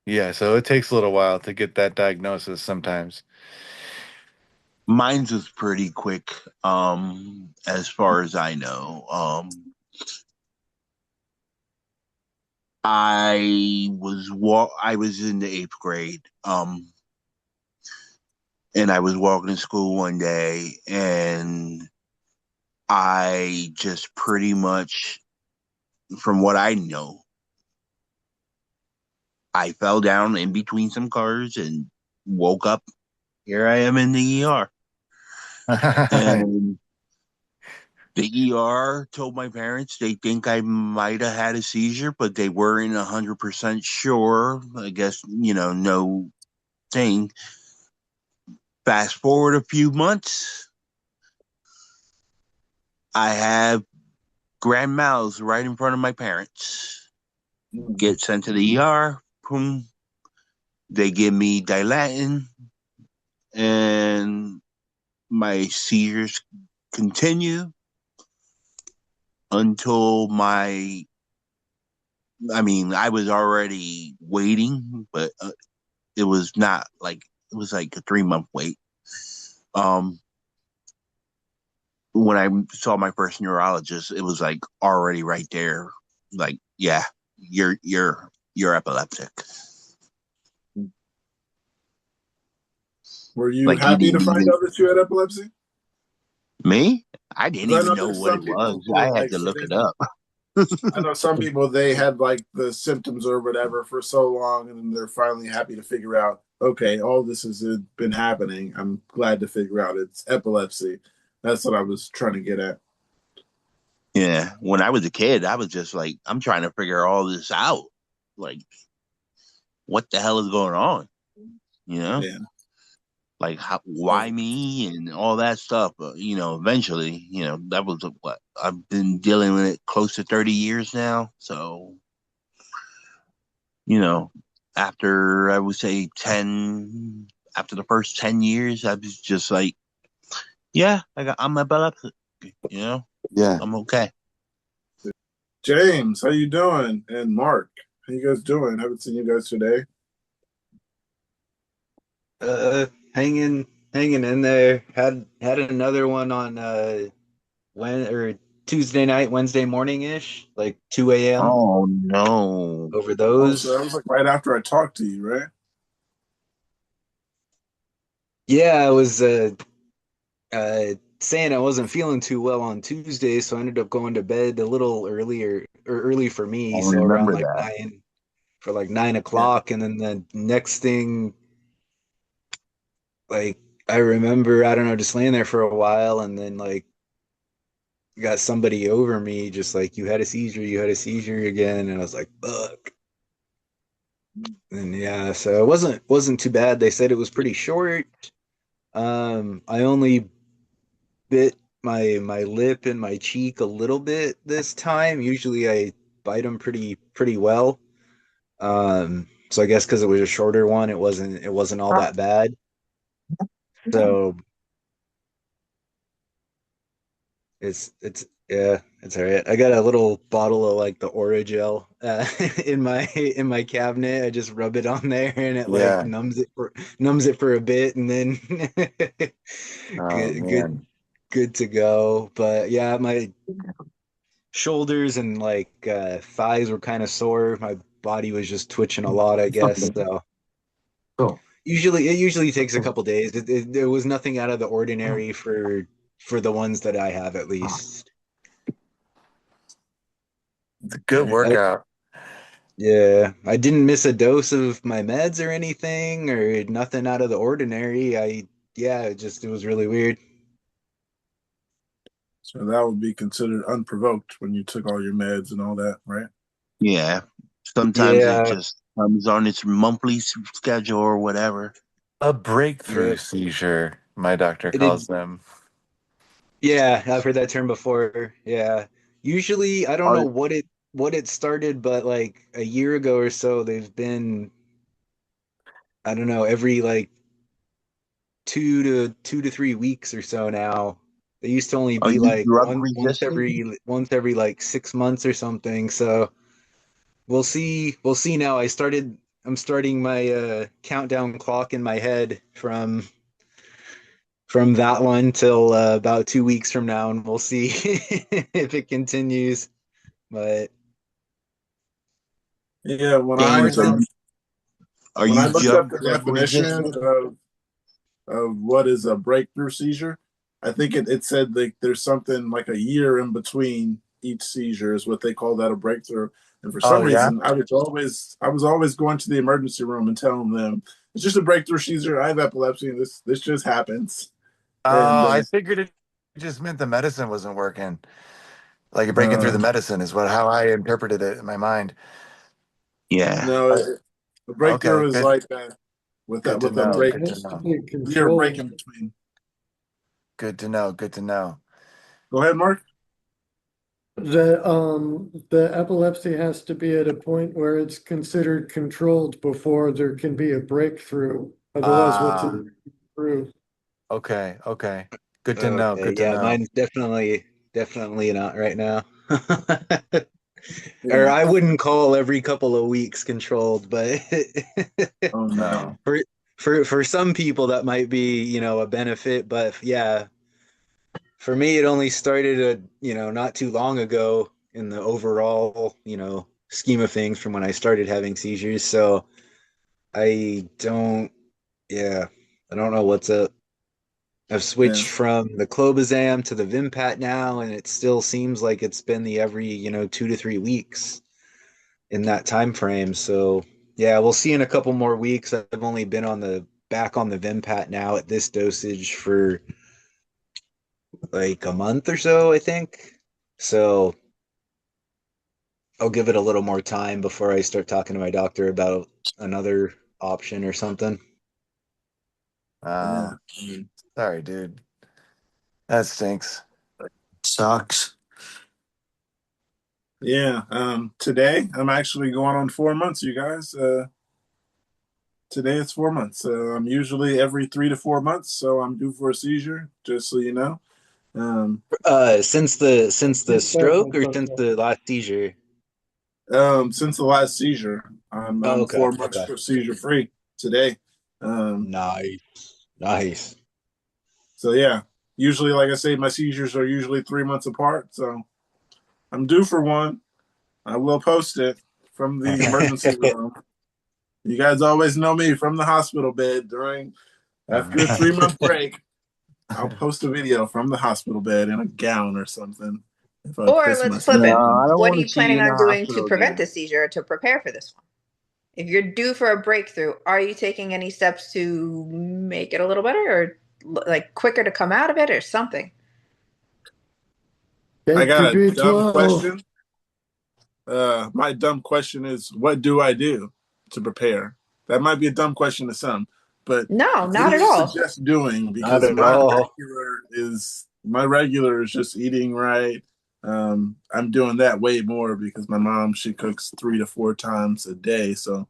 Yeah, so it takes a little while to get that diagnosis sometimes. Mine's was pretty quick, as far as I know. I was in the eighth grade, and I was walking to school one day, and I just pretty much, from what I know, I fell down in between some cars and woke up. Here I am in the ER. And the ER told my parents they think I might have had a seizure, but they weren't 100% sure. I guess, no thing. Fast forward a few months, I have grand mals right in front of my parents. Get sent to the ER. Boom. They give me Dilatin, and my seizures continue until I was already waiting, but it was not like, it was like a 3 month wait. Um, when I saw my first neurologist, it was like already right there. Like, yeah, you're epileptic. Were you Like he happy to didn't find even out that you had epilepsy? me. I didn't Because I even know know there's what some it was. people who I are had like to look they it up. I know some people they had like the symptoms or whatever for so long, and then they're finally happy to figure out, okay, all this has been happening. I'm glad to figure out it's epilepsy. That's what I was trying to get at. Yeah, when I was a kid, I was just like, I'm trying to figure all this out. Like, what the hell is going on? You know, Yeah. like So, why me and all that stuff. But, eventually, that was what I've been dealing with it close to 30 years now. So, you know, after I would say 10, after the first 10 years, I was just like, yeah, I'm epileptic. Yeah. I'm okay. James, how you doing? And Mark, how you guys doing? Haven't seen you guys today. Hanging in there. Had another one on Tuesday night, Wednesday morning ish, like 2 a.m. Oh no. over Oh, so that those. was like right after I talked to you, right? Yeah, I was saying I wasn't feeling too well on Tuesday, so I ended up going to bed a little earlier or early for I me, so around remember like that. 9 o'clock, and then the next thing, like I remember, I don't know, just laying there for a while, and then like got somebody over me, just like you had a seizure again, and I was like, fuck. And yeah, so it wasn't too bad. They said it was pretty short. I only bit my lip and my cheek a little bit this time. Usually I bite them pretty well. So I guess because it was a shorter one, it wasn't all that bad. So it's all right. I got a little bottle of like the Orajel in my cabinet. I just rub it on there and it like Yeah. numbs it for a bit, and then Oh good good man. good to go. But yeah, my shoulders and like thighs were kind of sore. My body was just twitching a lot, I guess. So Cool. it usually takes a couple days. There was nothing out of the ordinary for the ones that I have, at least. It's a good I, workout. yeah, I didn't miss a dose of my meds or anything, or nothing out of the ordinary. Yeah, it was really weird. So that would be considered unprovoked when you took all your meds and all that, right? Yeah. Sometimes it Yeah, just comes on its monthly schedule or whatever. A breakthrough yeah, seizure, my doctor it did. calls them. Yeah, I've heard that term before. Yeah. Usually, I don't know Are what it started, but like a year ago or so, they've been, I don't know, every like 2 to 3 weeks or so now. They used to only are be you like drug once resistant? every like 6 months or something. So we'll see. We'll see now. I'm starting my countdown clock in my head from that one till about 2 weeks from now, and we'll see if it continues. But Yeah, James, are when I you looked up jump the jet definition resistant? of what is a breakthrough seizure, I think it said like there's something like a year in between each seizure is what they call that a breakthrough. And for Oh some yeah. reason, I was always going to the emergency room and telling them it's just a breakthrough seizure. I have epilepsy, and this just happens. And Oh, I figured it just meant the medicine wasn't working. Like you're breaking through uh, the medicine is what how I interpreted it in my mind. Yeah. no, the Okay, breakthrough is good, like that good to with a know. break. It Good to has to know. be Year break controlled. in between. Good to know. Good to know. Go ahead, Mark. The epilepsy has to be at a point where it's considered controlled before there can be a breakthrough. Otherwise, what's it Ah, through? okay, okay. Good to know. okay, Good to yeah, know. mine's definitely not right now. Or Yeah. I wouldn't call every couple of weeks controlled, but Oh no. for for some people that might be, a benefit. But yeah, for me, it only started not too long ago in the overall, scheme of things from when I started having seizures. So I don't, yeah, I don't know what's up. I've Yeah. switched from the clobazam to the Vimpat now, and it still seems like it's been the every 2 to 3 weeks in that time frame. So yeah, we'll see in a couple more weeks. I've only been on the back on the Vimpat now at this dosage for like a month or so, I think. So I'll give it a little more time before I start talking to my doctor about another option or something. Yeah. Sorry, dude. That stinks. Sucks. Yeah. Today I'm actually going on 4 months, you guys. Today it's 4 months. I'm usually every 3 to 4 months, so I'm due for a seizure, just so you know. Since the Get that stroke one or fucked since up. the last seizure? Since the last seizure, Oh, I'm okay, 4 months okay. procedure free today. Nice, nice. So yeah, usually, like I say, my seizures are usually 3 months apart. So I'm due for one. I will post it from the emergency room. You guys always know me from the hospital bed during after a 3 month break. I'll post a video from the hospital bed in a gown or something if I Or piss let's flip myself. it. I don't What are want you to see you planning in the on doing to hospital prevent again. the seizure or to prepare for this one? If you're due for a breakthrough, are you taking any steps to make it a little better or like quicker to come out of it or something? I Take your got a dumb B12. question. My dumb question is, what do I do to prepare? That might be a dumb question to some, but No, what do not at you all. suggest doing? Not Because at all. my regular is just eating right. I'm doing that way more because my mom she cooks 3 to 4 times a day. So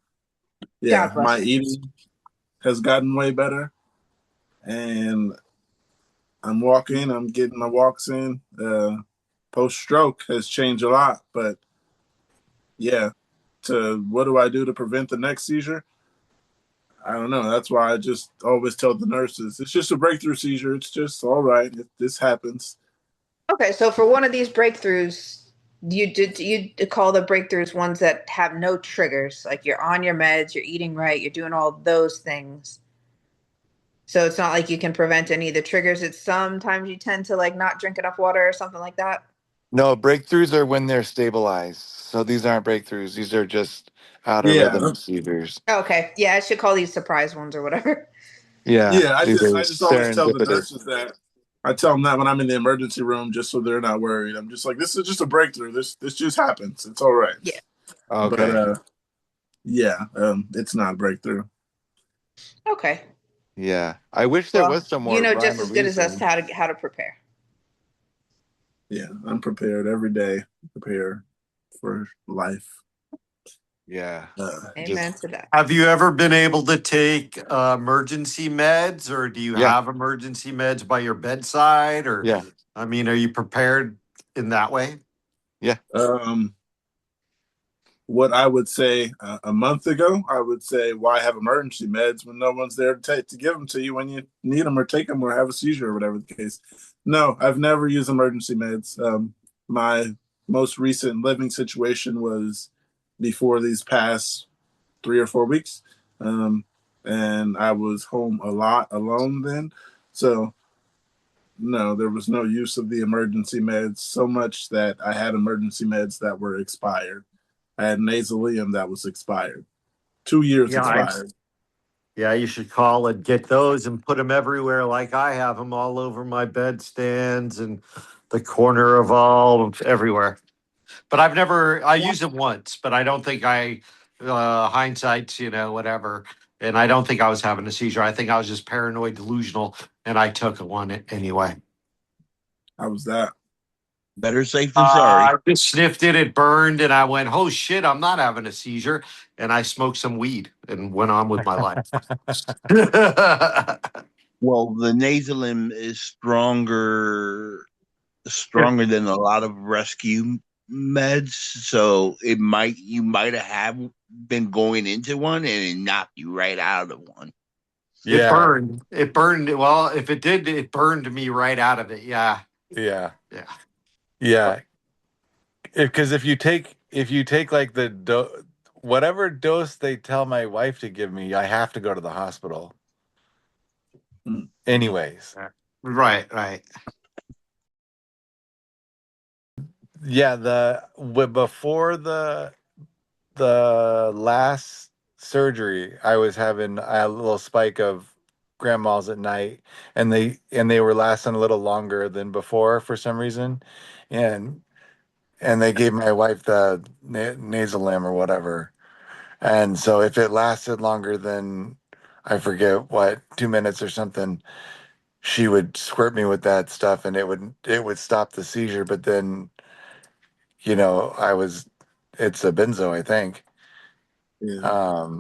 yeah, God bless my her. eating has gotten way better, and I'm walking. I'm getting my walks in. Post stroke has changed a lot, but yeah, to what do I do to prevent the next seizure? I don't know. That's why I just always tell the nurses it's just a breakthrough seizure. It's just all right. This happens. Okay, so for one of these breakthroughs, you call the breakthroughs ones that have no triggers, like you're on your meds, you're eating right, you're doing all those things. So it's not like you can prevent any of the triggers. It's sometimes you tend to like not drink enough water or something like that. No, breakthroughs are when they're stabilized. So these aren't breakthroughs. These are just out of Yeah, rhythm seizures. Okay, yeah, I should call these surprise ones or whatever. Yeah, yeah. these are I just always tell the serendipitous. nurses that. I tell them that when I'm in the emergency room, just so they're not worried. I'm just like, this is just a breakthrough. This just happens. It's all right. Yeah. But Okay. yeah, it's not a breakthrough. Okay. Yeah. I wish there Well, was some you more know rhyme just or as good as us reason. how to prepare. Yeah, I'm prepared every day. Prepare for life. Yeah. Amen Just to that. Have you ever been able to take emergency meds, or do you yeah. have emergency meds by your bedside? Or, Yeah. are you prepared in that way? Yeah. Um, what I would say a month ago, I would say, why have emergency meds when no one's there to give them to you when you need them or take them or have a seizure or whatever the case. No, I've never used emergency meds. My most recent living situation was before these past 3 or 4 weeks. And I was home a lot alone then. So, no, there was no use of the emergency meds, so much that I had emergency meds that were expired. I had nasalium that was expired. 2 years Yeah, expired. yeah, you should call and get those and put them everywhere, like I have them all over my bed stands and the corner of all everywhere. But I used them once, but I don't think hindsight's, whatever. And I don't think I was having a seizure. I think I was just paranoid delusional and I took one anyway. How was that? Better safe than sorry. I just sniffed it, it burned, and I went, oh shit, I'm not having a seizure. And I smoked some weed and went on with my life. Well, the nasalium is stronger than a lot of rescue meds, so you might have been going into one and it knocked you right out of one. It burned. It burned. Well, if it did, it burned me right out of it. Yeah. Yeah. Yeah. Yeah. Because if you take like whatever dose they tell my wife to give me, I have to go to the hospital. Anyways. Right. Right. Yeah, before the last surgery, I was having a little spike of grand mals at night, and they were lasting a little longer than before for some reason, and they gave my wife the Nasalim or whatever, and so if it lasted longer than, I forget what, 2 minutes or something, she would squirt me with that stuff, and it would stop the seizure, but then it's a benzo, I think. Yeah.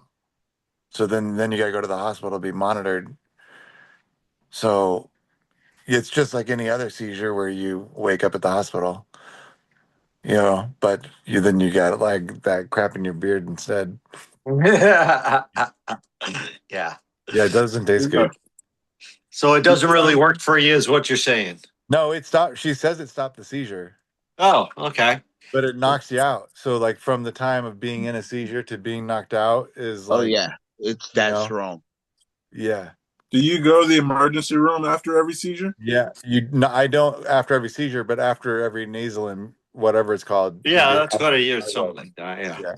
So then you got to go to the hospital to be monitored. So it's just like any other seizure where you wake up at the hospital, but you got like that crap in your beard instead. Yeah. Yeah, it doesn't taste good. So it doesn't really work for you, is what you're saying. No, it stopped. She says it stopped the seizure, Oh, okay. but it knocks you out. So like from the time of being in a seizure to being knocked out is Oh like, yeah, it's that strong. Yeah. Do you go to the emergency room after every seizure? Yeah, no, I don't after every seizure, but after every nasal and whatever it's called. Yeah, that's what I use. Something like that. Yeah. Yeah.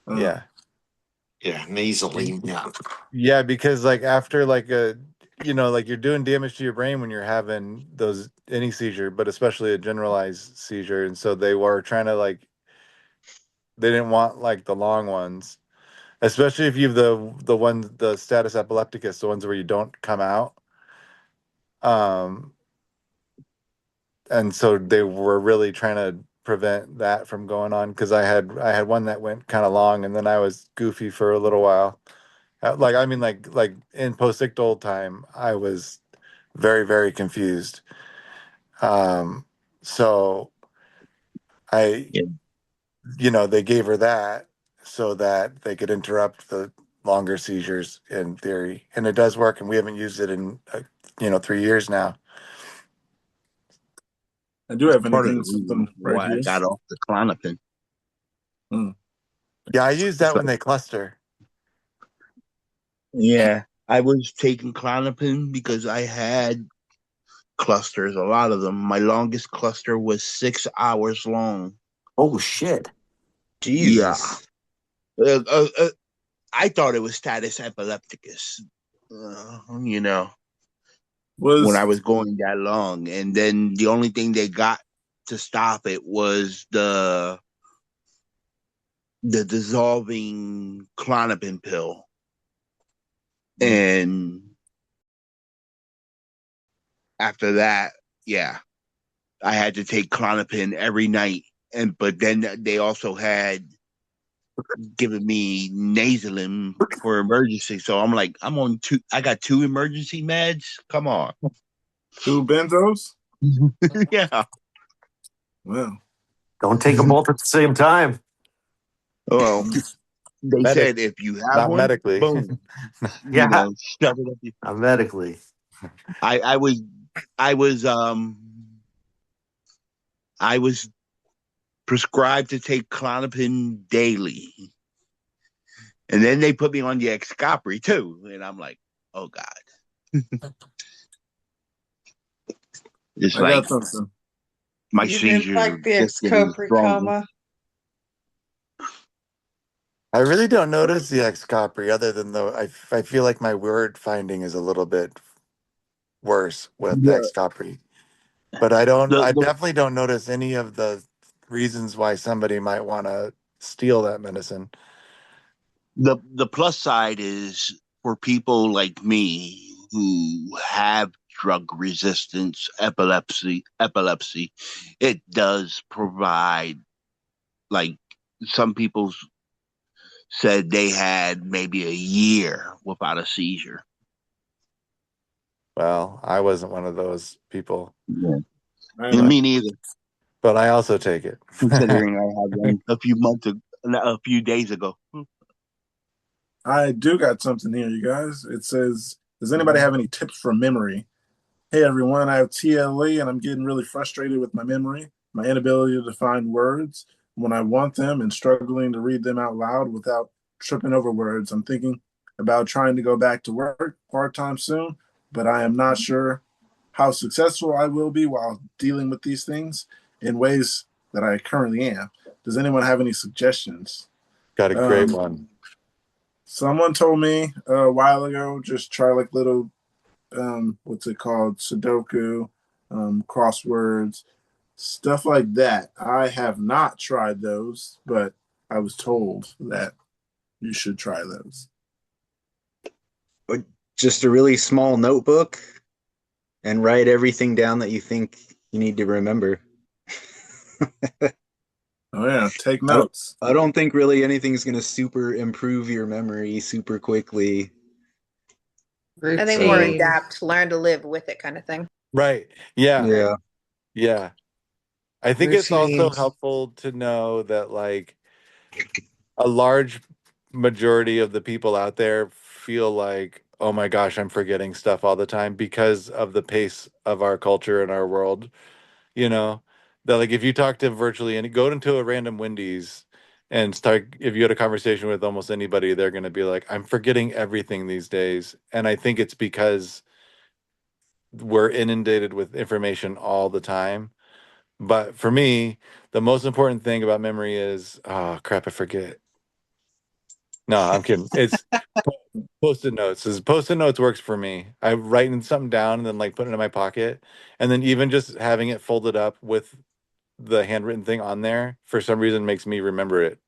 Uh, Yeah. Yeah. Nasally. Yeah. Yeah, because like after like like you're doing damage to your brain when you're having any seizure, but especially a generalized seizure. And so they were trying to they didn't want like the long ones, especially if you've the status epilepticus, the ones where you don't come out. Um, and so they were really trying to prevent that from going on because I had one that went kind of long, and then I was goofy for a little while. Like in post-ictal time, I was very, very confused. So I, they gave her that so that they could interrupt the longer seizures in theory, and it does work. And we haven't used it in 3 years now. I do have Part of anything the reason right why I here. got off the Klonopin. Yeah, I use that when they cluster. Yeah, I was taking Klonopin because I had clusters, a lot of them. My longest cluster was 6 hours long. Oh shit! Jesus. Yeah. I thought it was status epilepticus. When I was going that long, and then the only thing they got to stop it was the dissolving Klonopin pill. And after that, yeah, I had to take Klonopin every night. But then they also had given me Nasalim for emergency. So I'm like, I got 2 emergency meds. Come on. 2 benzos? Yeah. Well, Don't take them both at the same time. Well, they Medic, said if you have not one, medically. boom, Yeah, shove it up your. medically. I was, I was, I was prescribed to take Clonopin daily, and then they put me on the Excopri too, and I'm like, oh god, it's I like got something. my You didn't seizures are like the just getting Excopri stronger. comma? I really don't notice the Excopri other than though I feel like my word finding is a little bit worse with the The Excopri. But I the definitely don't notice any of the reasons why somebody might want to steal that medicine. the plus side is for people like me who have drug resistance epilepsy, it does provide, like, some people said they had maybe a year without a seizure. Well, I wasn't one of those people, Yeah. I And know. me neither, but I also take it. considering I had one a few days ago. I do got something here, you guys. It says, does anybody have any tips for memory? Hey everyone, I have TLE and I'm getting really frustrated with my memory, my inability to find words when I want them and struggling to read them out loud without tripping over words. I'm thinking about trying to go back to work part-time soon, but I am not sure how successful I will be while dealing with these things in ways that I currently am. Does anyone have any suggestions? Got a great Um, one. Someone told me a while ago, just try like little what's it called, Sudoku, crosswords, stuff like that. I have not tried those, but I was told that you should try those. But just a really small notebook and write everything down that you think you need to remember. Oh yeah, take I don't, notes. I don't think really anything's going to super improve your memory super quickly. I think more Routine. adapt, learn to live with it kind of thing. Right. Yeah. Yeah. Yeah. I think it's also Routines. helpful to know that like a large majority of the people out there feel like, oh my gosh, I'm forgetting stuff all the time because of the pace of our culture and our world. You know, that like if you talk to virtually and go into a random Wendy's and start, if you had a conversation with almost anybody, they're going to be like, I'm forgetting everything these days. And I think it's because we're inundated with information all the time. But for me, the most important thing about memory is, oh crap, I forget. No, I'm kidding. It's post-it notes. Post-it notes works for me. I writing something down and then like putting it in my pocket, and then even just having it folded up with the handwritten thing on there for some reason makes me remember it.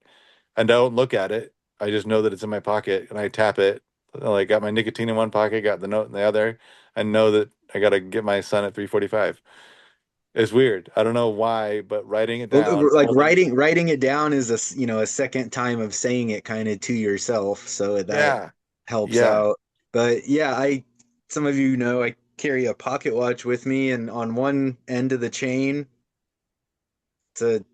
I don't look at it. I just know that it's in my pocket and I tap it. I like got my nicotine in one pocket, got the note in the other. I know that I gotta get my son at 3:45. It's weird. I don't know why, but writing it Well, down, like holding, writing it down is a second time of saying it kind of to yourself, so that yeah, helps yeah, out. But yeah, some of you know I carry a pocket watch with me, and on one end of the chain, it's a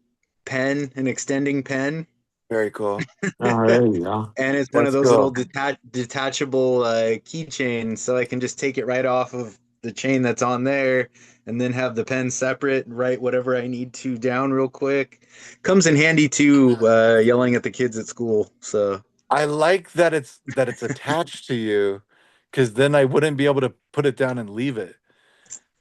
pen, an extending pen, very cool. Oh, there you go. and it's one of That's those little cool. detachable keychains, so I can just take it right off of the chain that's on there, and then have the pen separate and write whatever I need to down real quick. Comes in handy too, yelling at the kids at school. So I like that it's attached to you, because then I wouldn't be able to put it down and leave it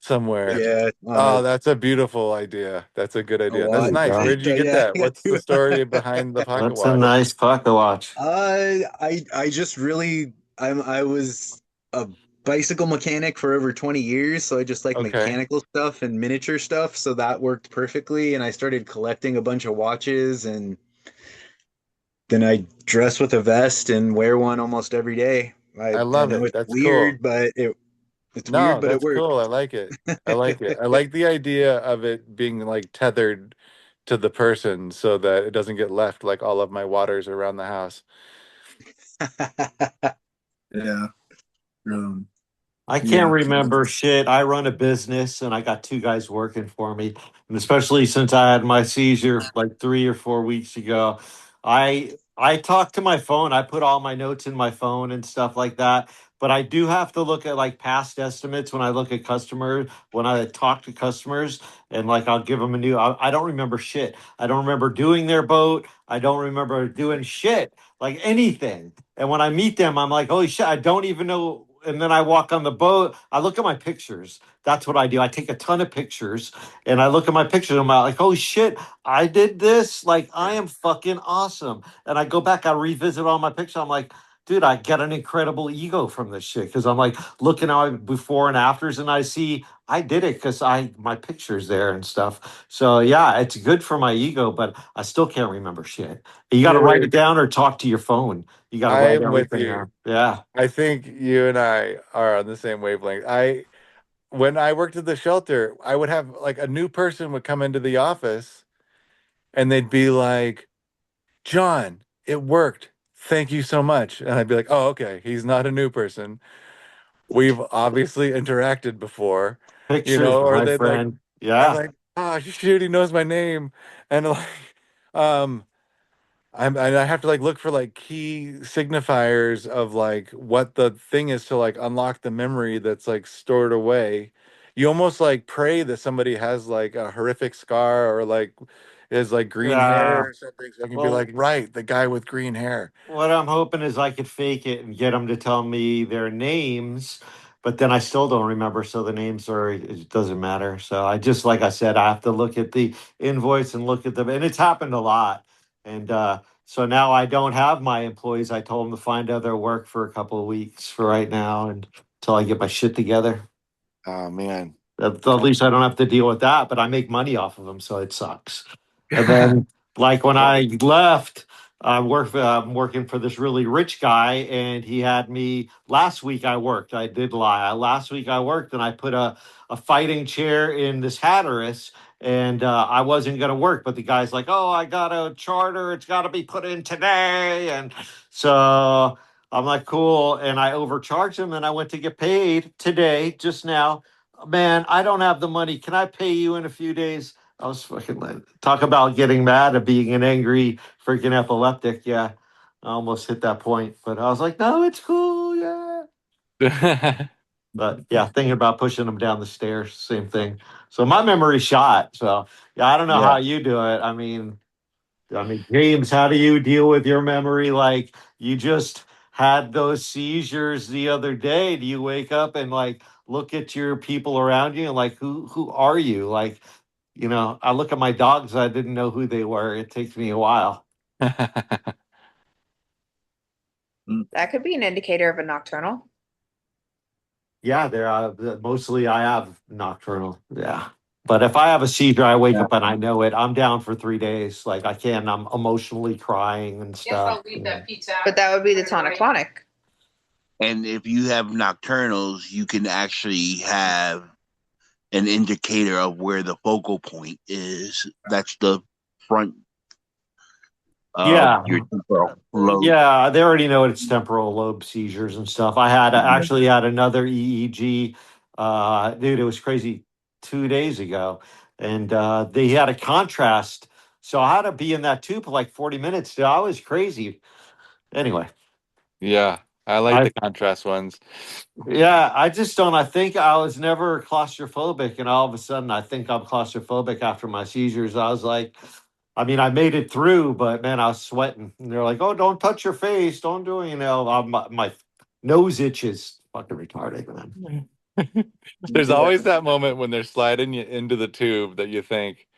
somewhere. yeah, Oh, that's a beautiful idea. That's a good a idea. There That's you watch. nice. go. Where'd you So get yeah, that? I got What's the two. story behind the pocket That's a watch? nice pocket watch. I was a bicycle mechanic for over 20 years, so I just like Okay. mechanical stuff and miniature stuff, so that worked perfectly. And I started collecting a bunch of watches, and then I dress with a vest and wear one almost every day. I I love know it. it's That's weird, cool. but it's weird, No, but it that's works. cool. I like it. I like it. I like the idea of it being like tethered to the person so that it doesn't get left like all of my waters around the house. Yeah. I Yeah. can't remember shit. I run a business and I got two guys working for me. And especially since I had my seizure like 3 or 4 weeks ago, I talk to my phone. I put all my notes in my phone and stuff like that. But I do have to look at like past estimates when I look at customers, when I talk to customers, and like I'll give them a new. I don't remember shit. I don't remember doing their boat. I don't remember doing shit, like anything. And when I meet them, I'm like, holy shit, I don't even know. And then I walk on the boat. I look at my pictures. That's what I do. I take a ton of pictures and I look at my pictures. And I'm like, holy shit, I did this. Like, I am fucking awesome. And I go back, I revisit all my pictures. I'm like, dude, I get an incredible ego from this shit because I'm like looking at my before and afters, and I see I did it because my pictures there and stuff. So yeah, it's good for my ego, but I still can't remember shit. You got to write it Dude, down or talk to your phone. You got to write I'm with everything you. down. Yeah. I think you and I are on the same wavelength. When I worked at the shelter, I would have like a new person would come into the office and they'd be like, John, it worked. Thank you so much. And I'd be like, oh, okay. He's not a new person. We've obviously interacted before, Pictures, or my they'd like, friend. I'm Yeah. like, oh, shoot, he knows my name. And like, um, I have to like look for like key signifiers of like what the thing is to like unlock the memory that's like stored away. You almost like pray that somebody has like a horrific scar or like is like green hair Yeah. or something, so I can be Well, like, right, the guy with green hair. what I'm hoping is I could fake it and get them to tell me their names, but then I still don't remember. So the names are, it doesn't matter. So I just, like I said, I have to look at the invoice and look at them. And it's happened a lot. And so now I don't have my employees. I told them to find other work for a couple of weeks for right now and until I get my shit together. Oh man. At least I don't have to deal with that, but I make money off of them. So it sucks. And then, like when I left, I'm working for this really rich guy, and he had me last week. I worked. I did lie. Last week I worked, and I put a fighting chair in this Hatteras, and I wasn't going to work. But the guy's like, "Oh, I got a charter. It's got to be put in today," and so I'm like, "Cool." And I overcharged him, and I went to get paid today, just now. Man, I don't have the money. Can I pay you in a few days? I was fucking like, talk about getting mad at being an angry freaking epileptic. Yeah, I almost hit that point, but I was like, no, it's cool. Yeah. But yeah, thinking about pushing them down the stairs, same thing. So my memory's shot. So yeah, I don't know Yeah. how you do it. James, how do you deal with your memory? Like you just had those seizures the other day. Do you wake up and like look at your people around you and like who are you? Like, I look at my dogs, I didn't know who they were. It takes me a while. That could be an indicator of a nocturnal. Yeah, mostly I have nocturnal. Yeah. But if I have a seizure, I wake up and I know it. I'm down for 3 days. Like I'm emotionally crying and stuff. But that would be the tonic-clonic. And if you have nocturnals, you can actually have an indicator of where the focal point is. That's the front of Yeah. your temporal lobe. Yeah, they already know it's temporal lobe seizures and stuff. I actually had another EEG. Dude, it was crazy 2 days ago. And they had a contrast. So I had to be in that tube for like 40 minutes. Dude, I was crazy. Anyway. Yeah, I like the contrast ones. Yeah, I just don't. I think I was never claustrophobic, and all of a sudden, I think I'm claustrophobic after my seizures. I was like, I made it through, but man, I was sweating. And they're like, "Oh, don't touch your face, don't do it." My nose itches. Fucking retarded, man. There's always that moment when they're sliding you into the tube that you think,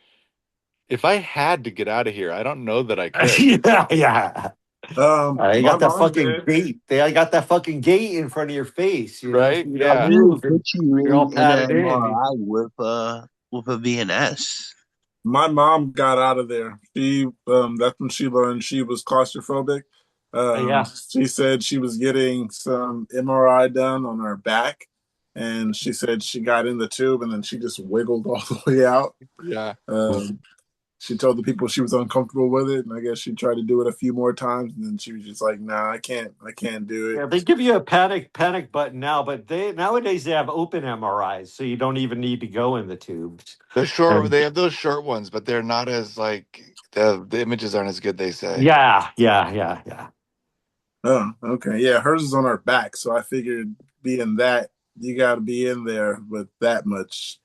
if I had to get out of here, I don't know that I could. Yeah. I My got that mom fucking did. gate. I got that fucking gate in front of your face, Right? so you don't Yeah. We will move, and put you you're all in an padded in. MRI with a VNS. My mom got out of there. That's when she learned she was claustrophobic. Yeah. She said she was getting some MRI done on her back, and she said she got in the tube and then she just wiggled all the way out. Yeah. She told the people she was uncomfortable with it, and I guess she tried to do it a few more times, and then she was just like, "Nah, I can't do it." Yeah, they give you a panic button now, but nowadays they have open MRIs, so you don't even need to go in the tubes. They have those short ones, but they're not as like The images aren't as good, they say. Yeah. Oh, okay. Yeah, hers is on her back, so I figured being that you got to be in there with that much.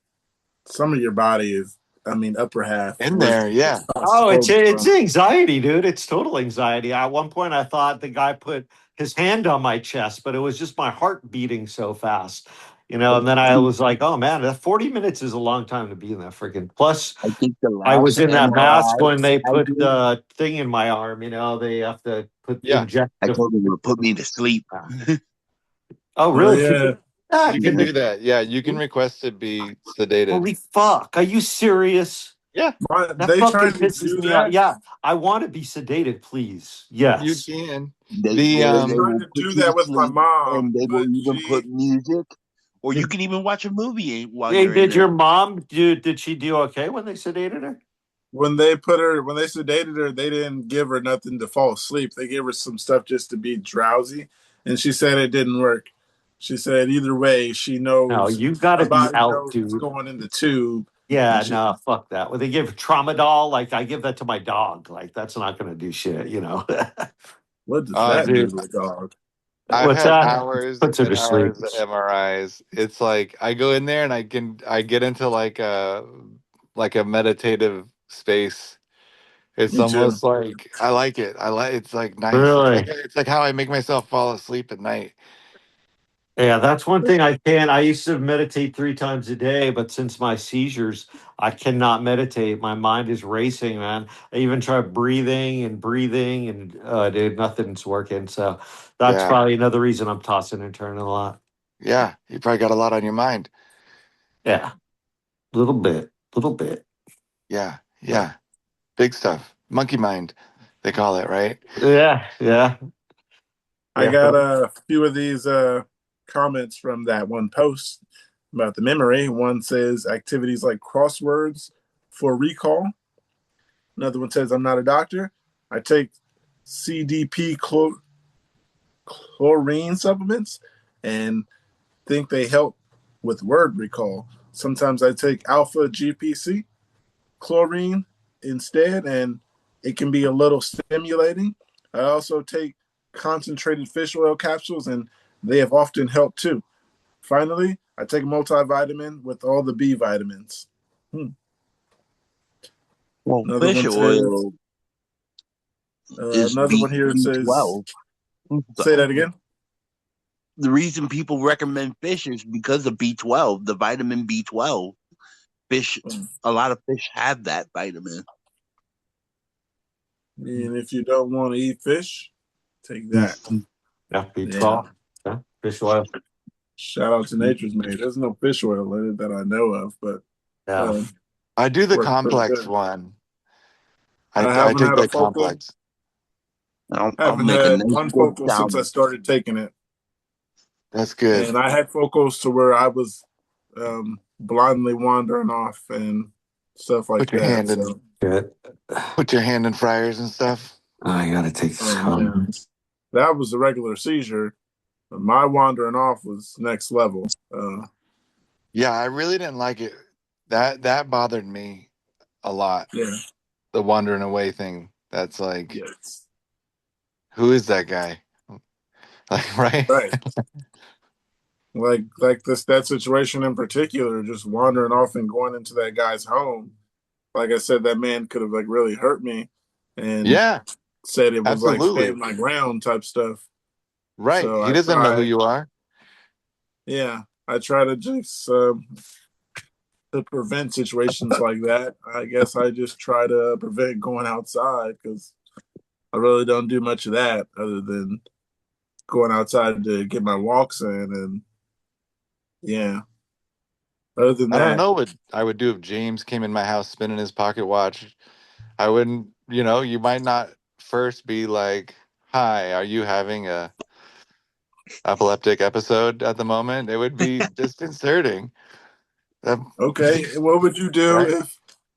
Some of your body is, I mean, upper half. In Where's there, yeah. Oh, it's supposed it's from? anxiety, dude. It's total anxiety. At one point, I thought the guy put his hand on my chest, but it was just my heart beating so fast, you know. And then I was like, "Oh man, that 40 minutes is a long time to be in that freaking." Plus, I think the I last was in that mask MRI when they I put did, the thing in my arm. You know, they have to put Yeah. inject. I told them to put me to sleep. Oh, Oh really? yeah, You can do that. Yeah, you can request to be sedated. Holy fuck! Are you serious? Yeah, That they fucking trying to pisses do me off. that. Yeah, I want to be sedated, please. you Yes. can. They The They will tried to put do you to that with my sleep, mom, and they will but even put she music, or you Did, can even watch a movie while hey, you're in did your there. mom do? Did she do okay when they sedated her? when they sedated her, they didn't give her nothing to fall asleep. They gave her some stuff just to be drowsy, and she said it didn't work. She said either way, she No, knows you got her to be body out, knows it's dude. going in the tube, Yeah, and she no, fuck that. Well, they give tramadol. Like I give that to my dog. Like that's not going to do shit, you know. what does oh, that do dude, to a dog? I've What's had that? hours Puts her and to sleep. hours of MRIs. It's like I go in there and I get into like a meditative space. It's Me too. almost like I like it. I like it's like nice. Really? It's like how I make myself fall asleep at night. Yeah, that's one thing I can. I used to meditate 3 times a day, but since my seizures, I cannot meditate. My mind is racing, man. I even tried breathing, and dude, nothing's working. So that's Yeah. probably another reason I'm tossing and turning a lot. Yeah. You probably got a lot on your mind. Yeah, little bit. Yeah. Yeah. Big stuff. Monkey mind, they call it, right? Yeah. I Yeah. got a few of these comments from that one post about the memory. One says activities like crosswords for recall. Another one says I'm not a doctor. I take CDP chlorine supplements and think they help with word recall. Sometimes I take alpha GPC chlorine instead, and it can be a little stimulating. I also take concentrated fish oil capsules, and they have often helped too. Finally, I take a multivitamin with all the B vitamins. Well, Another fish one says, oil is another one here says, B12. say that So again. the reason people recommend fish is because of B12, the vitamin B12. Fish, a lot of fish have that vitamin. And if you don't want to eat fish, take that. Yeah, Yeah. B12. Yeah, fish oil. Shout out to Nature's Made. There's no fish oil in it that I know of, but Yeah. I do the works pretty complex good. one. I I haven't take had a the focal. complex. I I'll haven't make a had nice one good focal since I salmon. started taking it. That's good. And I had focals to where I was blindly wandering off and stuff like Put your that. hand in So, Good. put your hand in fryers and stuff. I gotta take this oh home. man, that was a regular seizure. My wandering off was next level. Yeah, I really didn't like it. That bothered me a lot. Yeah. The wandering away thing. That's like, Yes. who is that guy? Like, right? Right. Like that situation in particular, just wandering off and going into that guy's home. Like I said, that man could have like really hurt me, and Yeah, said it was like absolutely. stand my ground type stuff. Right. So He I doesn't know who try, you are. yeah, I try to just to prevent situations like that. I guess I just try to prevent going outside because I really don't do much of that other than going outside to get my walks in, and yeah. Other than I don't that, know what I would do if James came in my house spinning his pocket watch. I wouldn't, you might not first be like, "Hi, are you having a epileptic episode at the moment?" It would be disconcerting. okay, what would you do Right?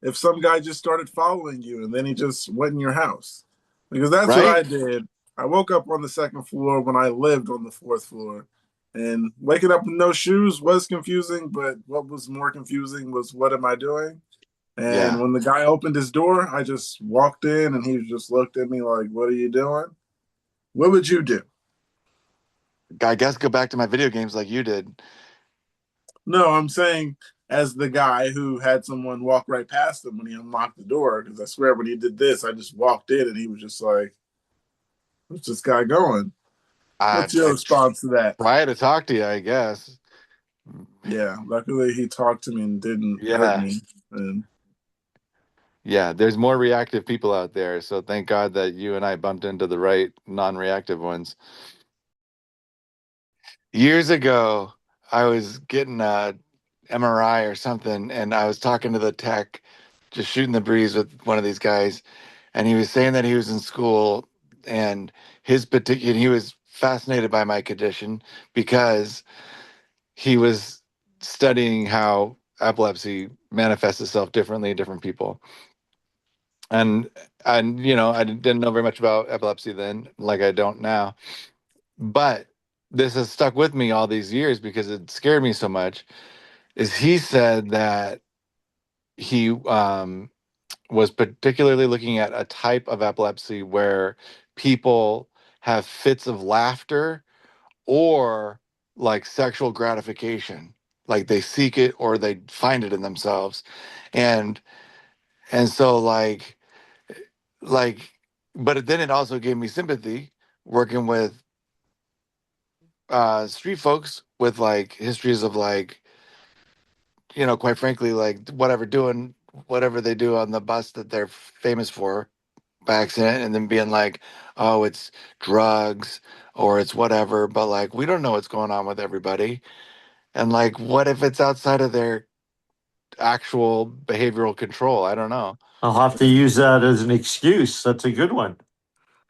if some guy just started following you and then he just went in your house? Because that's what I Right? did. I woke up on the second floor when I lived on the fourth floor. And waking up with no shoes was confusing, but what was more confusing was what am I doing? And Yeah. when the guy opened his door, I just walked in and he just looked at me like, "What are you doing? What would you do?" I guess go back to my video games like you did. No, I'm saying as the guy who had someone walk right past him when he unlocked the door. Because I swear when he did this, I just walked in and he was just like, "Where's this guy going?" What's your I response to that? try to talk to you, I guess. Yeah, luckily he talked to me and didn't hurt Yeah. me. And Yeah, there's more reactive people out there, so thank God that you and I bumped into the right non-reactive ones. Years ago, I was getting a MRI or something, and I was talking to the tech, just shooting the breeze with one of these guys, and he was saying that he was in school, and he was fascinated by my condition because he was studying how epilepsy manifests itself differently in different people. And I didn't know very much about epilepsy then, like I don't now. But this has stuck with me all these years because it scared me so much. Is he said that he was particularly looking at a type of epilepsy where people have fits of laughter or like sexual gratification, like they seek it or they find it in themselves, and so like but then it also gave me sympathy working with street folks with like histories of like, quite frankly, like doing whatever they do on the bus that they're famous for by accident, and then being like, oh, it's drugs or it's whatever, but like we don't know what's going on with everybody. And like, what if it's outside of their actual behavioral control? I don't know. I'll have to use that as an excuse. That's a good one.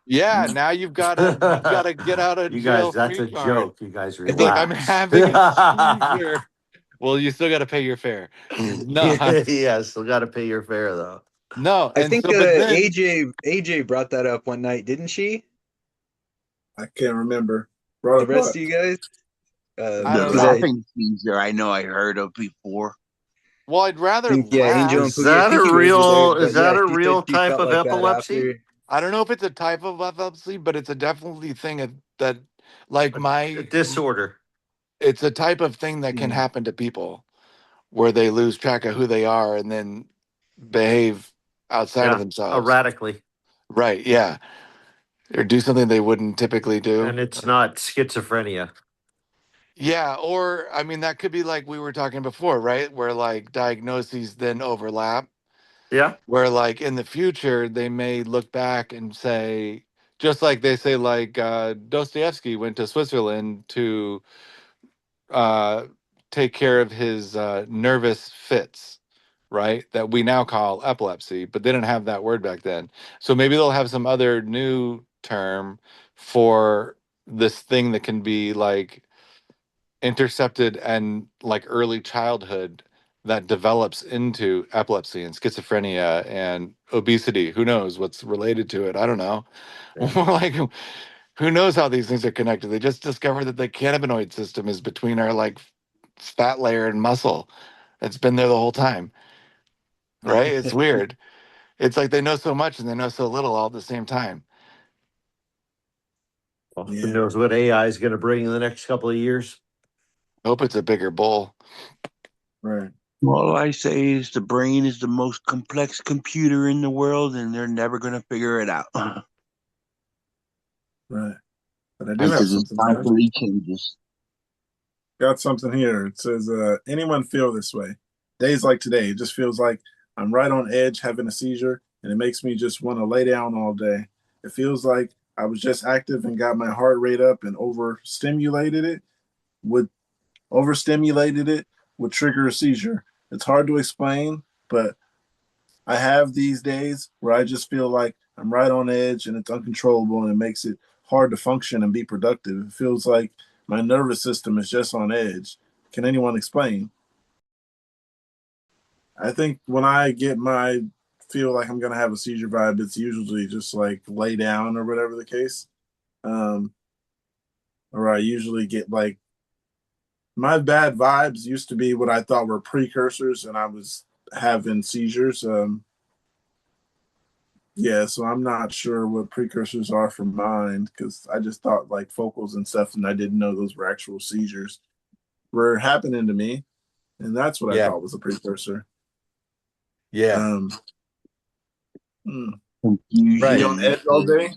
Yeah, now you've got to get out of You jail guys, that's free a card. joke. You guys It's like I'm relax. having a seizure. Well, you still got to pay your fare. No, Yeah, still got to pay your fare though. no, I and think so, but then AJ brought that up one night, didn't she? I can't remember. Brought The up rest what? of you guys? I The don't Was that know. laughing seizure, I know I heard of before. Well, I'd I rather think yeah, Angel and laugh. Is Pookie, I that think a you guys were there, real? Is but yeah, that a she said real she type felt of like that epilepsy? after. I don't know if it's a type of epilepsy, but it's a definitely thing that like A disorder. it's a type of thing that can Hmm. happen to people where they lose track of who they are and then behave outside of Yeah, themselves. erratically, Right, yeah. Or do something they wouldn't typically do. and it's not schizophrenia. Yeah, or I mean that could be like we were talking before, right? Where like diagnoses then overlap, Yeah, where like in the future they may look back and say, just like they say like Dostoevsky went to Switzerland to uh take care of his nervous fits, right? That we now call epilepsy, but they didn't have that word back then. So maybe they'll have some other new term for this thing that can be like intercepted and like early childhood that develops into epilepsy and schizophrenia and obesity. Who knows what's related to it? I don't know. yeah. Like, who knows how these things are connected? They just discovered that the cannabinoid system is between our like fat layer and muscle. It's been there the whole time, right? It's weird. It's like they know so much and they know so little all at the same time. Well, who Yeah. knows what AI is going to bring in the next couple of years? Hope it's a bigger bowl. Right. All I say is the brain is the most complex computer in the world, and they're never going to figure it out. Right. But I do have Because it something here. constantly changes. Got something here. It says, anyone feel this way? Days like today, it just feels like I'm right on edge having a seizure, and it makes me just want to lay down all day. It feels like I was just active and got my heart rate up and would overstimulated it would trigger a seizure. It's hard to explain, but I have these days where I just feel like I'm right on edge and it's uncontrollable and it makes it hard to function and be productive. It feels like my nervous system is just on edge. Can anyone explain? I think when I get my feel like I'm gonna have a seizure vibe, it's usually just like lay down or whatever the case. Um, or I usually get like my bad vibes used to be what I thought were precursors, and I was having seizures. Yeah, so I'm not sure what precursors are for mine because I just thought like focals and stuff, and I didn't know those were actual seizures were happening to me, and that's what I Yeah. thought was a precursor. Yeah. Um, hmm. Be Right. on edge all day.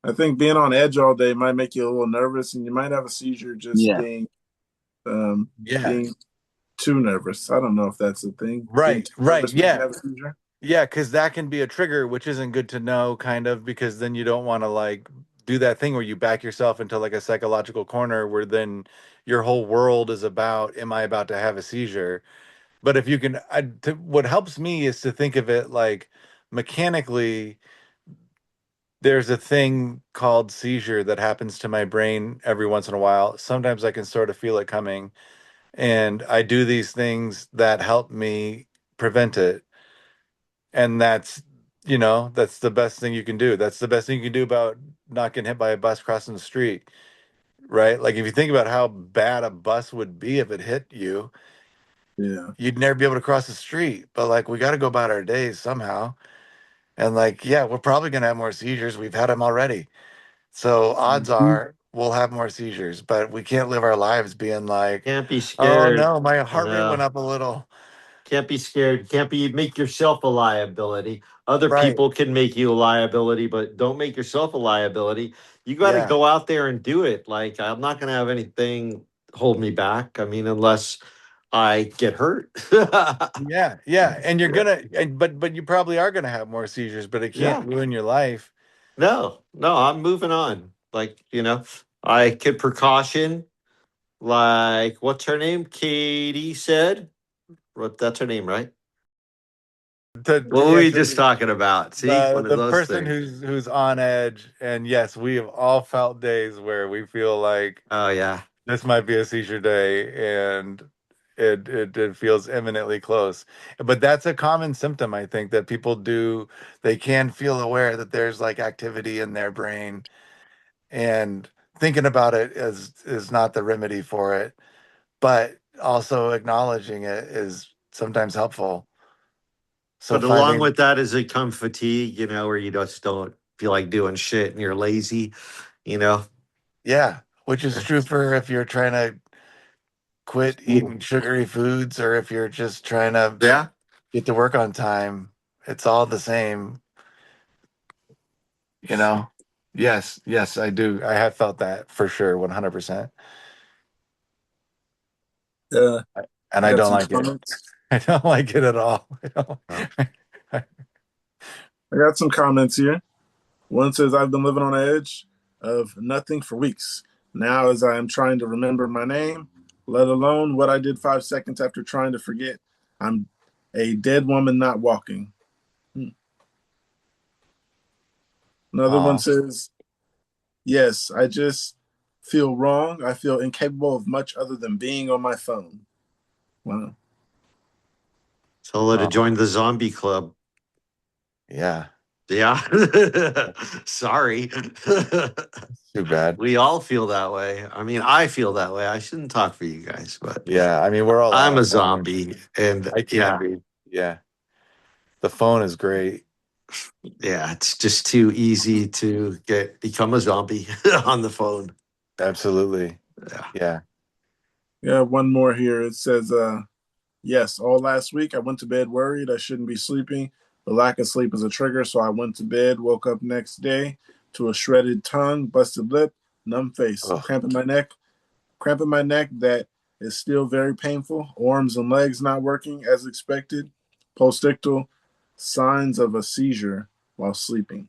I think being on edge all day might make you a little nervous, and you might have a seizure just Yeah. Yeah. being too nervous. I don't know if that's a thing. Being Right. too Right. nervous make you Yeah. have a seizure. Yeah, because that can be a trigger, which isn't good to know, kind of, because then you don't want to like do that thing where you back yourself into like a psychological corner where then your whole world is about, am I about to have a seizure? But if you can, what helps me is to think of it like mechanically, there's a thing called seizure that happens to my brain every once in a while. Sometimes I can sort of feel it coming, and I do these things that help me prevent it. And that's the best thing you can do. That's the best thing you can do about not getting hit by a bus crossing the street, right? Like if you think about how bad a bus would be if it hit you, Yeah. you'd never be able to cross the street. But like we got to go about our days somehow. And like, yeah, we're probably gonna have more seizures. We've had them already. So odds Mhm. are we'll have more seizures, but we can't live our lives being like, Can't be oh scared. no, my You heart rate went know, up a little. can't be scared. Can't be make yourself a liability. Other Right. people can make you a liability, but don't make yourself a liability. You got to Yeah. go out there and do it. Like I'm not going to have anything hold me back. I mean, unless I get hurt. Yeah, yeah, and you're Yeah. but you probably are gonna have more seizures, but it can't Yeah. ruin your life. No, no, I'm moving on. Like, I could precaution, like, what's her name? Katie said. What That's her name, right? What To were we answer just talking about? See, the one of the those person things. who's on edge, and yes, we have all felt days where we feel like Oh, yeah. this might be a seizure day, and it feels imminently close. But that's a common symptom, I think, that people do. They can feel aware that there's like activity in their brain, and thinking about it is not the remedy for it, but also acknowledging it is sometimes helpful. So But along finding, with that is it come fatigue, where you just don't feel like doing shit and you're lazy, you know? yeah, which is true for if you're trying to quit eating sugary foods or if you're just trying to Yeah. get to work on time. It's all the same, you know? Yes, yes, I do. I have felt that for sure, 100%. Yeah. And I I got don't some like it. comments. I don't like it at all. I don't. Oh. I got some comments here. One says, I've been living on the edge of nothing for weeks. Now, as I am trying to remember my name, let alone what I did 5 seconds after trying to forget, I'm a dead woman not walking. Another one Oh, says, yes, I just feel wrong. I feel incapable of much other than being on my phone. Wow. Tell her to oh, join the zombie club. yeah. Yeah. Sorry. Too bad. We all feel that way. I mean, I feel that way. I shouldn't talk for you guys, but Yeah, I mean, we're all I'm a assholes. zombie. And I can yeah, be. Yeah. The phone is great. yeah, it's just too easy to become a zombie on the phone. Absolutely. Yeah. Yeah. Yeah, one more here. It says, yes, all last week I went to bed worried I shouldn't be sleeping. The lack of sleep is a trigger, so I went to bed, woke up next day to a shredded tongue, busted lip, numb face, Oh, cramp in my neck that is still very painful, arms and legs not working as expected, postictal signs of a seizure while sleeping.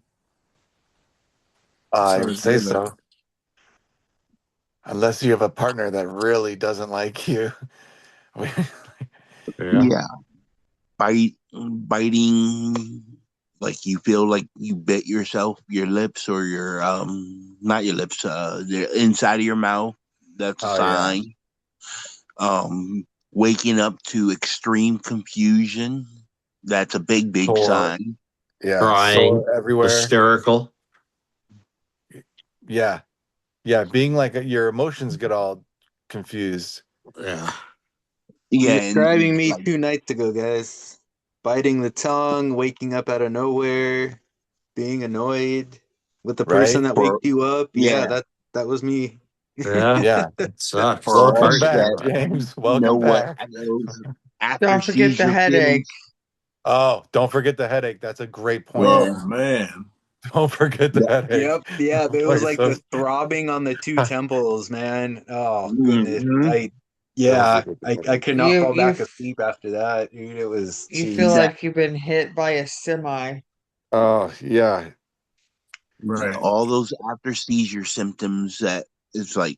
I Sorry would to say hear that. so. Unless you have a partner that really doesn't like you. Yeah. Yeah. Biting, like you feel like you bit yourself, your lips, or your not your lips, the inside of your mouth. That's a Oh yeah. sign. Waking up to extreme confusion. That's a big Sore. sign. Yeah. Crying, Sore everywhere. hysterical. Yeah. Yeah. Being like your emotions get all confused. Yeah. Yeah, You're and describing me like 2 nights ago, guys. Biting the tongue, waking up out of nowhere, being annoyed with the person right? that wakes for you up. Yeah, yeah, that was me. Yeah, Yeah. it sucks. for Welcome us Sorry to back, hear that that. James. know Welcome what back. those after Don't forget the seizure headache. feelings. Oh, don't forget the headache. That's a great point. Yeah, Oh man. Don't forget the yeah. headache. Yep, yeah, Oh there my was like the son. throbbing on the two temples, man. Oh goodness. Hmm. Don't Yeah, forget the I headache. could not You fall you back f- asleep after that, dude. It was you feel jeez. That like you've been hit by a semi. Oh, yeah. Right. all those after seizure symptoms that it's like,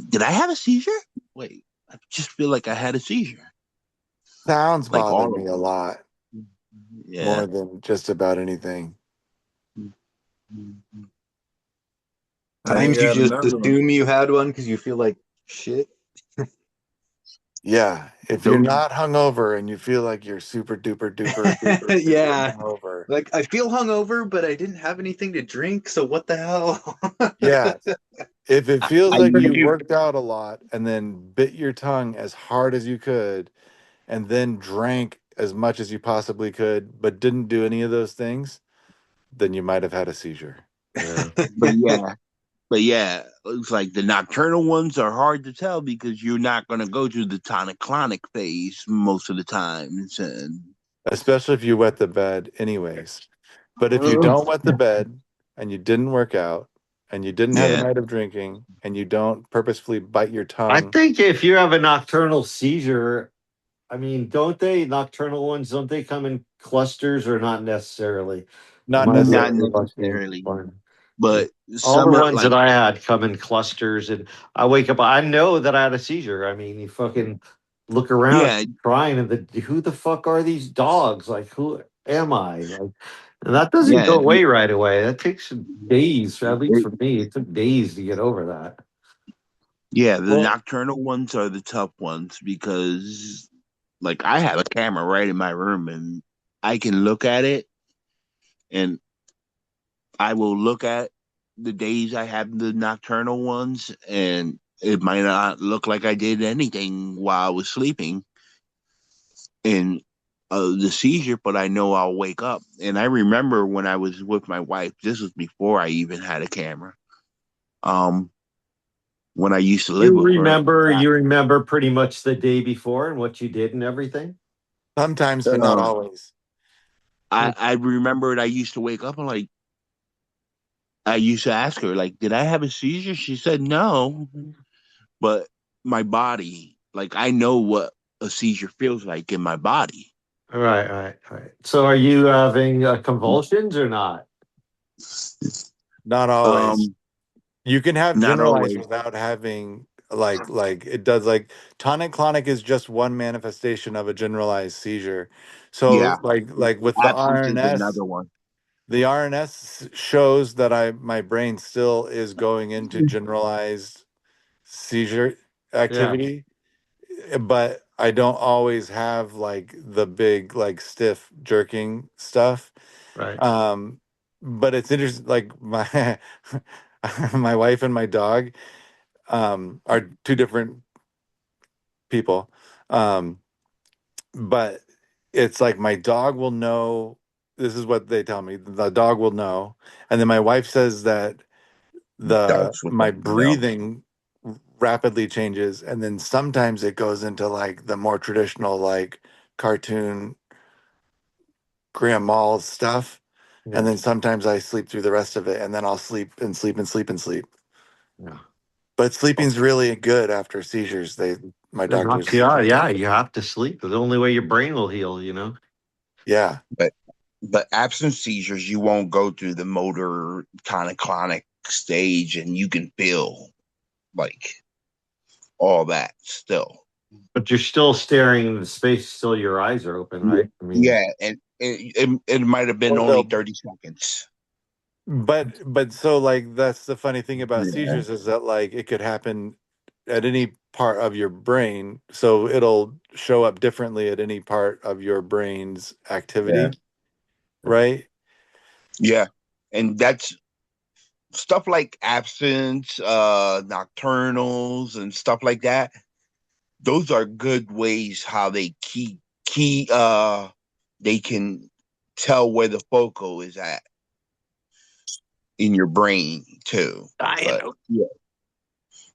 did I have a seizure? Wait, I just feel like I had a seizure. Sounds Like bother all of me a them. lot Yeah. more than just about anything. I Times you got just another one. assume you had one because you feel like shit. Yeah. If you're Those. not hungover and you feel like you're super duper duper duper duper Yeah. hungover. Like I feel hungover, but I didn't have anything to drink, so what the hell? Yeah. If it feels I like you used worked out a lot and then bit your tongue as hard as you could and then drank as much as you possibly could, but didn't do any of those things, then you might have had a seizure. Yeah. but yeah, but yeah, it's like the nocturnal ones are hard to tell because you're not going to go through the tonic-clonic phase most of the times, and Especially if you wet the bed, anyways. But if you don't wet the bed and you didn't work out and you didn't have a yeah, night of drinking and you don't purposefully bite your I tongue, think if you have a nocturnal seizure, I mean, don't they nocturnal ones? Don't they come in clusters or not necessarily? not Am I not necessarily. watching necessarily, porn? but All the some ones like that I had come in clusters, and I wake up. I know that I had a seizure. I mean, you fucking look around yeah, crying, and who the fuck are these dogs? Like, who am I? Like, and that doesn't yeah, go away right away. That takes days. At least it, for me, it took days to get over that. yeah. The Well, nocturnal ones are the tough ones because, like, I have a camera right in my room and I can look at it and I will look at the days I have the nocturnal ones, and it might not look like I did anything while I was sleeping in the seizure, but I know I'll wake up. And I remember when I was with my wife, this was before I even had a camera. Um, when I used to live You with her, remember? You remember pretty much the day before and what you did and everything. sometimes, but not um, always. I remembered I used to wake up and like I used to ask her like, did I have a seizure? She said no, but my body, like I know what a seizure feels like in my body. Right, right, right. So, are you having convulsions or not? Not always. Um, You can have not generalized always. without having like it does like tonic clonic is just one manifestation of a generalized seizure. So Yeah, like with the absence is RNS, another one. the RNS shows that I my brain still is going into generalized seizure Yeah, activity, but I don't always have like the big like stiff jerking stuff. right. Um, but it's interesting, like my my wife and my dog are two different people. Um, but it's like my dog will know, this is what they tell me, the dog will know. And then my wife says that the Dogs will my definitely know. breathing rapidly changes, and then sometimes it goes into like the more traditional like cartoon grandma stuff, and Yeah, then sometimes I sleep through the rest of it, and then I'll sleep and sleep and sleep and sleep. yeah. But sleeping's really good after seizures. They my It doctors knocks you out. Yeah, you have to sleep. The only way your brain will heal. yeah. But absent seizures, you won't go through the motor tonic-clonic stage, and you can feel like all that still. But you're still staring into space. Still, your eyes are open, Yeah, right? I mean, yeah, and it might have been Or only they'll 30 seconds. but so like that's the funny thing about Yeah, seizures is that like it could happen at any part of your brain, so it'll show up differently at any part of your brain's yeah, activity, right? yeah, and that's stuff like absence, nocturnals, and stuff like that. Those are good ways how they they can tell where the focal is at in your brain too. But yeah,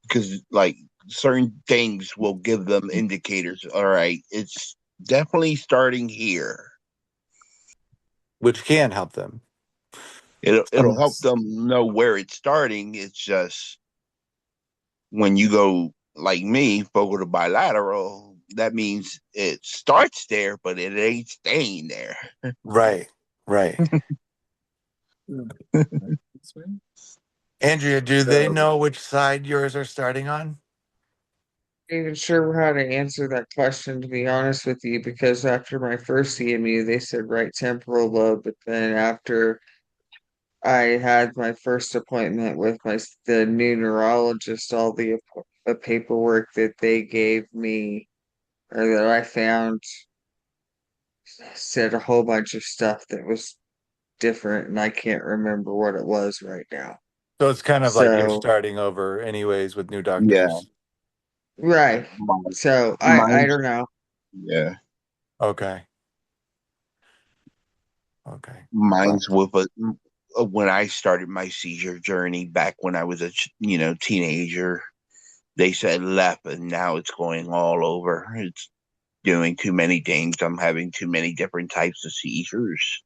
because like certain things will give them indicators. All right, it's definitely starting here. Which can help them. It'll help them know where it's starting. It's just when you go like me, focal to bilateral, that means it starts there, but it ain't staying there. Right. Andrea, do they So, know which side yours are starting on? Even sure how to answer that question, to be honest with you, because after my first CMU, they said right temporal lobe, but then after I had my first appointment with the new neurologist, all the paperwork that they gave me or that I found said a whole bunch of stuff that was different, and I can't remember what it was right now. So it's kind of like you're So, starting over anyways with new yeah, doctors. right. mine, So I mine's don't know. yeah, Okay. mine's with when I started my seizure journey back when I was a teenager. They said left, and now it's going all over. It's doing too many things. I'm having too many different types of seizures.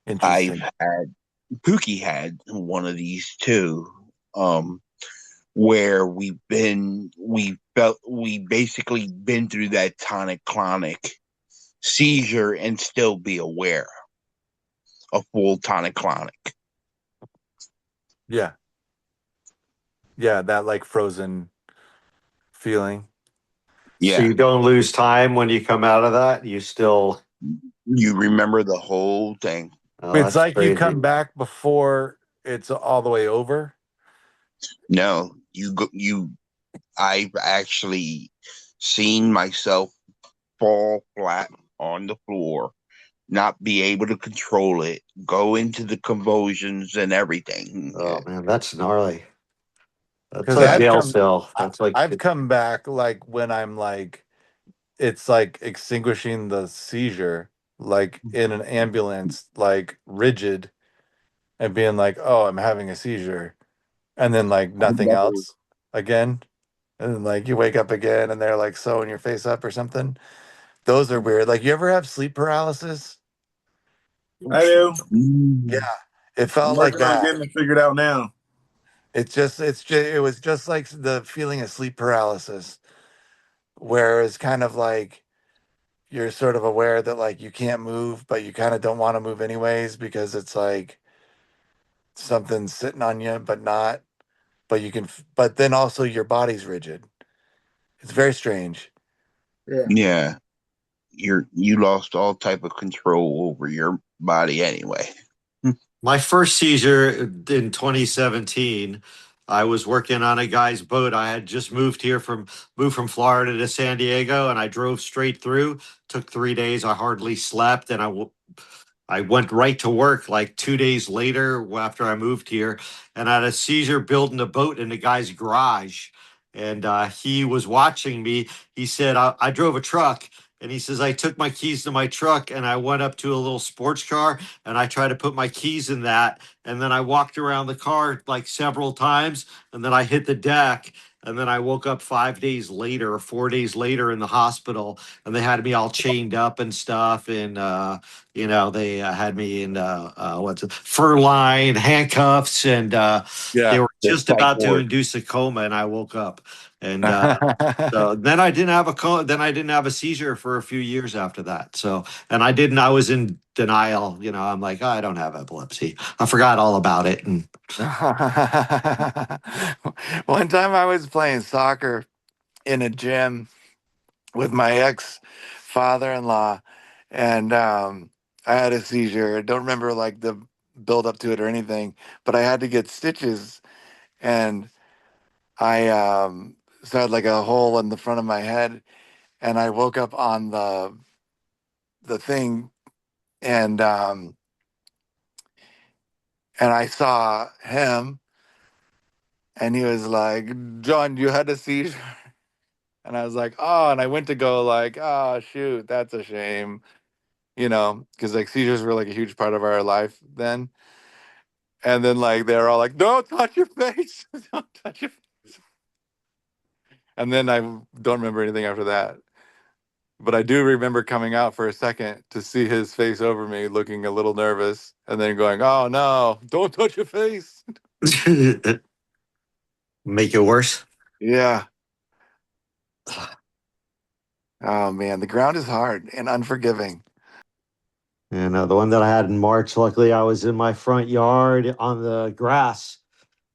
I've Interesting. had Pookie had one of these too, where we basically been through that tonic clonic seizure and still be aware of full tonic clonic. Yeah. Yeah, that like frozen feeling. So Yeah, you don't lose time when you come out of that. You still, you remember the whole thing. oh, It's that's like you crazy. come back before it's all the way over. No, I've actually seen myself fall flat on the floor, not be able to control it, go into the convulsions and everything. Oh man, that's gnarly. That's Because like Yeah. jail cell. That's like, I've come back like when I'm like it's like extinguishing the seizure, like in an ambulance, like rigid and being like, oh, I'm having a seizure. And then like I've nothing never, else again. And then like you wake up again and they're like sewing your face up or something. Those are weird. Like you ever have sleep paralysis? I do. Yeah. mm, It I'm felt like working on that. getting it figured out now. It was just like the feeling of sleep paralysis, where it's kind of like you're sort of aware that like you can't move, but you kind of don't want to move anyways because it's like something's sitting on you, but not. But you can, but then also your body's rigid. It's very strange. Yeah. yeah, you lost all type of control over your body anyway. my first seizure in 2017. I was working on a guy's boat. I had just moved from Florida to San Diego, and I drove straight through. Took 3 days. I hardly slept, and I went right to work like 2 days later after I moved here, and I had a seizure building a boat in the guy's garage. And he was watching me. He said, I drove a truck. And he says, I took my keys to my truck and I went up to a little sports car and I tried to put my keys in that. And then I walked around the car like several times and then I hit the deck. And then I woke up 5 days later or 4 days later in the hospital and they had me all chained up and stuff. And, they had me in fur line, handcuffs, and they Yeah. were The just psych about to ward. induce a coma, and I woke up. And so then I didn't have then I didn't have a seizure for a few years after that. So and I didn't. I was in denial. I'm like, oh, I don't have epilepsy. I forgot all about it. And One time I was playing soccer in a gym with my ex father-in-law, and I had a seizure. I don't remember like the build up to it or anything, but I had to get stitches, and I so I had like a hole in the front of my head, and I woke up on the thing, and And I saw him, and he was like, "John, you had a seizure." And I was like, "Oh," and I went to go like, "Oh, shoot, that's a shame," because like seizures were like a huge part of our life then. And then like they're all like, "Don't touch your face, don't touch your face." And then I don't remember anything after that. But I do remember coming out for a second to see his face over me, looking a little nervous, and then going, "Oh no, don't touch your face." Make it worse. Yeah. Oh man, the ground is hard and unforgiving. And the one that I had in March, luckily I was in my front yard on the grass.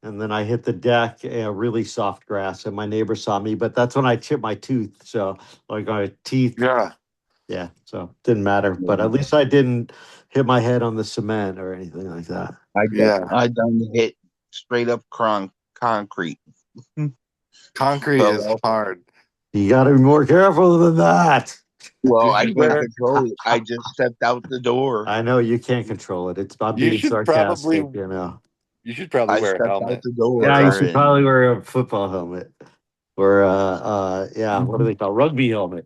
And then I hit the deck, really soft grass, and my neighbor saw me. But that's when I chipped my tooth. So, like my teeth, Yeah. yeah. So didn't matter. But Yeah. at least I didn't hit my head on the cement or anything like that. Yeah. I done hit straight up concrete. Concrete is So, hard. You got to be more careful than that. well, You I should can't wear control it. I just stepped out the door. I know you can't control it. It's I'm you being should probably sarcastic, you know. you should probably I wear a stepped out helmet the or Yeah, door. you should something. probably wear a football helmet or yeah, what do they call rugby helmet?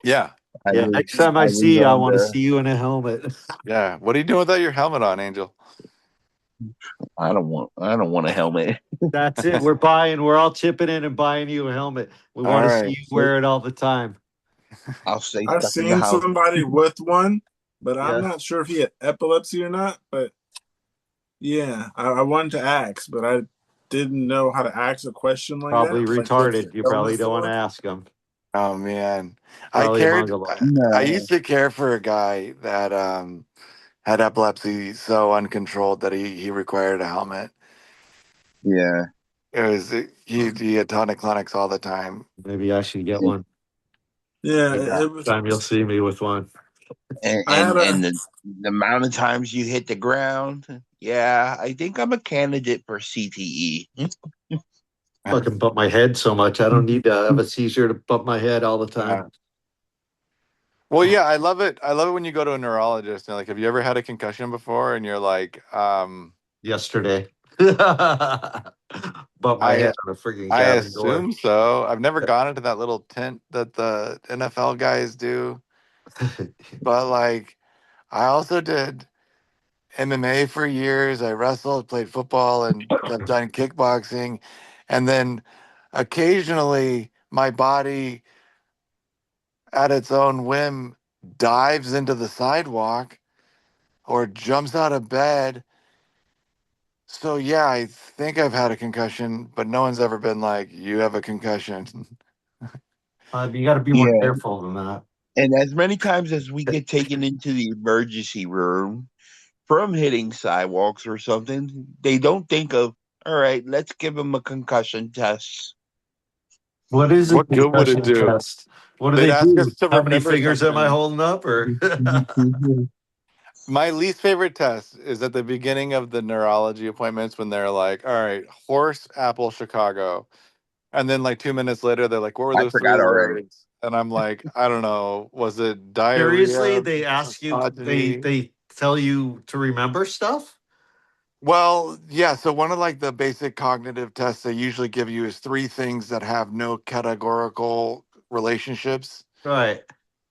Yeah. Yeah, next time I I see was you, I on want to the. see you in a helmet. Yeah. What are you doing without your helmet on, Angel? I don't want a helmet. That's it. We're all chipping in and buying you a helmet. We All want to see right. you wear it all the time. I'll stay I've stuck in the seen house. somebody with one, but I'm Yeah, not sure if he had epilepsy or not. But yeah, I wanted to ask, but I didn't know how to ask a question like probably that. Like, what's the retarded. You probably helmet don't want to for? ask them. Oh man. I Probably a cared mongoloid. I No. used to care for a guy that had epilepsy so uncontrolled that he required a helmet. Yeah. It was he had tonic clinics all the time. Maybe I should get one. Yeah, I got it was. Time you'll see me with one. and I had a. the amount of times you hit the ground. Yeah, I think I'm a candidate for CTE. Fucking bump my head so much. I don't need to have a seizure to bump my head all the time. Well, yeah, I love it. I love it when you go to a neurologist and like, have you ever had a concussion before? And you're like, Yesterday. Bump my I head on a freaking I cabin door. assume so. I've never gone into that little tent that the NFL guys do, but like, I also did MMA for years. I wrestled, played football, and I've done kickboxing, and then occasionally my body, at its own whim, dives into the sidewalk or jumps out of bed. So yeah, I think I've had a concussion, but no one's ever been like, "You have a concussion." You got to be more Yeah, careful than that. and as many times as we get taken into the emergency room from hitting sidewalks or something, they don't think of, all right, let's give him a concussion test. What is a What good would it concussion do? test? What do They'd they ask do? us to How many remember fingers am I something. holding up? Or My least favorite test is at the beginning of the neurology appointments when they're like, "All right, horse, apple, Chicago," and then like 2 minutes later they're like, "What were I those three forgot already. words?" And I'm like, "I don't know. Was it seriously, diarrhea, they ask you, misogyny?" they tell you to remember stuff? Well, yeah. So one of like the basic cognitive tests they usually give you is three things that have no categorical relationships. Right.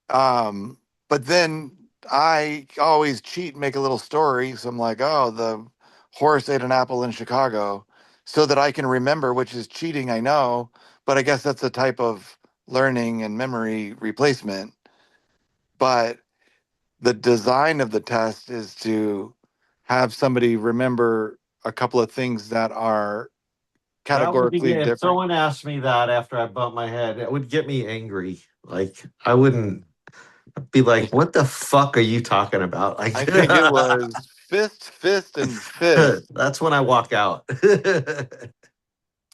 Um, but then I always cheat and make a little story. So I'm like, oh, the horse ate an apple in Chicago so that I can remember, which is cheating, I know. But I guess that's a type of learning and memory replacement. But the design of the test is to have somebody remember a couple of things that are That would be categorically if different. someone asked me that after I bumped my head, it would get me angry. Like I wouldn't be like, "What the fuck are you talking about?" Like I think it was fist, fist, and fist. that's when I walk out.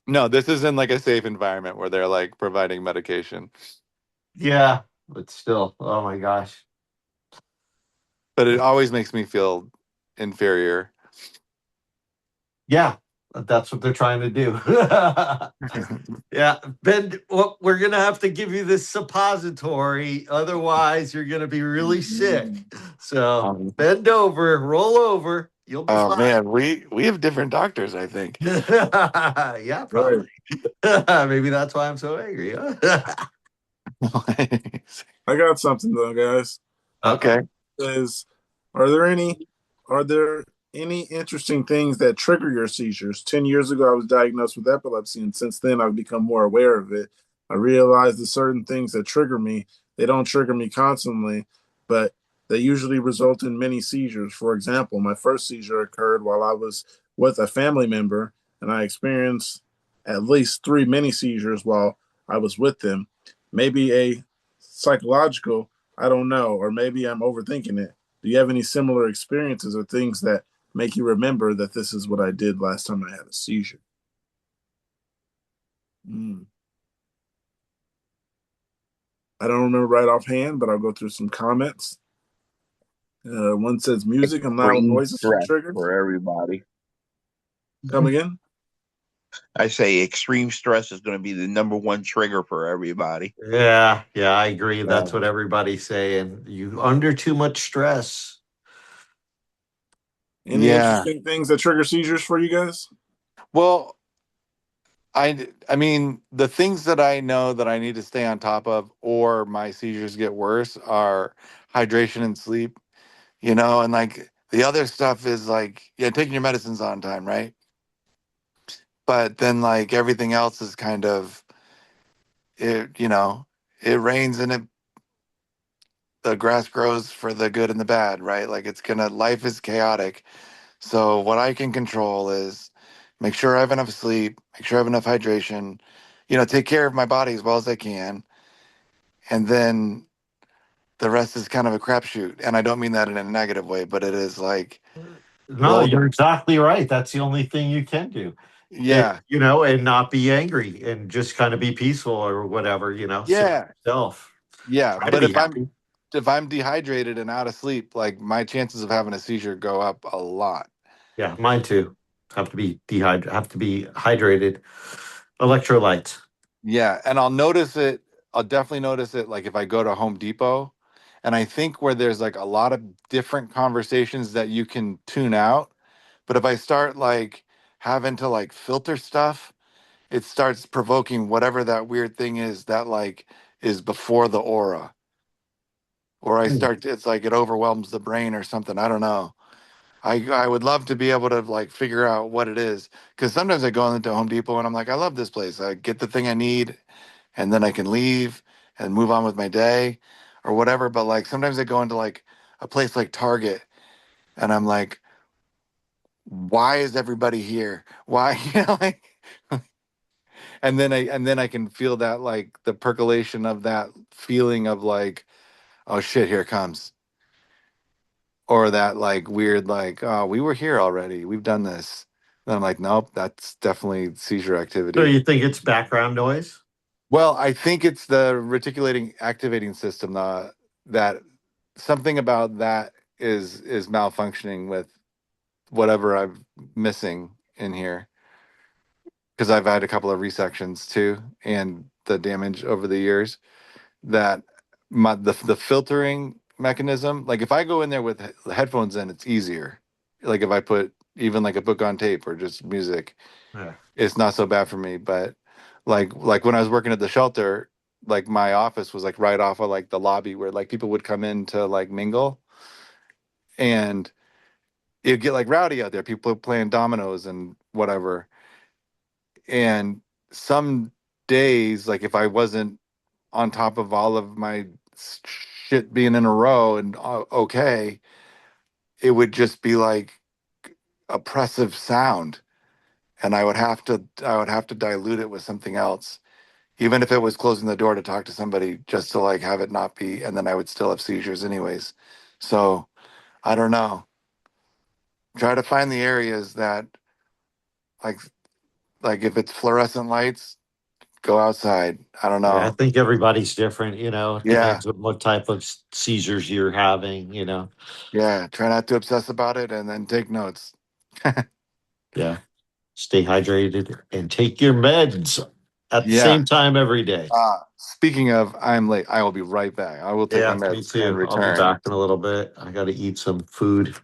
No, this is in like a safe environment where they're like providing medication. Yeah, but still, oh my gosh. But it always makes me feel inferior. Yeah, that's what they're trying to do. Yeah, Ben, well, we're gonna have to give you this suppository, otherwise you're gonna be really sick. So Um, bend over, roll over. You'll be Oh fine. man, we have different doctors, I think. Yeah, Right. probably. Maybe that's why I'm so angry. Huh? I got something though, guys. Okay. Is are there any interesting things that trigger your seizures? 10 years ago, I was diagnosed with epilepsy, and since then, I've become more aware of it. I realized that certain things that trigger me, they don't trigger me constantly, but they usually result in many seizures. For example, my first seizure occurred while I was with a family member, and I experienced at least three mini seizures while I was with them. Maybe a psychological, I don't know, or maybe I'm overthinking it. Do you have any similar experiences or things that make you remember that this is what I did last time I had a seizure? Mm. I don't remember right offhand, but I'll go through some comments. One says music and loud Extreme noises are stress triggers. for everybody. Come again? I say extreme stress is going to be the number one trigger for everybody. Yeah, I agree. That's Uh, what everybody's saying. You under too much stress. Any Yeah. interesting things that trigger seizures for you guys? Well, I mean, the things that I know that I need to stay on top of or my seizures get worse are hydration and sleep, and like the other stuff is like, yeah, taking your medicines on time, right? But then like everything else is kind of it rains and the grass grows for the good and the bad, right? Like life is chaotic. So what I can control is make sure I have enough sleep, make sure I have enough hydration, take care of my body as well as I can. And then the rest is kind of a crapshoot. And I don't mean that in a negative way, but it is like No, roll. you're exactly right. That's the only thing you can do. Yeah. And not be angry and just kind of be peaceful or whatever, surround Yeah. yourself. Yeah. Try to But be if I'm happy. if I'm dehydrated and out of sleep, like my chances of having a seizure go up a lot. Yeah, mine too. Have to be hydrated. Electrolytes. Yeah, and I'll notice it. I'll definitely notice it like if I go to Home Depot, and I think where there's like a lot of different conversations that you can tune out. But if I start like having to like filter stuff, it starts provoking whatever that weird thing is that like is before the aura. Or it's like it overwhelms the brain or something. I don't know. I would love to be able to like figure out what it is because sometimes I go into Home Depot and I'm like, I love this place. I get the thing I need and then I can leave and move on with my day or whatever. But like sometimes I go into like a place like Target and I'm like, why is everybody here? Why, like, and then I can feel that like the percolation of that feeling of like, oh shit, here it comes. Or that like weird, like, oh, we were here already. We've done this. And I'm like, nope, that's definitely seizure So activity. you think it's background noise? Well, I think it's the reticulating activating system, that something about that is malfunctioning with whatever I'm missing in here. Because I've had a couple of resections too, and the damage over the years that the filtering mechanism, like if I go in there with headphones in, it's easier. Like if I put even like a book on tape or just music, Yeah. it's not so bad for me. But like when I was working at the shelter, like my office was like right off of like the lobby where like people would come in to like mingle, and it'd get like rowdy out there. People playing dominoes and whatever. And some days, like if I wasn't on top of all of my shit being in a row and okay, it would just be like oppressive sound, and I would have to dilute it with something else, even if it was closing the door to talk to somebody, just to like have it not be, and then I would still have seizures anyways. So I don't know. Try to find the areas that like like if it's fluorescent lights, go outside. I don't Yeah, I know. think everybody's different, It Yeah. depends on what type of seizures you're having, Yeah. Try not to obsess about it and then take notes. Yeah. Stay hydrated and take your meds at the Yeah. same time every day. Speaking of, I'm late. I will be right back. I will take my Yeah, me meds and too. I'll be return. back in a little bit. I got to eat some food.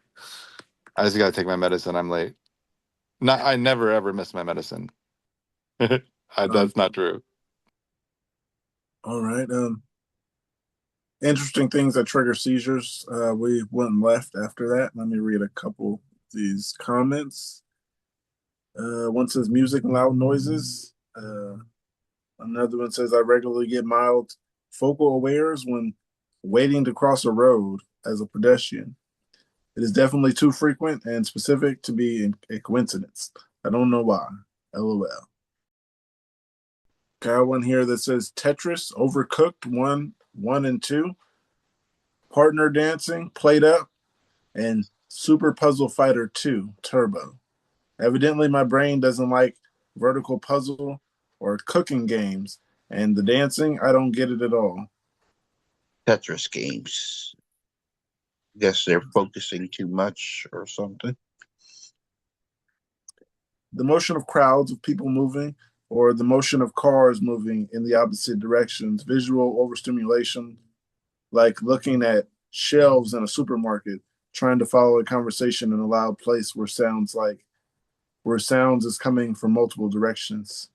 I just got to take my medicine. I'm late. Not, I never ever miss my medicine. That's not true. All right. Interesting things that trigger seizures. We went left after that. Let me read a couple of these comments. One says music and loud noises. Another one says I regularly get mild focal awares when waiting to cross a road as a pedestrian. It is definitely too frequent and specific to be a coincidence. I don't know why. LOL. Got one here that says Tetris, Overcooked 1 and 2, Partner Dancing, Played Up, and Super Puzzle Fighter 2 Turbo. Evidently, my brain doesn't like vertical puzzle or cooking games, and the dancing, I don't get it at all. Tetris games. Guess they're focusing too much or something. The motion of crowds of people moving or the motion of cars moving in the opposite directions, visual overstimulation, like looking at shelves in a supermarket, trying to follow a conversation in a loud place where sounds is coming from multiple directions.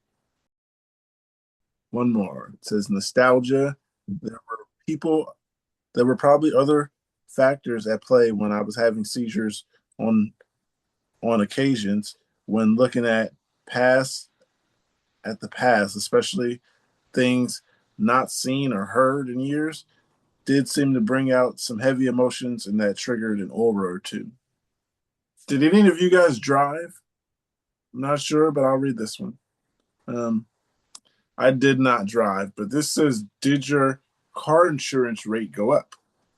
One more. It says nostalgia. People there were probably other factors at play when I was having seizures on on occasions when looking past at the past, especially things not seen or heard in years, did seem to bring out some heavy emotions and that triggered an aura or two. Did any of you guys drive? I'm not sure, but I'll read this one. Um, I did not drive, but this says, did your car insurance rate go up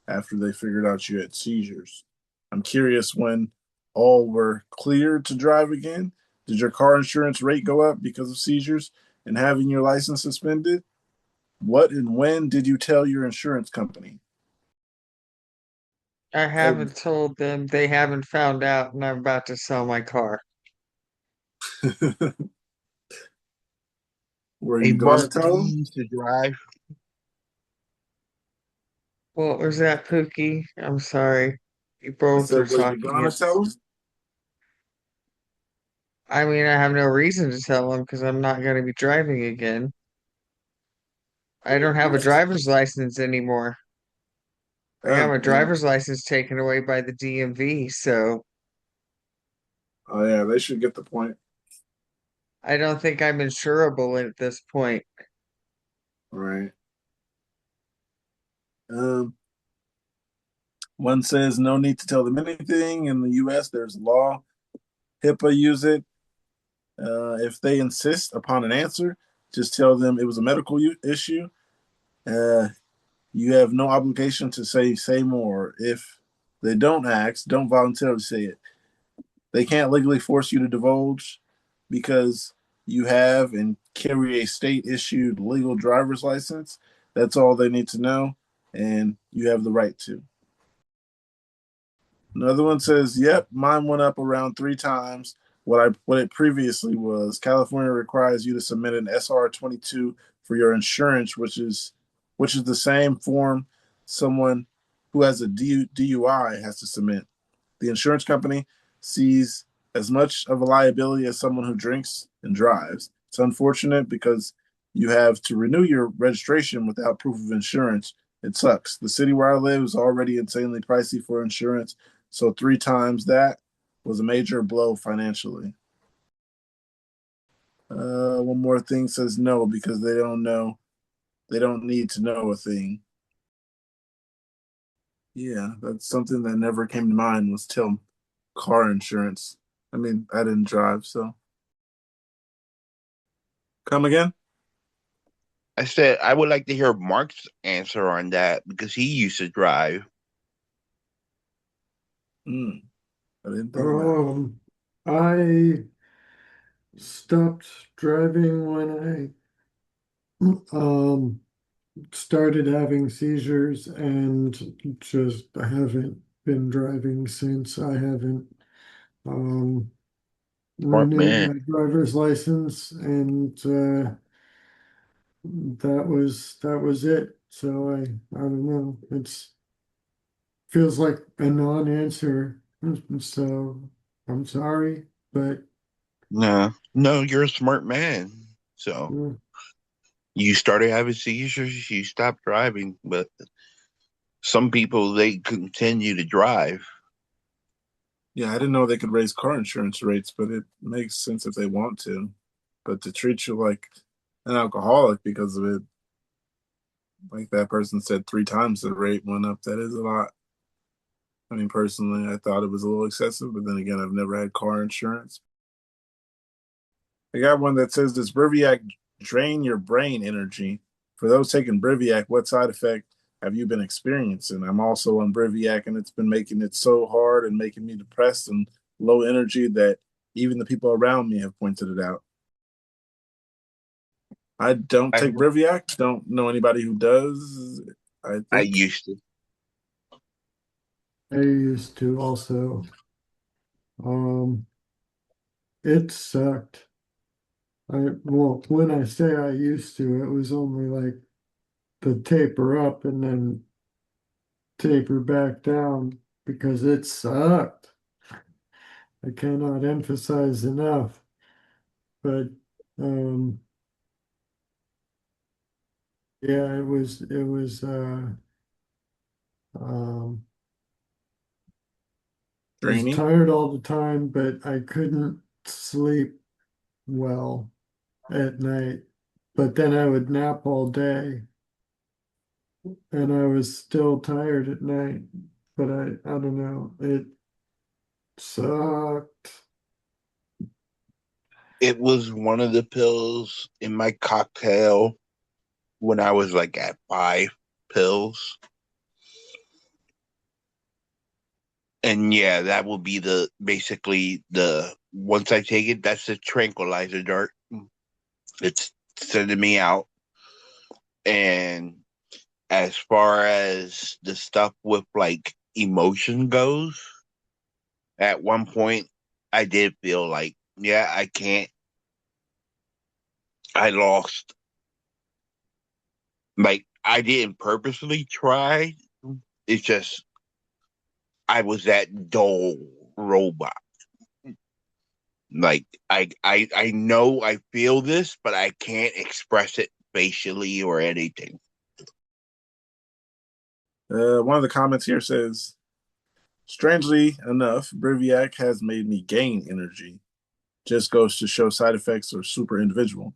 after they figured out you had seizures? I'm curious when all were cleared to drive again. Did your car insurance rate go up because of seizures and having your license suspended? What and when did you tell your insurance company? I Hey, haven't told them, they haven't found out, and I'm about to sell my car. were Hey, you going to Bart, tell you them? used to drive. What was that, Pookie? I'm sorry. You I both said, are were you talking going at to tell them? I mean, I have no reason to tell them because I'm not going to be driving again. I don't have a driver's license anymore. I got Oh, my yeah. driver's license taken away by the DMV, so Oh, yeah, they should get the point. I don't think I'm insurable at this point. Right. Um, One says no need to tell them anything. In the US, there's a law. HIPAA use it. If they insist upon an answer, just tell them it was a medical issue. Uh, you have no obligation to say more. If they don't ask, don't voluntarily say it. They can't legally force you to divulge because you have and carry a state issued legal driver's license. That's all they need to know, and you have the right to. Another one says, "Yep, mine went up around 3 times what it previously was. California requires you to submit an SR-22 for your insurance, which is the same form someone who has a DUI has to submit. The insurance company sees as much of a liability as someone who drinks and drives. It's unfortunate because you have to renew your registration without proof of insurance. It sucks. The city where I live is already insanely pricey for insurance, so 3 times that was a major blow financially." One more thing says no because they don't know. They don't need to know a thing. Yeah, that's something that never came to mind was till car insurance. I mean, I didn't drive, so come again. I said I would like to hear Mark's answer on that because he used to drive. I didn't think of that. I stopped driving when I started having seizures and just haven't been driving since. I haven't um Smart renewed man. my driver's license and that was it. So I don't know. It's feels like a non-answer So I'm sorry, but No, you're a smart man. So mm, you started having seizures, you stopped driving, but some people they continue to drive. Yeah, I didn't know they could raise car insurance rates, but it makes sense if they want to. But to treat you like an alcoholic because of it, like that person said, 3 times the rate went up, that is a lot. I mean, personally, I thought it was a little excessive, but then again, I've never had car insurance. I got one that says, does Briviac drain your brain energy? For those taking Briviac, what side effect have you been experiencing? I'm also on Briviac, and it's been making it so hard and making me depressed and low energy that even the people around me have pointed it out. I don't I take Briviac. Don't know anybody who does. I I think. used to. I used to also. Um, it sucked. Well, when I say I used to, it was only like the taper up and then taper back down because it sucked. I cannot emphasize enough. But um, yeah, um, I was Draining. tired all the time, but I couldn't sleep well at night. But then I would nap all day and I was still tired at night. But I don't know, it sucked. It was one of the pills in my cocktail when I was like at 5 pills. And yeah, that will be the basically the once I take it, that's the tranquilizer dart. It's sending me out. And as far as the stuff with like emotion goes, at one point I did feel like, yeah, I can't. I lost. Like I didn't purposely try. It's just I was that dull robot. Like I know I feel this, but I can't express it facially or anything. One of the comments here says, strangely enough, Briviac has made me gain energy. Just goes to show side effects are super individual.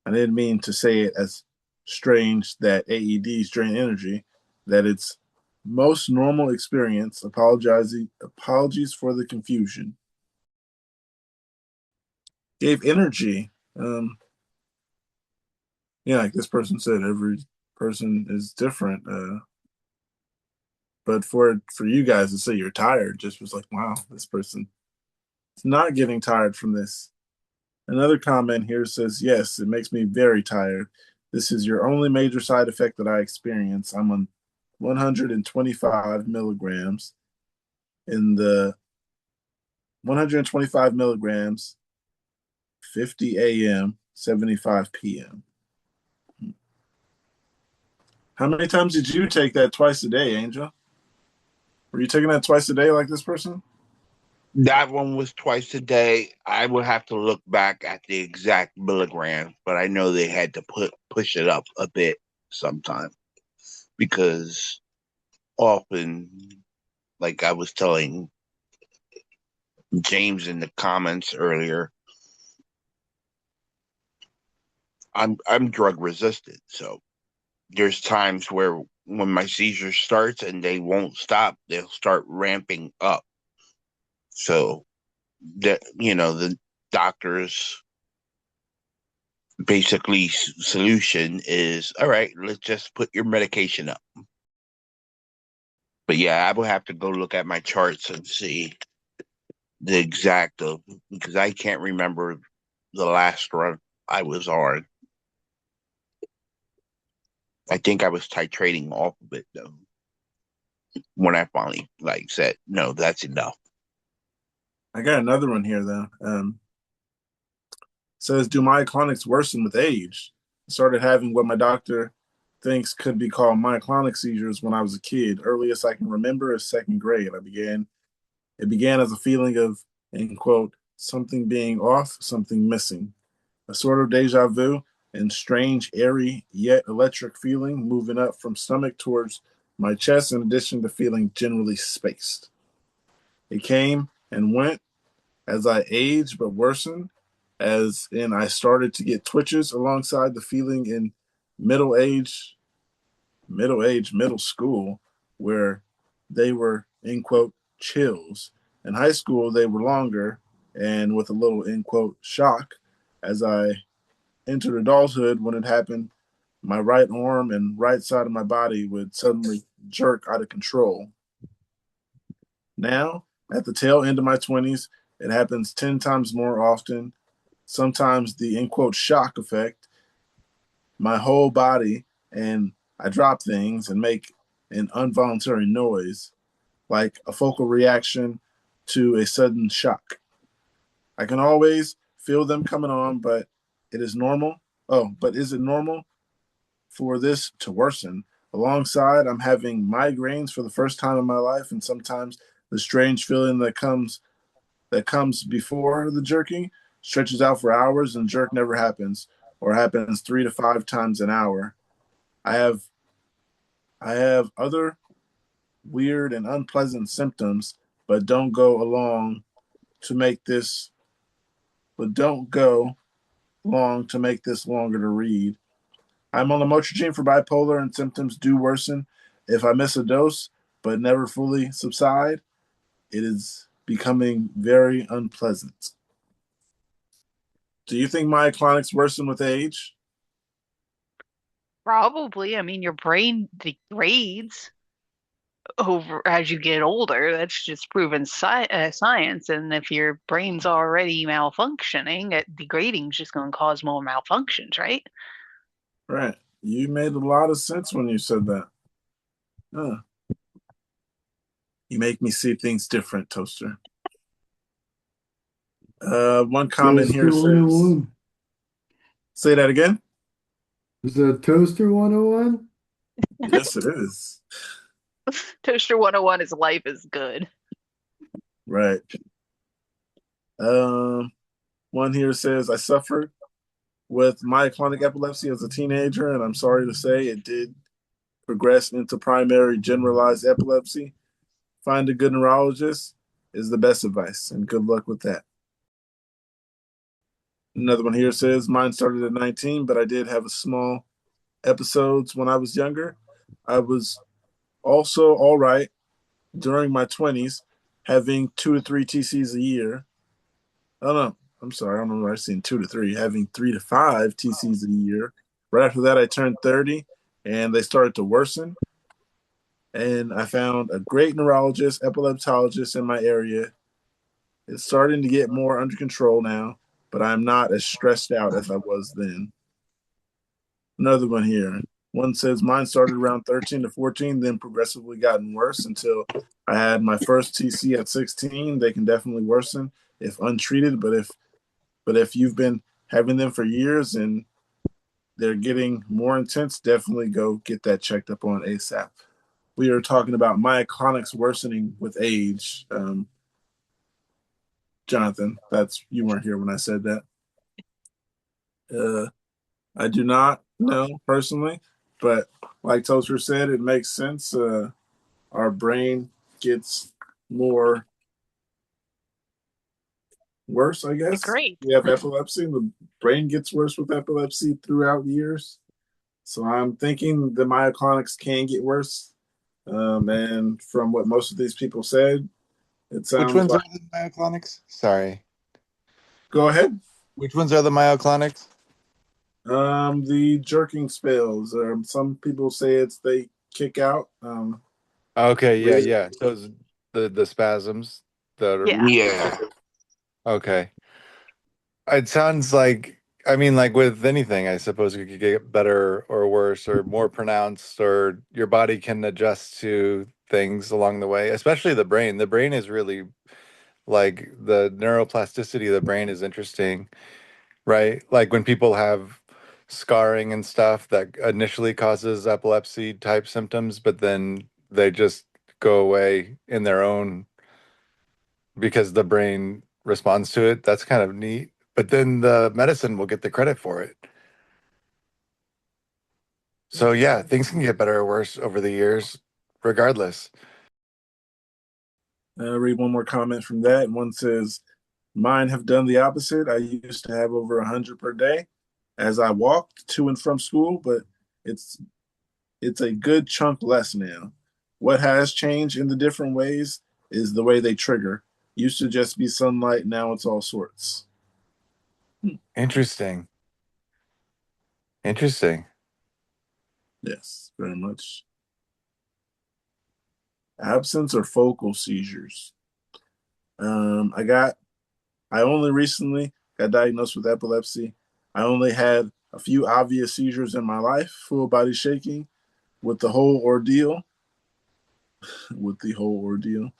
I didn't mean to say it as strange that AEDs drain energy, that it's most normal experience. Apologies for the confusion. Gave energy. Yeah, like this person said, every person is different. But for you guys to say you're tired just was like, wow, this person is not getting tired from this. Another comment here says, yes, it makes me very tired. This is your only major side effect that I experience. I'm on 125 milligrams in the 125 milligrams, 50 a.m., 75 p.m. How many times did you take that twice a day, Angel? Were you taking that twice a day like this person? That one was twice a day. I would have to look back at the exact milligrams, but I know they had to push it up a bit sometime because often, like I was telling James in the comments earlier, I'm drug resistant, so there's times where when my seizure starts and they won't stop, they'll start ramping up. So that the doctor's basically solution is all right. Let's just put your medication up. But yeah, I will have to go look at my charts and see the exact of because I can't remember the last run I was on. I think I was titrating off of it though when I finally like said no, that's enough. I got another one here though. Says, do myoclonics worsen with age? I started having what my doctor thinks could be called myoclonic seizures when I was a kid. Earliest I can remember is second grade. I began It began as a feeling of, in quote, something being off, something missing, a sort of deja vu and strange, airy, yet electric feeling moving up from stomach towards my chest, in addition to feeling generally spaced. It came and went as I aged, but worsened, as in I started to get twitches alongside the feeling in middle age, middle school, where they were, in quote, chills. In high school, they were longer and with a little, in quote, shock. As I entered adulthood, when it happened, my right arm and right side of my body would suddenly jerk out of control. Now, at the tail end of my 20s, it happens 10 times more often. Sometimes the, in quote, shock effect, my whole body, and I drop things and make an involuntary noise, like a focal reaction to a sudden shock. I can always feel them coming on, but it is normal. Oh, but is it normal for this to worsen? Alongside, I'm having migraines for the first time in my life, and sometimes the strange feeling that comes before the jerking stretches out for hours, and jerk never happens, or happens 3 to 5 times an hour. I have I have other weird and unpleasant symptoms, but don't go along to make this but don't go long to make this longer to read. I'm on the lamotrigine for bipolar, and symptoms do worsen if I miss a dose, but never fully subside. It is becoming very unpleasant. Do you think myoclonics worsen with age? Probably. I mean, your brain degrades over as you get older. That's just proven science. And if your brain's already malfunctioning, degrading is just going to cause more malfunctions, right? Right. You made a lot of sense when you said that. Huh. You make me see things different, Toaster. One comment here Toaster says, 101. say that again? Is that Toaster 101? Yes, it is. Toaster 101 is life is good. Right. One here says, I suffered with myoclonic epilepsy as a teenager, and I'm sorry to say it did progress into primary generalized epilepsy. Find a good neurologist is the best advice, and good luck with that. Another one here says, mine started at 19, but I did have a small episodes when I was younger. I was also all right during my 20s, having 2 to 3 TCs a year. Oh, no, I'm sorry. I don't remember. I've seen 2 to 3, having 3 to 5 TCs a year. Right after that, I turned 30 and they started to worsen. And I found a great neurologist, epileptologist in my area. It's starting to get more under control now, but I'm not as stressed out as I was then. Another one here. One says mine started around 13 to 14, then progressively gotten worse until I had my first TC at 16. They can definitely worsen if untreated, but if you've been having them for years and they're getting more intense, definitely go get that checked up on ASAP. We are talking about myoclonics worsening with age. Jonathan, that's you weren't here when I said that. I do not know personally, but like Toaster said, it makes sense. Our brain gets more worse, I guess. Great. We have epilepsy. The brain gets worse with epilepsy throughout years. So I'm thinking the myoclonics can get worse. And from what most of these people said, it Which sounds ones are like. the myoclonics? Sorry. Go ahead. Which ones are the myoclonics? The jerking spells. Some people say it's they kick out. Okay, yeah, Really? yeah. Those the spasms that are Yeah. Yeah. okay. It sounds like I mean, like with anything, I suppose it could get better or worse or more pronounced, or your body can adjust to things along the way, especially the brain. The brain is really like the neuroplasticity of the brain is interesting, right? Like when people have scarring and stuff that initially causes epilepsy type symptoms, but then they just go away in their own because the brain responds to it. That's kind of neat. But then the medicine will get the credit for it. So yeah, things can get better or worse over the years, regardless. Read one more comment from that. One says, "Mine have done the opposite. I used to have over 100 per day as I walked to and from school, but it's it's a good chunk less now. What has changed in the different ways is the way they trigger. Used to just be sunlight, now it's all sorts." Interesting. Interesting. Yes, very much. Absence or focal seizures. I only recently got diagnosed with epilepsy. I only had a few obvious seizures in my life, full body shaking with the whole ordeal, with the whole ordeal.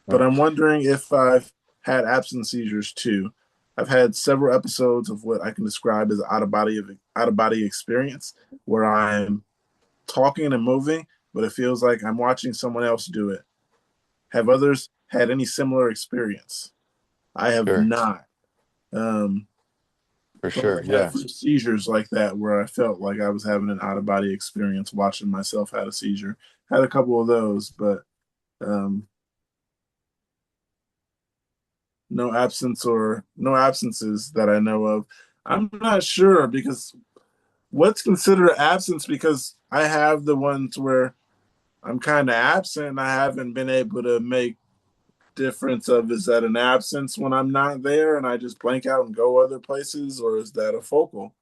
But I'm wondering if I've had absence seizures too. I've had several episodes of what I can describe as out of body experience, where I'm talking and moving, but it feels like I'm watching someone else do it. Have others had any similar experience? I have Sure. not. For But sure. I've had Yeah. some seizures like that where I felt like I was having an out of body experience watching myself had a seizure. Had a couple of those, but um, no absences that I know of. I'm not sure because what's considered absence, because I have the ones where I'm kind of absent and I haven't been able to make difference of, is that an absence when I'm not there and I just blank out and go other places, or is that a focal?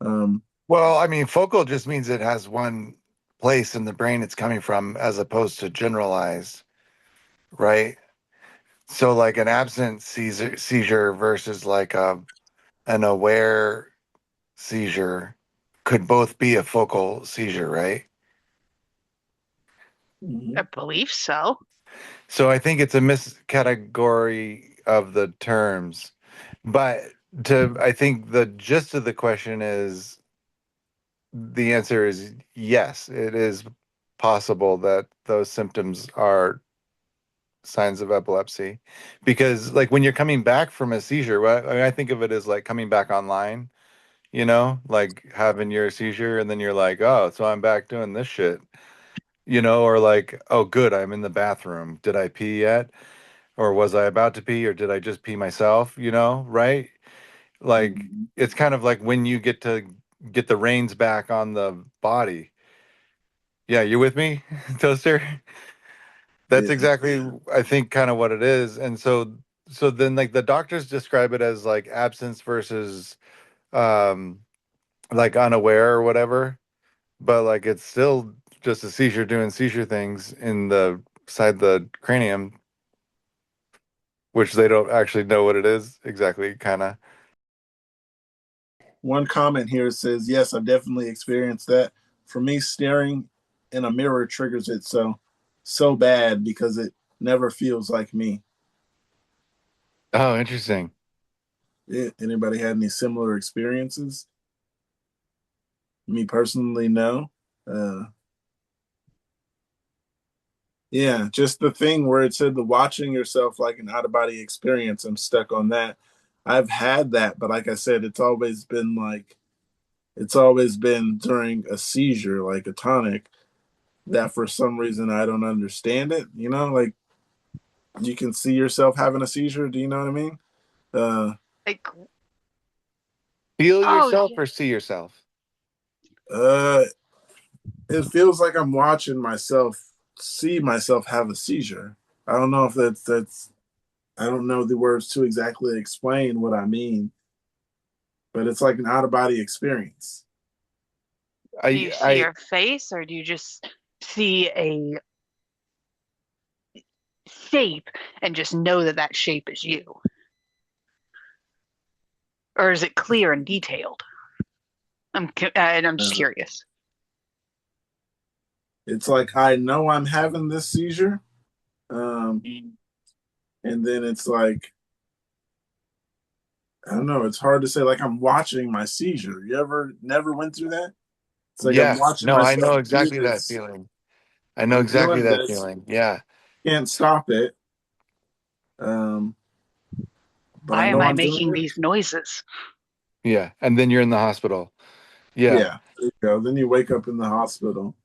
Um, Well, I mean, focal just means it has one place in the brain it's coming from as opposed to generalized, right? So like an absent seizure versus like an aware seizure could both be a focal seizure, right? I believe so. So I think it's a miscategory of the terms. But I think the gist of the question is the answer is yes, it is possible that those symptoms are signs of epilepsy. Because like when you're coming back from a seizure, I think of it as like coming back online, like having your seizure and then you're like, oh, so I'm back doing this shit, or like, oh, good, I'm in the bathroom. Did I pee yet? Or was I about to pee, or did I just pee myself? Right? Like it's kind of like when you get to get the reins back on the body. Yeah, you with me, Toaster? That's yeah. exactly, I think, kind of what it is. And so then like the doctors describe it as like absence versus um like unaware or whatever, but like it's still just a seizure doing seizure things in the side the cranium, which they don't actually know what it is exactly, kind of. One comment here says, "Yes, I've definitely experienced that. For me, staring in a mirror triggers it so bad because it never feels like me." Oh, interesting. Anybody had any similar experiences? Me personally, no. Uh, yeah, just the thing where it said the watching yourself like an out of body experience. I'm stuck on that. I've had that, but like I said, it's always been during a seizure, like a tonic, that for some reason I don't understand it. Like you can see yourself having a seizure. Do you know what I mean? Uh, Like, Feel oh, yourself yeah. or see yourself? uh, it feels like I'm watching myself see myself have a seizure. I don't know if that's I don't know the words to exactly explain what I mean, but it's like an out of body experience. Do you see I your face, or do you just see a shape and just know that that shape is you? Or is it clear and detailed? And I'm just Uh, curious. it's like I know I'm having this seizure, um, and then it's like I don't know. It's hard to say. Like I'm watching my seizure. You ever never went through that? It's like I'm Yeah, watching no, I know myself do exactly that this. feeling. I know I'm exactly doing that this. feeling. Yeah. Can't stop it. Um, but Why I am know I I'm doing making it. these noises? Yeah, and then you're in the hospital. Yeah, Yeah, there you go. Then you wake up in the hospital,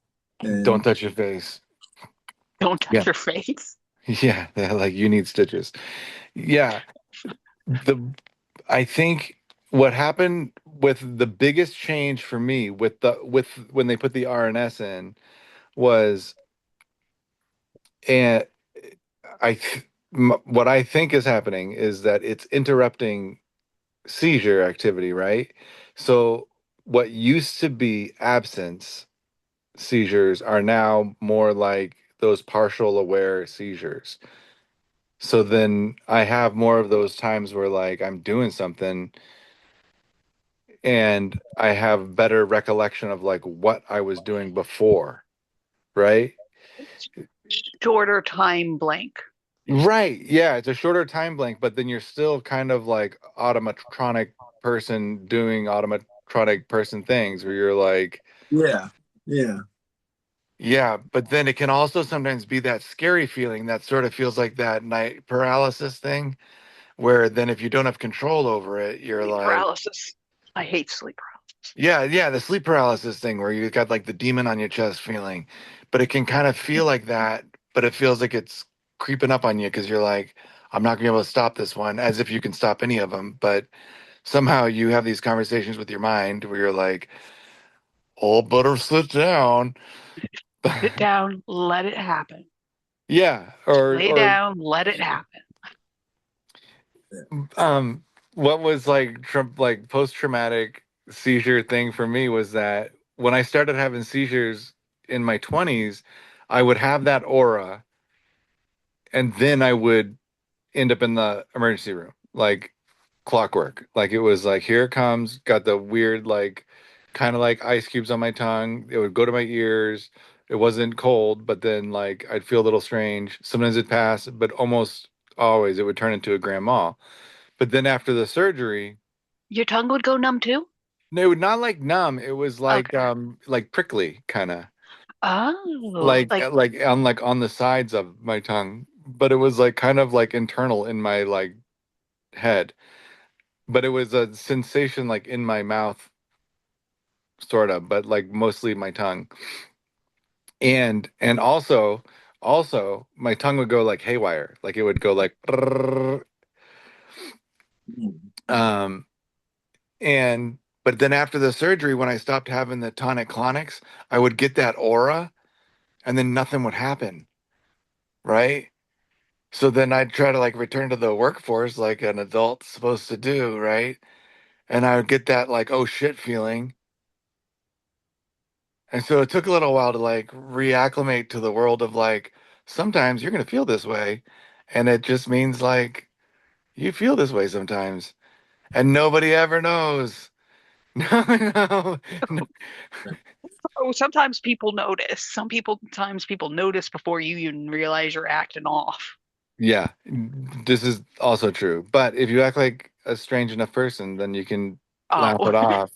don't and touch your face. Don't touch Yeah, your face. yeah, like you need stitches. Yeah, the I think what happened with the biggest change for me with when they put the RNS in was, and what I think is happening is that it's interrupting seizure activity, right? So what used to be absence seizures are now more like those partial aware seizures. So then I have more of those times where like I'm doing something and I have better recollection of like what I was doing before, right? Shorter time blank. Right. Yeah, it's a shorter time blank, but then you're still kind of like automatronic person doing automatronic person things where you're like, yeah, yeah, yeah, but then it can also sometimes be that scary feeling that sort of feels like that night paralysis thing, where then if you don't have control over it, you're Sleep like, paralysis. I hate sleep paralysis. yeah, yeah, the sleep paralysis thing where you got like the demon on your chest feeling, but it can kind of feel like that, but it feels like it's creeping up on you because you're like, I'm not gonna be able to stop this one, as if you can stop any of them, but somehow you have these conversations with your mind where you're like, oh, better sit down. Sit down, let it happen. Yeah, Lay or down, let it happen. um what was like like post-traumatic seizure thing for me was that when I started having seizures in my 20s, I would have that aura and then I would end up in the emergency room like clockwork. Like it was like, here it comes, got the weird like kind of like ice cubes on my tongue. It would go to my ears. It wasn't cold, but then like I'd feel a little strange. Sometimes it'd pass, but almost always it would turn into a grand mal. But then after the surgery, Your tongue would go numb too? no, not like numb. It was Okay. like prickly kind of Oh, like like on the sides of my tongue. But it was like kind of like internal in my like head. But it was a sensation like in my mouth, sort of, but like mostly my tongue. And also my tongue would go like haywire. Like it would go like um and but then after the surgery, when I stopped having the tonic clonics, I would get that aura and then nothing would happen, right? So then I'd try to like return to the workforce like an adult's supposed to do, right? And I would get that like, oh shit feeling. And so it took a little while to like reacclimate to the world of like, sometimes you're going to feel this way. And it just means like you feel this way sometimes. And nobody ever knows. No, no, no. oh, sometimes people notice. Sometimes people notice before you even realize you're acting off. Yeah, this is also true. But if you act like a strange enough person, then you can laugh Oh, it off,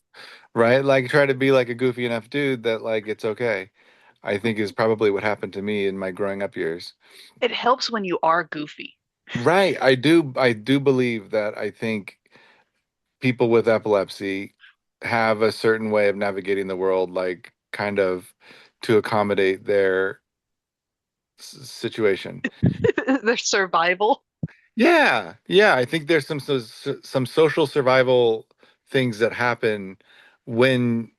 right? Like try to be like a goofy enough dude that like it's okay. I think is probably what happened to me in my growing up years. it helps when you are goofy. Right. I do believe that I think people with epilepsy have a certain way of navigating the world, like kind of to accommodate their situation. Their survival. Yeah, yeah. I think there's some social survival things that happen when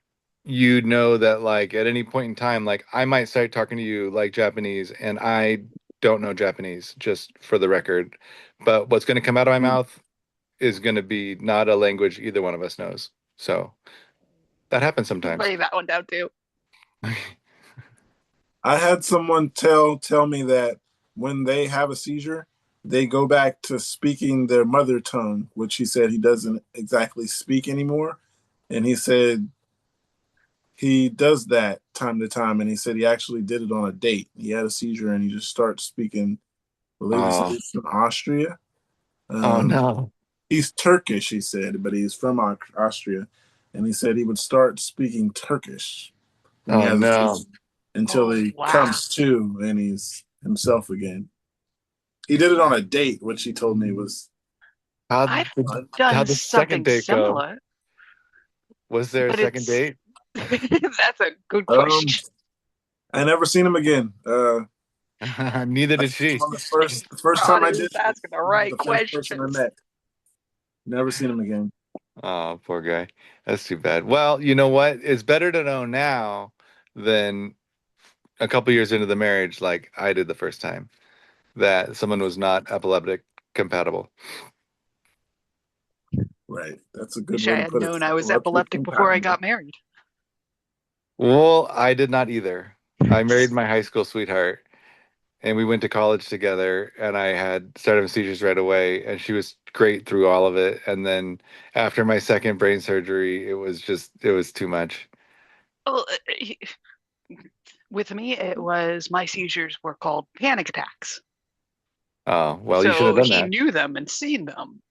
you know that like at any point in time, like I might start talking to you like Japanese, and I don't know Japanese, just for the record. But what's going to come out of my mouth is going to be not a language either one of us knows. So that happens sometimes. Write that one down too. I had someone tell me that when they have a seizure, they go back to speaking their mother tongue, which he said he doesn't exactly speak anymore. And he said he does that time to time. And he said he actually did it on a date. He had a seizure and he just starts speaking. I believe he said Oh, he's from Austria. oh Um, no. he's Turkish, he said, but he's from Austria. And he said he would start speaking Turkish when he Oh has a no. seizure until Oh he wow. comes to and he's himself again. He did it on a date, which he told me was I've fun. done How'd the second something date go? similar, Was there a but second it's date? that's a good Um, question. I never seen him again. Neither did That's she. one of the first God time I is did it, asking the he was right the first person I questions. met. Never seen him again. Oh, poor guy. That's too bad. Well, you know what? It's better to know now than a couple years into the marriage, like I did the first time, that someone was not epileptic compatible. Right. That's a good Wish way I to had put it. known I was Epileptic epileptic before I compatible. got married. Well, I did not either. I married my high school sweetheart, and we went to college together, and I had started having seizures right away, and she was great through all of it. And then after my second brain surgery, it was too much. Well, with me, it was my seizures were called panic attacks. Oh, well, you should have So done he that. knew them and seen them.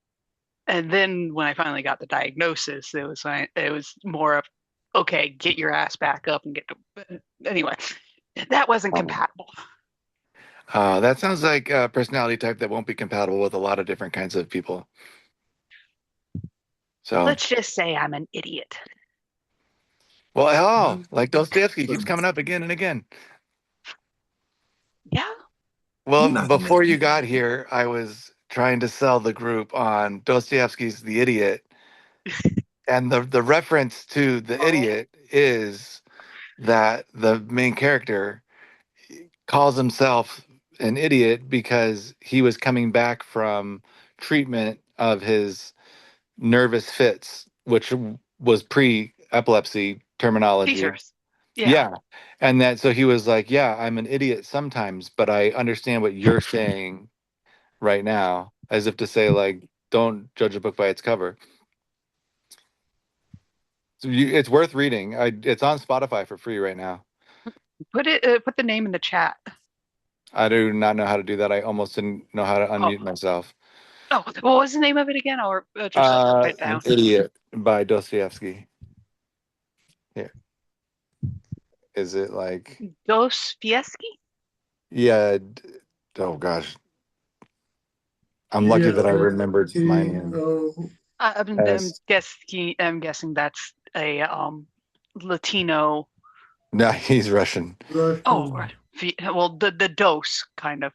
And then when I finally got the diagnosis, it was more of, okay, get your ass back up and get to anyway. That wasn't Oh. compatible. That sounds like a personality type that won't be compatible with a lot of different kinds of people. So, Let's just say I'm an idiot. well, like Dostoevsky keeps coming up again and again. Yeah. Well, Not to before you mention. got here, I was trying to sell the group on Dostoevsky's The Idiot, and the reference to the Oh, idiot is that the main character calls himself an idiot because he was coming back from treatment of his nervous fits, which was pre-epilepsy terminology. Seizures. Yeah. Yeah. And that so he was like, yeah, I'm an idiot sometimes, but I understand what you're saying right now, as if to say, like, don't judge a book by its cover. So it's worth reading. It's on Spotify for free right now. Put the name in the chat. I do not know how to do that. I almost didn't know how to Oh, unmute myself. what was the name of it again? Or just write it An down. Idiot by Dostoevsky. Here. Is it like, Dostoevsky? yeah, oh gosh. I'm lucky Yeah, that I but remembered my name I'm as guessing that's a Latino. no, he's Russian. Oh, Russian. right. Well, the dose kind of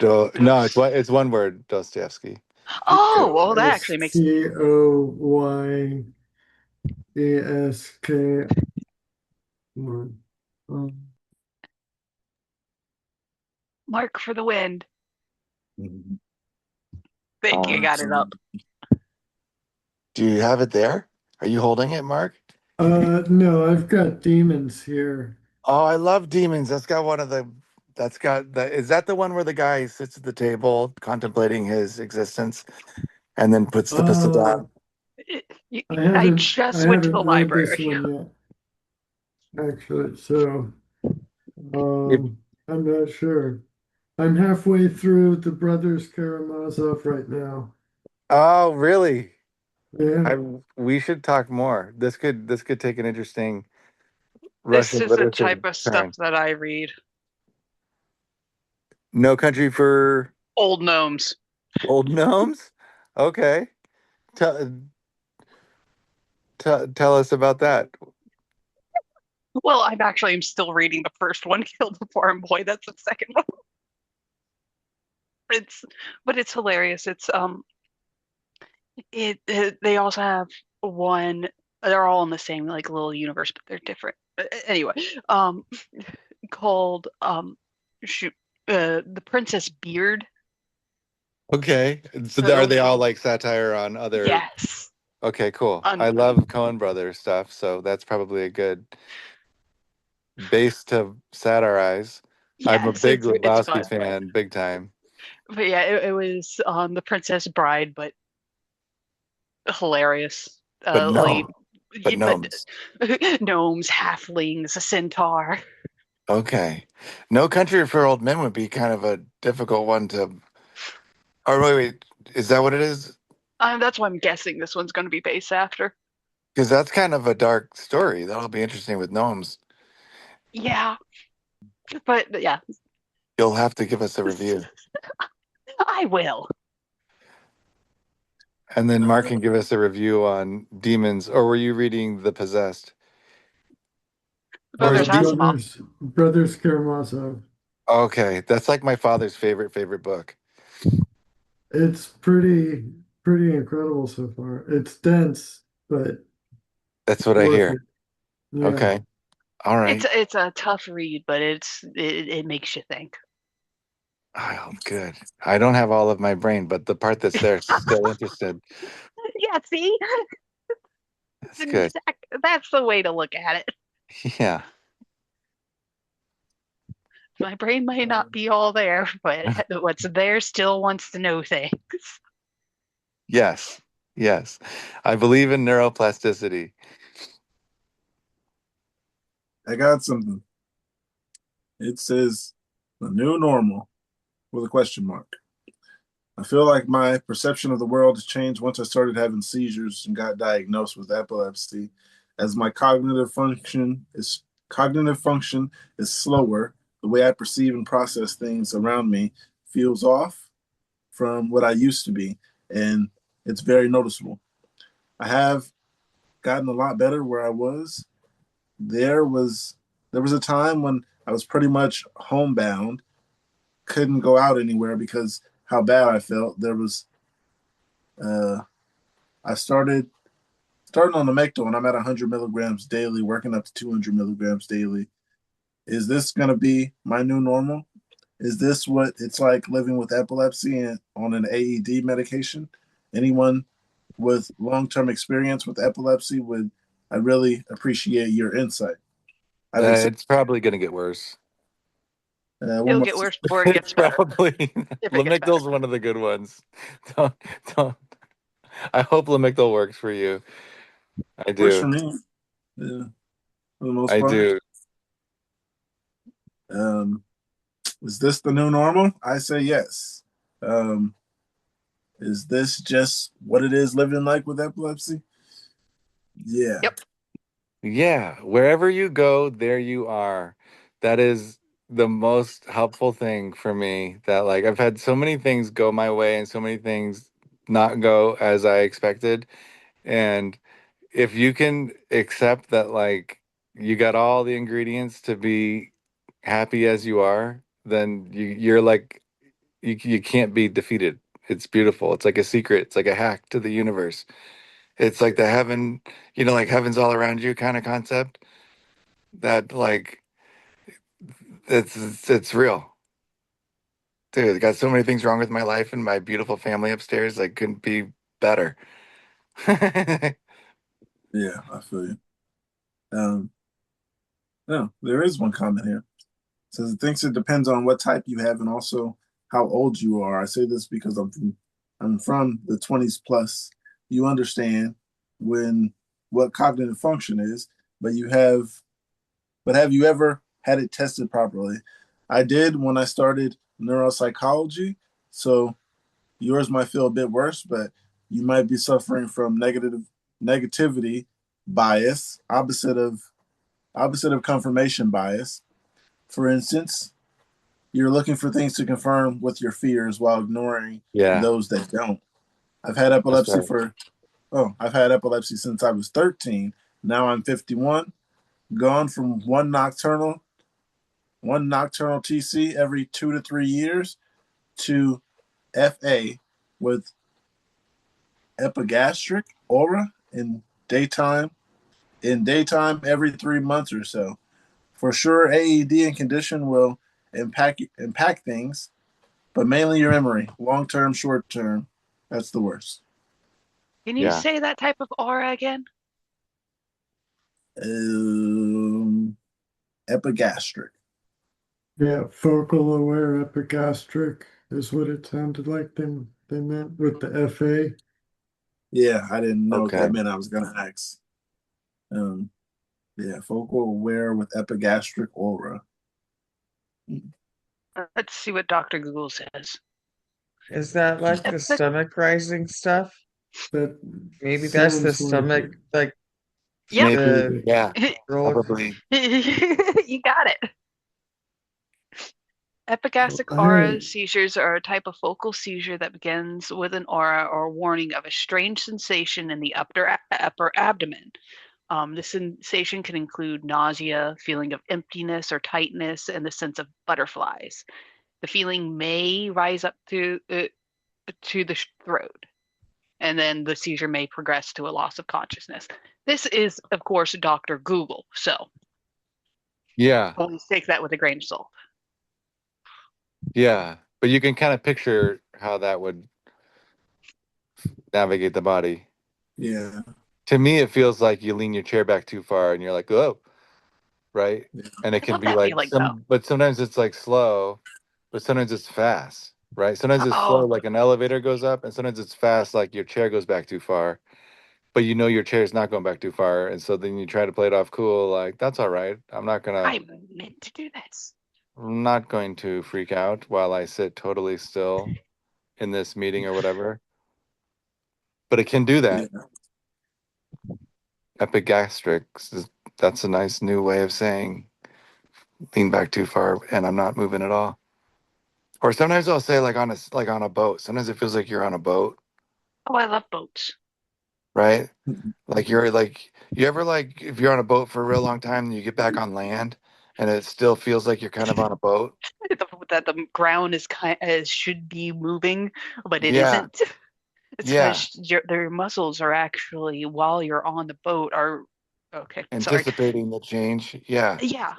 No, dose. it's one word, Dostoevsky. Oh, well, that actually makes Stoyesk. Mark for the wind. Mhm. Think you got it up. Absolutely. Do you have it there? Are you holding it, Mark? No, I've got demons here. Oh, I love Demons. That's got the, is that the one where the guy sits at the table contemplating his existence and then puts the pistol Uh, down? I I just went to the haven't read this library. one yet, actually, so If, I'm not sure. I'm halfway through the Brothers Karamazov right now. oh, really? Yeah. I we should talk more. This could take an interesting This Russian is the literature type of stuff turn. that I read. No Country for Old gnomes. Old Gnomes? Okay. Tell tell us about that. Well, I'm still reading the first one, Killed the Foreign Boy. That's the second one. It's but it's hilarious. They also have one. They're all in the same like little universe, but they're different. Anyway, called shoot, the Princess Beard. Okay. So are Uh, they all like satire on other? yes, Okay, cool. on I love Coen Brothers stuff, so that's probably a good base to satirize. I'm a yes, big it's Lebowski fun. fan, big time. But yeah, it was the Princess Bride, but hilarious. But Late, no, but but gnomes. gnomes, halflings, a centaur. Okay. No Country for Old Men would be kind of a difficult one to. Or wait, is that what it is? That's what I'm guessing this one's going to be based after. Because that's kind of a dark story. That'll be interesting with gnomes. Yeah, but yeah, You'll have to give us a review. I will. And then Mark can give us a review on Demons, or were you reading The Possessed? Or is Brothers it the Asimov. Brothers Karamazov. Okay, that's like my father's favorite book. It's pretty incredible so far. It's dense, but That's what I worth hear. it. Yeah. Okay. All right. It's a tough read, but it makes you think. Oh, good. I don't have all of my brain, but the part that's there, still interested. Yeah, see? That's good. That's the way to look at it. Yeah. My brain might not be all there, but what's there still wants to know things. Yes. Yes. I believe in neuroplasticity. I got something. It says the new normal with a question mark. I feel like my perception of the world has changed once I started having seizures and got diagnosed with epilepsy, as my cognitive function is slower. The way I perceive and process things around me feels off from what I used to be, and it's very noticeable. I have gotten a lot better where I was. There was there was a time when I was pretty much homebound, couldn't go out anywhere because how bad I felt. There was I starting on the Mecto and I'm at 100 milligrams daily, working up to 200 milligrams daily. Is this going to be my new normal? Is this what it's like living with epilepsy and on an AED medication? Anyone with long-term experience with epilepsy would I really appreciate your insight. I've accepted It's probably going to get worse. one It'll more. get worse before it It's gets better. probably If it gets better. Lamictal's one of the good ones. Don't don't. I hope Lamictal works for you. I Works for do. me, yeah, for the most I part. do. Um, is this the new normal? I say yes. Um, is this just what it is living like with epilepsy? Yeah. Yep. Yeah, wherever you go, there you are. That is the most helpful thing for me. That like I've had so many things go my way and so many things not go as I expected. And if you can accept that like you got all the ingredients to be happy as you are, then you're like you can't be defeated. It's beautiful. It's like a secret. It's like a hack to the universe. It's like the heaven, like heaven's all around you kind of concept. That like it's real. Dude, I got so many things wrong with my life and my beautiful family upstairs. Like couldn't be better. Yeah, I feel you. Um, no, there is one comment here. It says it thinks it depends on what type you have and also how old you are. I say this because I'm from the 20s plus. You understand when what cognitive function is, but have you ever had it tested properly? I did when I started neuropsychology, so yours might feel a bit worse, but you might be suffering from negativity bias, opposite of confirmation bias. For instance, you're looking for things to confirm with your fears while ignoring Yeah, those that don't. I've had that's epilepsy right. for I've had epilepsy since I was 13. Now I'm 51. Gone from one nocturnal TC every 2 to 3 years to FA with epigastric aura daytime every 3 months or so. For sure, AED and condition will impact things, but mainly your memory, long term, short term. That's the worst. Can you Yeah. say that type of aura again? Um, Epigastric. Yeah, focal aware epigastric is what it sounded like they meant with the FA. Yeah, I didn't know what Okay. that meant. I was gonna ask. Um, yeah, focal aware with epigastric aura. Let's see what Dr. Google says. Is that like the stomach rising stuff? That Maybe that's the sounds like stomach, it. like Yep. the Yeah, roller. probably. You got it. Epigastric aura Hey, seizures are a type of focal seizure that begins with an aura or warning of a strange sensation in the upper abdomen. This sensation can include nausea, feeling of emptiness or tightness, and the sense of butterflies. The feeling may rise up to the throat, and then the seizure may progress to a loss of consciousness. This is, of course, Dr. Google, so Yeah, always take that with a grain of salt. yeah. But you can kind of picture how that would navigate the body. Yeah. To me, it feels like you lean your chair back too far and you're like, oh, right? And it It's can not be that like feeling though. but sometimes it's like slow, but sometimes it's fast, right? Sometimes it's slow, Oh, like an elevator goes up, and sometimes it's fast, like your chair goes back too far. But you know your chair's not going back too far, and so then you try to play it off cool, like that's all right. I meant to do this. I'm not going to freak out while I sit totally still in this meeting or whatever. But it can do Yeah. that. Epigastrics that's a nice new way of saying lean back too far and I'm not moving at all. Or sometimes I'll say like on a boat. Sometimes it feels like you're on a boat, Oh, I love boats. right? Like you're like you ever like if you're on a boat for a real long time and you get back on land and it still feels like you're kind of on a boat. That the ground is should be moving, but it Yeah. isn't. It's Yeah. because their muscles are actually while you're on the boat are okay. Sorry. Anticipating the change. Yeah. Yeah.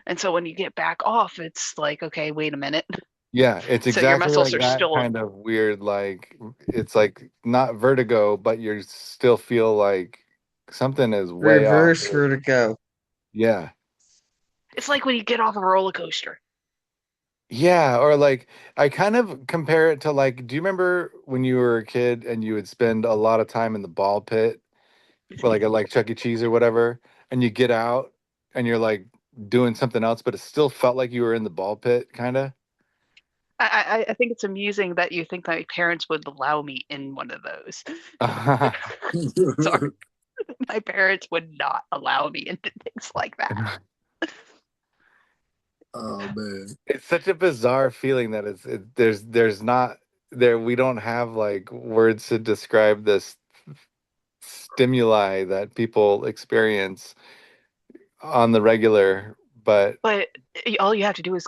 And so when you get back off, it's like, okay, wait a minute. Yeah, it's So your exactly muscles like are that still kind of weird, like it's like not vertigo, but you still feel like something is way off. Reverse vertigo. Yeah. it's like when you get off a roller coaster. Yeah, or like I kind of compare it to like, do you remember when you were a kid and you would spend a lot of time in the ball pit, or like at like Chuck E. Cheese or whatever, and you get out and you're like doing something else, but it still felt like you were in the ball pit, kind of. I think it's amusing that you think my parents would allow me in one of those. Sorry, my parents would not allow me into things like that. Oh man. It's such a bizarre feeling that there's not there we don't have like words to describe this stimuli that people experience on the regular, but But all you have to do is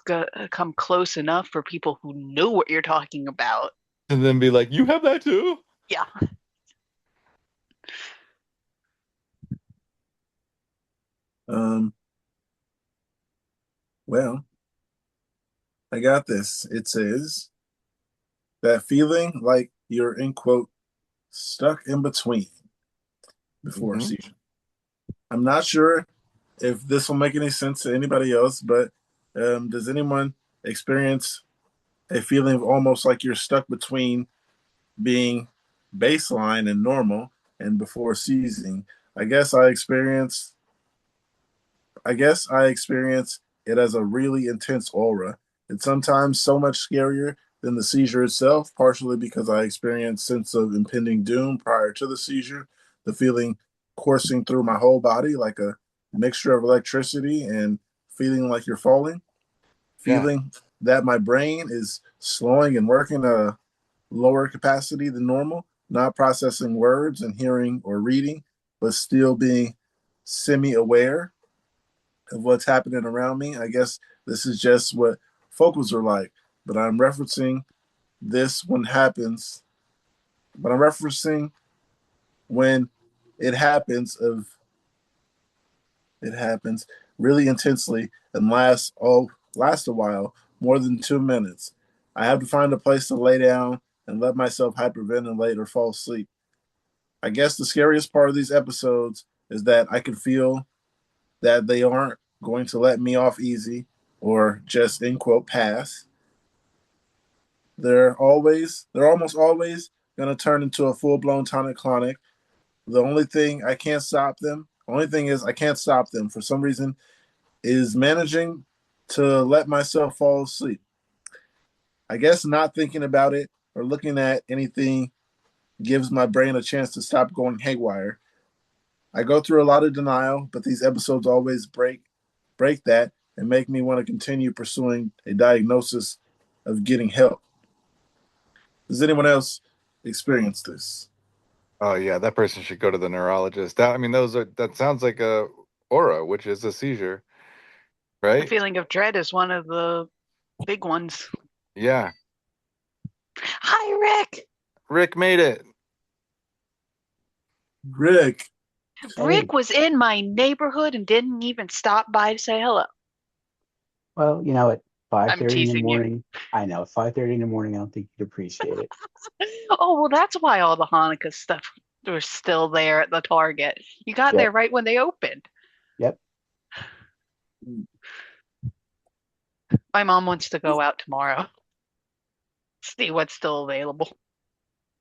come close enough for people who know what you're talking about. and then be like, you have that too? Yeah. Um. Well, I got this. It says that feeling like you're in quote stuck in between before a Mhm. seizure. I'm not sure if this will make any sense to anybody else, but does anyone experience a feeling of almost like you're stuck between being baseline and normal and before seizing? I guess I experienced I guess I experience it as a really intense aura. It's sometimes so much scarier than the seizure itself, partially because I experience sense of impending doom prior to the seizure, the feeling coursing through my whole body like a mixture of electricity and feeling like you're falling, Yeah. feeling that my brain is slowing and working at a lower capacity than normal, not processing words and hearing or reading, but still being semi aware of what's happening around me. I guess this is just what focals are like, but I'm referencing this when happens, but I'm referencing when it happens of it happens really intensely and lasts a while, more than 2 minutes. I have to find a place to lay down and let myself hyperventilate or fall asleep. I guess the scariest part of these episodes is that I can feel that they aren't going to let me off easy or just in quote pass. They're almost always going to turn into a full blown tonic clonic. The only thing I can't stop them, only thing is I can't stop them for some reason, is managing to let myself fall asleep. I guess not thinking about it or looking at anything gives my brain a chance to stop going haywire. I go through a lot of denial, but these episodes always break that and make me want to continue pursuing a diagnosis of getting help. Does anyone else experience this? Oh yeah, that person should go to the neurologist. That sounds like a aura, which is a seizure, The right? feeling of dread is one of the big ones. Yeah. Hi, Rick. Rick made it. Rick. Rick was in my neighborhood and didn't even stop by to say hello. Well, you know, at I'm 5:30 in the teasing you. morning, I know, 5:30 in the morning, I don't think you'd appreciate it. Oh, well, that's why all the Hanukkah stuff was still there at the Target. You got there Yep, right when they opened. yep. My mom wants to go out tomorrow, see what's still available.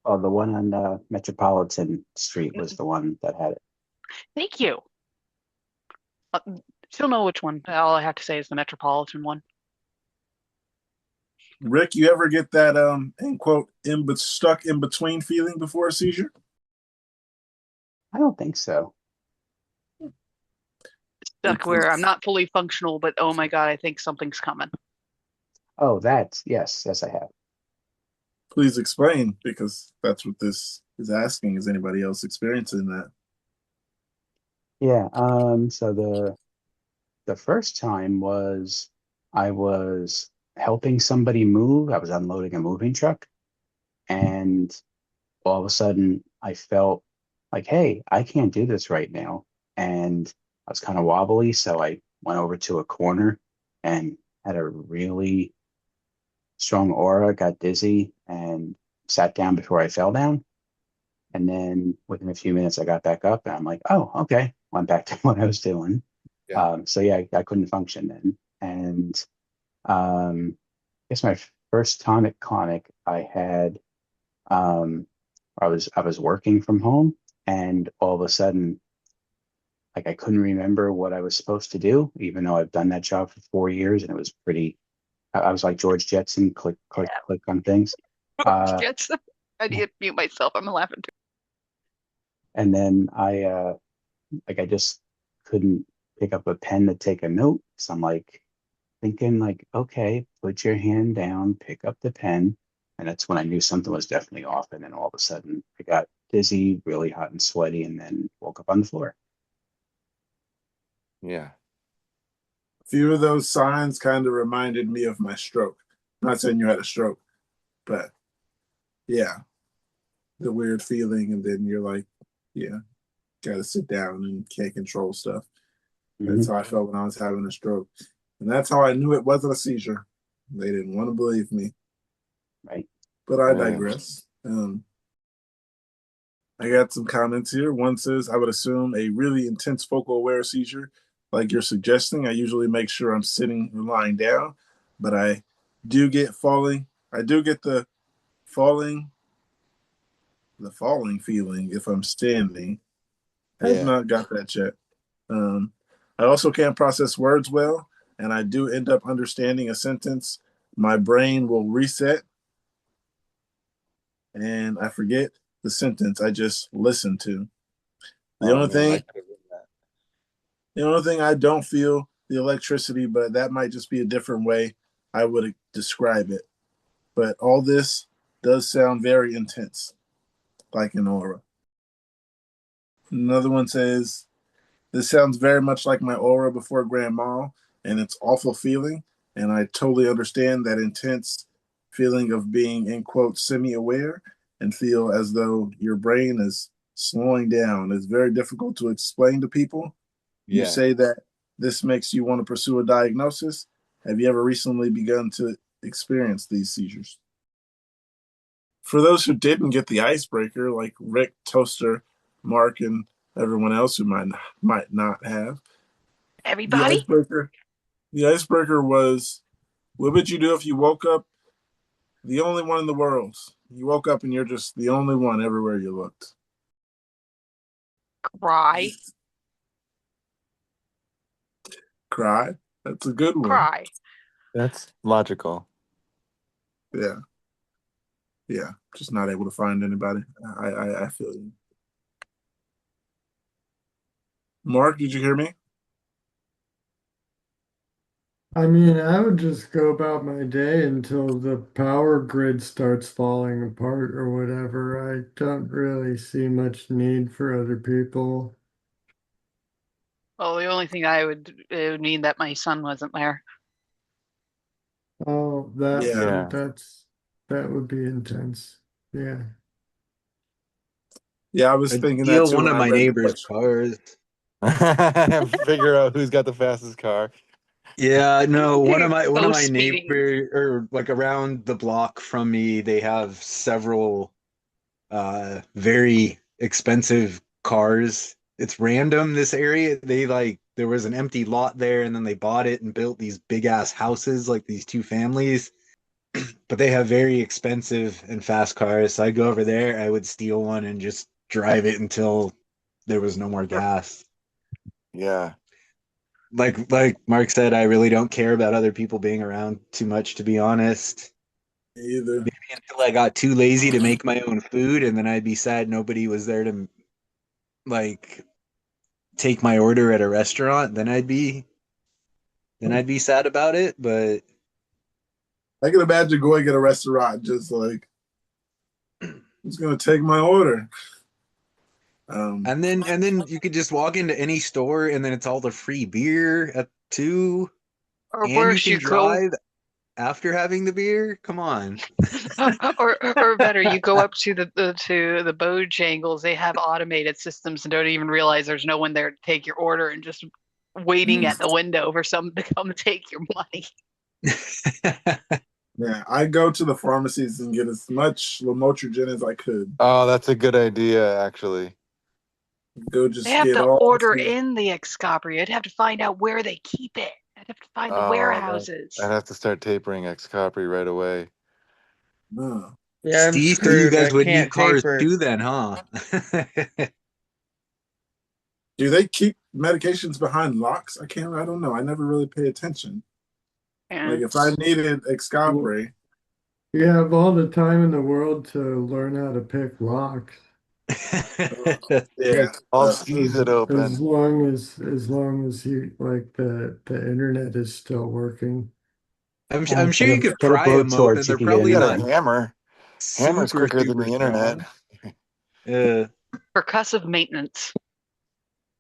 Oh, the one on Metropolitan Street was the one that had it. Thank you. Uh, She'll know which one. All I have to say is the Metropolitan one. Rick, you ever get that end quote stuck in between feeling before a seizure? I don't think so. Stuck where I'm not fully functional, but oh my God, I think something's coming. Oh, yes, I have. Please explain, because that's what this is asking. Is anybody else experiencing that? Yeah, so the first time was I was helping somebody move. I was unloading a moving truck, and all of a sudden I felt like, hey, I can't do this right now. And I was kind of wobbly, so I went over to a corner and had a really strong aura, got dizzy, and sat down before I fell down. And then within a few minutes, I got back up and I'm like, oh, okay. Went back to what I was doing. Yeah. So yeah, I couldn't function then. And I guess my first tonic clonic, um, I was working from home, and all of a sudden, like I couldn't remember what I was supposed to do, even though I've done that job for 4 years, and it was pretty. I was like George Jetson, click, click, click on things. Uh, Yes, I need to mute myself. I'm laughing too. and then I just couldn't pick up a pen to take a note. So I'm like thinking like, okay, put your hand down, pick up the pen. And that's when I knew something was definitely off. And then all of a sudden I got dizzy, really hot and sweaty, and then woke up on the floor. Yeah. A few of those signs kind of reminded me of my stroke. I'm not saying you had a stroke, but yeah, the weird feeling, and then you're like, yeah, gotta sit down and can't control stuff. That's how I felt when I was having a stroke. And that's how I knew it wasn't a seizure. They didn't want to believe me. Right. But I digress. I got some comments here. One says, I would assume a really intense focal aware seizure, like you're suggesting. I usually make sure I'm sitting or lying down, but I do get falling. I do get the falling feeling if I'm standing. I have not got that yet. I also can't process words well, and I do end up understanding a sentence. My brain will reset, and I forget the sentence I just listened to. The only thing I don't feel the electricity, but that might just be a different way I would describe it. But all this does sound very intense, like an aura. Another one says, this sounds very much like my aura before Grand Mal, and it's awful feeling. And I totally understand that intense feeling of being, in quotes, semi-aware and feel as though your brain is slowing down. It's very difficult to explain to people. You say that this makes you want to pursue a diagnosis. Have you ever recently begun to experience these seizures? For those who didn't get the icebreaker, like Rick, Toaster, Mark, and everyone else who might not have, Everybody? The icebreaker was, what would you do if you woke up the only one in the world? You woke up and you're just the only one everywhere you looked. Cry. Cry? That's a good one. Cry. That's logical. Yeah. Yeah. Just not able to find anybody. I feel you. Mark, did you hear me? I mean, I would just go about my day until the power grid starts falling apart or whatever. I don't really see much need for other people. Well, the only thing it would mean that my son wasn't there. Oh, Yeah. that would be intense. Yeah. Yeah, I was I'd thinking that steal too one when of I my read the neighbor's question. cars. Figure out who's got the fastest car. Yeah, no, one of Go my speeding. neighbor or like around the block from me, they have several very expensive cars. It's random this area. They like there was an empty lot there and then they bought it and built these big ass houses like these two families. But they have very expensive and fast cars. So I go over there, I would steal one and just drive it until there was no more gas. Yeah. Like Mark said, I really don't care about other people being around too much, to be honest. Either. Maybe until I got too lazy to make my own food, and then I'd be sad nobody was there to like take my order at a restaurant. Then I'd be sad about it. But I can imagine going at a restaurant just like, who's gonna take my order? and then you could just walk into any store, and then it's all the free beer at two, Or and you worse, can you go, drive after having the beer. Come on. or better, you go up to the Bojangles. They have automated systems and don't even realize there's no one there to take your order and just waiting at the window for someone to come take your money. Yeah, I go to the pharmacies and get as much lamotrigine as I could. Oh, that's a good idea, actually. Go They just have get to all order the. in the Excopri. I'd have to find out where they keep it. I'd have to find the Oh, warehouses. I'd have to start tapering Xcopri right away. No. Yeah, I'm See, so you screwed. I guys would need can't cars taper it. too, then, huh? Do they keep medications behind locks? I can't. I don't know. I never really pay attention. Like And if I needed Well, Excopri, you have all the time in the world to learn how to pick locks. yeah. I'll squeeze it As open. long as you like the internet is still working. I'm sure you could Get a pry them open. blowtorch, you They're could get probably You got not a anything. hammer. Hammer's super, quicker than the super internet. strong. Uh, percussive maintenance.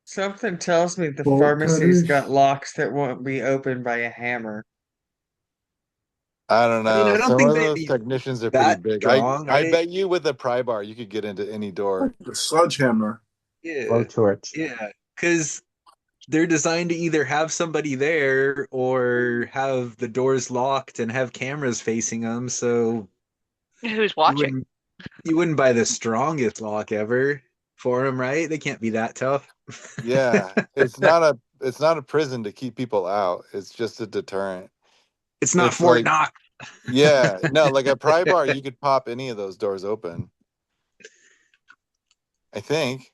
Something tells me the Bolt pharmacy's got cutters. locks that won't be opened by a hammer. I don't I mean, I know. don't Some think of they'd those be technicians are pretty that big. strong, I right? bet you with a pry bar you could get into any door. The sledgehammer. Yeah, Blowtorch. yeah, because they're designed to either have somebody there or have the doors locked and have cameras facing them. So Who's you watching? wouldn't you wouldn't buy the strongest lock ever for them, right? They can't be that tough. Yeah, it's not a prison to keep people out. It's just a deterrent. It's not It's Fort like Knox. yeah, no, like a pry bar, you could pop any of those doors open. I think,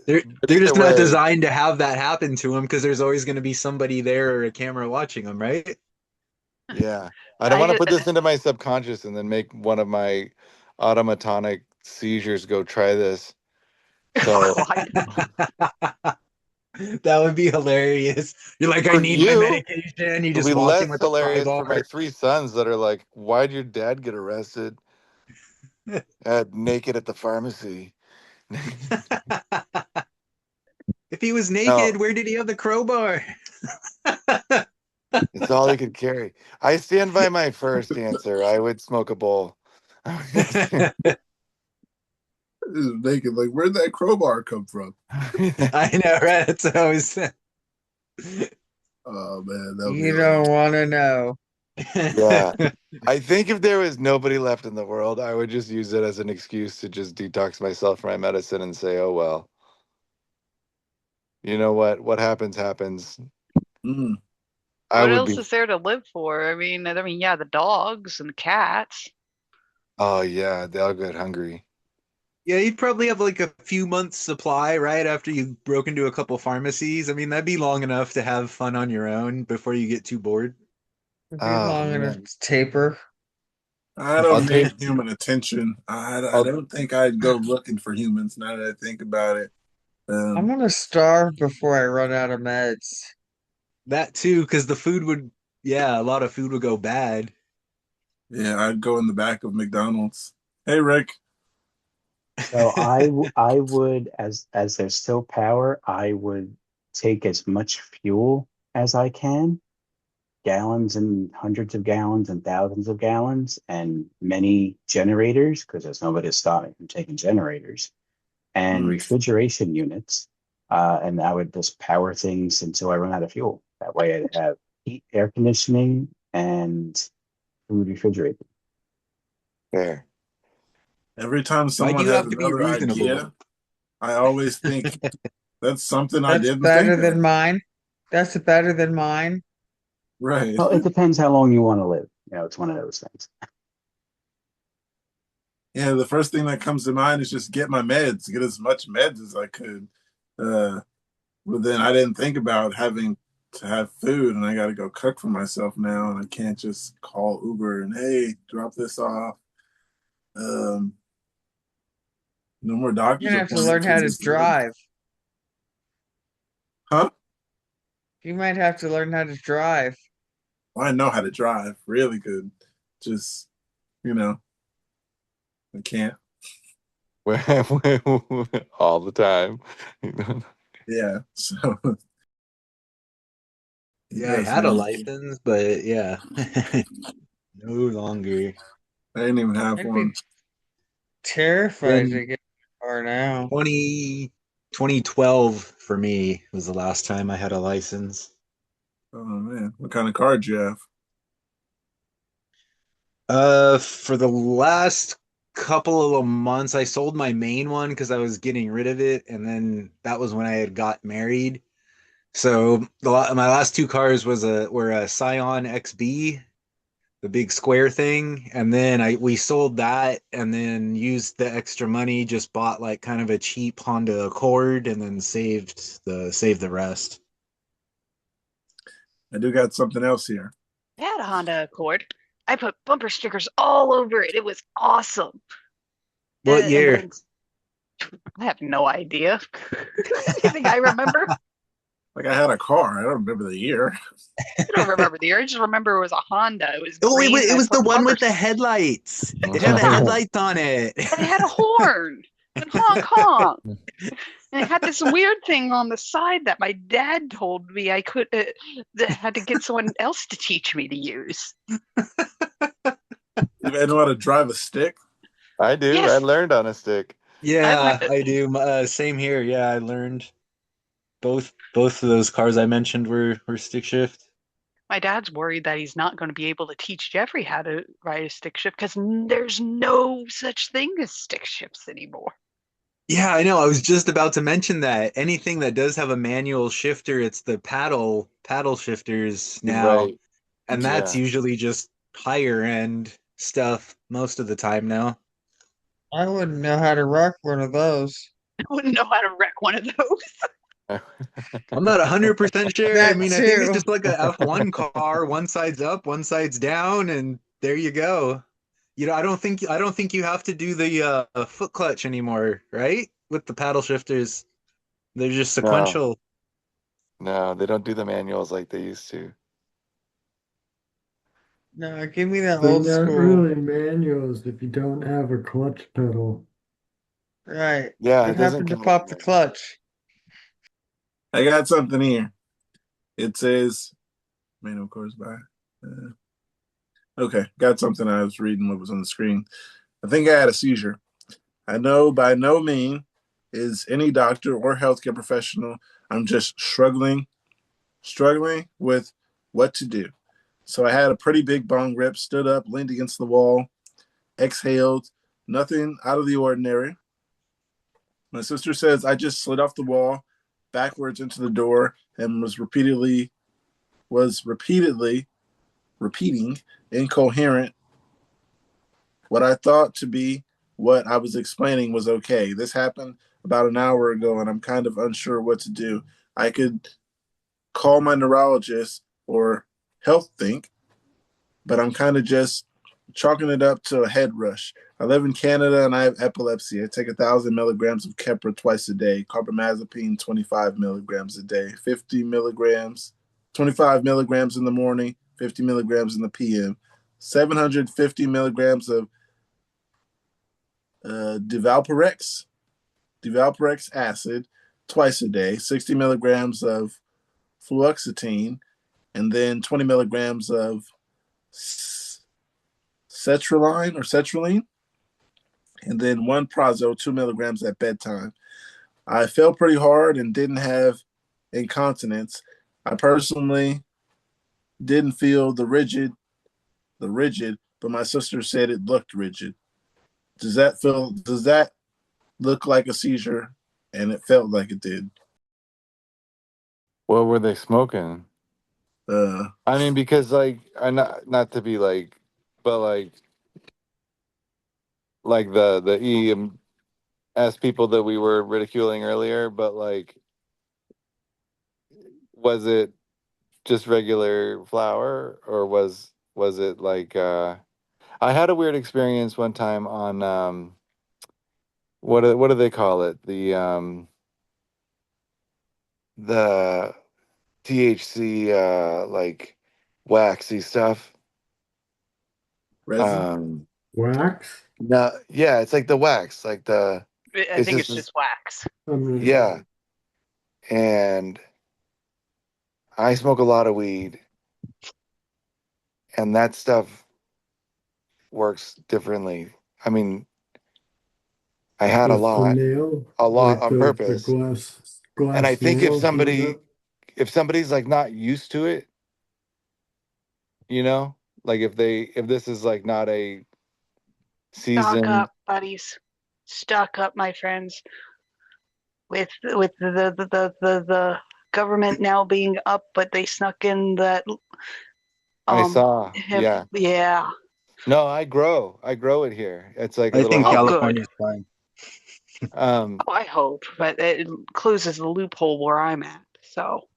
They're but they're either just not way, designed to have that happen to them because there's always going to be somebody there or a camera watching them, right? yeah. I don't I want to just, put this into my subconscious and then make one of my automatonic seizures go try this. So That would be hilarious. You're like, I for need my you, medication. You it'll just be walk in less with a pry hilarious for my bar. three sons that are like, "Why'd your dad get arrested at naked at the pharmacy?" If he was No, naked, where did he have the crowbar? it's all he could carry. I stand by my first answer. I would smoke a bowl. Naked. Like, where'd that crowbar come from? I know, right? That's what I was saying. Oh man, that would be You don't hilarious. want to know. Yeah. I think if there was nobody left in the world, I would just use it as an excuse to just detox myself from my medicine and say, oh, well, you know what? What happens, happens. Mm. I what would else be, is there to live for? I mean, yeah, the dogs and the cats. oh, yeah, they'll get hungry. Yeah, you'd probably have like a few months supply, right? After you broke into a couple pharmacies. I mean, that'd be long enough to have fun on your own before you get too bored. It'd be Oh, long enough man. to taper. I I'll don't take, need human attention. I I'll, don't think I'd go looking for humans now that I think about it. I'm gonna starve before I run out of meds. That too, because the food would Yeah, a lot of food would go bad. Yeah, I'd go in the back of McDonald's. Hey, Rick. So I would, as there's still power, I would take as much fuel as I can, gallons and hundreds of gallons and thousands of gallons, and many generators, because there's nobody to stop me from taking generators, and Mm. refrigeration units. And I would just power things until I run out of fuel. That way I'd have heat, air conditioning, and food refrigerated. Fair. Every time Why do someone you has have to be another reasonable? idea, I always think that's something I That's didn't better think than of. mine. That's better than mine. Right. Well, it depends how long you want to live. It's one of those things. Yeah, the first thing that comes to mind is just get my meds, get as much meds as I could. But then I didn't think about having to have food, and I got to go cook for myself now, and I can't just call Uber and hey, drop this off. Um, no more You're doctor's gonna have to learn appointments, how which to is good. drive. Huh? You might have to learn how to drive. Well, I know how to drive really good. Just, you know, I can't. All the time. Yeah. So Yeah, I yes, had a man. license, but yeah, no longer. I didn't even have I'd be one. terrified Then to get a car now. 2012 for me was the last time I had a license. Oh man, what kind of car do you have? For the last couple of months, I sold my main one because I was getting rid of it, and then that was when I had got married. So my last two cars were a Scion XB, the big square thing, and then I we sold that, and then used the extra money, just bought like kind of a cheap Honda Accord, and then saved the rest. I do got something else here. I had a Honda Accord. I put bumper stickers all over it. It was awesome. What And year? then I have no idea. You think I remember? Like I had a car. I don't remember the year. I don't remember the year. I just remember it was a Honda. It was Oh, green, and it I was the put one bumper with the stickers. headlights. It had the headlights on it. And it had a horn and honk honk. And it had this weird thing on the side that my dad told me I could that had to get someone else to teach me to use. You know how to drive a stick? I do. I Yes, learned on a stick. I went. Yeah, I do. Same here. Yeah, I learned both of those cars I mentioned were stick shift. My dad's worried that he's not going to be able to teach Jeffrey how to ride a stick shift because there's no such thing as stick shifts anymore. Yeah, I know. I was just about to mention that. Anything that does have a manual shifter, it's the paddle shifters now, Right. and that's Yeah. usually just higher end stuff most of the time now. I wouldn't know how to rock one of those. I wouldn't know how to wreck one of those. I'm not 100% sure. I That mean, I think it's too. just like a F1 car, one side's up, one side's down, and there you go. I don't think you have to do the foot clutch anymore, right? With the paddle shifters, they're just No, sequential. no, they don't do the manuals like they used to. No, give me that They're old not school. really manuals if you don't have a clutch pedal. Right. Yeah, What it doesn't happened to come with a pop the manual. clutch? I got something here. It says, manual course by. Okay, got something. I was reading what was on the screen. I think I had a seizure. I know by no means is any doctor or healthcare professional. I'm just struggling with what to do. So I had a pretty big bong rip, stood up, leaned against the wall, exhaled, nothing out of the ordinary. My sister says I just slid off the wall backwards into the door and was repeatedly repeating incoherent what I thought to be what I was explaining was okay. This happened about an hour ago and I'm kind of unsure what to do. I could call my neurologist or health think, but I'm kind of just chalking it up to a head rush. I live in Canada and I have epilepsy. I take 1,000 milligrams of Keppra twice a day, carbamazepine 25 milligrams a day, 50 milligrams, 25 milligrams in the morning, 50 milligrams in the PM, 750 milligrams of Devalporex acid twice a day, 60 milligrams of fluoxetine, and then 20 milligrams of sertraline, and then one Prazo, 2 milligrams at bedtime. I fell pretty hard and didn't have incontinence. I personally didn't feel the rigid, but my sister said it looked rigid. Does that look like a seizure? And it felt like it did. What were they smoking? Uh, I mean, because like, I not to be like, but like the EMS people that we were ridiculing earlier, but like, was it just regular flour, or was it like? I had a weird experience one time on what do they call it? The THC like waxy stuff. resin. Wax? No, yeah, it's like the wax, like I it's think just it's just wax. yeah. And I smoke a lot of weed, and that stuff works differently. I mean, I had With the nail? a lot Like on the purpose. And I glass think if nail kind of? if somebody's like not used to it, you know, like if this is like not a Stock seasoned, up, buddies. Stock up, my friends. With the government now being up, but they snuck in that I saw, hemp. yeah. Yeah. No, I grow it here. It's like a I little think Oh, hobby. good. California's fine. Oh, I hope, but it closes the loophole where I'm at. So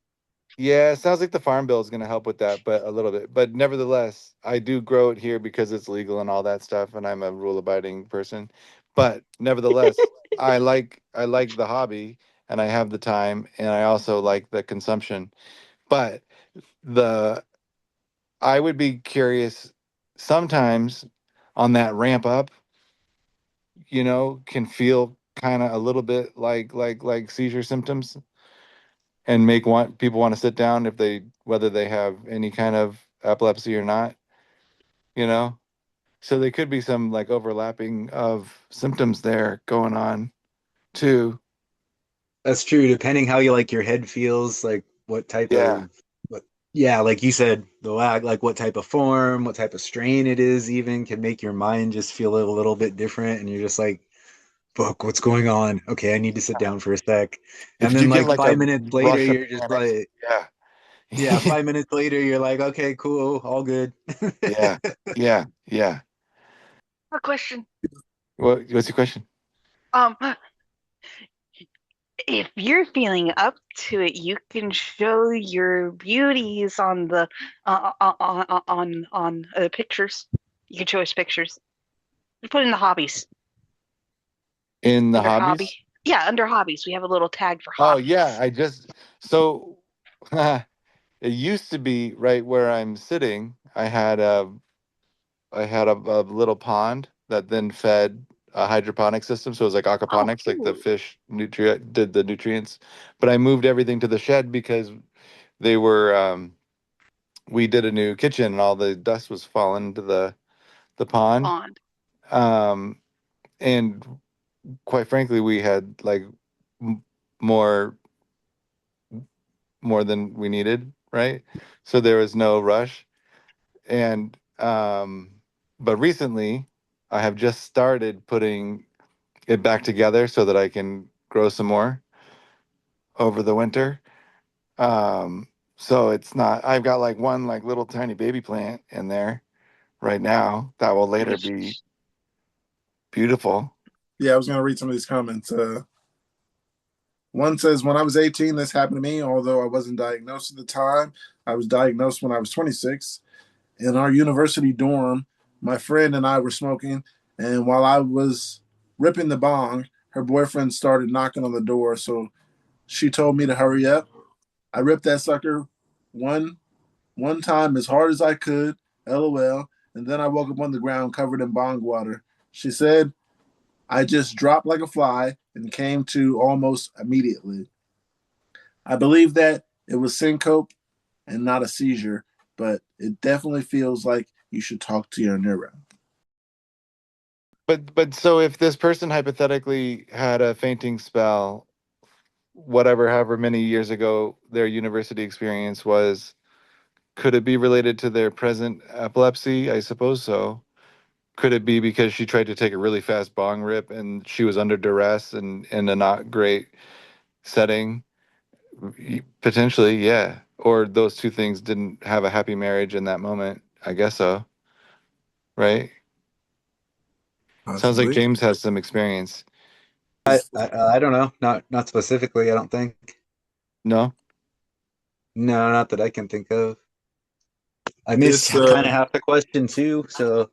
Yeah, it sounds like the farm bill is going to help with that, but a little bit. But nevertheless, I do grow it here because it's legal and all that stuff, and I'm a rule-abiding person. But nevertheless, I like the hobby, and I have the time, and I also like the consumption. But the I would be curious sometimes on that ramp up, can feel kind of a little bit like seizure symptoms, and make people want to sit down if they whether they have any kind of epilepsy or not, you know? So there could be some like overlapping of symptoms there going on too. That's true. Depending how you like your head feels, like what type Yeah. of what yeah, like you said, the lag, like what type of form, what type of strain it is even can make your mind just feel a little bit different and you're just like, fuck, what's going on? Okay, I need to sit down for a sec. And If you then get like like a 5 minutes later rush of you're just panic, like yeah. yeah, 5 minutes later you're like, okay, cool, all good. Yeah. Yeah. Yeah. a question. What's your question? Um, if you're feeling up to it, you can show your beauties on the on pictures. You can show us pictures. You put in the hobbies In the under hobby. hobbies? Yeah, under hobbies, we have a little tag for Oh hobbies. yeah, so it used to be right where I'm sitting. I had a little pond that then fed a hydroponic system. So it was like Oh, aquaponics, like the cute. fish nutrient did the nutrients. But I moved everything to the shed because they were we did a new kitchen and all the dust was falling into the pond. Pond. Um and quite frankly, we had like m- more more than we needed, right? So there was no rush. And but recently I have just started putting it back together so that I can grow some more over the winter. Um, so it's not, I've got like one like little tiny baby plant in there right now that will later be beautiful. Yeah, I was going to read some of these comments. One says, when I was 18, this happened to me. Although I wasn't diagnosed at the time, I was diagnosed when I was 26. In our university dorm, my friend and I were smoking, and while I was ripping the bong, her boyfriend started knocking on the door. So she told me to hurry up. I ripped that sucker one one time as hard as I could, lol, and then I woke up on the ground covered in bong water. She said, I just dropped like a fly and came to almost immediately. I believe that it was syncope and not a seizure, but it definitely feels like you should talk to your neuro. But so if this person hypothetically had a fainting spell, whatever, however many years ago their university experience was, could it be related to their present epilepsy? I suppose so. Could it be because she tried to take a really fast bong rip and she was under duress and in a not great setting? Potentially, yeah. Or those two things didn't have a happy marriage in that moment. I guess so. Right? Sounds like Possibly. James has some experience. I don't know. Not specifically, I don't think. No? No, not that I can think of. I missed This kind of half the question too, so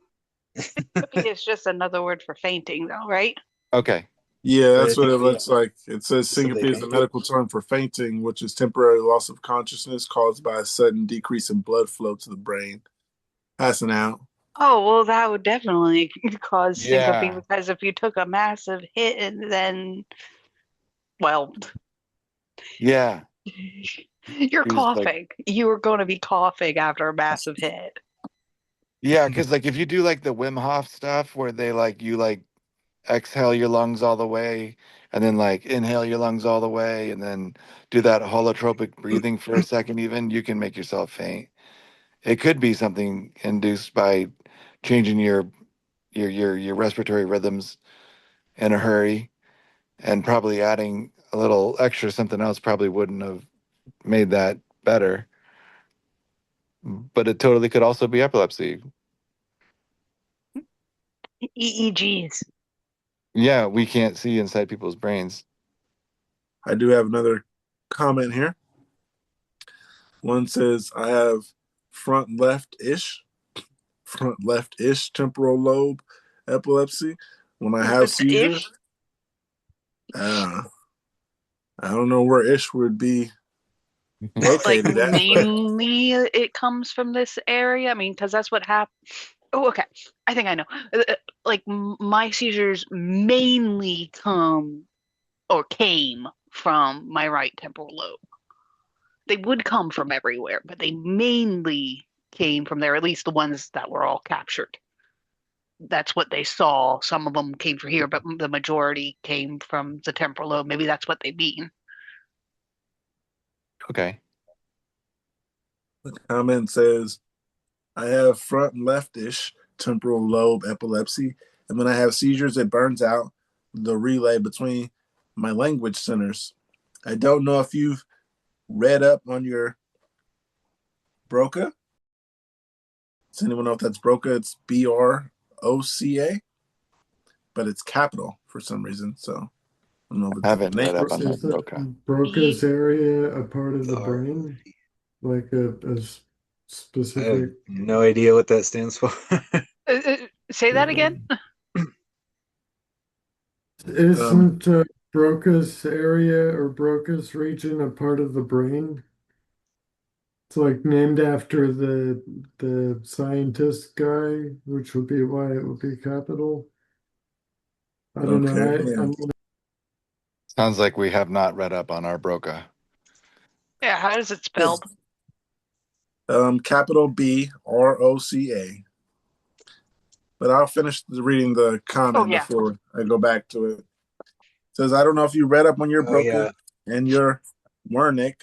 It's just another word for fainting, though, right? Okay. Yeah, but I that's what think it yeah, looks like. It says somebody syncope is the fainted. medical term for fainting, which is temporary loss of consciousness caused by a sudden decrease in blood flow to the brain. Passing out. Oh, well, that would definitely cause syncope Yeah. because if you took a massive hit and then, well, Yeah. you're He was like, coughing. You were going to be coughing after a massive hit. yeah, because like if you do like the Wim Hof stuff where they like you like exhale your lungs all the way and then like inhale your lungs all the way and then do that holotropic breathing for a second, even you can make yourself faint. It could be something induced by changing your respiratory rhythms in a hurry, and probably adding a little extra something else probably wouldn't have made that better. But it totally could also be epilepsy. EEGs. Yeah, we can't see inside people's brains. I do have another comment here. One says I have front left ish temporal lobe epilepsy. When I have What's seizures, ish? uh, I don't know where ish would be Like located at, but mainly it comes from this area. I mean, because that's what happened. Oh, okay. I think I know. Like my seizures mainly come or came from my right temporal lobe. They would come from everywhere, but they mainly came from there, at least the ones that were all captured. That's what they saw. Some of them came from here, but the majority came from the temporal lobe. Maybe that's what they mean. Okay. the comment says I have front leftish temporal lobe epilepsy, and when I have seizures, it burns out the relay between my language centers. I don't know if you've read up on your Broca. Does anyone know if that's Broca? It's Broca, but it's capital for some reason. So I don't know if it's Haven't a name. read up on my Is it Broca. Broca's area a part of the Or brain? Like a I have specific, no idea what that stands for. Say that again. Um, isn't Broca's area or Broca's region a part of the brain? It's like named after the scientist guy, which would be why it would be capital. I don't know. okay, yeah. I'm Sounds like we have not read up on our Broca. Yeah, how is it spelled? Capital Broca. But I'll finish reading the Oh comment yeah. before I go back to it. It says, I don't know if you read up on your Oh Broca yeah. and your Wernicke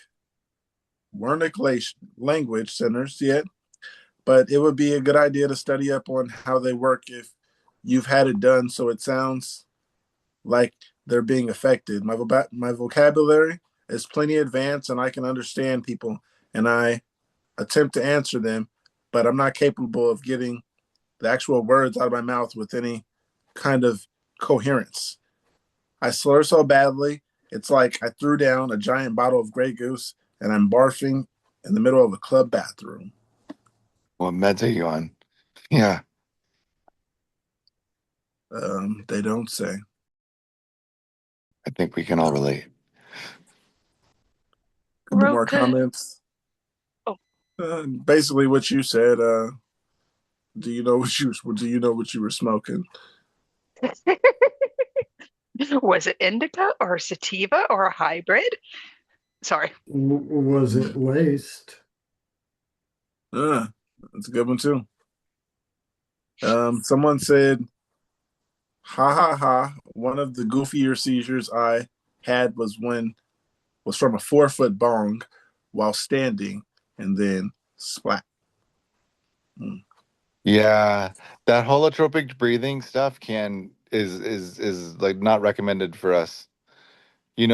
language centers yet, but it would be a good idea to study up on how they work if you've had it done so it sounds like they're being affected. My vocabulary is plenty advanced and I can understand people and I attempt to answer them, but I'm not capable of getting the actual words out of my mouth with any kind of coherence. I slur so badly, it's like I threw down a giant bottle of Grey Goose and I'm barfing in the middle of a club bathroom. What meds are you on? Yeah, They don't say. I think we can all relate. A couple more Broca. comments. Oh, Basically, what you said. Do you know what you were smoking? Was it indica or sativa or a hybrid? Sorry. Was it laced? That's a good one too. Someone said, "Ha ha ha! One of the goofier seizures I had was from a 4 foot bong while standing, and then splat." Mm. Yeah, that holotropic breathing stuff is like not recommended for us. You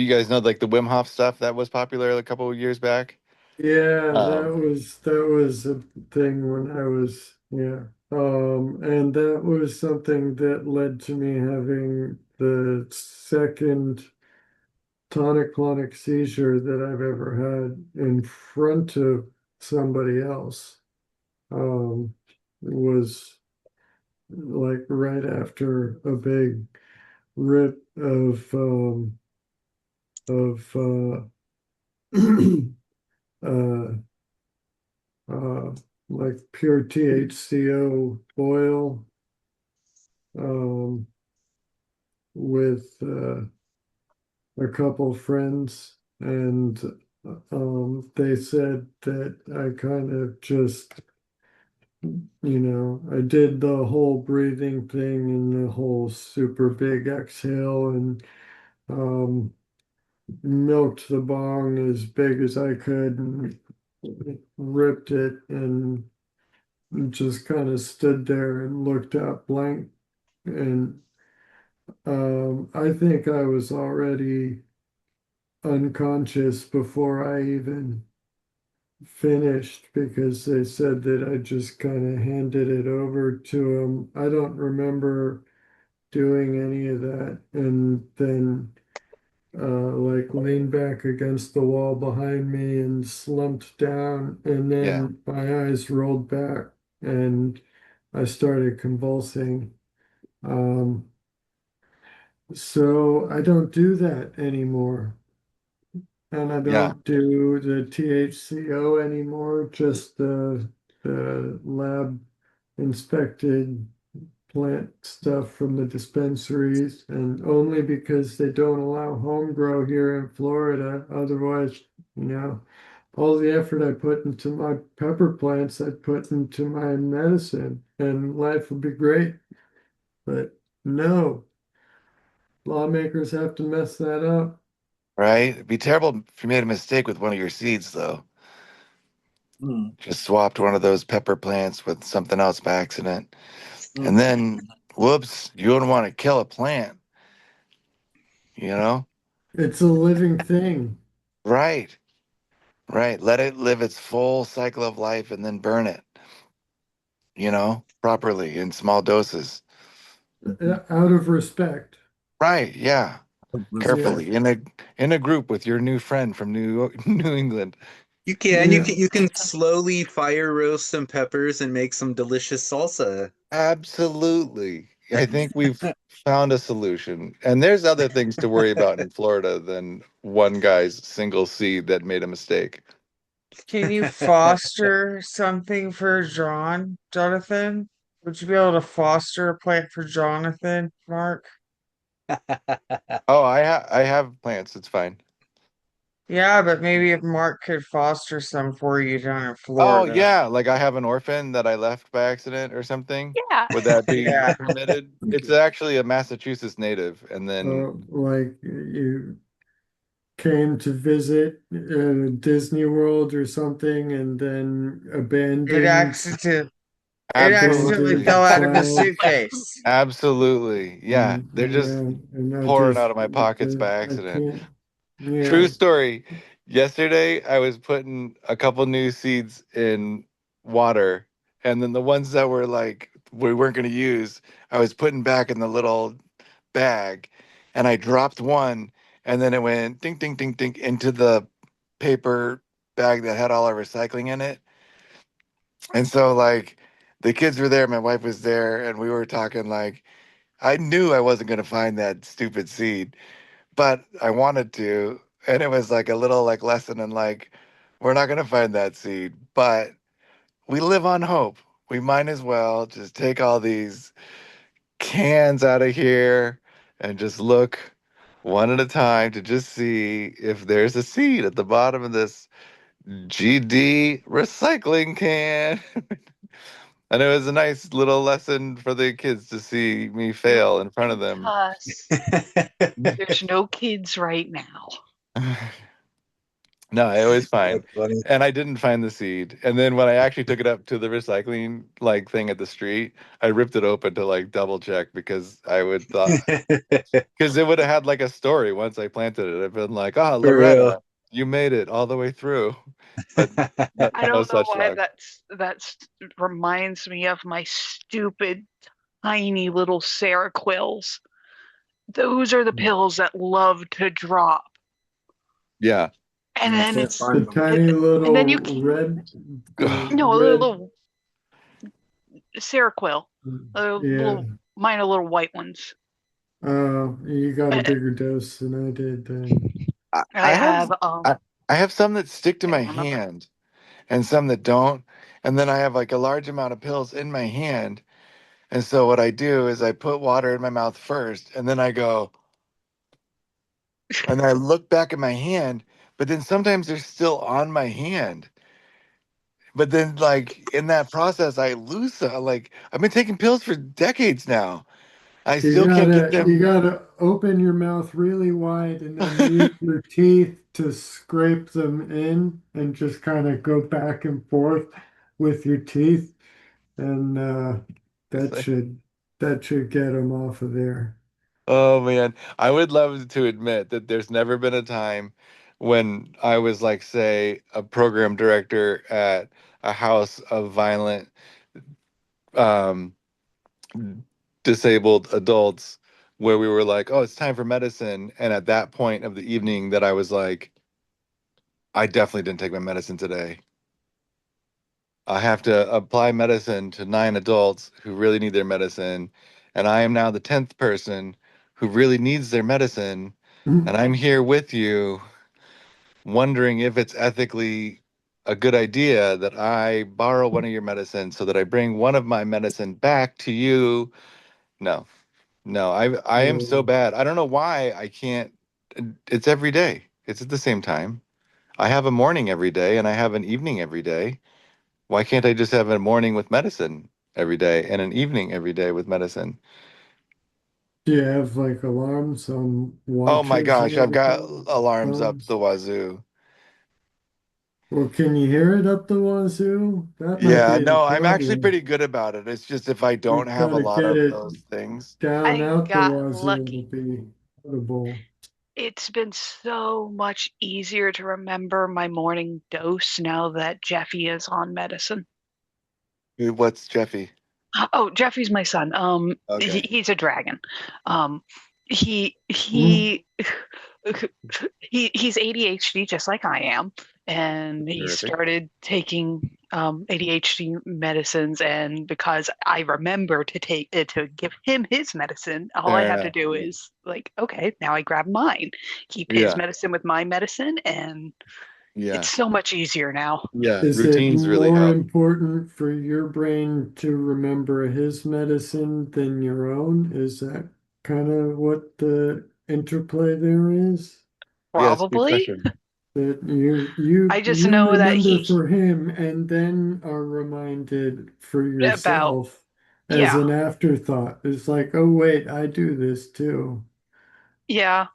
guys know like the Wim Hof stuff that was popular a couple of years back. Yeah, Um, that was a thing when I was, yeah. And that was something that led to me having the second tonic-clonic seizure that I've ever had in front of somebody else. It was like right after a big rip of uh uh like pure THCO oil um with a couple friends, and they said that I kind of just, I did the whole breathing thing and the whole super big exhale, and um milked the bong as big as I could and ripped it and just kind of stood there and looked out blank. And I think I was already unconscious before I even finished because they said that I just kind of handed it over to them. I don't remember doing any of that. And then like leaned back against the wall behind me and slumped down, and yeah, then my eyes rolled back and I started convulsing. Um, so I don't do that anymore. And I yeah, don't do the THCO anymore, just the lab inspected plant stuff from the dispensaries, and only because they don't allow home grow here in Florida. Otherwise, you know, all the effort I put into my pepper plants, I put into my medicine, and life would be great. But no, lawmakers have to mess that up. right. It'd be terrible if you made a mistake with one of your seeds, though. Mm. Just swapped one of those pepper plants with something else by accident, and Mm. then whoops, you don't want to kill a plant, you know? It's a living thing. Right, right. Let it live its full cycle of life and then burn it, properly in small doses. Out of respect. Right, yeah. Yeah. Carefully in a group with your new friend from New England. You can you Yeah. can you can slowly fire roast some peppers and make some delicious salsa. Absolutely. I think we've found a solution. And there's other things to worry about in Florida than one guy's single seed that made a mistake. Can you foster something for Jonathan? Would you be able to foster a plant for Jonathan, Mark? Oh, I have plants. It's fine. Yeah, but maybe if Mark could foster some for you down in Oh Florida. yeah, like I have an orphan that I left by accident or something. Yeah. Would that be Yeah. permitted? It's actually a Massachusetts native, and then Like you came to visit Disney World or something and then It abandoned accident it accidentally absolutely, fell his out of his child. suitcase. absolutely, yeah, And they're just yeah, and I pouring just out of my pockets by I accident. can't. True Yeah, story. Yesterday, I was putting a couple new seeds in water, and then the ones that were like we weren't going to use, I was putting back in the little bag, and I dropped one, and then it went ding, ding, ding, ding into the paper bag that had all our recycling in it. And so, like, the kids were there, my wife was there, and we were talking like, I knew I wasn't going to find that stupid seed but I wanted to. And it was like a little like lesson in like we're not gonna find that seed, but we live on hope. We might as well just take all these cans out of here and just look one at a time to just see if there's a seed at the bottom of this GD recycling can. And it was a nice little lesson for the kids to see me You fail in front of them. cuss. There's no kids right now. No, it was fine. That's funny. And I didn't find the seed. And then when I actually took it up to the recycling like thing at the street, I ripped it open to like double check because I would thought because it would have had like a story once I planted it. I've been like, oh, For real. Loretta, you made it all the way through. But no, I no don't know such why luck. that's reminds me of my stupid tiny little Seroquels. Those are the pills that love to drop. Yeah. And I then can't it's The find them. tiny and then little you can red, the no a red, little Seroquel, a yeah. little mine are little white ones. You got a I, bigger dose than I did then. I, I I have have I have some that stick to I my don't remember. hand and some that don't. And then I have like a large amount of pills in my hand. And so what I do is I put water in my mouth first and then I go and I look back at my hand, but then sometimes they're still on my hand. But then like in that process I lose like I've been taking pills for decades now. I still can't get You them. gotta open your mouth really wide and then use your teeth to scrape them in and just kind of go back and forth with your teeth, and It's that like, should that should get them off of there. oh man, I would love to admit that there's never been a time when I was like, say, a program director at a house of violent, um, disabled adults where we were like, oh, it's time for medicine. And at that point of the evening, that I was like, I definitely didn't take my medicine today. I have to apply medicine to 9 adults who really need their medicine. And I am now the 10th person who really needs their medicine. And I'm here with you, wondering if it's ethically a good idea that I borrow one of your medicines so that I bring one of my medicine back to you. No, no, I am so So, bad. I don't know why I can't. It's every day. It's at the same time. I have a morning every day and I have an evening every day. Why can't I just have a morning with medicine every day and an evening every day with medicine? do you have like alarms on Oh my watches and gosh, I've got everything? alarms up the Phones? wazoo. Well, can you hear it up the wazoo? That might Yeah, be the no, I'm actually problem. pretty good about it. It's just if I You don't have a gotta lot get of it those things. down I out the got wazoo to lucky. be audible. It's been so much easier to remember my morning dose now that Jeffy is on medicine. What's Jeffy? Oh, Jeffy's my son. Okay. He's a dragon. Um, he Mm. he he's ADHD just like I am, and he Terrific. started taking ADHD medicines. And because I remember to give him his medicine, all I Fair have to enough. do is like, okay, now I grab mine, keep his Yeah, medicine with my medicine, and yeah, it's so much easier now. yeah. Is it Routines really more help. important for your brain to remember his medicine than your own? Is that kind of what the interplay there is? Yes, good Probably. question. That I just you know that remember he for him and then are reminded for about yourself as yeah an afterthought. It's like, oh wait, I do this too. yeah.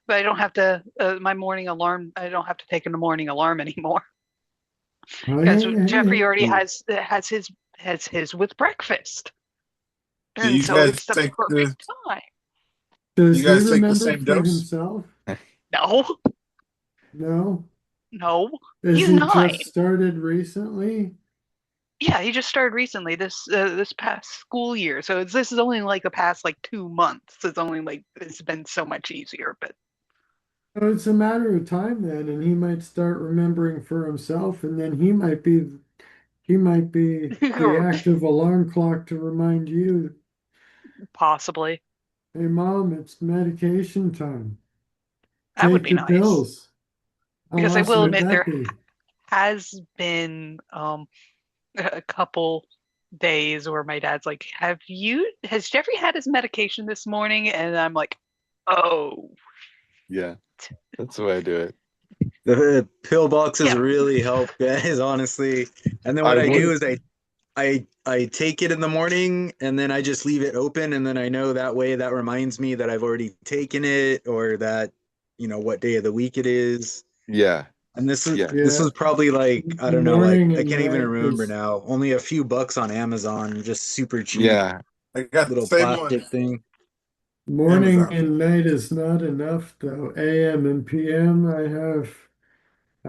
But I don't have to my morning alarm. I don't have to take a morning alarm anymore Oh, because hey, hey, Jeffrey hey. already has his with breakfast, Do and you so guys it's the take the perfect time. Does you he guys take the remember same for dose? himself? No, No. no, Is he's he 9. just started recently? Yeah, he just started recently this past school year. So this is only like the past like 2 months. It's only like it's been so much easier. But Oh, it's a matter of time then, and he might start remembering for himself, and then he might be the active alarm clock to remind you, possibly hey mom, it's medication time. that would Take be your nice pills. How because I will awesome would admit that there be? has been a couple days where my dad's like, has Jeffrey had his medication this morning? And I'm like, oh. Yeah, that's the way I do it. The pill boxes Yeah. really help, guys, honestly. And then I what I do would. is I take it in the morning and then I just leave it open, and then I know that way that reminds me that I've already taken it, or that what day of the week it is. Yeah, And yeah, this Yeah. was probably like, I don't know, like Morning I and can't even night remember is now. Only a few bucks on Amazon, just super cheap yeah, I got the little same one. plastic thing. morning Amazon. and night is not enough though. AM and PM I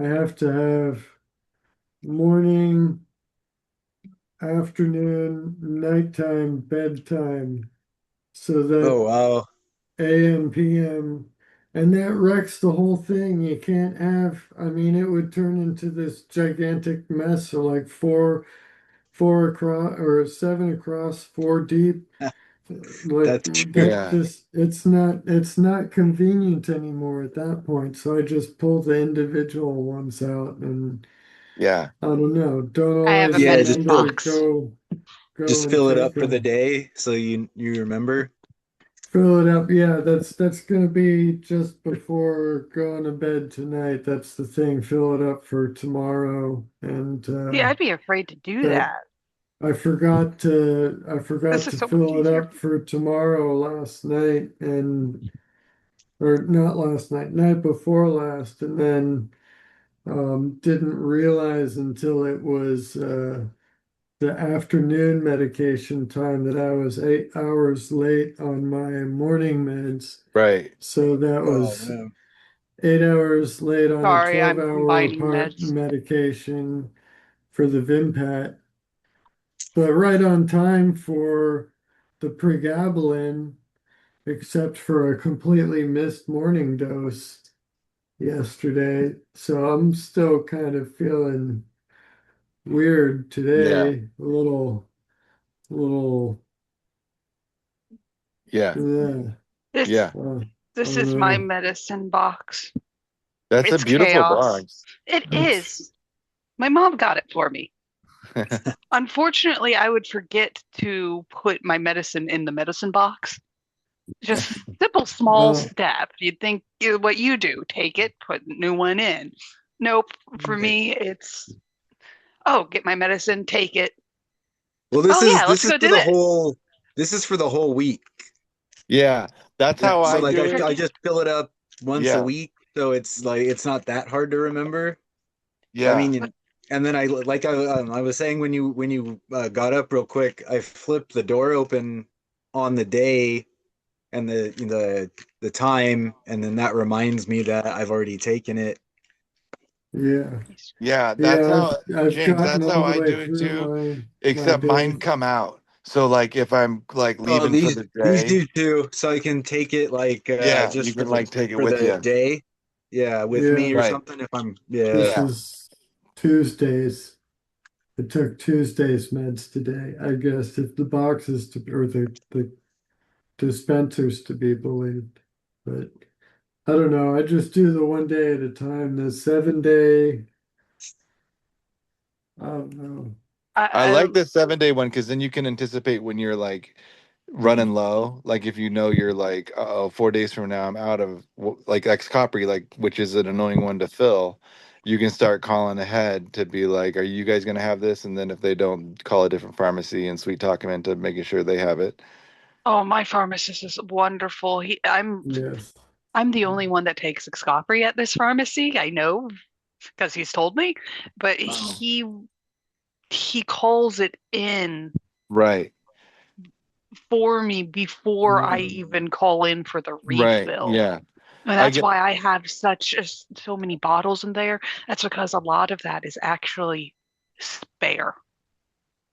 have to have morning, afternoon, nighttime, bedtime. So that Oh wow. AM, PM, and that wrecks the whole thing. You can't have, I mean, it would turn into this gigantic mess of like four across or seven across, four deep. Like That's true. that yeah, just it's not convenient anymore at that point. So I just pull the individual ones out and yeah, I don't know, don't I have a always Yeah, medicine remember to box. go just and fill it take up for the them. day so you remember. Fill it up. Yeah, that's gonna be just before going to bed tonight. That's the thing. Fill it up for tomorrow. And See, I'd be afraid to do that that. I This forgot is to so much fill it easier. up for tomorrow last night, and or not last night, night before last, and then didn't realize until it was the afternoon medication time that I was 8 hours late on my morning meds. right. So that Oh was man. 8 hours late on a Sorry, 12 I'm hour combining apart meds. medication for the Vimpat, but right on time for the pregabalin, except for a completely missed morning dose yesterday. So I'm still kind of feeling weird Yeah, today, little, yeah, yeah, This yeah. I this don't is my know. medicine box. That's a It's beautiful chaos. box. It That's, is. My mom got it for me. Unfortunately, I would forget to put my medicine in the medicine box. Just simple, small well, step. You'd think what you do, take it, put a new one in. Nope. For me, it's, oh, get my medicine, take it. Well, Oh, yeah, let's this is go for do the this. whole this is for the whole week. Yeah, that's Yeah, how so I like do I it. just fill it up once a Yeah, week, so it's like it's not that hard to remember. I yeah, mean, and then I was saying when you got up real quick, I flipped the door open on the day and the time, and then that reminds me that I've already taken it. yeah, yeah. That's yeah. how, I've James. gotten That's all how the I way do it through too. my Except day. mine come out. So like if I'm like Oh, leaving for the these day, do too, so I can take it like yeah, you just can like take it for with the you. day. Yeah, with me Yeah, or Right. something if I'm this yeah. Yeah. is Tuesdays. I took Tuesday's meds today. I guess if the boxes to or the dispensers to be believed, but I don't know. I just do the one day at a time. The 7 day, I don't know. I I, like the 7 day one because then you can anticipate when you're like running low. Like if you know you're like, oh, 4 days from now I'm out of like X copy, like which is an annoying one to fill. You can start calling ahead to be like, are you guys gonna have this? And then if they don't, call a different pharmacy and sweet talk them into making sure they have it. oh, my pharmacist is wonderful. Yes. I'm the only one that takes Excopri at this pharmacy. I know because he's told me, but Wow. he calls it in Right. for me before I Yeah. even call in for the Right. refill. Yeah. And I that's get why I have so many bottles in there. That's because a lot of that is actually spare.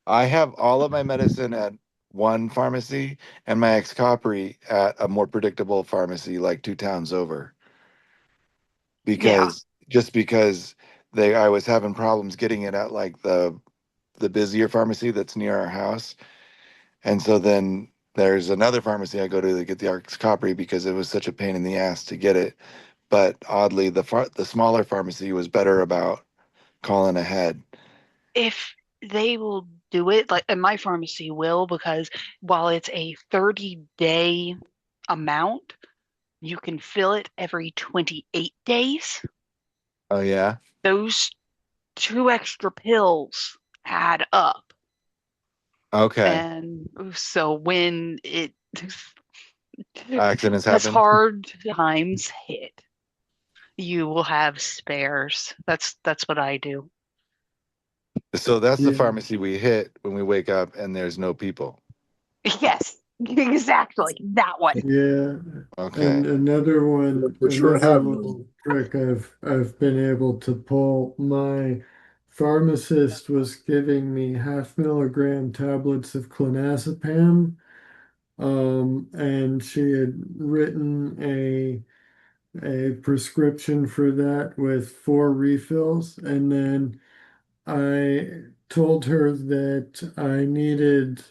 I have all of my medicine at one pharmacy and my Excopri at a more predictable pharmacy like 2 towns over. Yeah. Because they I was having problems getting it at like the busier pharmacy that's near our house. And so then there's another pharmacy I go to get the Arx Copri because it was such a pain in the ass to get it. But oddly, the smaller pharmacy was better about calling ahead. If they will do it, like, and my pharmacy will, because while it's a 30-day amount, you can fill it every 28 days. Oh yeah. Those 2 extra pills add up. Okay. And so when Accidents as happen. hard times hit, you will have spares. That's what I do. So that's the Yeah. pharmacy we hit when we wake up and there's no people. Yes, exactly. That one. Yeah. And Okay. another Yeah, one, for sure another have them. little trick I've been able to pull. My pharmacist was giving me 0.5 milligram tablets of clonazepam, and she had written a prescription for that with 4 refills, and then I told her that I needed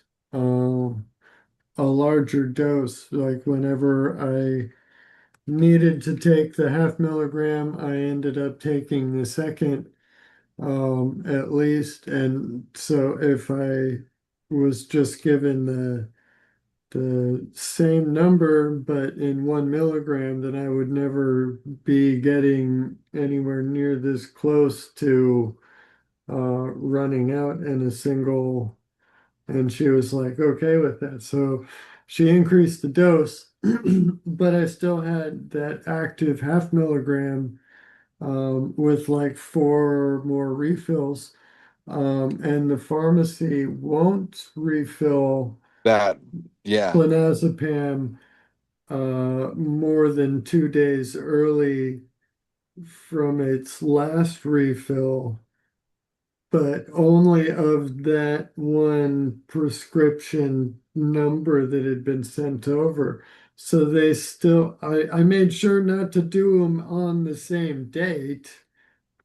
a larger dose, like whenever I needed to take the 0.5 milligram, I ended up taking the second, at least. And so if I was just given the same number but in 1 milligram, then I would never be getting anywhere near this close to running out in a single. And she was like, okay with that. So she increased the dose, but I still had that active 0.5 milligram, with like 4 more refills. And the pharmacy won't refill That, yeah. clonazepam more than 2 days early from its last refill, but only of that one prescription number that had been sent over. So they still, I made sure not to do them on the same date,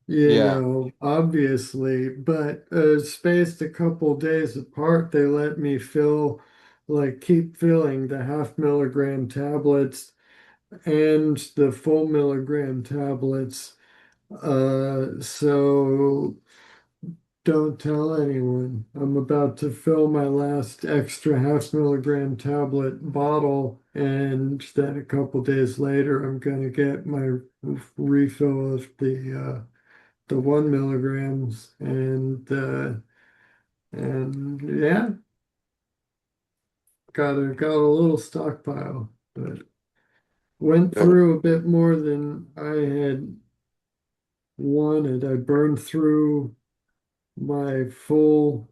Yeah. obviously, but spaced a couple days apart, they let me keep filling the 0.5 milligram tablets and the full milligram tablets. So don't tell anyone. I'm about to fill my last extra 0.5 milligram tablet bottle, and then a couple days later, I'm gonna get my refill of the 1 milligrams, and yeah, got a little stockpile, but went through a bit more than I had wanted. I burned through my full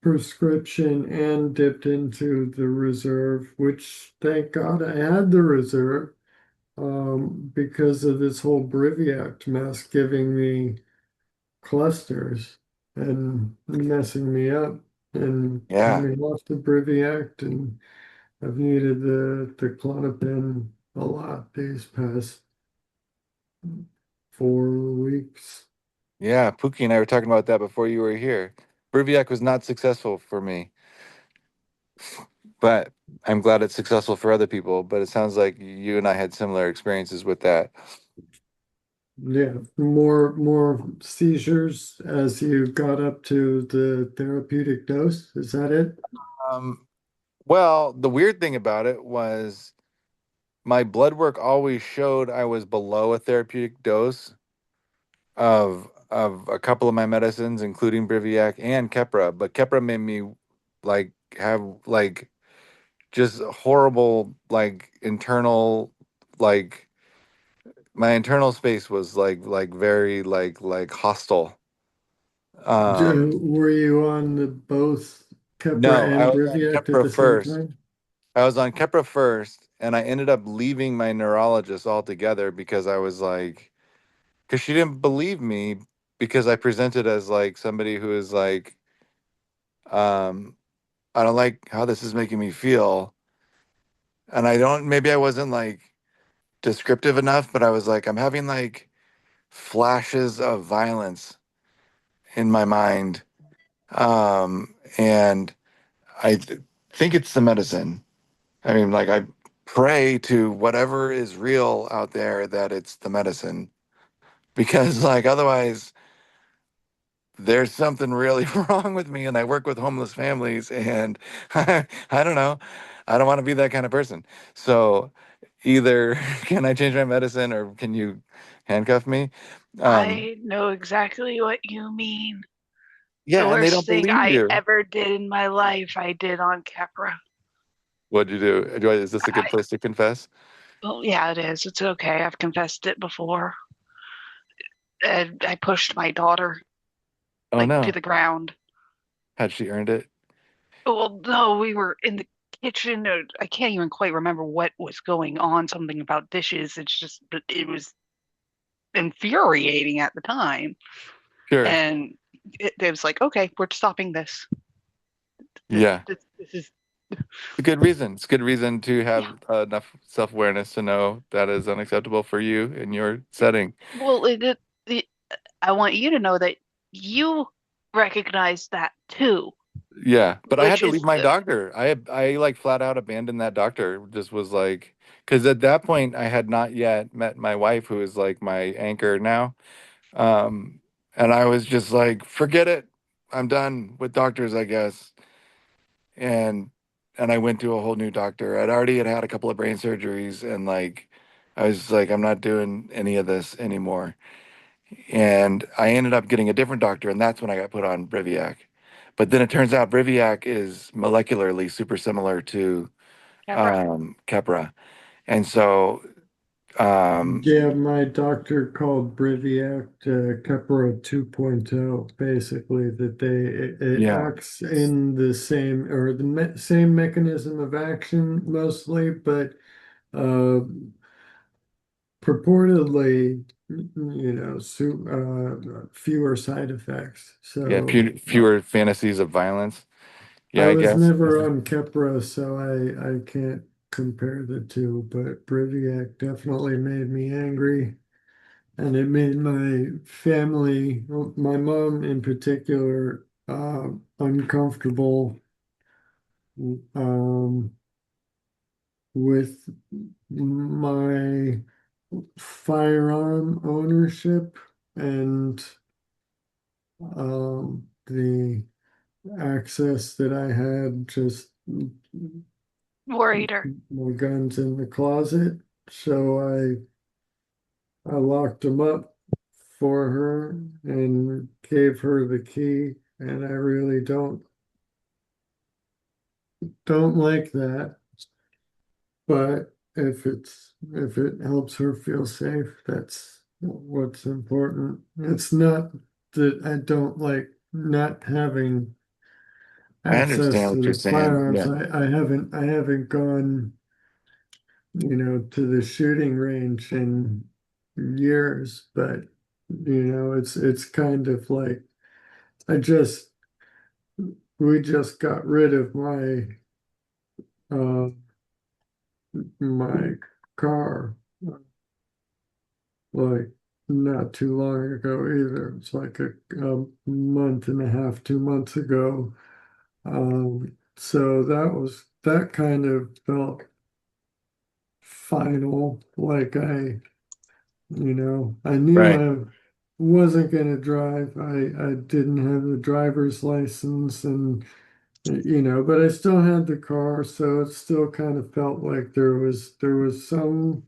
prescription and dipped into the reserve, which thank God I had the reserve, because of this whole Briviact mess giving me clusters and messing me up and Yeah. coming off the Briviact, and I've needed the Klonopin a lot these past 4 weeks. Yeah. Pookie and I were talking about that before you were here. Briviac was not successful for me, but I'm glad it's successful for other people. But it sounds like you and I had similar experiences with that. Yeah, more seizures as you got up to the therapeutic dose. Is that it? Um, well, the weird thing about it was my blood work always showed I was below a therapeutic dose of a couple of my medicines, including Briviac and Keppra. But Keppra made me like have like just horrible like internal like my internal space was like very like hostile. Were you on the both No, Keppra I and was on Briviact at Keppra the same first. time? I was on Keppra first, and I ended up leaving my neurologist altogether because I was like, because she didn't believe me because I presented as like somebody who is like, um, I don't like how this is making me feel, and I don't. Maybe I wasn't like descriptive enough, but I was like, I'm having like flashes of violence in my mind, and think it's the medicine. I mean, like I pray to whatever is real out there that it's the medicine because like otherwise there's something really wrong with me, and I work with homeless families, and I don't know, I don't want to be that kind of person. So either can I change my medicine, or can you handcuff me? Um, I know exactly what you mean. The yeah, and they worst don't thing believe I you. ever did in my life, I did on Capra. What'd you do? Is this a good place to confess? Well, yeah, it is. It's okay. I've confessed it before. And I pushed my daughter Oh like to no, the ground. had she earned it? Well, no, we were in the kitchen. I can't even quite remember what was going on. Something about dishes. It's just, it was infuriating at the time. Sure. And it was like, okay, we're stopping this. Yeah. This is, It's a good reason. It's a good reason to have enough self-awareness to know that is unacceptable for you in your setting. well, it, I want you to know that you recognize that too, Yeah, but I had which to leave is my doctor. I like flat out abandoned that doctor. Just was like, because at that point I had not yet met my wife, who is like my anchor now. Um, and I was just like, forget it. I'm done with doctors, I guess. And I went to a whole new doctor. I'd already had a couple of brain surgeries, and like I was like, I'm not doing any of this anymore. And I ended up getting a different doctor, and that's when I got put on Briviac. But then it turns out Briviac is molecularly super similar to Capra. Keppra. And so, um, Yeah, my doctor called Briviact Keppra 2.0, basically, that it yeah, acts in the same or the same mechanism of action mostly, but uh, purportedly, fewer side effects. yeah, So fewer fantasies of violence. Yeah, I I was guess. never on Keppra, so I can't compare the two, but Briviac definitely made me angry. And it made my family, my mom in particular, uncomfortable um, with my firearm ownership and the access that I had, just Worried her. my guns in the closet. So I locked them up for her and gave her the key. And I really don't like that. But if it helps her feel safe, that's what's important. It's not that I don't like not having I access understand to what you're the saying. firearms. Yeah, I haven't gone, to the shooting range in years, but it's kind of like I just we just got rid of uh my car like not too long ago either. It's like a month and a half, 2 months ago. So that kind of felt final, like I knew right, I wasn't going to drive. I didn't have the driver's license and but I still had the car, so it still kind of felt like there was some,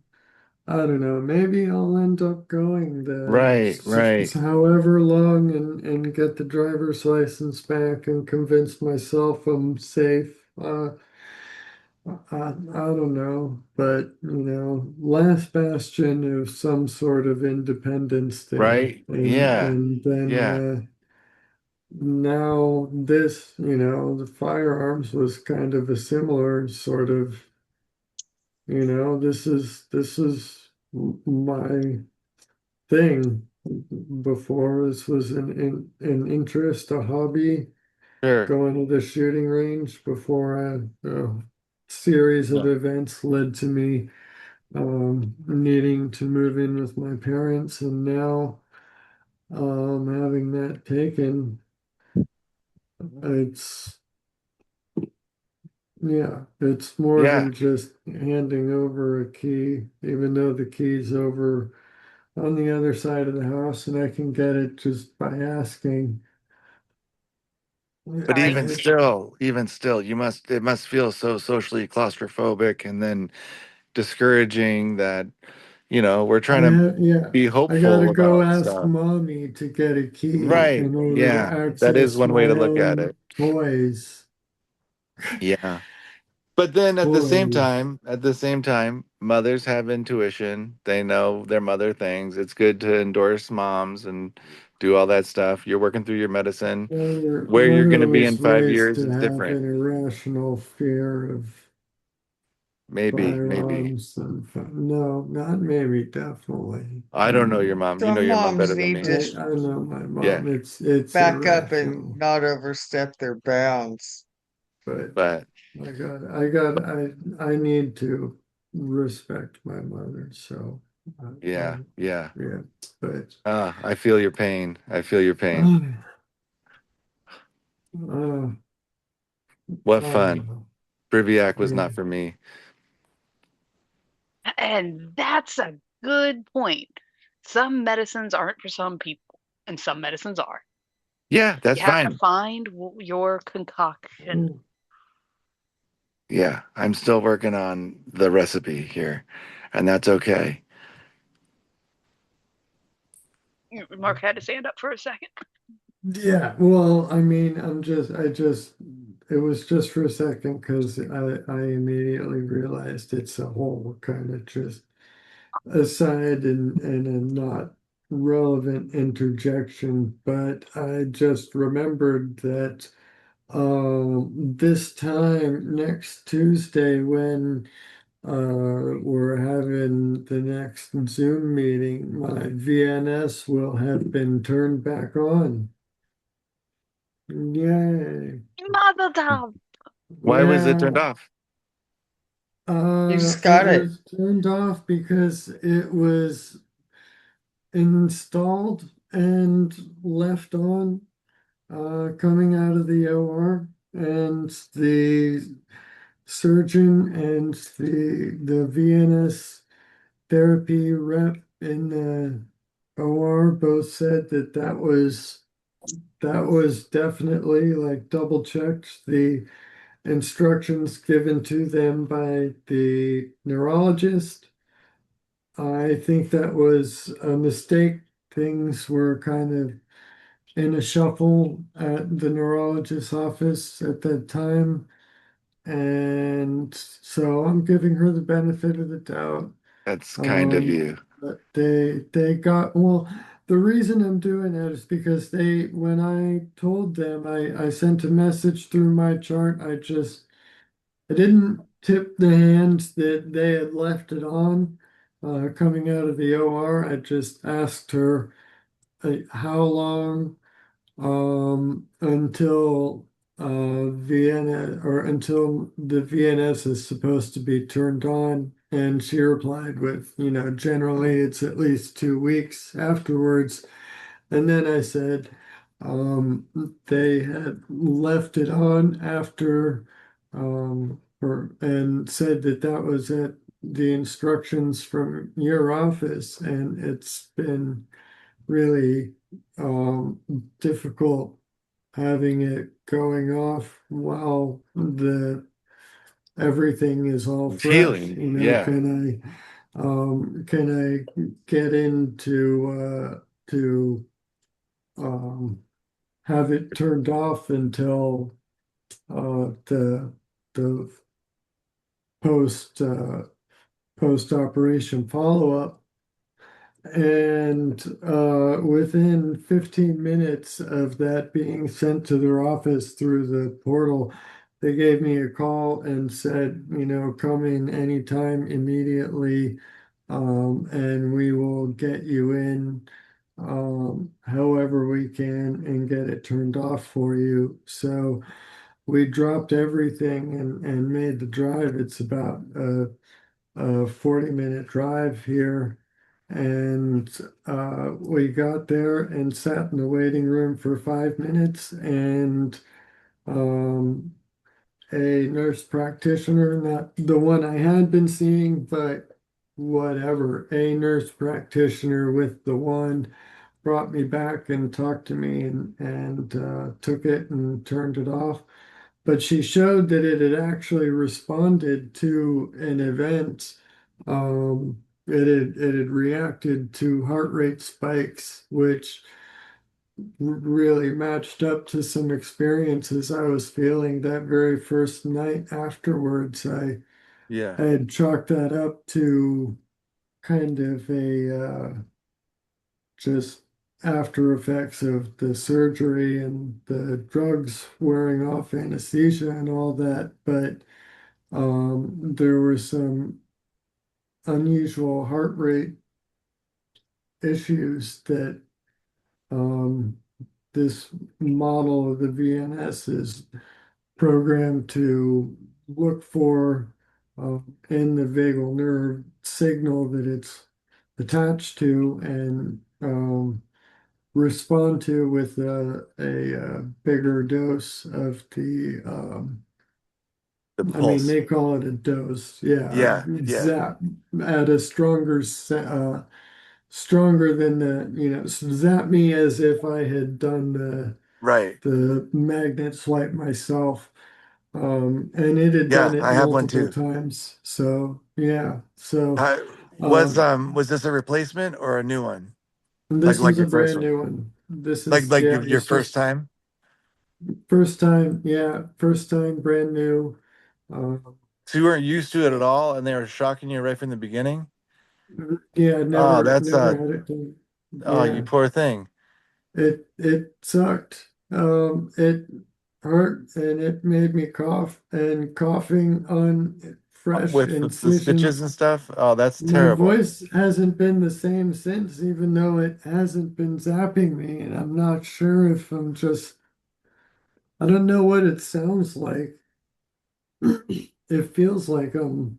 I don't know, maybe I'll end up going the right, right. however long and get the driver's license back and convince myself I'm safe. I don't know, but last bastion of some sort of independence there, Right. and Yeah. and then Yeah. now this, the firearms was kind of a similar sort of, this is my thing. Before this was an interest, a hobby, Sure. going to the shooting range before a series of Yeah. events led to me needing to move in with my parents, and now having that taken, it's yeah, it's more Yeah. than just handing over a key, even though the key's over on the other side of the house and I can get it just by asking. But Sorry. even still, it must feel so socially claustrophobic and then discouraging that, we're trying to Yeah, be I gotta hopeful go about ask stuff. mommy to get a key Right. in order to Yeah. That is access one way my to look at own it. toys. Yeah. But then Toys. at the same time, mothers have intuition. They know their mother things. It's good to endorse moms and do all that stuff. You're working through your medicine. Where you're going Mother to be was in 5 raised years to is have different. an irrational fear of Maybe. firearms and no, not maybe, definitely. I don't know your mom. You know Some your mom moms better than need me. to I know my Yeah. mom. It's back up and irrational, not overstep their bounds. but But I need to respect my mother. So, yeah, yeah. yeah, but I feel your pain. I feel your pain. uh, uh, What fun. uh, Briviac was yeah. not for me. And that's a good point. Some medicines aren't for some people, and some medicines are. Yeah, that's You have to fine. find your concoction. Yeah, I'm still working on the recipe here, and that's okay. Mark had to stand up for a second. Yeah, well, I mean, it was just for a second because I immediately realized it's a whole kind of just aside and a not relevant interjection, but I just remembered that this time next Tuesday when we're having the next Zoom meeting, my VNS will have been turned back on. Yay. Mazel tov. Why was it Yeah. turned off? You just It got it. was turned off because it was installed and left on coming out of the OR, and the surgeon and the VNS therapy rep in the OR both said that that was definitely like double checked the instructions given to them by the neurologist. I think that was a mistake. Things were kind of in a shuffle at the neurologist's office at that time. And so I'm giving her the benefit of the doubt. That's kind of Um, you. but they got well, the reason I'm doing that is because when I told them I sent a message through my chart, I didn't tip the hands that they had left it on coming out of the OR. I just asked her how long until Vienna or until the VNS is supposed to be turned on. And she replied with, generally it's at least 2 weeks afterwards. And then I said, um, they had left it on after, and said that that was at the instructions from your office. And it's been really difficult having it going off while the everything is all It's fresh. healing. Yeah. Can I get into to um, have it turned off until the post post operation follow up? And within 15 minutes of that being sent to their office through the portal, they gave me a call and said, come in anytime immediately, and we will get you in however we can and get it turned off for you. So we dropped everything and made the drive. It's about a 40-minute drive here. And we got there and sat in the waiting room for 5 minutes. And um, a nurse practitioner, not the one I had been seeing, but whatever, a nurse practitioner with the one brought me back and talked to me and took it and turned it off. But she showed that it had actually responded to an event. It had reacted to heart rate spikes, which really matched up to some experiences I was feeling that very first night afterwards. Yeah. I had chalked that up to kind of a just after effects of the surgery and the drugs wearing off anesthesia and all that. But there were some unusual heart rate issues that um, this model of the VNS is programmed to look for in the vagal nerve signal that it's attached to and respond to with a bigger dose of The I mean, pulse. they call it a dose. Yeah, Yeah. Yeah. zap at a stronger than zap me as if I had done Right. the magnet swipe myself. And it had done Yeah. it I have one multiple too. times. So yeah. So Was um was this a replacement or a new one? this Like was a your first brand one? new one. This is Like yeah, your it's first just time? first time, yeah, first time, brand new. Uh, So you weren't used to it at all, and they were shocking you right from the beginning. yeah, Oh, never had it done. oh, you Yeah, poor thing. it sucked. It hurt and it made me cough and coughing on fresh With the stitches incisions. and stuff. Oh, that's My terrible. voice hasn't been the same since, even though it hasn't been zapping me, and I'm not sure if I don't know what it sounds like. It feels like I'm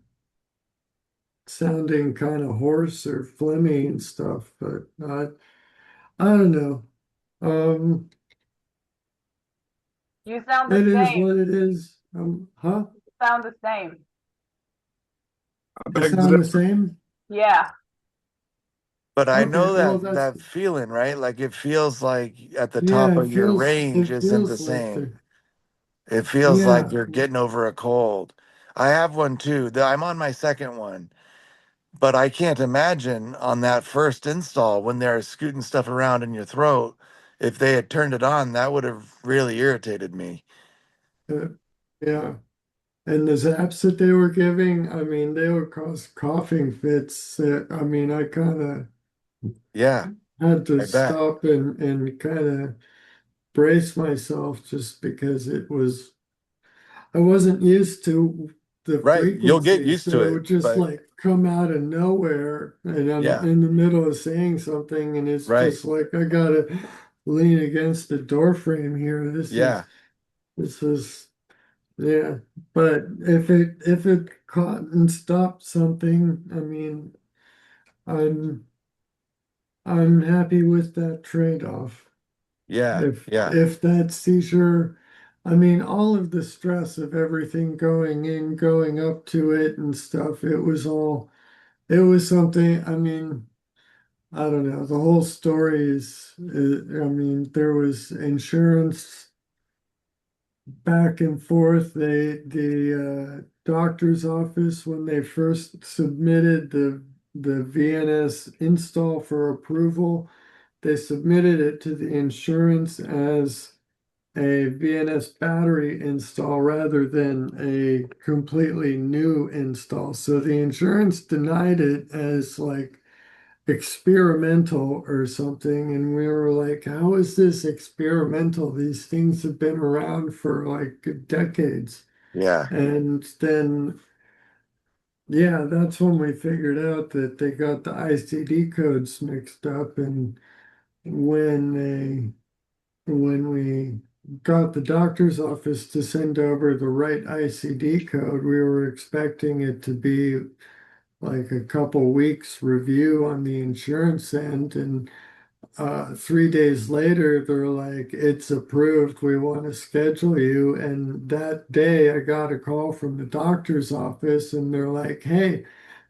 sounding kind of hoarse or phlegmy and stuff, but I don't know. Um, You sound the it is same. what it is. Huh? You sound the same. I sound the same? Yeah. But I Okay, know well that that's that feeling, right? Like it feels like at the top yeah, of your range it isn't the feels like same. the It feels like yeah. you're getting over a cold. I have one too. I'm on my second one, but I can't imagine on that first install when they're scooting stuff around in your throat. If they had turned it on, that would have really irritated me. uh, yeah. And the zaps that they were giving, I mean, they would cause coughing fits. I mean, I kind of Yeah, had to I bet. stop and kind of brace myself just because I wasn't used to the Right. You'll get frequency. used to So it it, would just but like come out of nowhere and I'm yeah, in the middle of saying something and it's right. just like I gotta lean against the door frame here. Yeah, This is yeah. But if it caught and stopped something, I mean, I'm I'm happy with that trade-off. yeah, yeah, If that seizure, I mean, all of the stress of everything going in, going up to it and stuff, it was something, I mean, I don't know. The whole story I mean, there was insurance back and forth. The doctor's office, when they first submitted the VNS install for approval, they submitted it to the insurance as a VNS battery install rather than a completely new install. So the insurance denied it as like experimental or something. And we were like, how is this experimental? These things have been around for like decades. yeah, And then, yeah, that's when we figured out that they got the ICD codes mixed up. And when when we got the doctor's office to send over the right ICD code, we were expecting it to be like a couple weeks review on the insurance end. And 3 days later, they're like, it's approved. We want to schedule you. And that day, I got a call from the doctor's office, and they're like, hey,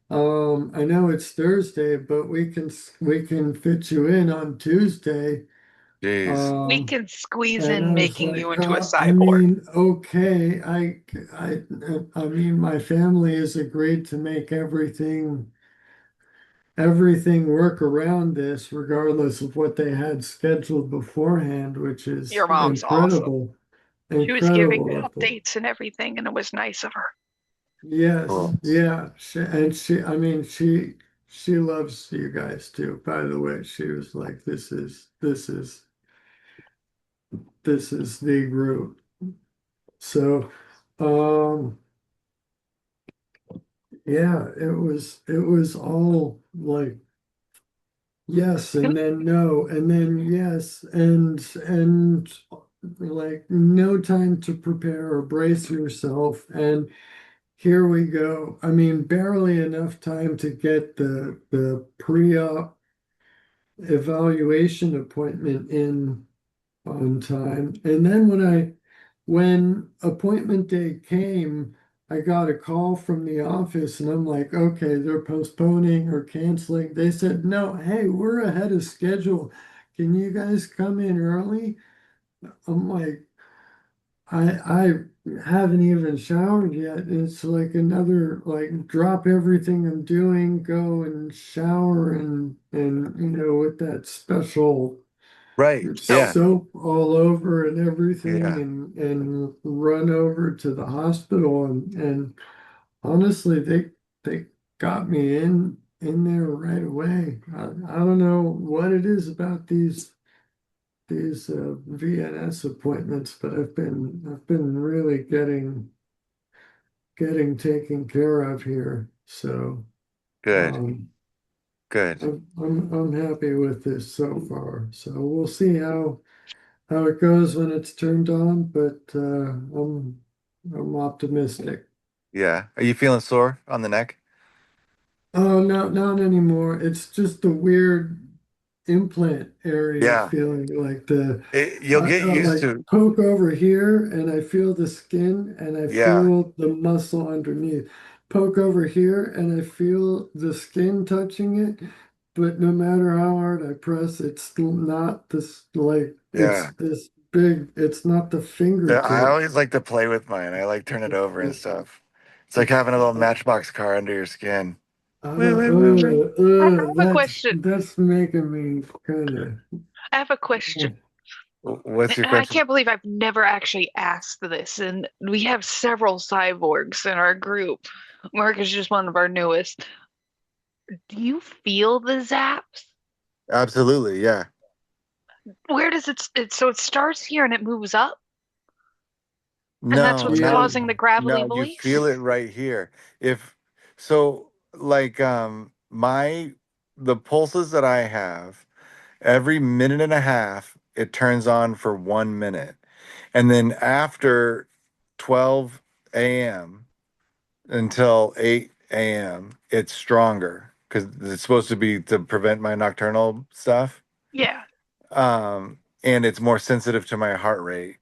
I know it's Thursday, but we can fit you in on Tuesday. Jeez. We Um, can squeeze and in I was making you like, into a I cyborg. mean, okay, I mean, my family has agreed to make everything work around this, regardless of what they had scheduled beforehand, which is Your mom's awesome. incredible, She was giving incredible of them. updates and everything, and it was nice of her. Yes, Cool. yeah, I mean, she loves you guys too. By the way, she was like, this is the group. So, um, yeah, it was all like yes and then no and then yes and like no time to prepare or brace yourself, and here we go. I mean, barely enough time to get the pre-op evaluation appointment in on time. And then when appointment day came, I got a call from the office and I'm like, okay, they're postponing or canceling. They said, no, hey, we're ahead of schedule. Can you guys come in early? I'm like, I haven't even showered yet. It's like another like drop everything I'm doing, go and shower and with that special Right. So Yeah. soap all over and everything Yeah. and run over to the hospital and honestly they got me in there right away. I don't know what it is about these VNS appointments, but I've been really getting taken care of here. So Good. um, Good. I'm happy with this so far. So we'll see how it goes when it's turned on, but I'm optimistic. Yeah. Are you feeling sore on the neck? Oh, no, not anymore. It's just the weird implant area Yeah. feeling like the You'll get used like to. poke over here and I feel the skin and I Yeah. feel the muscle underneath. Poke over here and I feel the skin touching it, but no matter how hard I press, it's still not this like Yeah. it's this big. It's not the Yeah, I fingertip. always like to play with mine. I like turn it over and stuff. It's like having a little matchbox car under your skin. Woo, woo, woo, woo. I have a question. That's making me kind I have a question. of. What's And your I question? can't believe I've never actually asked this. And we have several cyborgs in our group. Mark is just one of our newest. Do you feel the zaps? Absolutely. Yeah. Where does so it starts here and it moves up? And that's No, what's Yeah, no, causing the gravelly no, you voice? feel it right here. If so, like my the pulses that I have, every minute and a half, it turns on for 1 minute. And then after 12 a.m. until 8 a.m., it's stronger because it's supposed to be to prevent my nocturnal stuff. Yeah. And it's more sensitive to my heart rate.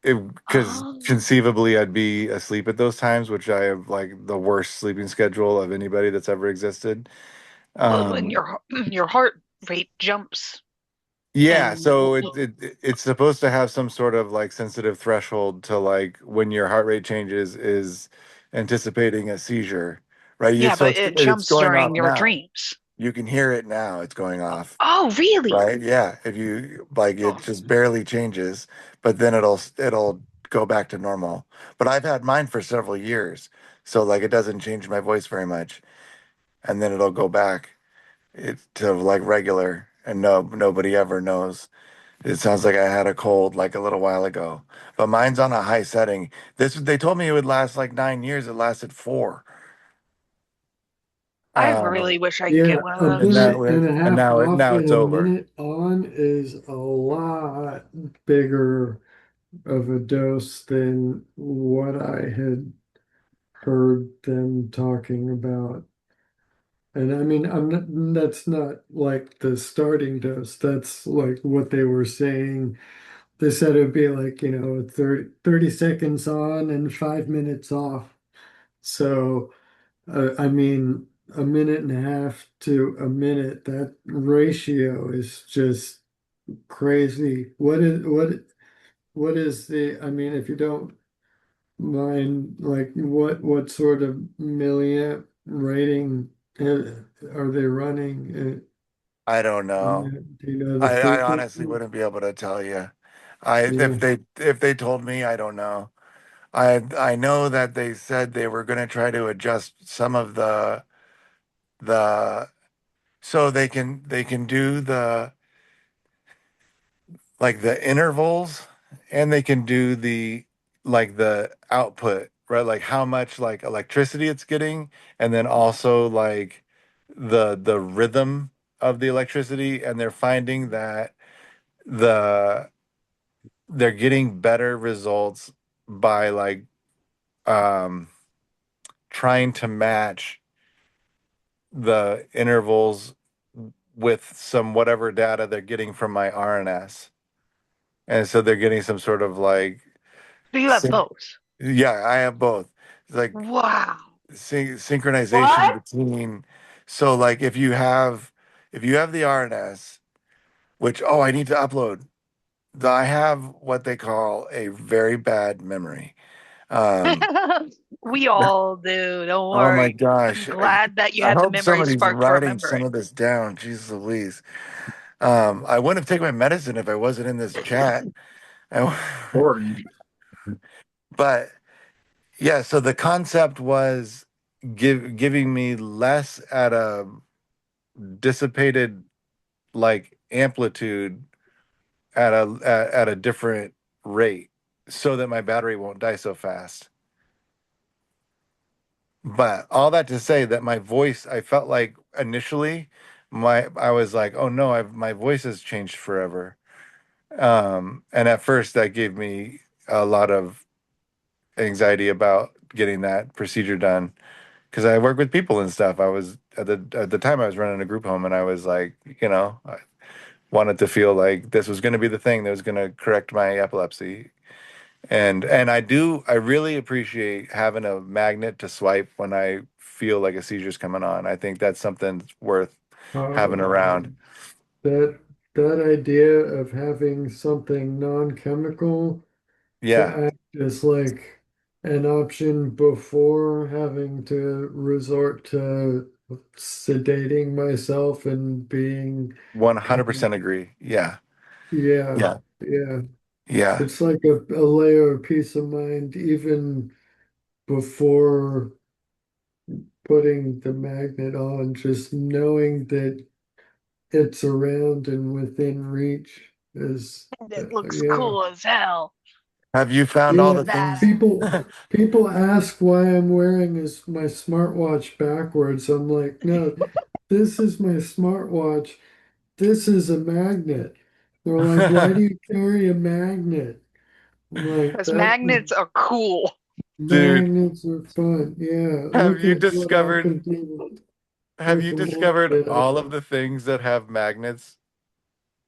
Because Oh. conceivably I'd be asleep at those times, which I have like the worst sleeping schedule of anybody that's ever existed. Well, when Um, your heart rate jumps yeah, and so it's supposed to have some sort of like sensitive threshold to like when your heart rate changes is anticipating a seizure, right? yeah, So but it's it it's jumps going during off your now. dreams. You can hear it now. It's going off. Oh, really? Right? Yeah. If you like it Oh, just barely changes, but then it'll go back to normal. But I've had mine for several years. So like it doesn't change my voice very much. And then it'll go back to like regular and nobody ever knows. It sounds like I had a cold like a little while ago. But mine's on a high setting. This they told me it would last like 9 years. It lasted 4. I Um really wish I could Yeah, get one of a and those. now minute and a and half now off now and it's a over. minute on is a lot bigger of a dose than what I had heard them talking about. And I mean, that's not like the starting dose. That's like what they were saying. They said it'd be like, 30 seconds on and 5 minutes off. So I mean, a minute and a half to a minute, that ratio is just crazy. What is the, I mean, if you don't mind, like what sort of milliamp rating are they running? I don't know. Do you know the I honestly frequency? wouldn't be able to tell you. I Yeah. if they told me, I don't know. I know that they said they were going to try to adjust some of the so they can do the like the intervals, and they can do the like the output, right? Like how much like electricity it's getting, and then also like the rhythm of the electricity, and they're finding that the they're getting better results by like um trying to match the intervals with some whatever data they're getting from my RNS. And so they're getting some sort of like So you have syn- both. yeah, I have both. It's like Wow. synchronization What? between, so like if you have the RNS, which I need to upload. I have what they call a very bad memory. Um We all do. Don't oh my worry. I'm gosh. glad that you I had the hope memory somebody's spark to writing remember some it. of this down. Jesus Louise. I wouldn't have taken my medicine if I wasn't in this chat. Important. But yeah, so the concept was giving me less at a dissipated like amplitude at a different rate so that my battery won't die so fast. But all that to say that my voice, I felt like initially I was like, oh no, my voice has changed forever. And at first that gave me a lot of anxiety about getting that procedure done because I work with people and stuff. I was at the time I was running a group home, and I was like, I wanted to feel like this was going to be the thing that was going to correct my epilepsy. And I really appreciate having a magnet to swipe when I feel like a seizure's coming on. I think that's something worth having Oh, around. that that idea of having something non-chemical to Yeah, act as like an option before having to resort to sedating myself and being kind of, 100% agree. Yeah, yeah, yeah, yeah. yeah. It's like a layer of peace of mind even before putting the magnet on, just knowing that it's around and within reach is, And it looks yeah. cool as hell. Have you found all Yeah, the things? Badass. people ask why I'm wearing my smartwatch backwards. I'm like, no, this is my smartwatch. This is a magnet. They're like, why do you carry a magnet? I'm like, Because that magnets are cool. Dude, magnets are fun. Yeah, have look you at what I discovered can do have with you the little discovered bit all of of the things that have magnets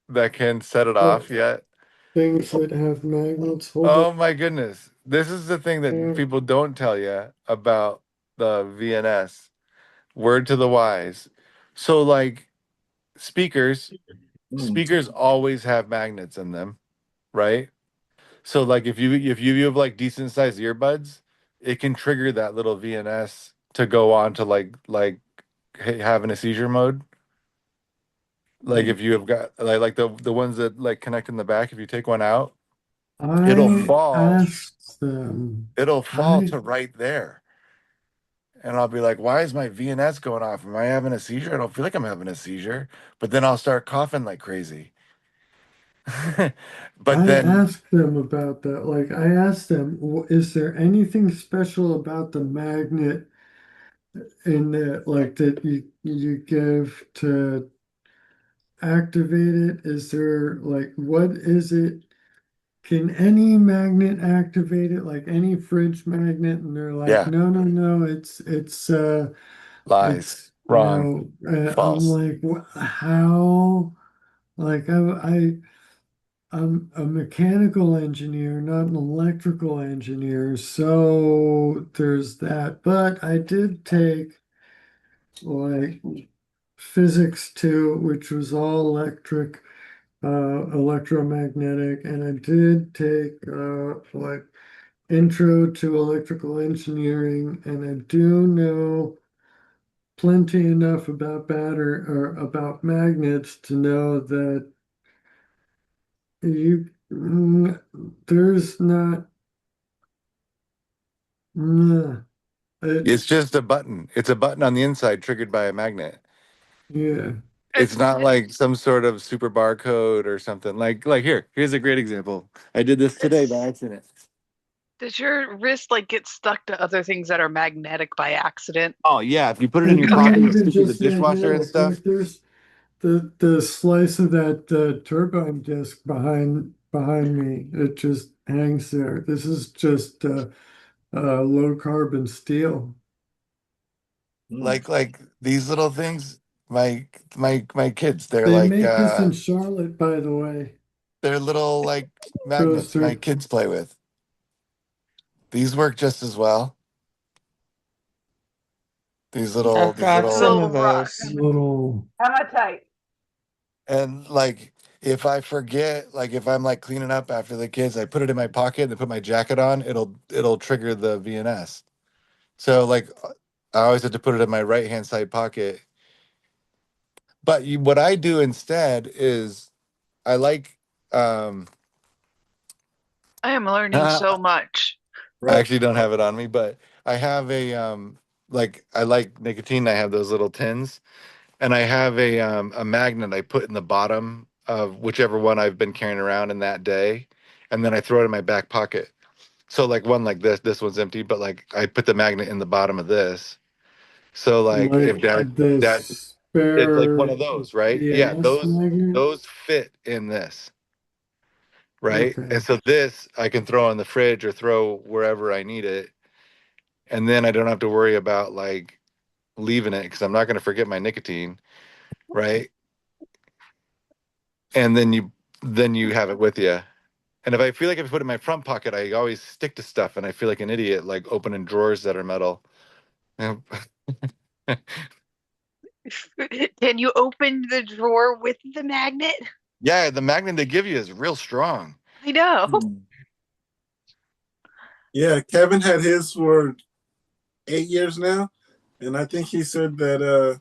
that can set it what off yet? things that have magnets. Hold Oh my goodness. This is the thing that on. people don't tell you about the VNS. Word to the wise. So like speakers, Mm. speakers always have magnets in them, right? So like if you have like decent sized earbuds, it can trigger that little VNS to go on to having a seizure mode. Like Mm. if you have got like the ones that like connect in the back, if you take one out, it'll I fall. asked them. It'll fall I to right there. And I'll be like, why is my VNS going off? Am I having a seizure? I don't feel like I'm having a seizure. But then I'll start coughing like crazy. But I then asked them about that. Like I asked them, is there anything special about the magnet in that, like that you give to activate it? Is there like what is it? Can any magnet activate it? Like any fridge magnet? And they're like, yeah, no, no, no. lies. It's Wrong. I'm False. like, how? Like I I'm a mechanical engineer, not an electrical engineer, so there's that. But I did take like physics 2, which was all electromagnetic, and I did take like intro to electrical engineering, and I do know plenty enough about batter or about magnets to know that you there's not nah, It's it's just a button. It's a button on the inside triggered by a magnet. yeah. It's not like some sort of super barcode or something. Like here's a great example. I did this today by accident. Does your wrist like get stuck to other things that are magnetic by accident? Oh yeah, if you put it in It's your Okay. not pocket and even stick it in the just dishwasher and magnetic. stuff. There's the slice of that turbine disc behind me. It just hangs there. This is just low carbon steel. Like these little things. My kids, they're They like make this in Charlotte, by the way. they're little like Goes magnets my through kids play with. These work just as well. I've These got some of little those. little. How about tight? and like if I forget, like if I'm like cleaning up after the kids, I put it in my pocket and then put my jacket on, it'll trigger the VNS. So like I always have to put it in my right hand side pocket. But what I do instead is I like I am learning I so much. actually don't have it on me, but I have a like I like nicotine. I have those little tins, and I have a magnet I put in the bottom of whichever one I've been carrying around in that day, and then I throw it in my back pocket. So like one like this one's empty, but like I put the magnet in the bottom of this. So like if Like that this it's like one spare of those, right? Yeah, EMS magnet. those fit in this, right? Okay. And so this I can throw in the fridge or throw wherever I need it, and then I don't have to worry about like leaving it because I'm not going to forget my nicotine, right? And then you have it with you. And if I feel like if I put it in my front pocket, I always stick to stuff, and I feel like an idiot, like opening drawers that are metal. Can you open the drawer with the magnet? Yeah, the magnet they give you is real strong. I know. Yeah, Kevin had his for 8 years now, and I think he said that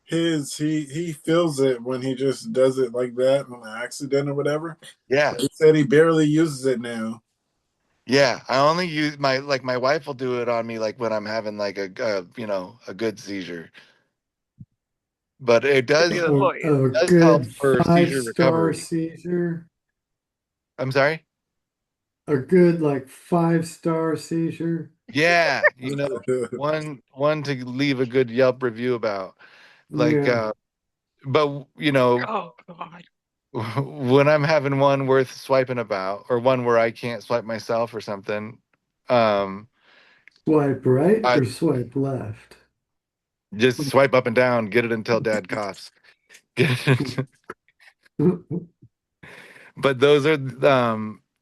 he feels it when he just does it like that on an accident or whatever. Yeah, But he said he barely uses it now. yeah. I only use my wife will do it on me like when I'm having like a good seizure. But it does A, a does help good for seizure 5-star recovery. seizure. I'm sorry. A good like 5-star seizure. Yeah, one to leave a good Yelp review about. Like, Yeah. but Oh God. when I'm having one worth swiping about, or one where I can't swipe myself or something, um, Swipe right I or swipe left? just swipe up and down, get it until Dad coughs. Get it. But those are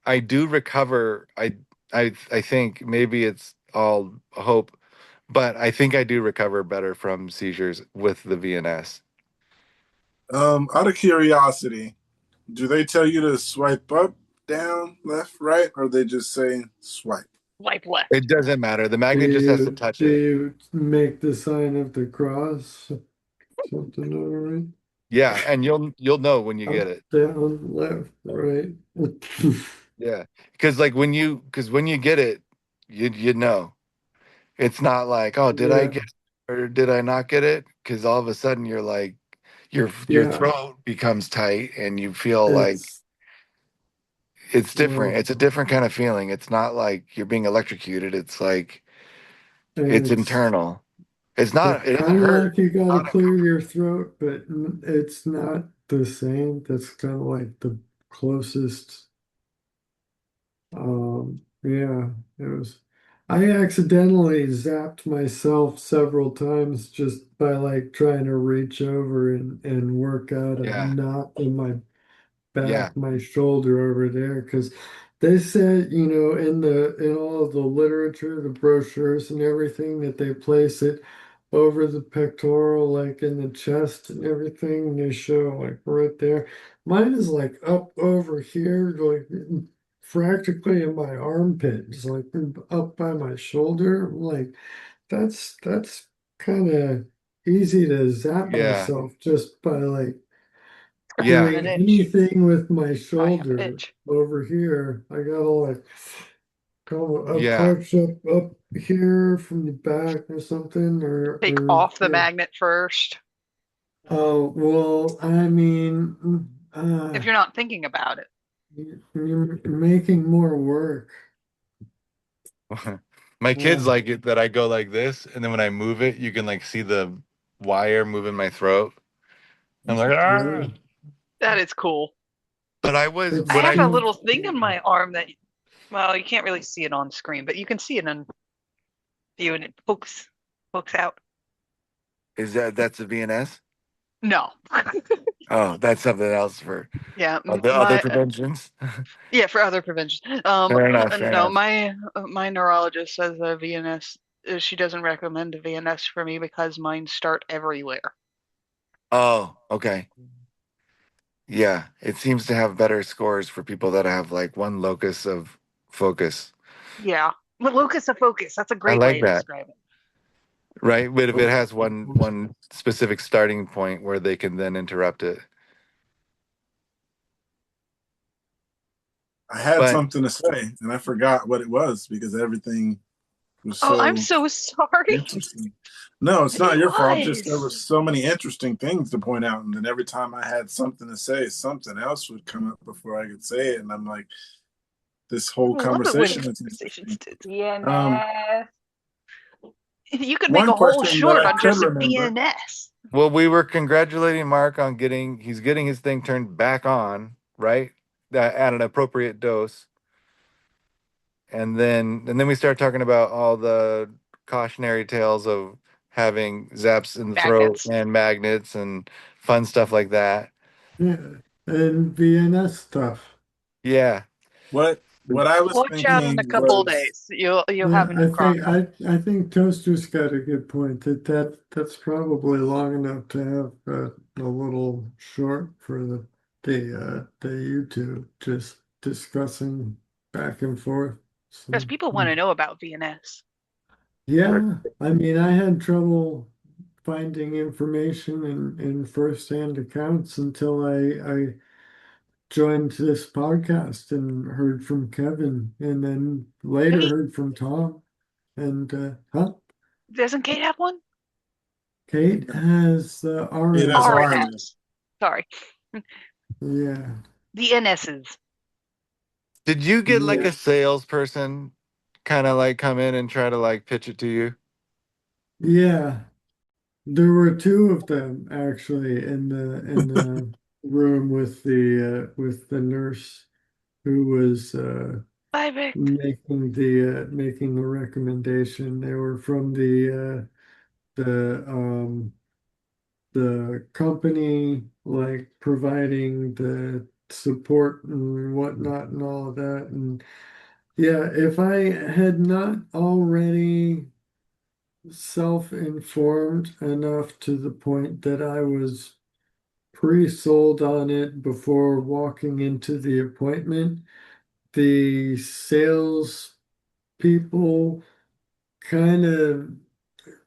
I do recover. I think maybe it's all hope, but I think I do recover better from seizures with the VNS. Out of curiosity, do they tell you to swipe up, down, left, right, or they just say swipe? Swipe left. It doesn't matter. The Do magnet just has to you touch do it. you make the sign of the cross? Something all right. Yeah, and you'll know when you Up, get it. down, left, right. Yeah, because when you get it, you know. It's not like, oh, did I Yeah, get it or did I not get it? Because all of a sudden you're like your yeah. throat becomes tight and you feel like It's it's different. well, It's a different kind of feeling. It's not like you're being electrocuted. It's like it's it's internal. It's not. It doesn't kind of hurt. like you got to Not clear your throat, but it's not the same. That's kind of like the closest. Yeah, it was. I accidentally zapped myself several times just by like trying to reach over and work out a yeah. knot in my Yeah. back, my shoulder over there, because they said, in all of the literature, the brochures and everything, that they place it over the pectoral, like in the chest and everything, and they show like right there. Mine is like up over here, like practically in my armpit. It's like up by my shoulder. I'm like, that's kind of easy to zap Yeah. myself just by like I have Yeah. an doing itch. anything with my I have an shoulder itch. over here. I got all like come Yeah. approach up here from the back or something, Take or off the magnet first. oh well, I mean, If you're not thinking about it. you're making more work. My kids Yeah. like it that I go like this, and then when I move it, you can like see the wire move in my throat. I'm like, ah. Really? That is cool. But I was I when have It's I a little thing in my arm that, well, you can't really see it on screen, but you can see it in view and it pokes out. is that's a VNS? No. Oh, that's something else for Yeah, other preventions. yeah, for other prevention. Fair enough. Fair No, enough. my neurologist says a VNS. She doesn't recommend a VNS for me because mine start everywhere. Oh, okay. Yeah, it seems to have better scores for people that have like one locus of focus. Yeah, but locus of focus. That's a I great way like to that. describe it. Right? But if it has one specific starting point where they can then interrupt it. I had But something to say and I forgot what it was because everything was Oh, I'm so so sorry. interesting. No, it's not It your fault. Just there were was. so many interesting things to point out, and then every time I had something to say, something else would come up before I could say it, and I'm like, this whole I love it when conversation is conversations interesting. do. Um, DNS. You could make one a whole question that short I on could just remember. VNS. well, we were congratulating Mark on he's getting his thing turned back on, right? At an appropriate dose. And then we start talking about all the cautionary tales of having zaps in the throat Magnets. and magnets and fun stuff like that. Yeah, and VNS stuff. Yeah. What I was Watch out in a thinking couple of was, days. You'll Yeah, have a new I think problem. I think Toaster's got a good point that's probably long enough to have a little short for the YouTube just discussing back and forth. Because So people want to know about VNS. yeah, I mean I had trouble finding information in firsthand accounts until I joined this podcast and heard from Kevin, and then later Kate, heard from Tom. And huh? doesn't Kate have one? Kate has it has RNS. RNA. RNS. Sorry. Yeah, The NSs. Did you get like yeah, a salesperson kind of like come in and try to like pitch it to you? yeah. There were two of them actually in the room with the nurse who was Bye, Vic. making the recommendation. They were from the the company, like providing the support and whatnot and all of that. And yeah, if I had not already self-informed enough to the point that I was pre-sold on it before walking into the appointment, the sales people kind of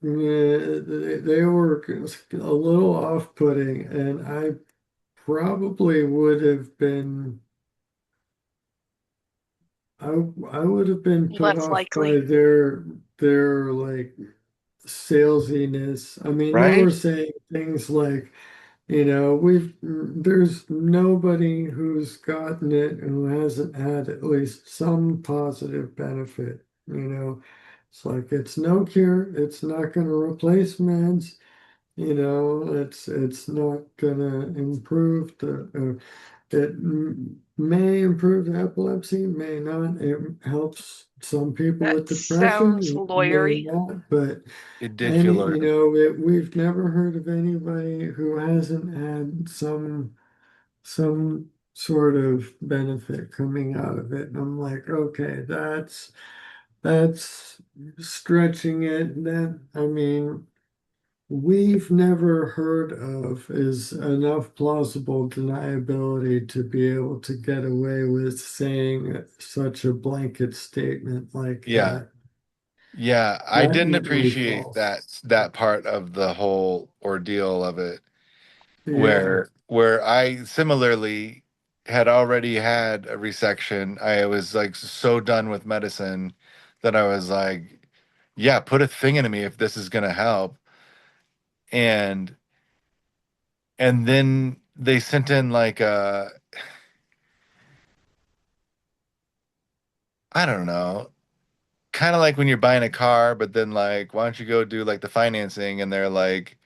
they were a little off-putting, and I probably would have been I I would have been put Less off by likely. their like salesiness. I mean, they were Right? saying things like, there's nobody who's gotten it who hasn't had at least some positive benefit, It's like it's no cure, it's not going to replace meds, it's not gonna improve may improve the epilepsy, may not. It helps some people That with sounds depression, it may lawyery. not, but It did feel like we've never heard of anybody who hasn't had some sort of benefit coming out of it. And I'm like, okay, that's stretching it. Then I mean, we've never heard of is enough plausible deniability to be able to get away with saying such a blanket statement like Yeah. that. Yeah, I didn't Patently appreciate false. that part of the whole ordeal of it, Yeah. where I similarly had already had a resection. I was like so done with medicine that I was like, yeah, put a thing into me if this is gonna help. And then they sent in like I don't know, kind of like when you're buying a car, but then like, why don't you go do like the financing? And they're like,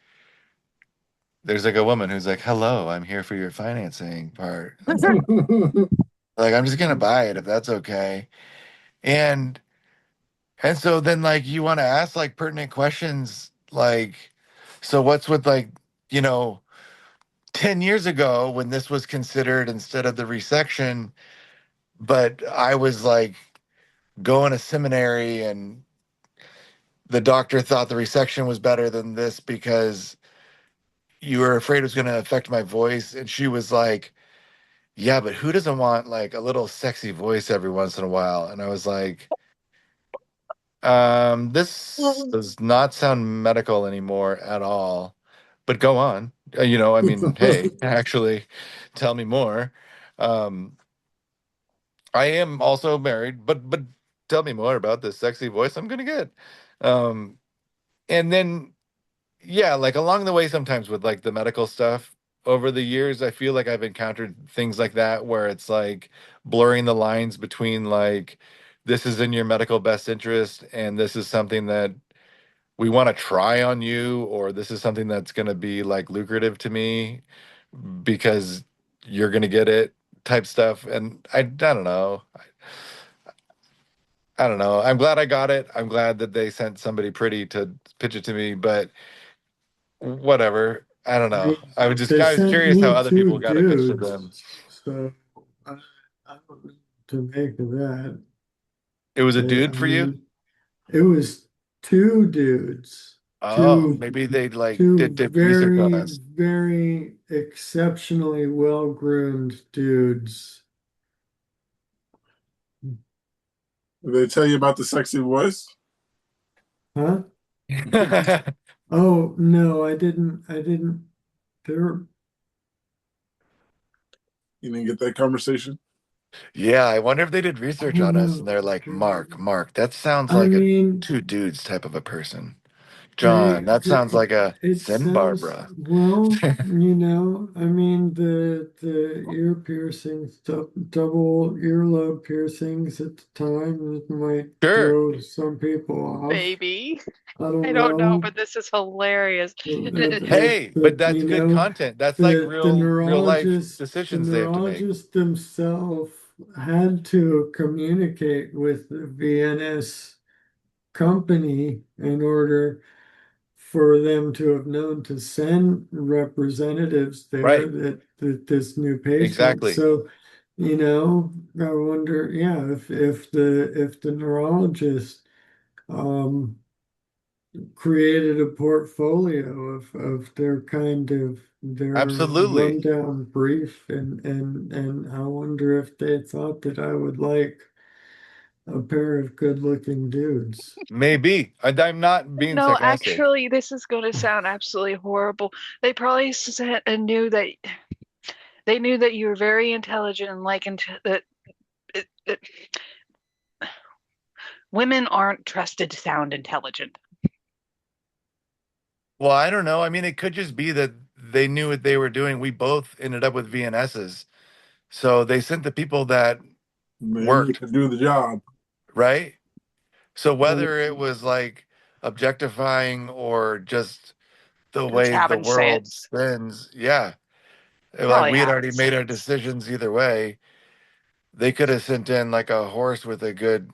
there's like a woman who's like, "Hello, I'm here for your financing part." I'm like, I'm just gonna buy it if that's okay. And so then like you want to ask like pertinent questions like, so what's with like, you know, 10 years ago when this was considered instead of the resection, but I was like going to seminary and the doctor thought the resection was better than this because you were afraid it was going to affect my voice. And she was like, yeah, but who doesn't want like a little sexy voice every once in a while? And I was like, this does not sound medical anymore at all. But go on. You know, I mean, hey, actually tell me more. Um, I am also married, but tell me more about this sexy voice I'm gonna get. Um, and then yeah, like along the way, sometimes with like the medical stuff over the years, I feel like I've encountered things like that where it's like blurring the lines between like this is in your medical best interest and this is something that we want to try on you, or this is something that's going to be like lucrative to me because you're going to get it type stuff. And I don't know. I don't know. I'm glad I got it. I'm glad that they sent somebody pretty to pitch it to me, but whatever. I don't I know. mean, they I was sent curious how me other two people got it pitched to them. dudes, so I, I don't know what to make of that. It was a I dude for you? mean, it was two dudes, Oh, two maybe they like two did research on very, us. very exceptionally well-groomed dudes. Did they tell you about the sexy voice? Huh? Oh no, I didn't. There. You didn't get that conversation? Yeah, I wonder if they did I research don't on us and know. they're like, Mark, that sounds I like a mean, two dudes type of a person. they John, that sounds like a it thin sounds Barbara. well, I mean the ear piercings, double earlobe piercings at the time, it might Sure. throw some people off. Baby. I I don't don't know, know. but this is hilarious. Hey, but But that's good content. That's like real life the decisions they have to make. neurologist themselves had to communicate with the VNS company in order for them to have known to send representatives there Right. that this new patient. Exactly. So, I wonder, yeah, if the neurologist um created a portfolio of their kind of their Absolutely. rundown brief, and I wonder if they thought that I would like a pair of good-looking dudes. Maybe. I'm not being No, sarcastic. actually, this is going to sound absolutely horrible. They probably said and knew that they knew that you were very intelligent and like that it, women aren't trusted to sound intelligent. Well, I don't know. I mean, it could just be that they knew what they were doing. We both ended up with VNSs. So they sent the people that They need worked, to do the job. right? So Well, whether it was like objectifying or just the Just way the having world sense. spins, yeah. Like Probably we had having already made our sense. decisions either way. They could have sent in like a horse with a good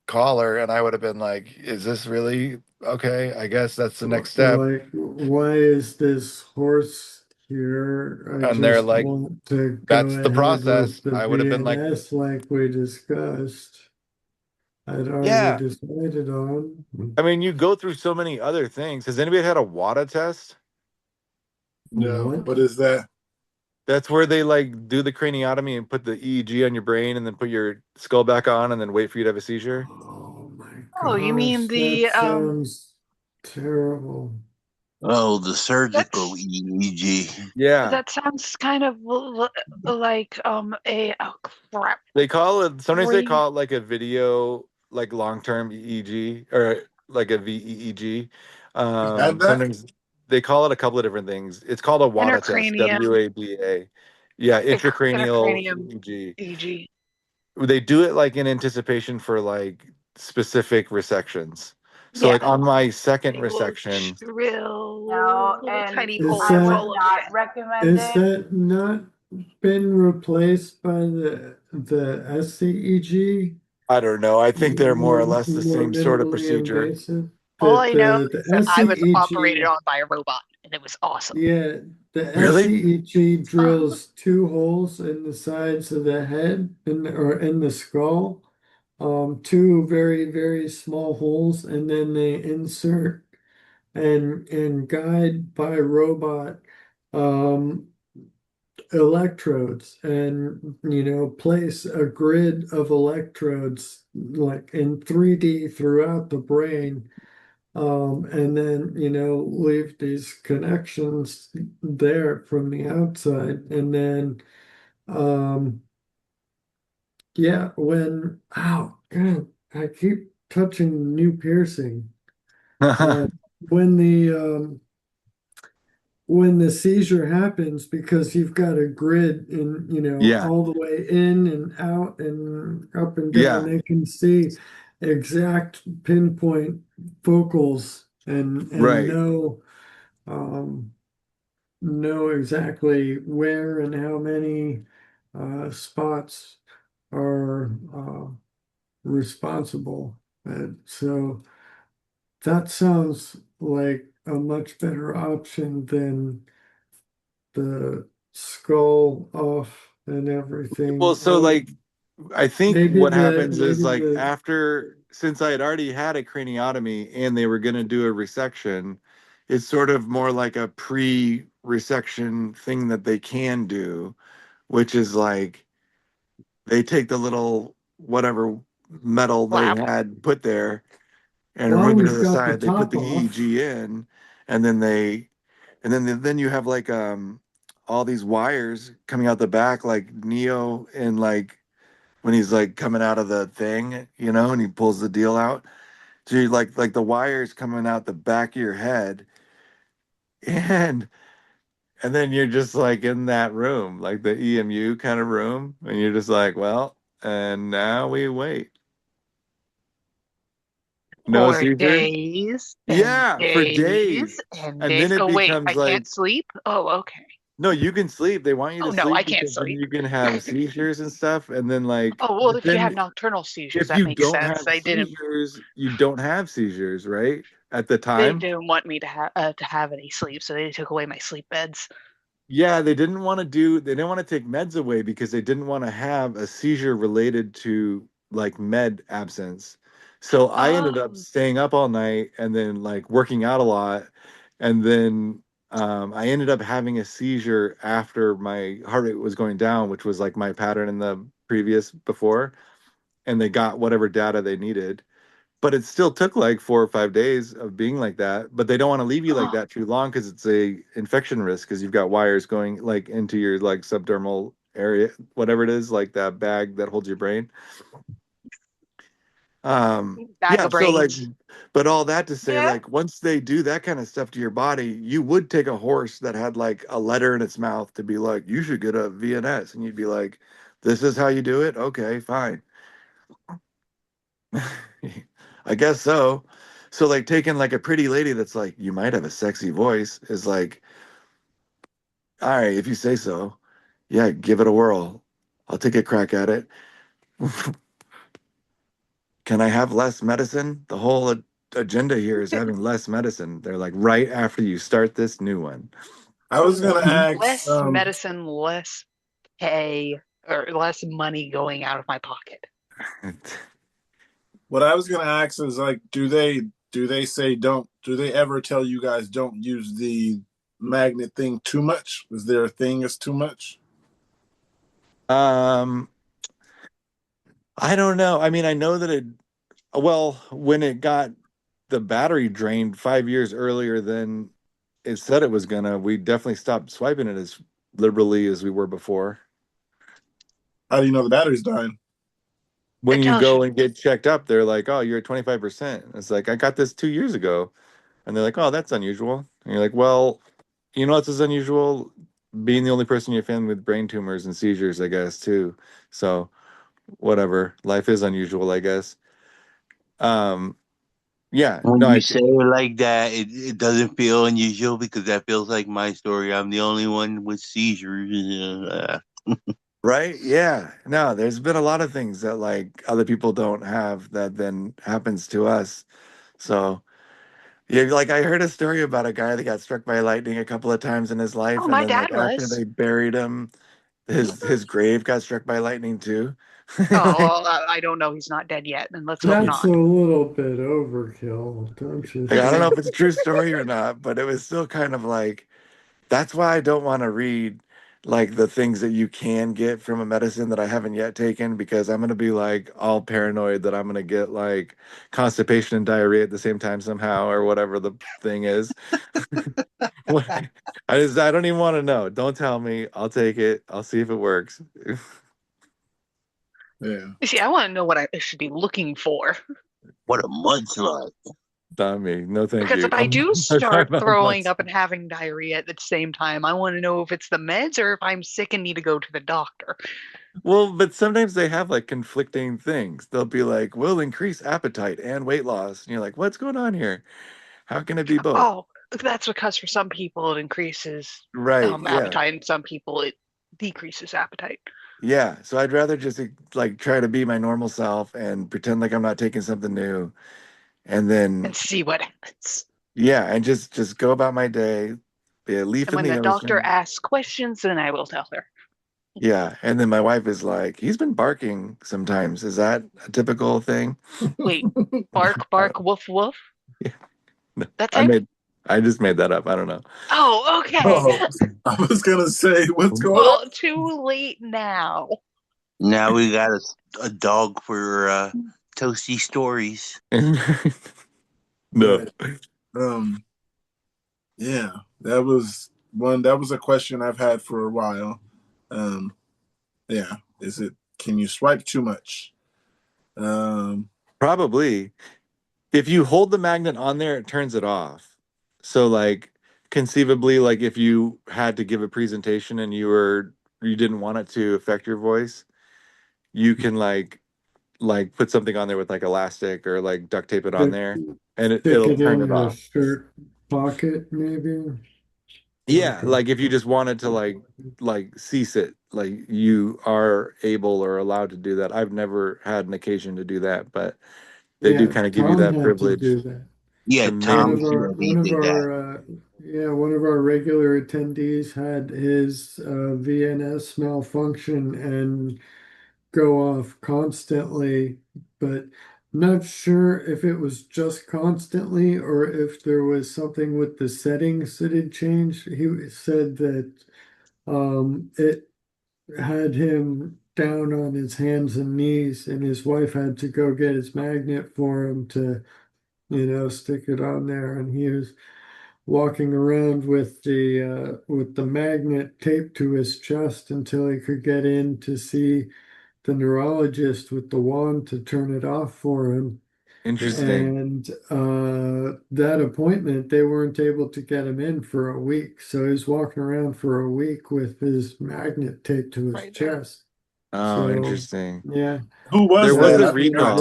collar, and I would have been like, is this really okay? I guess that's the next step. like, why is this horse here. I And they're just like, want to go that's the ahead process. with the I would have been like, VNS like we discussed. I'd already yeah. decided on. I mean, you go through so many other things. Has anybody had a WADA test? No. What? What is that? That's where they like do the craniotomy and put the EEG on your brain and then put your skull back on and then wait for you to have a seizure. Oh my Oh, you mean gosh, that the sounds terrible. Oh, the surgical that's EEG. Yeah. that sounds kind of like a oh crap. They call it, sometimes they Brain call it like a video, like long-term EEG or like a VEEG. Have that? Sometimes they call it a couple of different things. It's called a WADA test, intercranium WADA. Yeah, intracranial intercranium EEG. EG. They do it like in anticipation for like specific resections. So Yeah, like on my second they will resection, No, drill little and tiny Is I holes would all that over you. not recommend is it. that not been replaced by the SCEG? I don't know. I think they're more or less the More same sort of minimally procedure. invasive. All The I know the is the that I was operated SCEG, on by a robot, and it was awesome. yeah, the Really? SCEG Uh-huh. drills two holes in the sides of the head or in the skull, two very, very small holes, and then they insert and guide by robot um electrodes and place a grid of electrodes like in 3D throughout the brain, and then leave these connections there from the outside, and then um yeah, when oh god, I keep touching new piercing. uh when the seizure happens, because you've got a grid in, Yeah. all the way in and out and up and down, Yeah. they can see exact pinpoint focals and Right. um, know exactly where and how many spots are responsible. And so that sounds like a much better option than the skull off and Well, everything. so like I think Maybe what the happens is maybe like the after, since I had already had a craniotomy and they were going to do a resection, it's sort of more like a pre-resection thing that they can do, which is like they take the little whatever metal they Flap. had put there and while remove it to we've the got the side. They put top the off, EEG in, and then you have like all these wires coming out the back like Neo and like when he's like coming out of the thing, and he pulls the deal out. So you like the wires coming out the back of your head, and and then you're just like in that room, like the EMU kind of room, and you're just like, well, and now we wait. No For seizures? days and Yeah, for days days. and And then days. it Oh wait, becomes I like, can't sleep. Oh, okay. no, you can sleep. They want you Oh to no, I sleep can't because then sleep. you can have seizures and stuff. And then like, Oh well, but if you have then nocturnal seizures, if that you makes don't sense. have seizures, you don't have seizures, right? At the They time. didn't want me to have any sleep, so they took away my sleep beds. Yeah, they didn't want to take meds away because they didn't want to have a seizure related to like med absence. So I ended up Oh, staying up all night and then like working out a lot. And then I ended up having a seizure after my heart rate was going down, which was like my pattern in the previous before. And they got whatever data they needed, but it still took like 4 or 5 days of being like that. But they don't want to leave you like oh, that too long because it's a infection risk because you've got wires going like into your like subdermal area, whatever it is, like that bag that holds your brain. bag Yeah, of so like, brains. but all that to say, Yeah. like, once they do that kind of stuff to your body, you would take a horse that had like a letter in its mouth to be like, you should get a VNS, and you'd be like, this is how you do it. Okay, fine. I guess so. So like taking like a pretty lady that's like, you might have a sexy voice is like, all right, if you say so. Yeah, give it a whirl. I'll take a crack at it. Can I have less medicine? The whole agenda here is having less medicine. They're like right after you start this new one. I was gonna ask. Less medicine, less pay, or less money going out of my pocket. What I was gonna ask is like, do they say don't? Do they ever tell you guys don't use the magnet thing too much? Is there a thing is too much? I don't know. I mean, I know that when it got the battery drained 5 years earlier than it said it was gonna, we definitely stopped swiping it as liberally as we were before. How do you know the battery's dying? When It you tells you. go and get checked up, they're like, "Oh, you're at 25%." It's like, I got this 2 years ago. And they're like, "Oh, that's unusual." And you're like, "Well, you know what's as unusual? Being the only person in your family with brain tumors and seizures, I guess, too. So whatever. Life is unusual, I guess." Um, yeah, When no, you say it like that, it doesn't feel unusual because that feels like my story. I'm the only one with seizures. right? Yeah. No, there's been a lot of things that like other people don't have that then happens to us. So yeah, like I heard a story about a guy that got struck by lightning a couple of times in his Oh, life, and my then dad like after was. they buried him, his grave got struck by lightning too. Oh, Like, well, I don't know. He's not dead yet, and let's hope That's a not. little bit overkill, don't you I don't know think? if it's a true story or not, but it was still kind of like that's why I don't want to read like the things that you can get from a medicine that I haven't yet taken because I'm gonna be like all paranoid that I'm gonna get like constipation and diarrhea at the same time somehow or whatever the thing is. What- I don't even want to know. Don't tell me. I'll take it. I'll see if it works. Yeah. You see, I want to know what I should be looking for. What a mudslide. Not me. No, thank Because you. if I do I'm start talking about throwing months. up and having diarrhea at the same time, I want to know if it's the meds or if I'm sick and need to go to the doctor. Well, but sometimes they have like conflicting things. They'll be like, "We'll increase appetite and weight loss," and you're like, "What's going on here? How can it be both?" Oh, that's because for some people it increases Right? Yeah. appetite, and some people it decreases appetite. Yeah. So I'd rather just like try to be my normal self and pretend like I'm not taking something new, and And then see what happens. yeah, and just go about my day, be a leaf And in when the the doctor ocean. asks questions, then I will tell her. Yeah. And then my wife is like, "He's been barking sometimes. Is that a typical thing?" Wait, bark, I bark, don't, woof, woof. yeah. No, That type? I just made that up. I don't know. Oh, okay. Oh, I was gonna say, what's going on? Well, too late now. Now we got a dog for toasty stories. No. But yeah, that was one. That was a question I've had for a while. Um, yeah, is it? Can you swipe too much? Um, Probably. If you hold the magnet on there, it turns it off. So like conceivably, like if you had to give a presentation and you didn't want it to affect your voice, you can like put something on there with like elastic or like duct tape it on Stick, there and stick it'll it turn in it your off. shirt pocket, maybe. Yeah, Like a, like if you just wanted to like cease it, like you are able or allowed to do that. I've never had an occasion to do that, but they do yeah, kind of give you Tom that had to privilege do that. Yeah, to One Tom of manage. our Kennedy one of did that. our yeah, one of our regular attendees had his VNS malfunction and go off constantly, but not sure if it was just constantly or if there was something with the settings that had changed. He said that it had him down on his hands and knees, and his wife had to go get his magnet for him to, stick it on there, and he was walking around with the magnet taped to his chest until he could get in to see the neurologist with the wand to turn it off for him. Interesting. And that appointment, they weren't able to get him in for a week. So he's walking around for a week with his magnet taped to his Right there. chest. Oh, So interesting. yeah, who There was was that? a I was forgot.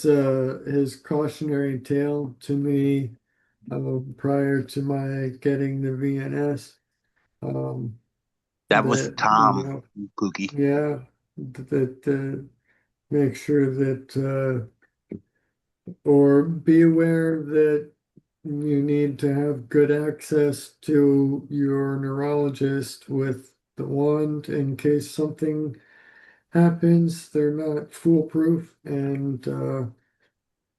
recall. his cautionary tale to me prior to my getting the VNS. Um, That was that Tom Pookie. yeah, that make sure that or be aware that you need to have good access to your neurologist with the wand in case something happens. They're not foolproof. And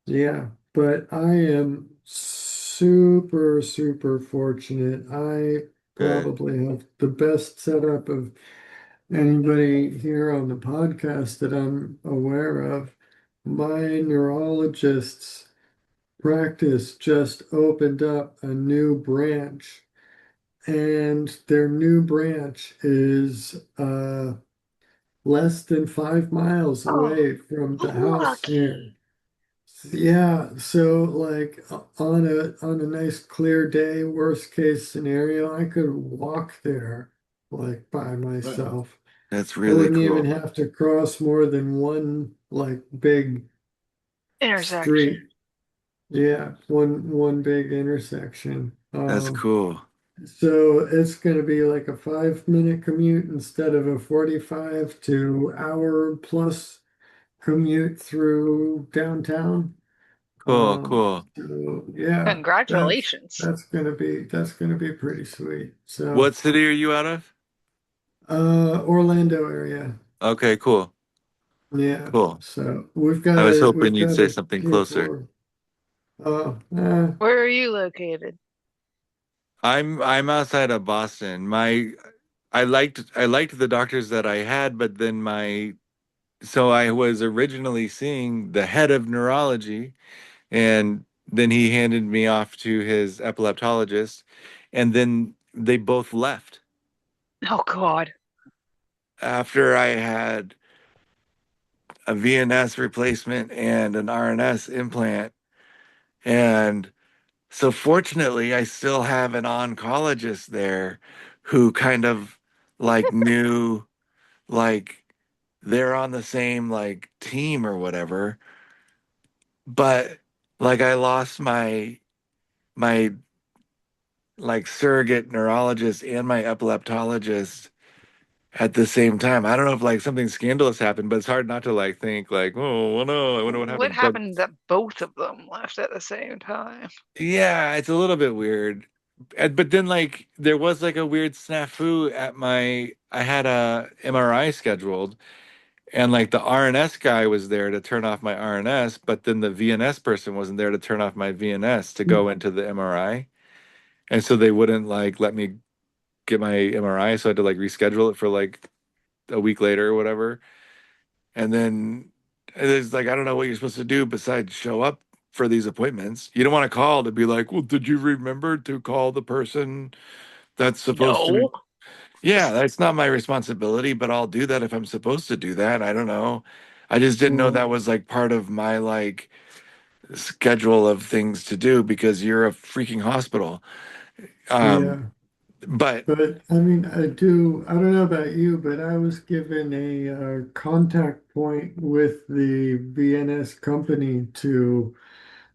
yeah, but I am super, super fortunate. I Good. probably have the best setup of anybody here on the podcast that I'm aware of. My neurologist's practice just opened up a new branch, and their new branch is less than 5 miles Oh, away from the house lucky. here. Yeah, so like on a nice clear day, worst case scenario, I could walk there like by myself. That's I really wouldn't even cool. have to cross more than one like big Intersection. street. Yeah, one big intersection. That's cool. So it's going to be like a 5 minute commute instead of a 45 to hour plus commute through downtown. Cool, cool. So yeah, Congratulations. that's gonna be pretty sweet. So What city are you out of? Orlando area. Okay, cool. Yeah. Cool. So I was we've hoping you'd got say a something kid closer. for Where are you located? I'm outside of Boston. I liked the doctors that I had, but then so I was originally seeing the head of neurology, and then he handed me off to his epileptologist, and then they both left Oh God. after I had a VNS replacement and an RNS implant. And so fortunately, I still have an oncologist there who kind of like knew, like they're on the same like team or whatever. But like I lost my like surrogate neurologist and my epileptologist at the same time. I don't know if like something scandalous happened, but it's hard not to like think like, oh, well, no, I wonder what What happened. But happened that both of them left at the same time? yeah, it's a little bit weird. But then like there was like a weird snafu at I had a MRI scheduled, and like the RNS guy was there to turn off my RNS, but then the VNS person wasn't there to turn off my VNS to go into the MRI. And so they wouldn't like let me get my MRI, so I had to like reschedule it for like a week later or whatever. And then it's like I don't know what you're supposed to do besides show up for these appointments. You don't want to call to be like, well, did you remember to call the person that's supposed to? No. Yeah, that's not my responsibility, but I'll do that if I'm supposed to do that. I don't know. I just didn't know well, that was like part of my like schedule of things to do because you're a freaking hospital. Um, yeah. but But I mean, I don't know about you, but I was given a contact point with the VNS company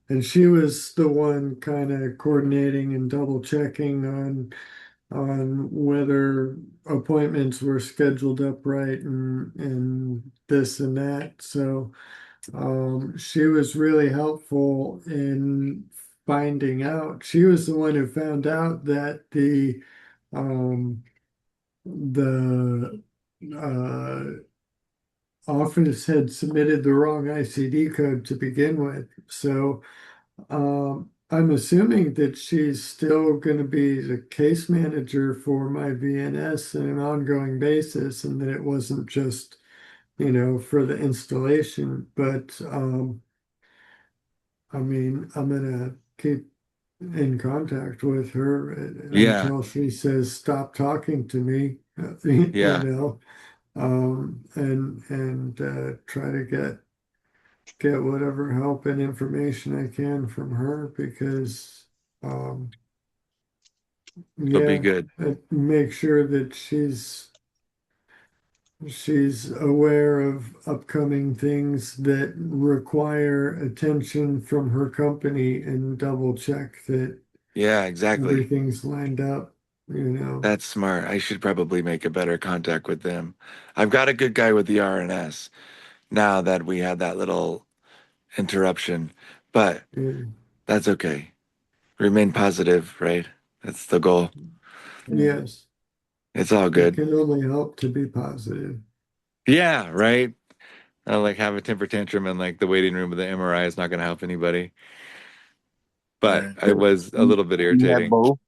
and she was the one kind of coordinating and double checking on whether appointments were scheduled up right and this and that. So she was really helpful in finding out. She was the one who found out that um, the office had submitted the wrong ICD code to begin with. So I'm assuming that she's still going to be the case manager for my VNS on an ongoing basis, and that it wasn't just, for the installation. But I mean, I'm gonna keep in contact with her yeah, until she says stop talking to me, you yeah, know, and try to get whatever help and information I can from her because um, it'll be yeah, good. make sure that she's aware of upcoming things that require attention from her company and double check that Yeah, exactly. everything's lined up. That's smart. I should probably make a better contact with them. I've got a good guy with the RNS now that we had that little interruption, but Yeah. that's okay. Remain positive, right? That's the goal. Yes. It's all It good. can only help to be positive. Yeah, right. I like have a temper tantrum in like the waiting room of the MRI is not going to help anybody. But Right. it was a little bit You have irritating. both?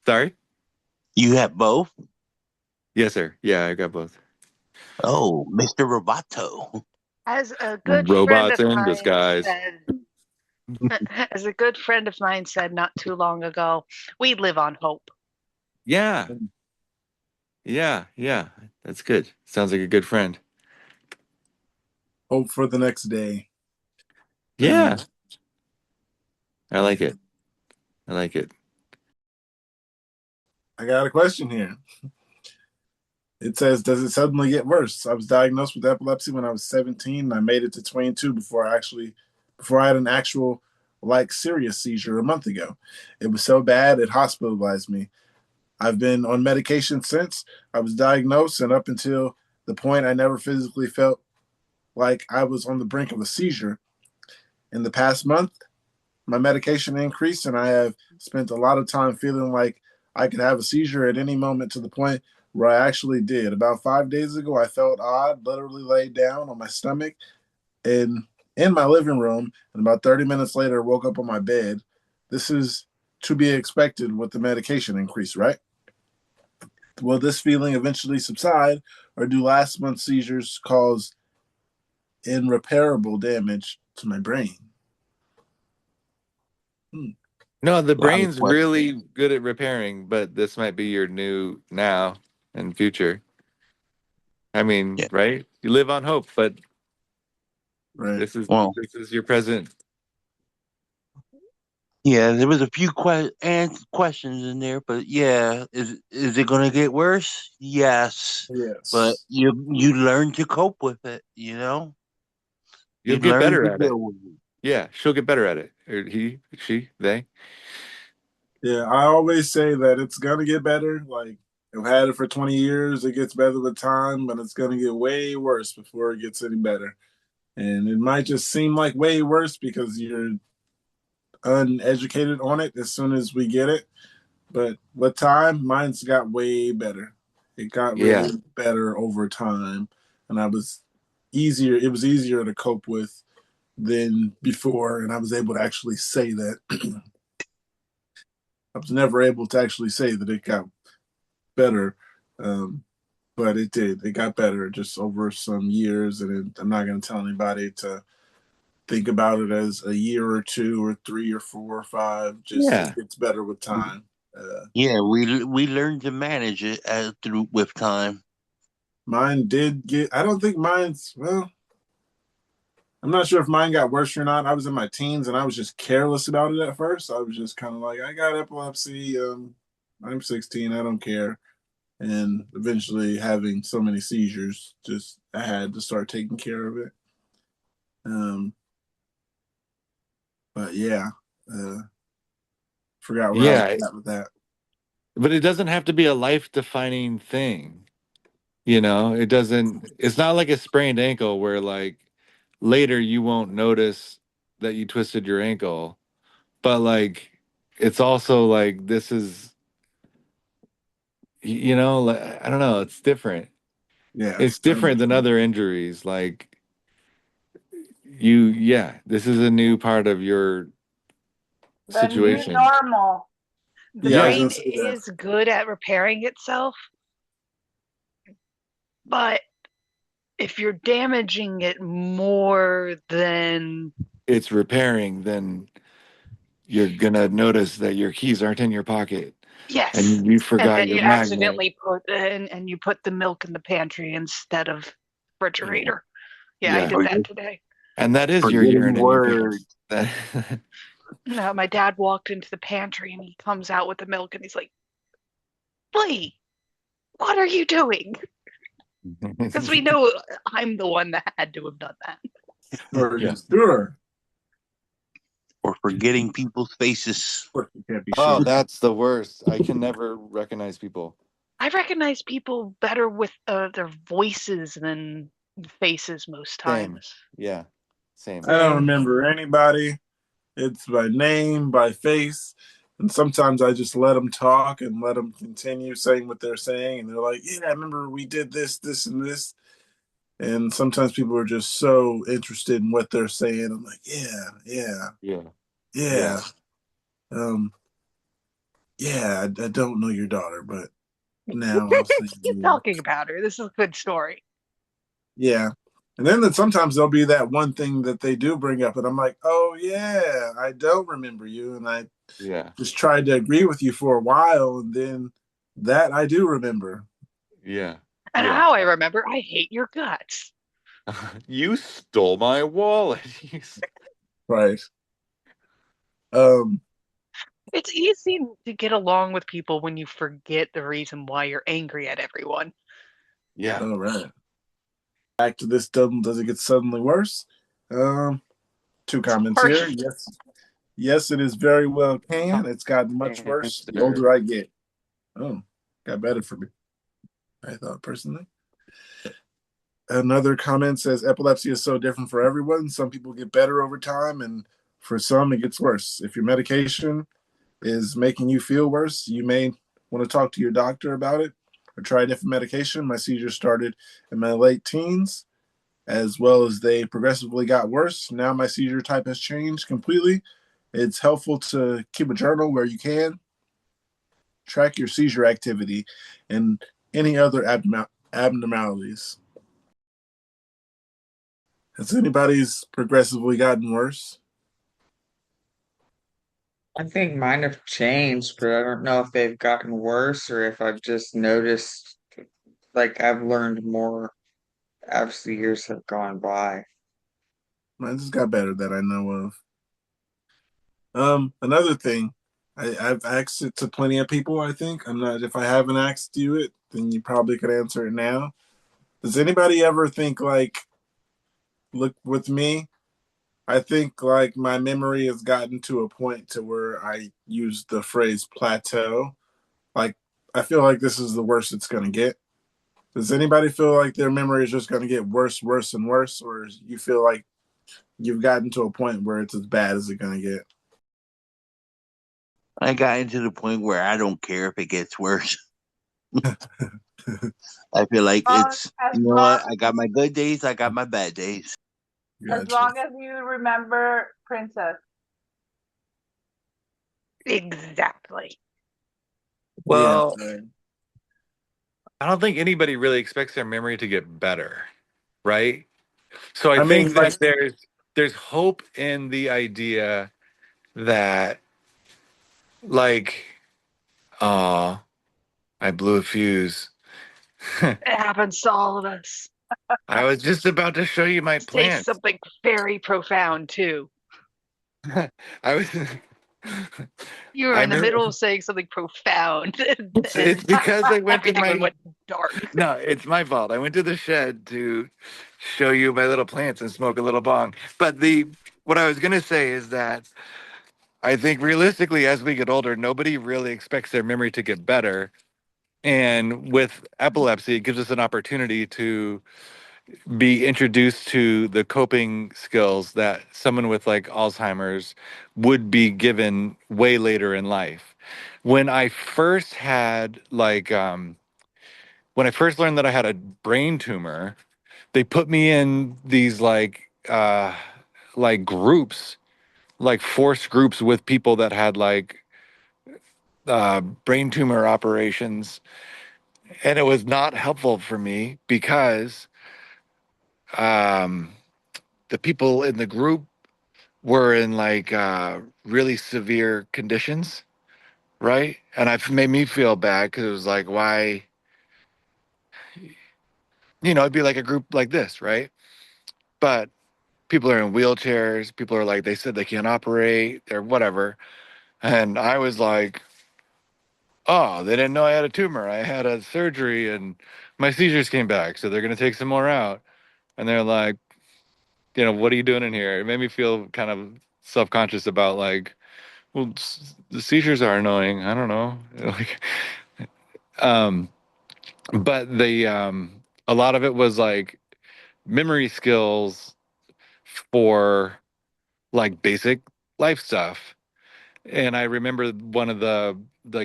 Sorry? You have both? Yes, sir. Yeah, I got both. Oh, Mr. Roboto. As a good friend Robots of in mine disguise. said, as a good friend of mine said not too long ago, we live on hope. Yeah. Yeah. Yeah. That's good. Sounds like a good friend. Hope for the next day. Yeah. I like it. I like it. I got a question here. It says, does it suddenly get worse? I was diagnosed with epilepsy when I was 17, and I made it to 22 before I had an actual, like, serious seizure a month ago. It was so bad, it hospitalized me. I've been on medication since I was diagnosed, and up until the point I never physically felt like I was on the brink of a seizure. In the past month, my medication increased, and I have spent a lot of time feeling like I could have a seizure at any moment to the point where I actually did. About 5 days ago, I felt odd, literally laid down on my stomach in my living room, and about 30 minutes later, I woke up on my bed. This is to be expected with the medication increase, right? Will this feeling eventually subside, or do last month's seizures cause irreparable damage to my brain? No, the A lot of brain's questions. really good at repairing, but this might be your new now and future. I mean, Yeah. right? You live on hope, but Right. Well, this is your present. yeah, there was a few questions in there, but yeah, is it going to get worse? Yes, but Yes. you learn to cope with it. You know, You'll you get learn better to at it. deal with it. Yeah, she'll get better at it. Or he, she, they. Yeah, I always say that it's gonna get better. Like I've had it for 20 years, it gets better with time, but it's gonna get way worse before it gets any better. And it might just seem like way worse because you're uneducated on it as soon as we get it. But with time, mine's got way better. It got Yeah. really better over time. And it was easier to cope with than before. And I was able to actually say that. I was never able to actually say that it got better. Um, but it did. It got better just over some years. And I'm not going to tell anybody to think about it as a year or two or three or four or five. Just it Yeah. gets better with time. Yeah, we learn to manage it through with time. Mine did get. I don't think mine's. Well, I'm not sure if mine got worse or not. I was in my teens and I was just careless about it at first. I was just kind of like, I got epilepsy. I'm 16. I don't care. And eventually, having so many seizures, just I had to start taking care of it. Um, but yeah, uh, forgot where I was Yeah. at with that. But it doesn't have to be a life defining thing. You know, it's not like a sprained ankle where like later you won't notice that you twisted your ankle. But like, it's also like, like, I don't know, it's different. Yeah, It's different than other injuries. Like, yeah, this is a new part of your The new situation. normal. The yeah. I was Yeah. gonna brain say that. is good at repairing itself, but if you're damaging it more than It's repairing, then you're gonna notice that your keys aren't in your pocket yes, and you and forgot that your you magnet. accidentally put and you put the milk in the pantry instead of refrigerator. Yeah, I Yeah. did that today. And that is your Forgetting urine in your words. pants. That No, my dad walked into the pantry and he comes out with the milk and he's like, "Lee, what are you doing?" Because we know I'm the one that had to have done that. Or Yeah. sure. Or forgetting people's faces. You can't be Oh, sure. that's the worst. I can never recognize people. I recognize people better with their voices than faces most Same. times. Yeah. Same. I don't Um, remember anybody It's by name, by face. And sometimes I just let them talk and let them continue saying what they're saying. And they're like, yeah, I remember we did this, this, and this. And sometimes people are just so interested in what they're saying. I'm like, yeah, yeah, Yeah. yeah. Yeah. Um, yeah, I don't know your daughter, but now I'll say Keep yeah. talking about her. This is a good story. Yeah. And then sometimes there'll be that one thing that they do bring up, and I'm like, oh, yeah, I don't remember you. And I Yeah. just tried to agree with you for a while, and then that I do remember. Yeah. And Yeah. how I remember, I hate your guts. You stole my wallet. Right. Um, It's easy to get along with people when you forget the reason why you're angry at everyone. Yeah. all right. Back to this does it get suddenly worse? Um, two comments here. Harsh. Yes. Yes, it is very well can. It's gotten much worse the older I get. Oh, got better for me, I thought personally. Another comment says epilepsy is so different for everyone. Some people get better over time, and for some, it gets worse. If your medication is making you feel worse, you may want to talk to your doctor about it or try a different medication. My seizures started in my late teens, as well as they progressively got worse. Now my seizure type has changed completely. It's helpful to keep a journal where you can track your seizure activity and any other abnormalities. Has anybody's progressively gotten worse? I think mine have changed, but I don't know if they've gotten worse or if I've just noticed like I've learned more as the years have gone by. Mine just got better that I know of. Another thing, I've asked it to plenty of people. I think I'm not. If I haven't asked you it, then you probably could answer it now. Does anybody ever think like, look with me? I think like my memory has gotten to a point to where I use the phrase plateau. Like I feel like this is the worst it's gonna get. Does anybody feel like their memory is just gonna get worse, worse, and worse, or you feel like you've gotten to a point where it's as bad as it's gonna get? I got into the point where I don't care if it gets worse. I feel like it's, As you know long what? I got my good days, I got my bad days. as Gotcha. long as you remember Princess. Exactly. Yeah. Well, I don't think anybody really expects their memory to get better, right? So I I mean, think like, that there's hope in the idea that like, oh, I blew a fuse. It happens to all of us. I was just about to show you my Say plants. something very profound too. I was You were I in the remember middle of saying something profound, it's and because I went to everything my went dark. no, it's my fault. I went to the shed to show you my little plants and smoke a little bong. But the what I was gonna say is that I think realistically, as we get older, nobody really expects their memory to get better. And with epilepsy, it gives us an opportunity to be introduced to the coping skills that someone with like Alzheimer's would be given way later in life. When I first had when I first learned that I had a brain tumor, they put me in these like groups, like forced groups with people that had like brain tumor operations, and it was not helpful for me because um, the people in the group were in like really severe conditions, right? And it made me feel bad because it was like, why, it'd be like a group like this, right? But people are in wheelchairs. People are like, they said they can't operate or whatever. And I was like, oh, they didn't know I had a tumor. I had a surgery and my seizures came back. So they're going to take some more out. And they're like, what are you doing in here? It made me feel kind of self conscious about like, well, the seizures are annoying. I don't know. Like, um, but a lot of it was like memory skills for like basic life stuff. And I remember one of the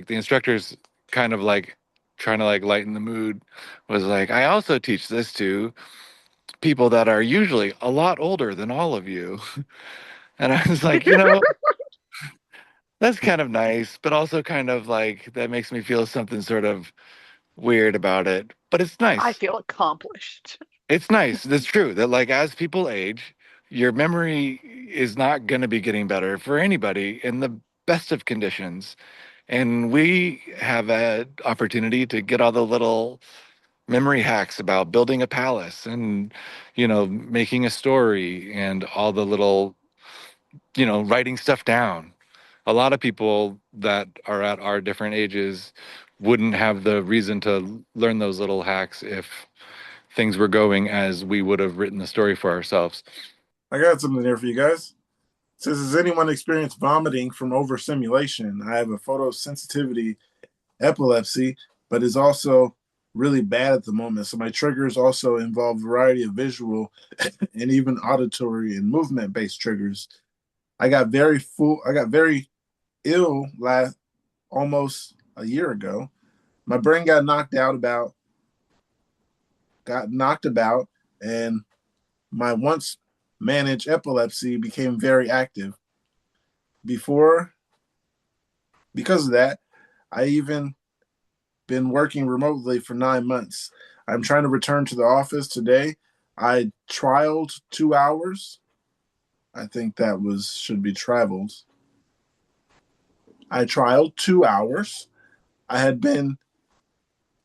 instructors kind of like trying to like lighten the mood was like, I also teach this to people that are usually a lot older than all of you. And I was like, that's kind of nice, but also kind of like that makes me feel something sort of weird about it. But it's I nice. feel accomplished. It's nice. That's true. That like as people age, your memory is not going to be getting better for anybody in the best of conditions. And we have an opportunity to get all the little memory hacks about building a palace and, making a story and all the little, writing stuff down. A lot of people that are at our different ages wouldn't have the reason to learn those little hacks if things were going as we would have written the story for ourselves. I got something there for you guys. It says, has anyone experienced vomiting from overstimulation? I have a photosensitivity epilepsy, but is also really bad at the moment. So my triggers also involve a variety of visual and even auditory and movement based triggers. I got very ill last almost a year ago. My brain got knocked about, and my once managed epilepsy became very active. Before, because of that, I even been working remotely for 9 months. I'm trying to return to the office today. I trialed 2 hours. I think that was should be traveled. I trialed 2 hours. I had been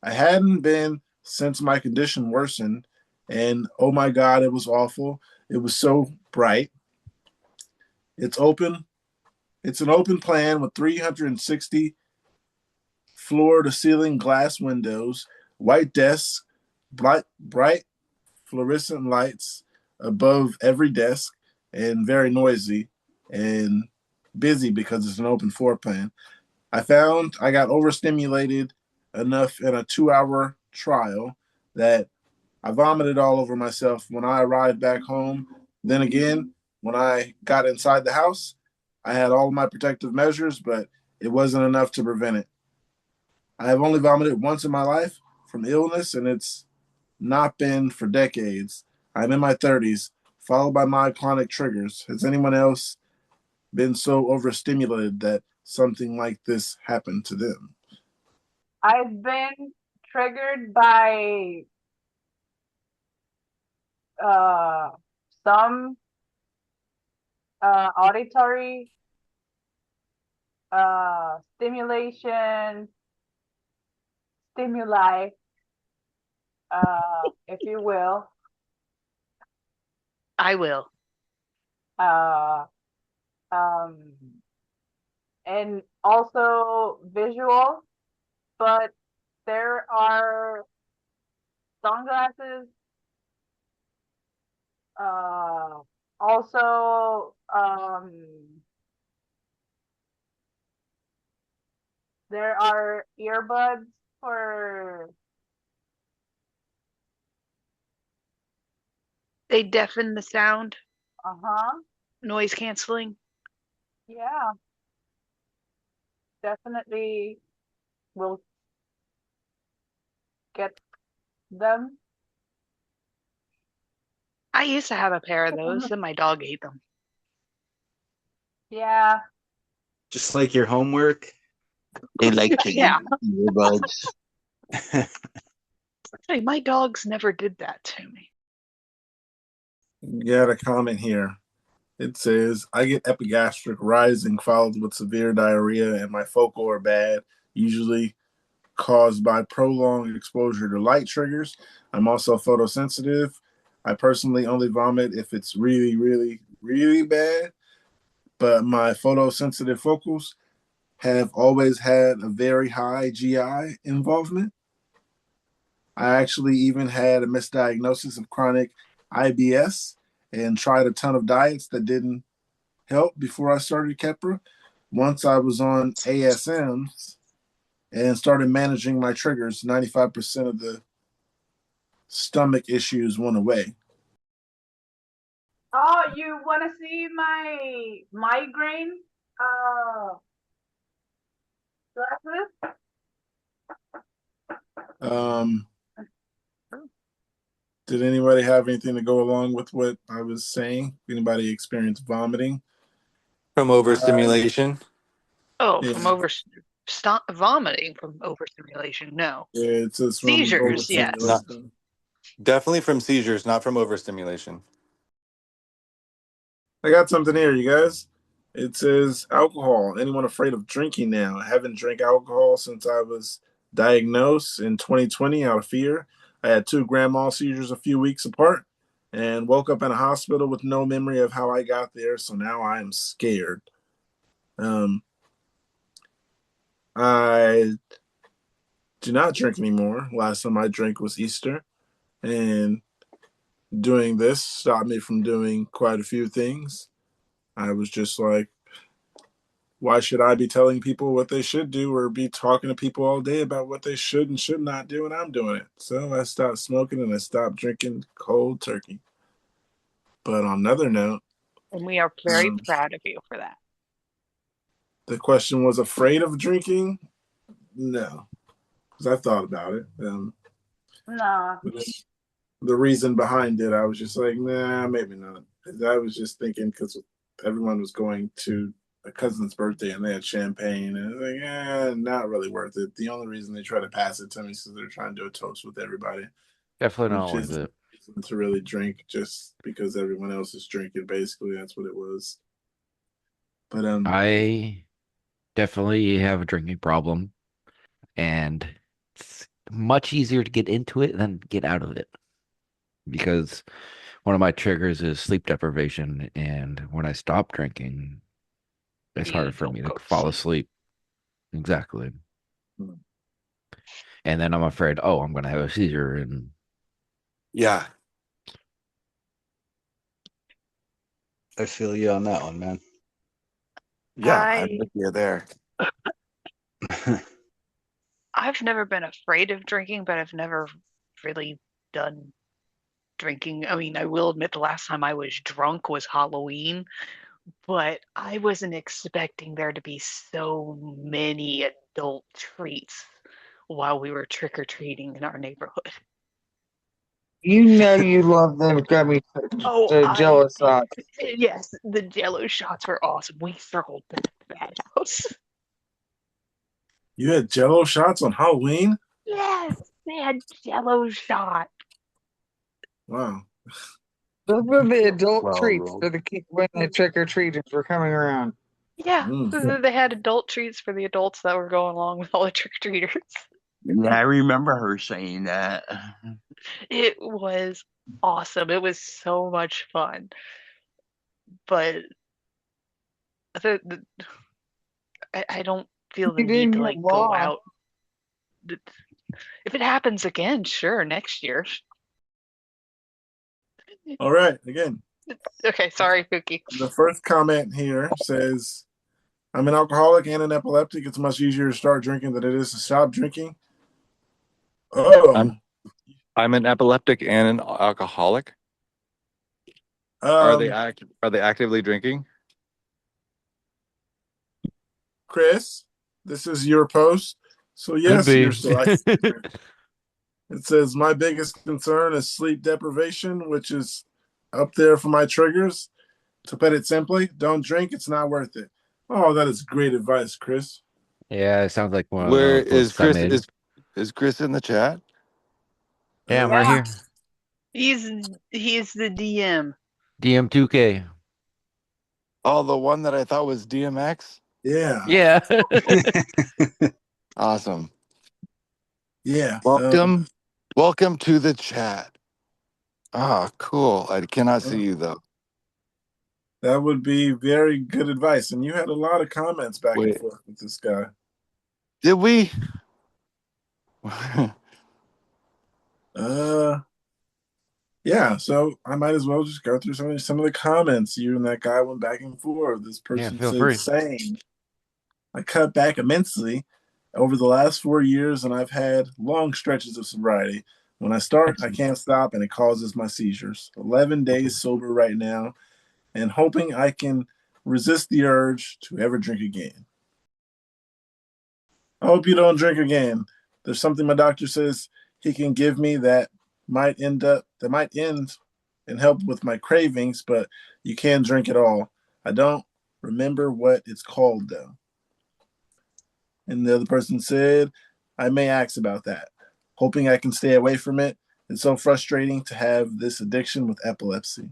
I hadn't been since my condition worsened, and oh my god, it was awful. It was so bright. It's open. It's an open plan with 360 floor to ceiling glass windows, white desks, bright fluorescent lights above every desk, and very noisy and busy because it's an open floor plan. I found I got overstimulated enough in a 2 hour trial that I vomited all over myself when I arrived back home. Then again, when I got inside the house, I had all of my protective measures, but it wasn't enough to prevent it. I have only vomited once in my life from illness, and it's not been for decades. I'm in my 30s, followed by my chronic triggers. Has anyone else been so overstimulated that something like this happened to them? I've been triggered by uh, some auditory stimuli, if you will. I will. Uh, um, and also visual, but there are sunglasses. Also, there are earbuds for They deafen the sound, uh-huh. noise canceling. Yeah, definitely will get them. I used to have a pair of those, and my dog ate them. Yeah. Just like your homework. They like to Yeah. eat earbuds. Hey, my dogs never did that to me. Got a comment here. It says, I get epigastric rising followed with severe diarrhea, and my focal are bad, usually caused by prolonged exposure to light triggers. I'm also photosensitive. I personally only vomit if it's really, really, really bad, but my photosensitive focals have always had a very high GI involvement. I actually even had a misdiagnosis of chronic IBS and tried a ton of diets that didn't help before I started Kepra. Once I was on ASMs and started managing my triggers, 95% of the stomach issues went away. Oh, you want to see my migraine glasses? Did anybody have anything to go along with what I was saying? Anybody experience vomiting? From overstimulation? Oh, Yeah. from vomiting from overstimulation. No. Yeah, it says from Seizures, yes. Not overstimulation. definitely from seizures, not from overstimulation. I got something here, you guys. It says alcohol. Anyone afraid of drinking now? I haven't drank alcohol since I was diagnosed in 2020 out of fear. I had 2 grand mal seizures a few weeks apart and woke up in a hospital with no memory of how I got there. So now I am scared. I do not drink anymore. Last time I drank was Easter. And doing this stopped me from doing quite a few things. I was just like, why should I be telling people what they should do or be talking to people all day about what they should and should not do when I'm doing it? So I stopped smoking and I stopped drinking cold turkey. But on another note, And we are very proud of you for that. the question was afraid of drinking? No, because I thought about it. Nah. The reason behind it, I was just like, nah, maybe not. I was just thinking because everyone was going to a cousin's birthday and they had champagne, and I was like, not really worth it. The only reason they try to pass it to me is because they're trying to do a toast with everybody, Definitely not which worth is it. to really drink just because everyone else is drinking. Basically, that's what it was. But I definitely have a drinking problem, and it's much easier to get into it than get out of it because one of my triggers is sleep deprivation, and when I stop drinking, it's You harder for don't me to go to fall sleep. asleep. Exactly. Hmm. And then I'm afraid, oh, I'm going to have a seizure. And Yeah. I feel you on that one, man. Yeah, I'm with you there. I've never been afraid of drinking, but I've never really done drinking. I mean, I will admit the last time I was drunk was Halloween, but I wasn't expecting there to be so many adult treats while we were trick or treating in our neighborhood. You know you love them gummy, Oh, the Jello shots. yes, the Jello shots were awesome. We circled the bad house. you had Jello shots on Halloween? Yes, they had Jello shot. Wow. Those were the adult Well treats rolled. for the kids when the trick or treaters were coming around. Yeah, Mm. they had adult treats for the adults that were going along with all the trick or treaters. Yeah, I remember her saying that. It was awesome. It was so much fun. But I don't feel the You need didn't to get like go lost. out. If it happens again, sure, next year. All right, again. Okay, sorry, Cookie. The first comment here says, I'm an alcoholic and an epileptic. It's much easier to start drinking than it is to stop drinking. Oh. I'm an epileptic and an alcoholic. Are they actively drinking? Chris, this is your post. So could yes, you're be. still actively drinking. It says my biggest concern is sleep deprivation, which is up there for my triggers. To put it simply, don't drink, it's not worth it. Oh, that is great advice, Chris. Yeah, it sounds like one of Where the is posts I Chris? made. Is Chris in the chat? Yeah, I'm right Yeah. here. He's the DM. DM2K. Oh, the one that I thought was DMX? Yeah. Yeah. Awesome. Yeah. Welcome to the chat. Ah, cool. I cannot see you though. That would be very good advice. And you had a lot of comments back and Wait. forth with this guy. Did we? Yeah, so I might as well just go through some of the comments. You and that guy went back and forth. This Yeah, person feel said, free. same. I cut back immensely over the last 4 years, and I've had long stretches of sobriety. When I start, I can't stop, and it causes my seizures. 11 days sober right now, and hoping I can resist the urge to ever drink again. I hope you don't drink again. There's something my doctor says he can give me that might end and help with my cravings, but you can't drink at all. I don't remember what it's called though. And the other person said, I may ask about that, hoping I can stay away from it. It's so frustrating to have this addiction with epilepsy.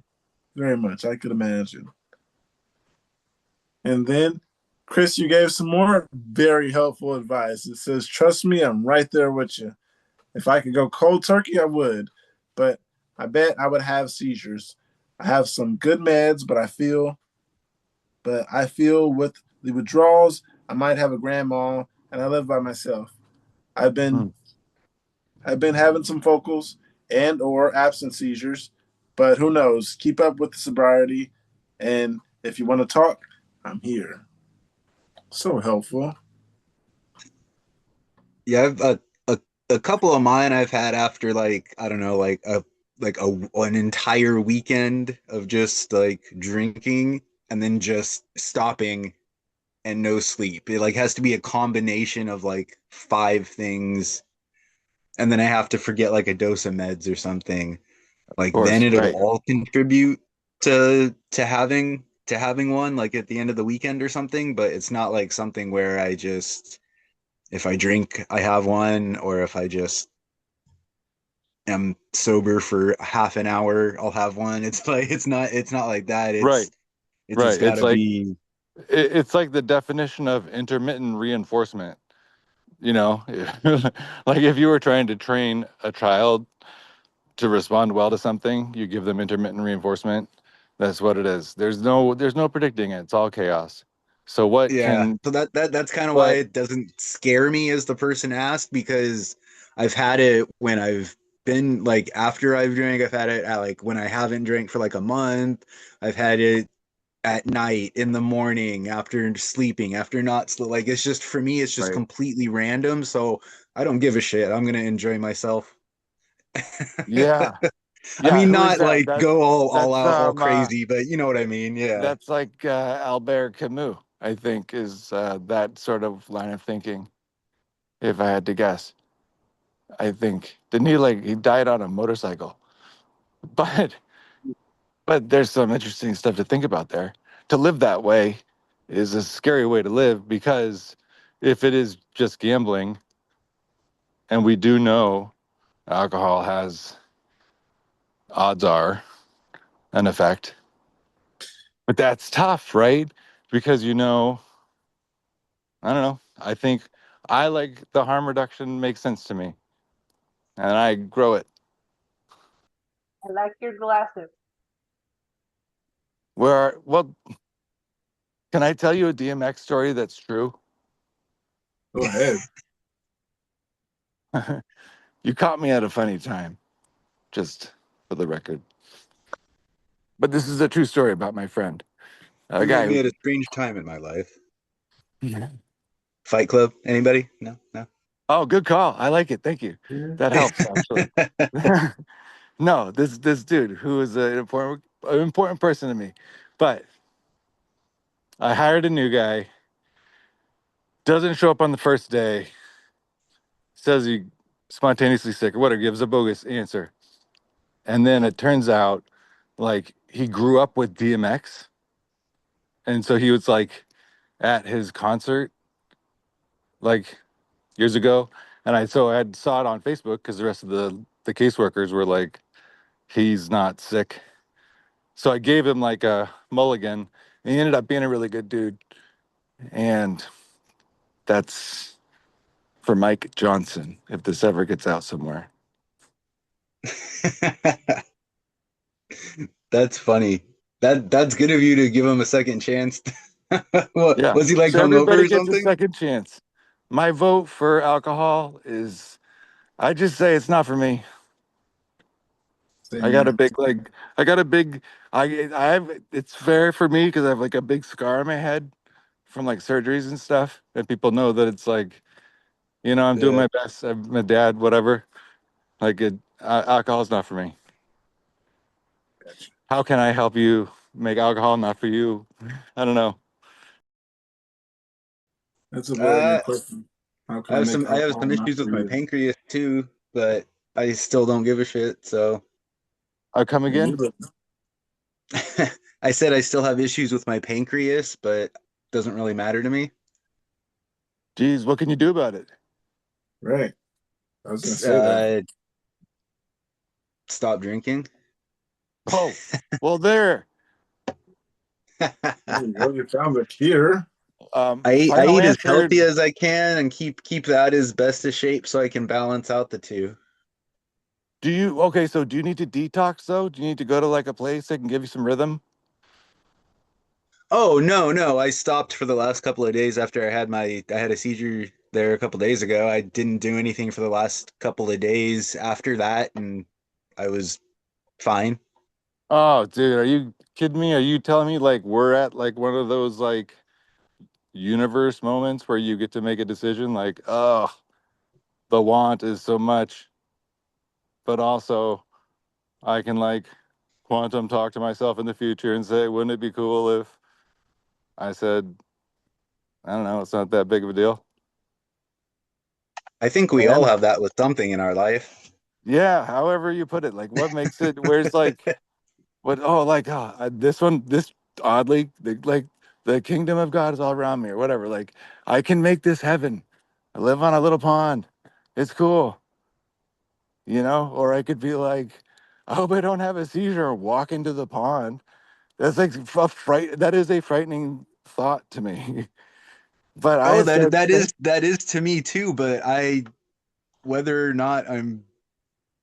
Very much, I could imagine. And then, Chris, you gave some more very helpful advice. It says, trust me, I'm right there with you. If I could go cold turkey, I would. But I bet I would have seizures. I have some good meds, but I feel with the withdrawals, I might have a grandma, and I live by myself. I've been Mm. I've been having some focals and or absent seizures, but who knows? Keep up with the sobriety, and if you want to talk, I'm here. So helpful. Yeah, I've a couple of mine I've had after like I don't know like an entire weekend of just like drinking and then just stopping and no sleep. It like has to be a combination of like five things, and then I have to forget like a dose of meds or something. Of Like then course, it'll right. all contribute to having one like at the end of the weekend or something. But it's not like something where I just if I drink I have one, or if I just am sober for half an hour I'll have one. It's like it's not like that. Right, It's right. got It's to like be. it's like the definition of intermittent reinforcement, you know? Like if you were trying to train a child to respond well to something, you give them intermittent reinforcement. That's what it is. There's no predicting it. It's all chaos. So what Yeah, can so that's kind of why what it doesn't scare me as the person asked, because I've had it when I've been like after I've drank, I've had it at like when I haven't drank for like a month. I've had it at night, in the morning, after sleeping, after not sleep. Like it's just for me, it's just right. completely random. So I don't give a shit. I'm gonna enjoy myself. Yeah. I Yeah, mean, who is not that? like go all That's out, all crazy, but you know what I mean. Yeah. that's like Albert Camus, I think, is that sort of line of thinking, if I had to guess. I think. Didn't he died on a motorcycle? But but there's some interesting stuff to think about there. To live that way is a scary way to live, because if it is just gambling, and we do know alcohol has, odds are, an effect, but that's tough, right? Because I don't know. I think I like the harm reduction makes sense to me, and I grow it. I like your glasses. Well, can I tell you a DMX story that's true? Go ahead. You caught me at a funny time, just for the record. But this is a true story about my friend, a You met guy me who. at a strange time in my life. Fight Club? Anybody? No, no. Oh, good call. I like it. Thank you. That helps actually. No, this dude who is an important person to me, but I hired a new guy. Doesn't show up on the first day. Says he spontaneously sick or whatever. Gives a bogus answer, and then it turns out like he grew up with DMX, and so he was like at his concert like years ago, and I had saw it on Facebook because the rest of the caseworkers were like, he's not sick. So I gave him like a mulligan, and he ended up being a really good dude. And that's for Mike Johnson, if this ever gets out somewhere. That's funny. That's good of you to give him a second chance. Yeah. Was he like So hungover everybody or gets a something? second chance. My vote for alcohol is, I just say it's not for me. I got a Same. big like I got a big I have it's fair for me because I have like a big scar on my head from like surgeries and stuff. And people know that it's like, I'm doing Yeah. my best. I'm a dad, whatever. Like Alcohol's not for me. Gotcha. How can I help you make alcohol not for you? I don't know. That's a very good Uh, question. How can I I have make some alcohol not issues for with my you? pancreas too, but I still don't give a shit. So I come Me again? neither. I said I still have issues with my pancreas, but doesn't really matter to me. Geez, what can you do about it? Right. I was gonna say that. Uh, Stop drinking. Oh, well, there. There you go. You found the cure. I Final eat as answer. healthy as I can and keep that as best of shape so I can balance out the two. Do you okay? So do you need to detox though? Do you need to go to like a place that can give you some rhythm? Oh no, I stopped for the last couple of days after I had a seizure there a couple of days ago. I didn't do anything for the last couple of days after that, and I was fine. Oh, dude, are you kidding me? Are you telling me like we're at like one of those like universe moments where you get to make a decision like, oh, the want is so much, but also I can like quantum talk to myself in the future and say, wouldn't it be cool if I said, I don't know, it's not that big of a deal. I think we all And have that with something in our life. yeah, however you put it, like what makes it, where's like, what, oh, like, oh, this one, this oddly, like the kingdom of God is all around me or whatever. Like I can make this heaven. I live on a little pond. It's cool, you know? Or I could be like, I hope I don't have a seizure or walk into the pond. That's like that is a frightening thought to me. But I Oh, said, that is to me too, but I whether or not I'm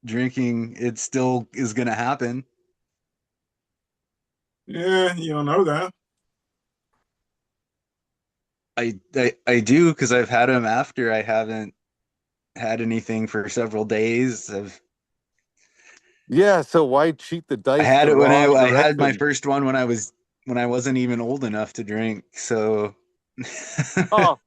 drinking, it still is gonna happen. Yeah, you don't know that. I do because I've had them after I haven't had anything for several days. yeah, so why cheat the I dice had the it when wrong I had my direction? first one when I wasn't even old enough to drink. So Oh,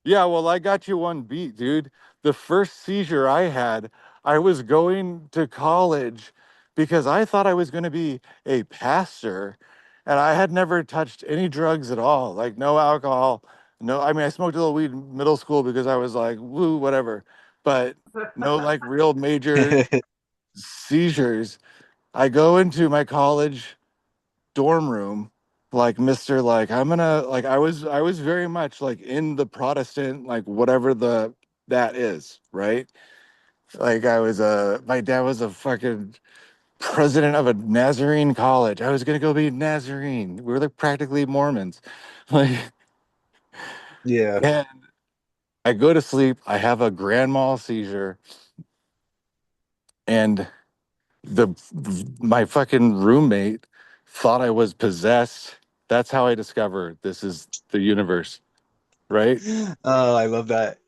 yeah, well, I got you one beat, dude. The first seizure I had, I was going to college because I thought I was going to be a pastor, and I had never touched any drugs at all, like no alcohol. No, I mean, I smoked a little weed in middle school because I was like, woo, whatever, but no, like real major seizures. I go into my college dorm room like Mr. like I'm gonna like I was very much like in the Protestant like whatever the that is, right? Like I was my dad was a fucking president of a Nazarene college. I was gonna go be a Nazarene. We were like practically Mormons. Like yeah. and I go to sleep, I have a grand mal seizure, and the my fucking roommate thought I was possessed. That's how I discovered this is the universe, right? Oh, I love that.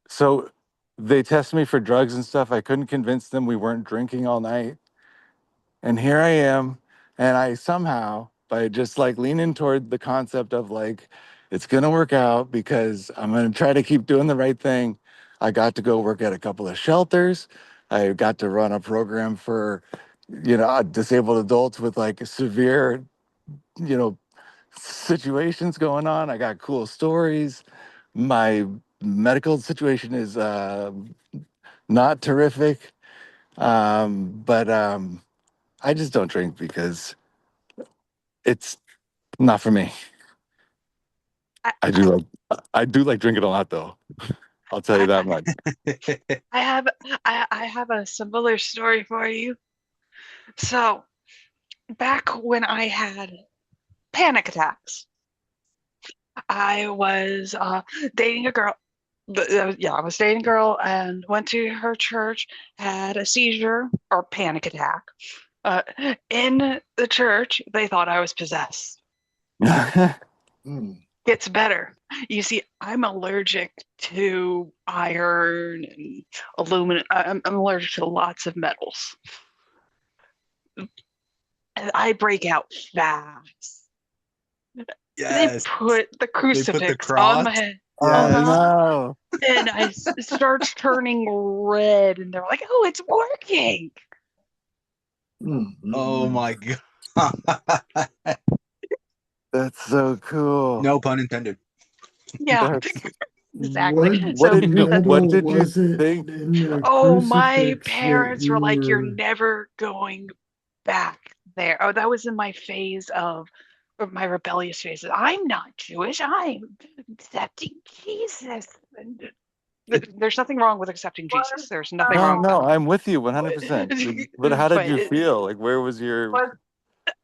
So they test me for drugs and stuff. I couldn't convince them we weren't drinking all night. And here I am. And I somehow, by just like leaning toward the concept of like, it's going to work out because I'm going to try to keep doing the right thing. I got to go work at a couple of shelters. I got to run a program for, disabled adults with like severe, you know, situations going on. I got cool stories. My medical situation is not terrific, but I just don't drink because it's not for me. I, I do like I do like drinking a lot though. I'll tell you I, that much. I have I have a similar story for you. So back when I had panic attacks, I was dating a girl. Yeah, I was dating a girl and went to her church, had a seizure or panic attack. Uh, in the church, they thought I was possessed. Hmm. Gets better. You see, I'm allergic to iron and aluminum. I'm allergic to lots of metals. And I break out fast. They Yes. put the They put the crucifix on cross. my head. no. And starts turning red, and they're like, "Oh, it's working!" Oh my god. That's so cool. No pun intended. Yeah, That's exactly. What what level did you was it think? in the Oh, my crucifix that parents were you like, "You're were? never going back there." Oh, that was in my phase of my rebellious phases. I'm not Jewish. I'm accepting Jesus. And there's nothing wrong with accepting Jesus. There's nothing No, wrong with no, I'm with you 100%. But that. how did But you feel? Like, where was your,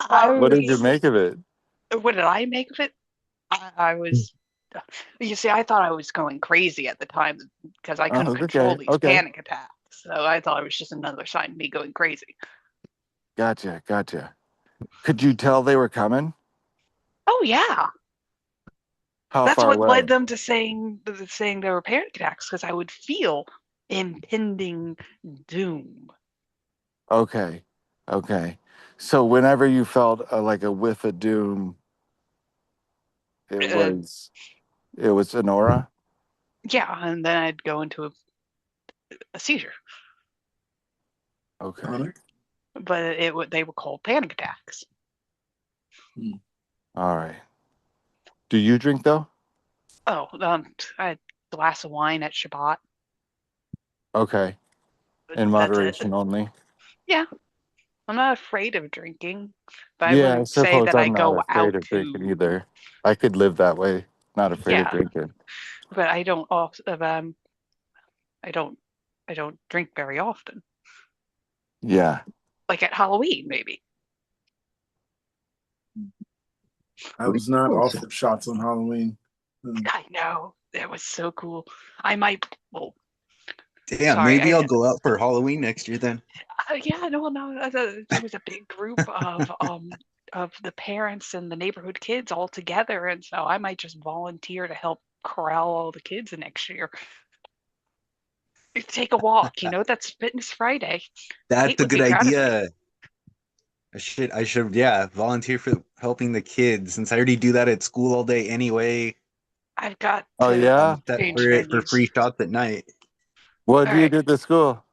I what did you was, make of it? what did I make of it? I was, you see, I thought I was going crazy at the time because I couldn't Oh, control okay, these okay. panic attacks. So I thought it was just another sign of me going crazy. Gotcha, gotcha. Could you tell they were coming? Oh yeah, How that's far what led away? them to saying they were panic attacks because I would feel impending doom. Okay, okay. So whenever you felt like a whiff of doom, it Uh, was it was an aura? yeah, and then I'd go into a seizure, Okay. but they were called panic attacks. All right. Do you drink though? Oh, I had a glass of wine at Shabbat. Okay. But In that's it. moderation only. Yeah, I'm not afraid of drinking, but I Yeah, I wouldn't say suppose that I I'm not go afraid out of drinking to. either. I could live that way, not afraid of Yeah, drinking. but I don't. I don't. I don't drink very often. Yeah. Like at Halloween, maybe. I was not offered shots on Halloween. I know that was so cool. I might. Well, Damn, sorry. maybe I'll go out for Halloween next year then. Yeah, no. There was a big group of the parents and the neighborhood kids all together, and so I might just volunteer to help corral all the kids next year. Take a walk. That's Fitness Friday. That's Kate a would good be proud of me. idea. I should, yeah, volunteer for helping the kids since I already do that at school all day anyway. I've got Oh to yeah? Set change for it for venues. free shots at night. What All do you right. do at the school?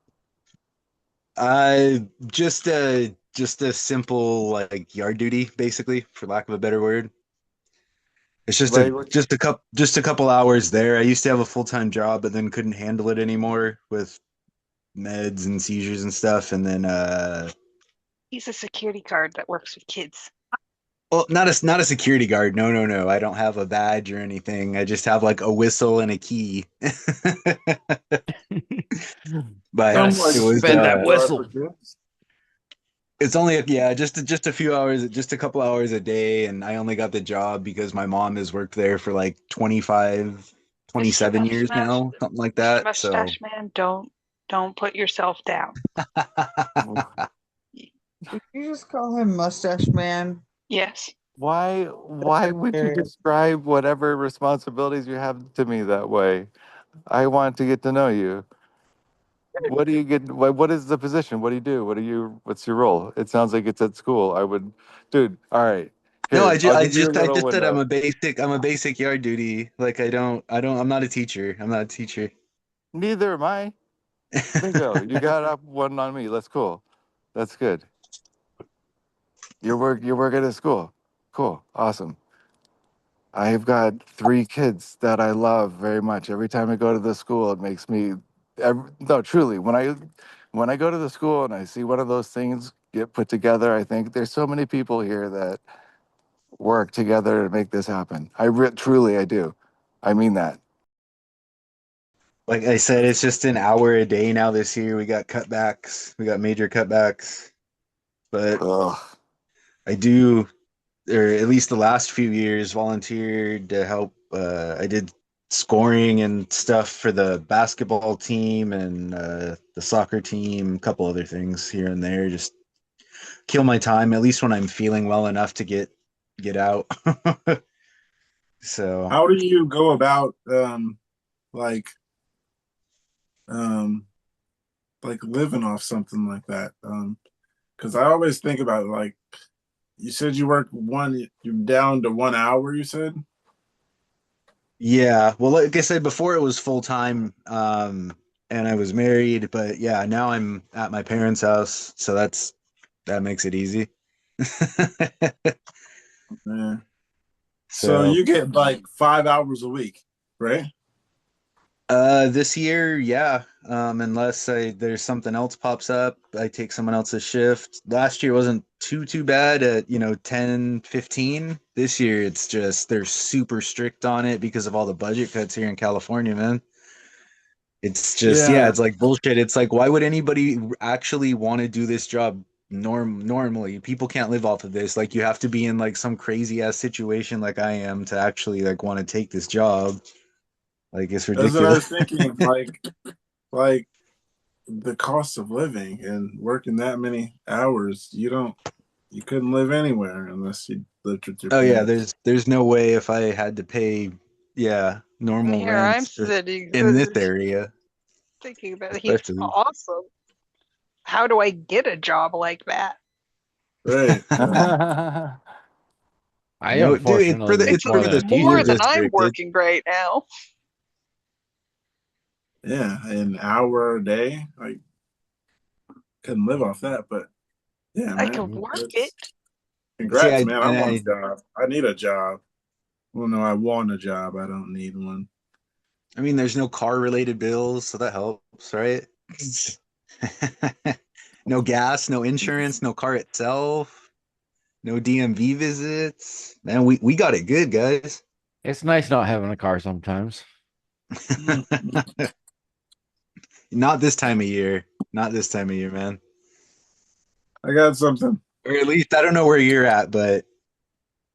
Just a simple like yard duty, basically, for lack of a better word. It's just Like a just a couple hours there. I used to have a full-time job, but then couldn't handle it anymore with meds and seizures and stuff. And then He's a security guard that works with kids. well, not a security guard. No, no, no. I don't have a badge or anything. I just have like a whistle and a key. But How it much was security guard for kids? it's only yeah, just a few hours, just a couple hours a day, and I only got the job because my mom has worked there for like 25, Mr. 27 years Mustache, now, something like Mr. that. So Mustache Man, don't put yourself down. Did you just call him Mustache Man? Yes. why would you Hilarious. describe whatever responsibilities you have to me that way? I want to get to know you. What do you get? What is the position? What do you do? What's your role? It sounds like it's at school. Dude, all right. no, Here, I'll I give you a just I little just said window. I'm a basic yard duty. Like I'm not a teacher. I'm not a teacher. Neither am I. Bingo. You got up one on me. That's cool. That's good. You work at a school. Cool. Awesome. I've got 3 kids that I love very much. Every time I go to the school, it makes me no, truly, when I go to the school and I see one of those things get put together, I think there's so many people here that work together to make this happen. Truly I do. I mean that. Like I said, it's just an hour a day now this year. We got cutbacks. We got major cutbacks. But Ugh. I do, or at least the last few years, volunteered to help. I did scoring and stuff for the basketball team and the soccer team, a couple other things here and there. Just kill my time, at least when I'm feeling well enough to get out. So How do you go about like um like living off something like that? Because I always think about it, like you said you work you're down to 1 hour, you said? Yeah. Well, like I said before, it was full time, and I was married. But yeah, now I'm at my parents' house, so that makes it easy. Yeah. So So, you get like 5 hours a week, right? this year, yeah. Unless there's something else pops up, I take someone else's shift. Last year wasn't too bad at, 10, 15. This year it's just they're super strict on it because of all the budget cuts here in California, man. It's just, yeah, Yeah. it's like bullshit. It's like, why would anybody actually want to do this job normally? People can't live off of this. Like, you have to be in like some crazy ass situation like I am to actually like want to take this job. Like, it's That's what I ridiculous. was thinking. Like the cost of living and working that many hours, you couldn't live anywhere unless you lived with your Oh yeah, parents. there's no way if I had to pay, yeah, normal Here I'm rent sitting in this area, thinking that he's especially. awesome. How do I get a job like that? Right. I Dude, unfortunately It's it's run for a the more school t-shirt. than I'm district. working right now. Yeah, an hour a day. I couldn't live off that, but yeah, I can man. work it. That's See, congrats, man. I want a job. I need a job. Well, no, I want a job. I don't need one. I mean, there's no car related bills, so that helps, right? No gas, no insurance, no car itself, no DMV visits. Man, we got it good, guys. It's nice not having a car sometimes. Not this time of year. Not this time of year, man. I got something. Or at least I don't know where you're at, but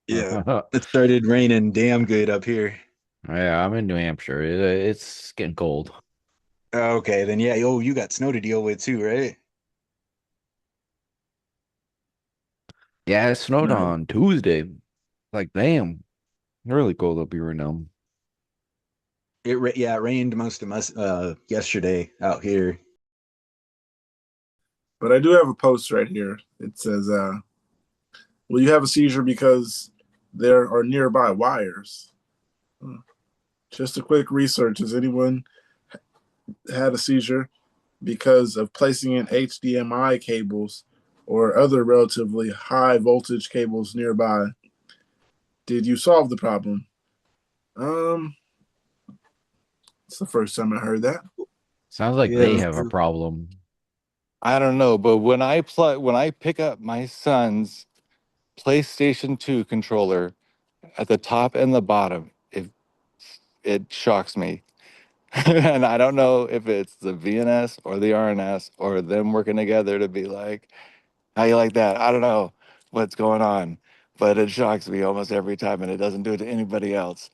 yeah, it started raining damn good up here. Yeah, I'm in New Hampshire. It's getting cold. Okay, then yeah, oh, you got snow to deal with too, right? Yeah, it snowed Right. on Tuesday. Like, damn, really cold up here right now. Yeah, it rained most of us yesterday out here. But I do have a post right here. It says, will you have a seizure because there are nearby wires? Just a quick research. Has anyone had a seizure because of placing in HDMI cables or other relatively high voltage cables nearby? Did you solve the problem? Um, it's the first time I heard that. Sounds like Yeah, they have a problem. I don't know, but when I pick up my son's PlayStation 2 controller at the top and the bottom, it shocks me. And I don't know if it's the VNS or the RNS or them working together to be like, how you like that? I don't know what's going on, but it shocks me almost every time, and it doesn't do it to anybody else.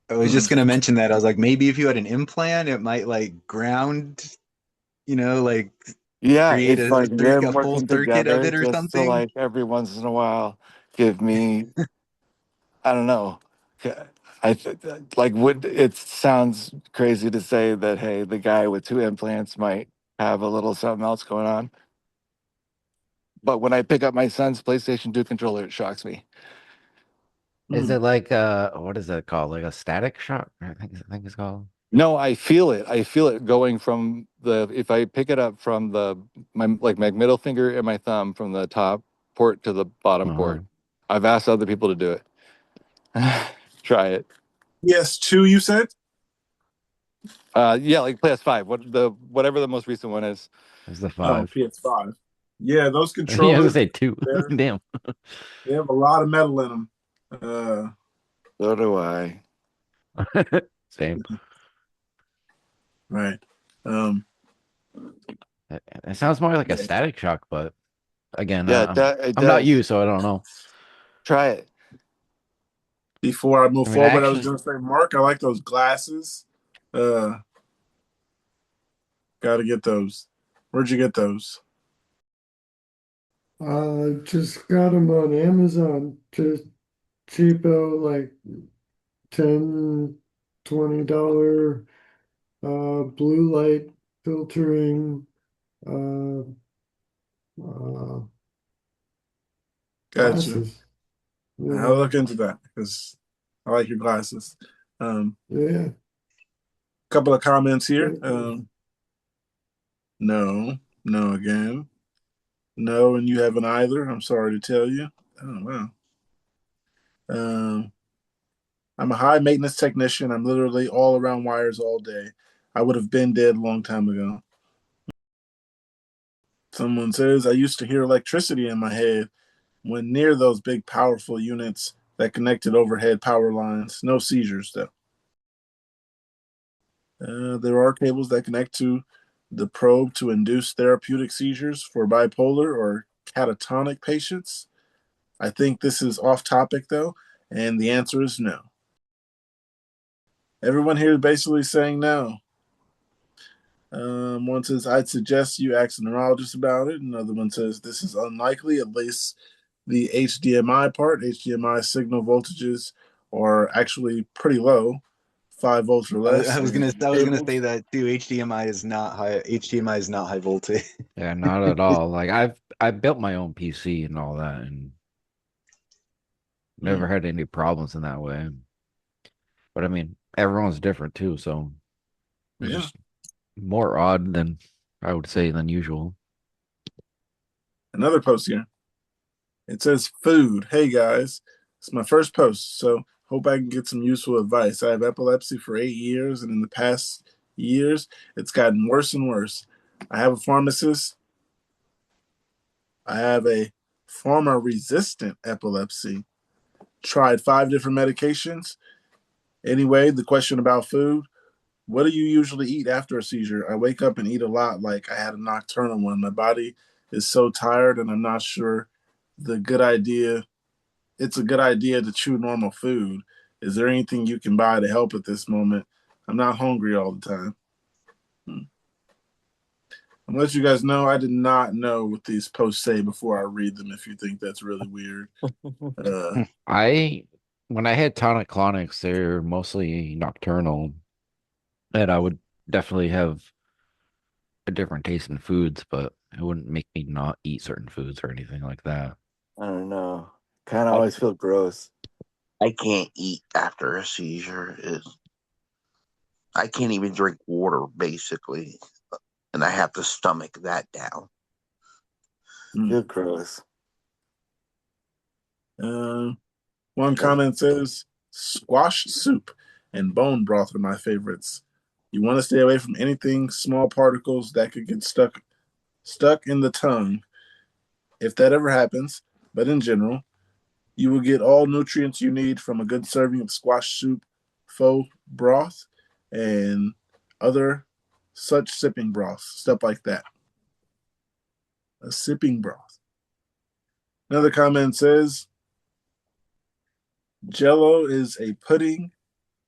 I was just gonna mention that. I was like, maybe if you had an implant, it might like ground, like Yeah, create it's like a them full working circuit of together it or just to something. like every once in a while give me, I don't know. Like would it sounds crazy to say that hey, the guy with two implants might have a little something else going on. But when I pick up my son's PlayStation 2 controller, it shocks me. Is it like what is that called? Like a static shock? I think it's called. No, I feel it. I feel it going from the if I pick it up from my middle finger and my thumb from the top port to the bottom Uh-huh. port. I've asked other people to do it. Try it. PS2, you said? Yeah, like PS5. Whatever the most recent one is. It's the Oh, 5. PS5. Yeah, those Yeah, I was gonna controllers, say 2. they're- Damn. they have a lot of metal in them. Uh, So do I. Same. right. Um, It sounds more like a yeah. static shock, but again, Yeah, I'm it I'm not does. you, so I don't know. Try it. Before I move I mean, forward, I was actually, going to say, Mark, I like those glasses. Uh, Got to get those. Where'd you get those? Just got them on Amazon. Just cheapo, like 10, $20 blue light filtering uh uh Gotcha. glasses. You I'll look know. into that because I like your glasses. Yeah. Couple of comments here. No, no again. No, and you haven't either. I'm sorry to tell you. Oh wow. Um, I'm a high maintenance technician. I'm literally all around wires all day. I would have been dead a long time ago. Someone says I used to hear electricity in my head when near those big powerful units that connected overhead power lines. No seizures though. There are cables that connect to the probe to induce therapeutic seizures for bipolar or catatonic patients. I think this is off topic though, and the answer is no. Everyone here is basically saying no. One says, I'd suggest you ask a neurologist about it. Another one says, this is unlikely, at least the HDMI part. HDMI signal voltages are actually pretty low, 5 volts or less. I was And gonna cables, say that too. HDMI is not high. HDMI is not high voltage. Yeah, not at all. Like I built my own PC and all that, and never had any problems in that way. But I mean, everyone's different too, so it's yeah. just more odd than I would say than usual. Another post here. It says food. Hey guys, it's my first post, so hope I can get some useful advice. I have epilepsy for 8 years, and in the past years, it's gotten worse and worse. I have a pharmacist. I have a pharma resistant epilepsy. Tried 5 different medications. Anyway, the question about food, what do you usually eat after a seizure? I wake up and eat a lot like I had a nocturnal one. My body is so tired and I'm not sure the good idea it's a good idea to chew normal food. Is there anything you can buy to help at this moment? I'm not hungry all the time. I'm gonna let you guys know I did not know what these posts say before I read them if you think that's really weird. I when I had tonic clonics, they're mostly nocturnal, and I would definitely have a different taste in foods, but it wouldn't make me not eat certain foods or anything like that. I don't know. Kind of always feel gross. I can't eat after a seizure. I can't even drink water, basically, and I have to stomach that down. Feel gross. One comment says squash soup and bone broth are my favorites. You want to stay away from anything small particles that could get stuck in the tongue if that ever happens. But in general, you will get all nutrients you need from a good serving of squash soup, faux broth, and other such sipping broths, stuff like that. A sipping broth. Another comment says Jello is a pudding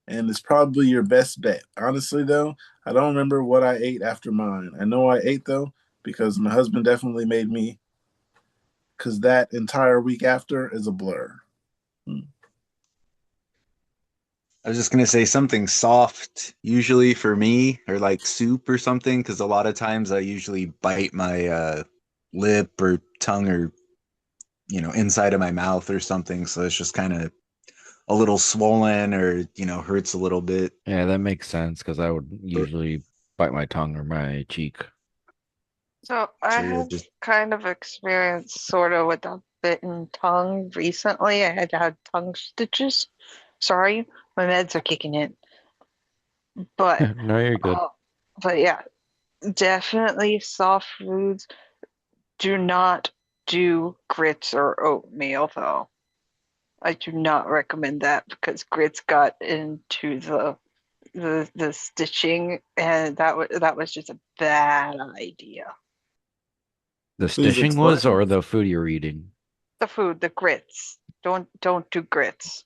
and is probably your best bet. Honestly, though, I don't remember what I ate after mine. I know I ate, though, because my husband definitely made me, because that entire week after is a blur. I was just gonna say something soft, usually for me, or like soup or something, because a lot of times I usually bite my lip or tongue or inside of my mouth or something, so it's just kind of a little swollen or hurts a little bit. Yeah, that makes sense because I would usually bite my tongue or my cheek. So I So yeah, had just kind of experience sort of with a bitten tongue recently. I had to have tongue stitches. Sorry, my meds are kicking in. But No, you're good. but yeah, definitely soft foods. Do not do grits or oatmeal though. I do not recommend that because grits got into the stitching and that was just a bad idea. The Please stitching was, explain. or the food you're eating? The food, the grits. Don't do grits.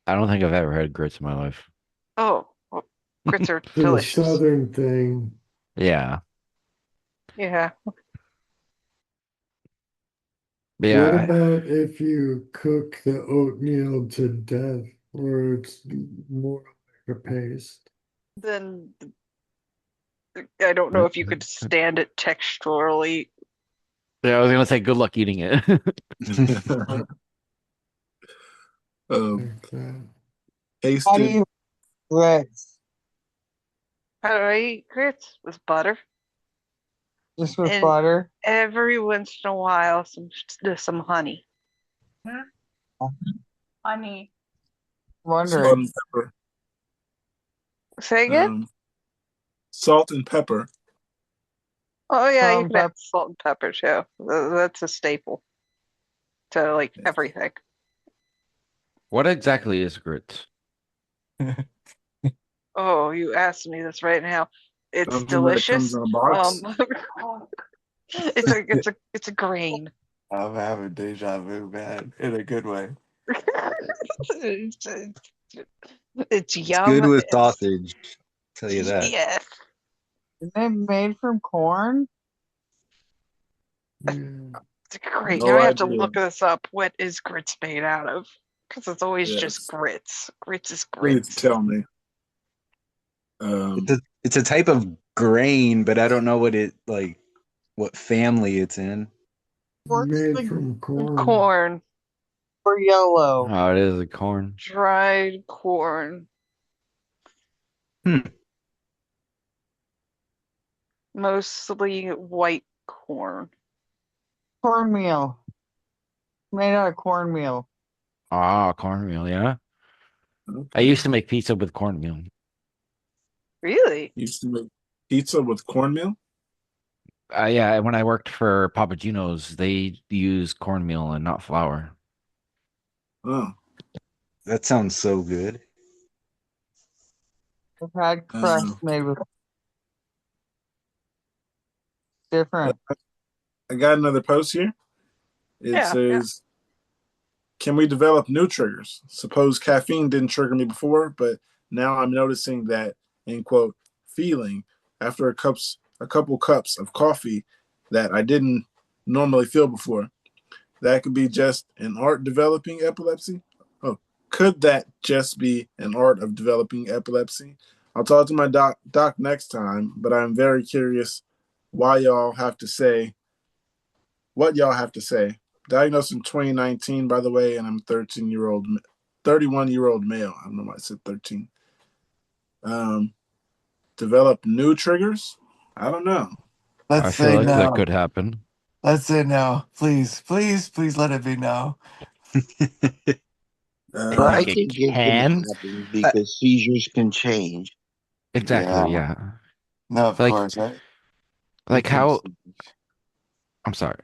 I don't think I've ever had grits in my life. Oh, well, grits are It's a delicious. southern thing. Yeah. Yeah. But What yeah, about if you cook the oatmeal to death, or it's more like a paste? Then I don't know if you could stand it texturally. yeah, I was gonna say good luck eating it. um, Like that. How do Tasted. you grits? How do I eat grits? With butter. Just with And butter? every once in a while, some honey. Honey. Salt Wondering. and pepper. Say again? Um, Salt and pepper. Oh yeah, you Salt and can add pepper. salt and pepper too. That's a staple to like everything. What exactly is grits? Oh, you asked me this right now. It's Something that comes delicious. in a box. It's a grain. I'm having deja vu, man, in a good way. It's, it's It's yum. good with It's sausage. Tell you that. yes. Isn't it made from corn? It's great. Now No I have to idea. look this up. What is grits made out of? Because it's always just Yes. grits. Grits is Please grits. tell me. It's a type of grain, but I don't know what family it's in. Corn's Made like from corn. Corn. or yellow. Oh, it is a corn. Dried corn. Hmm. Mostly white corn. Cornmeal. Made out of cornmeal. Ah, cornmeal, yeah. I Okay. used to make pizza with cornmeal. Really? Used to make pizza with cornmeal. Yeah, when I worked for Papa Gino's, they use cornmeal and not flour. Oh. That sounds so good. I've had crust Uh, made with different. I got another post here. It Yeah. says, "Can we develop new triggers? Suppose caffeine didn't trigger me before, but now I'm noticing that, end quote, feeling after a couple cups of coffee that I didn't normally feel before. That could be just an art developing epilepsy. Oh, could that just be an art of developing epilepsy? I'll talk to my doc next time, but I'm very curious why y'all have to say what y'all have to say. Diagnosed in 2019, by the way, and I'm 31-year-old male. I don't know why I said 13. Um, develop new triggers? I don't know. I Let's feel say like that no. could happen. Let's say no. Please, please, please let it be no. I I think Uh, it think it can can. happen because seizures can change. Exactly, Yeah. yeah. No, of Like course. They like can. how I'm sorry.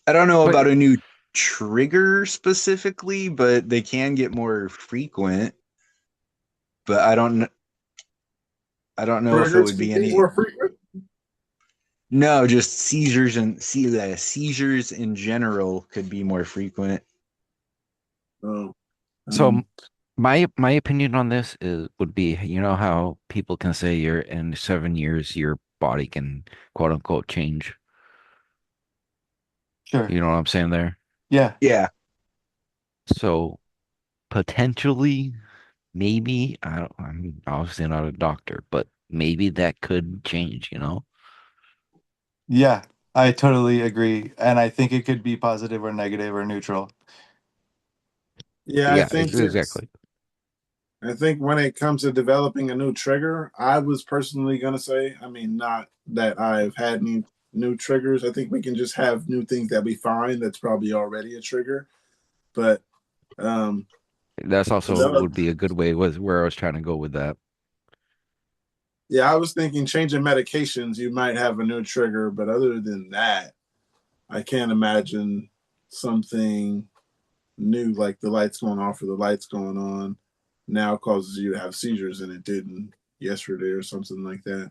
I don't know But about a new trigger specifically, but they can get more frequent. But I don't know if it triggers would can be be any. more frequent. No, just seizures in general could be more frequent. Oh, so um, my opinion on this is would be, you know how people can say you're in 7 years your body can quote unquote change. Sure. You know what I'm saying there? Yeah. Yeah. So potentially, maybe I'm obviously not a doctor, but maybe that could change, you know? Yeah. I totally agree. And I think it could be positive or negative or neutral. yeah, Yeah, exactly. I think when it comes to developing a new trigger, I was personally going to say, I mean, not that I've had any new triggers. I think we can just have new things that we find that's probably already a trigger. But um, That's also develop, would be a good way was where I was trying to go with that. yeah, I was thinking changing medications, you might have a new trigger. But other than that, I can't imagine something new like the lights going off or the lights going on now causes you to have seizures and it didn't yesterday or something like that.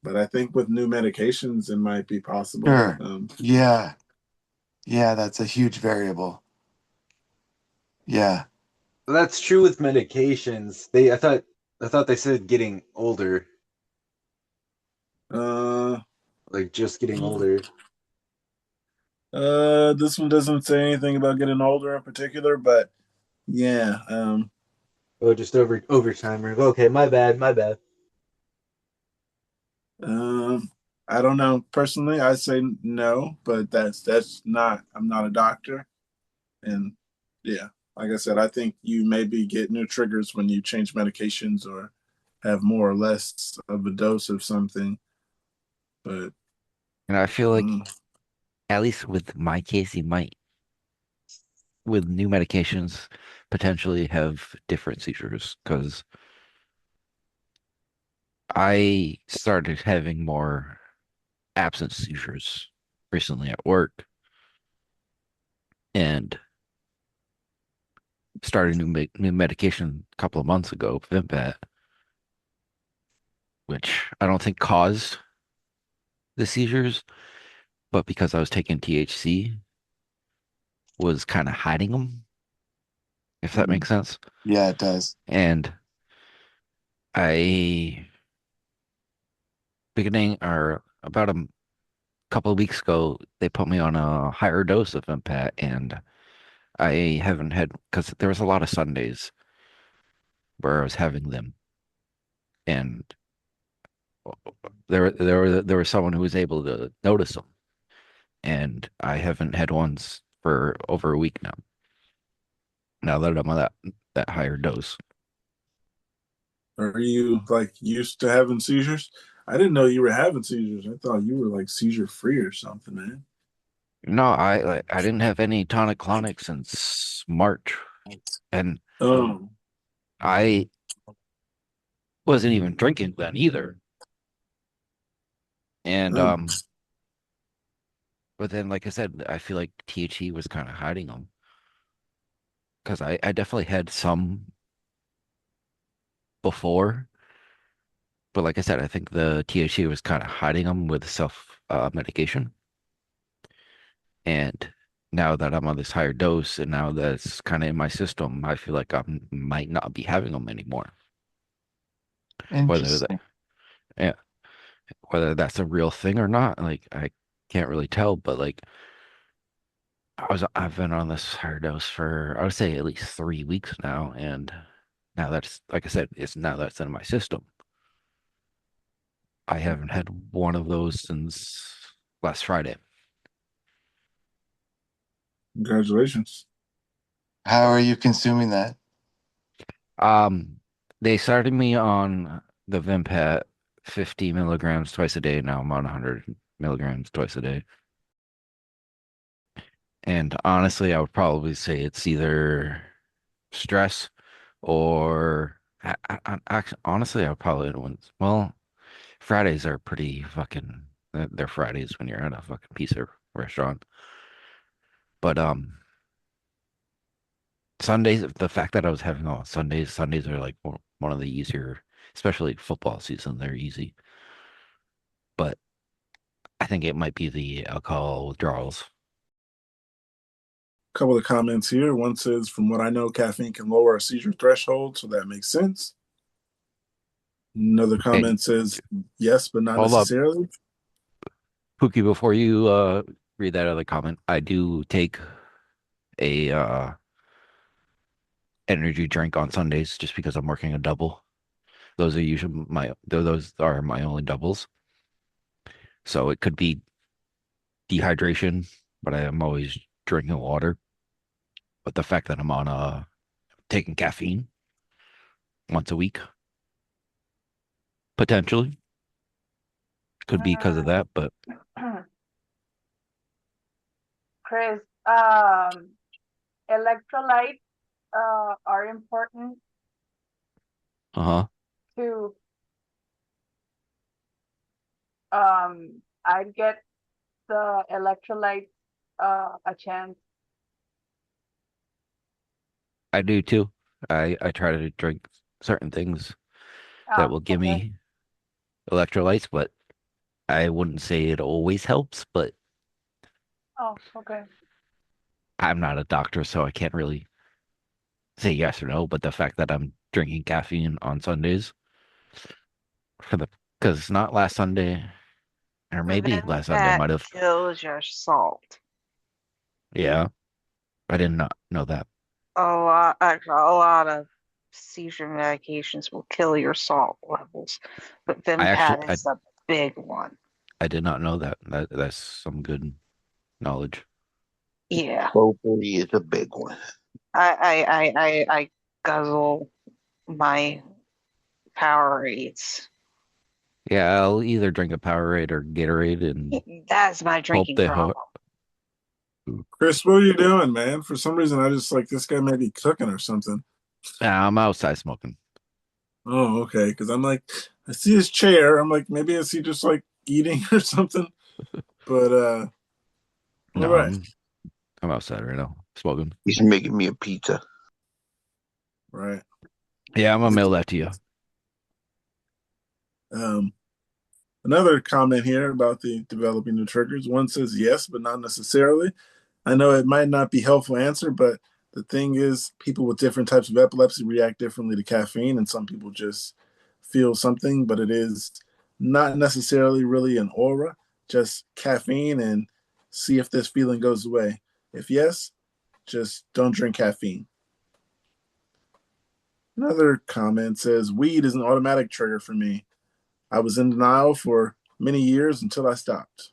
But I think with new medications, it might be possible. Sure. Yeah. Yeah, that's a huge variable. Yeah. That's true with medications. I thought they said getting older, uh, like just getting older. this one doesn't say anything about getting older in particular, but yeah, Oh, just overtime. Okay, my bad, my bad. um, I don't know. Personally, I say no, but that's not. I'm not a doctor, and yeah, like I said, I think you maybe get new triggers when you change medications or have more or less of a dose of something. But And I feel like, mm, at least with my case, you might, with new medications, potentially have different seizures because I started having more absence seizures recently at work and started new medication a couple of months ago, Vimpat, which I don't think caused the seizures, but because I was taking THC, was kind of hiding them, if that makes sense. Yeah, it does. And I, beginning or about a couple of weeks ago, they put me on a higher dose of Vimpat, and I haven't had because there was a lot of Sundays where I was having them, and there was someone who was able to notice them, and I haven't had ones for over a week now. Now that I'm on that higher dose. are you like used to having seizures? I didn't know you were having seizures. I thought you were like seizure free or something, man. No, I didn't have any tonic clonic since March, and Oh, I wasn't even drinking then either. And oh. but then like I said, I feel like THC was kind of hiding them because I definitely had some before, but like I said, I think the THC was kind of hiding them with self medication. And now that I'm on this higher dose and now that's kind of in my system, I feel like I might not be having them anymore. Whether that, Interesting. yeah, whether that's a real thing or not, like I can't really tell. But like I've been on this higher dose for I would say at least 3 weeks now, and now that's like I said, it's now that's in my system. I haven't had one of those since last Friday. Congratulations. How are you consuming that? They started me on the Vimpat 50 milligrams twice a day. Now I'm on 100 milligrams twice a day. And honestly, I would probably say it's either stress or actually, honestly, I would probably well, Fridays are pretty fucking. They're Fridays when you're at a fucking pizza restaurant. But Sundays, the fact that I was having on Sundays are like one of the easier, especially football season. They're easy. But I think it might be the alcohol withdrawals. A couple of comments here. One says, from what I know, caffeine can lower a seizure threshold, so that makes sense. Another Hey, comment says, yes, but not hold up, necessarily. Pookie. Before you read that other comment, I do take a energy drink on Sundays just because I'm working a double. Those are my only doubles. So it could be dehydration, but I am always drinking water. But the fact that I'm on taking caffeine once a week, potentially could be because of that. But Chris, electrolytes are important uh-huh. to I'd get the electrolytes a chance. I do too. I try to drink certain things that Oh, will give okay. me electrolytes, but I wouldn't say it always helps, but Oh, okay. I'm not a doctor, so I can't really say yes or no. But the fact that I'm drinking caffeine on Sundays for the because not last Sunday or maybe Mm. last Sunday That might have. kills your salt. Yeah, I did not know that. A lot of seizure medications will kill your salt levels, but Vimpat I is a big one. I did not know that. That's some good knowledge. Yeah. Potpourri is a big one. I guzzle my Powerades. Yeah, I'll either drink a Powerade or Gatorade and That's my hope drinking they problem. Chris, what are you doing, man? For some reason, I just like this guy may be cooking or something. I'm outside smoking. Oh, okay. Because I'm like, I see his chair. I'm like, maybe is he just like eating or something? But all No, right, I'm outside right now smoking. He's making me a pizza. right. Yeah, I'm gonna mail that to you. Um, Another comment here about the developing the triggers. One says yes, but not necessarily. I know it might not be helpful answer, but the thing is, people with different types of epilepsy react differently to caffeine, and some people just feel something, but it is not necessarily really an aura, just caffeine, and see if this feeling goes away. If yes, just don't drink caffeine. Another comment says weed is an automatic trigger for me. I was in denial for many years until I stopped.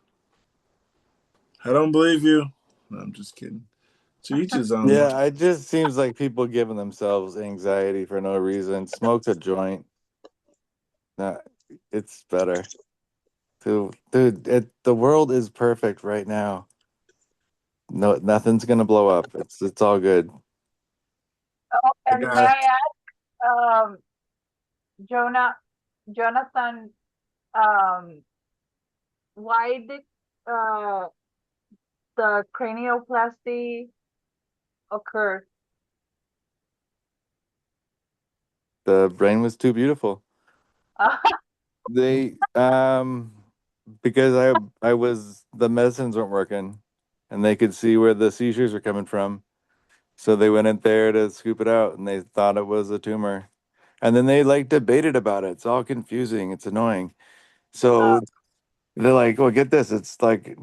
I don't believe you. No, I'm just kidding. To each his own. Yeah, it just seems like people giving themselves anxiety for no reason. Smoke a joint. Nah, it's better. Dude, the world is perfect right now. No, nothing's gonna blow up. It's all good. Oh, I and may got I ask, Jonah, Jonathan, um, why did uh the cranioplasty occur? The brain was too beautiful. They because I was the medicines weren't working and they could see where the seizures were coming from. So they went in there to scoop it out and they thought it was a tumor. And then they like debated about it. It's all confusing. It's annoying. So they're like, well, get this. It's like,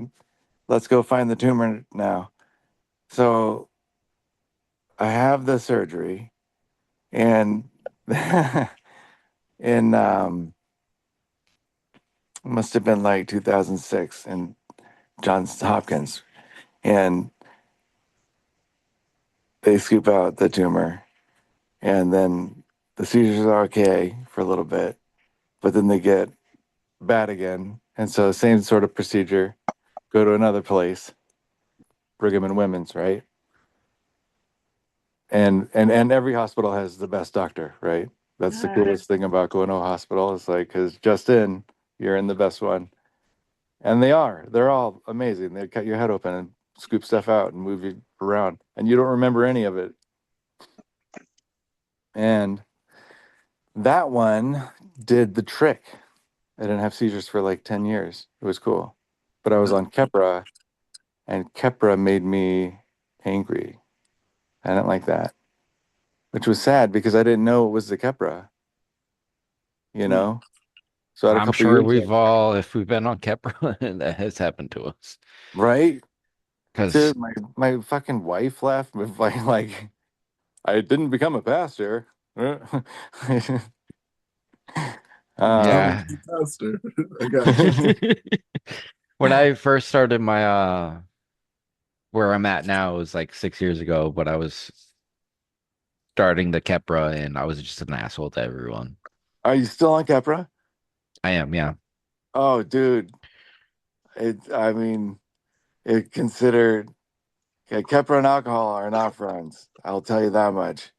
let's go find the tumor now. So I have the surgery and in must have been like 2006 in Johns Hopkins. And they scoop out the tumor and then the seizures are okay for a little bit, but then they get bad again. And so same sort of procedure, go to another place, Brigham and Women's, right? And every hospital has the best doctor, right? That's the coolest thing about going to a hospital. It's like, because just in, you're in the best one. And they are. They're all amazing. They cut your head open and scoop stuff out and move you around. And you don't remember any of it. And that one did the trick. I didn't have seizures for like 10 years. It was cool. But I was on Keppra, and Keppra made me angry. I didn't like that, which was sad because I didn't know it was the Keppra, you know? So I had a I'm couple sure years, we've all, if we've been on Kepra, that has happened to us. right? Because Dude, my fucking wife left with like I didn't become a pastor. um, yeah, pastor. I got you. when I first started my where I'm at now, it was like 6 years ago, but I was starting the Kepra and I was just an asshole to everyone. Are you still on Keppra? I am, yeah. Oh, dude. I mean, it considered Keppra and alcohol are not friends. I'll tell you that much.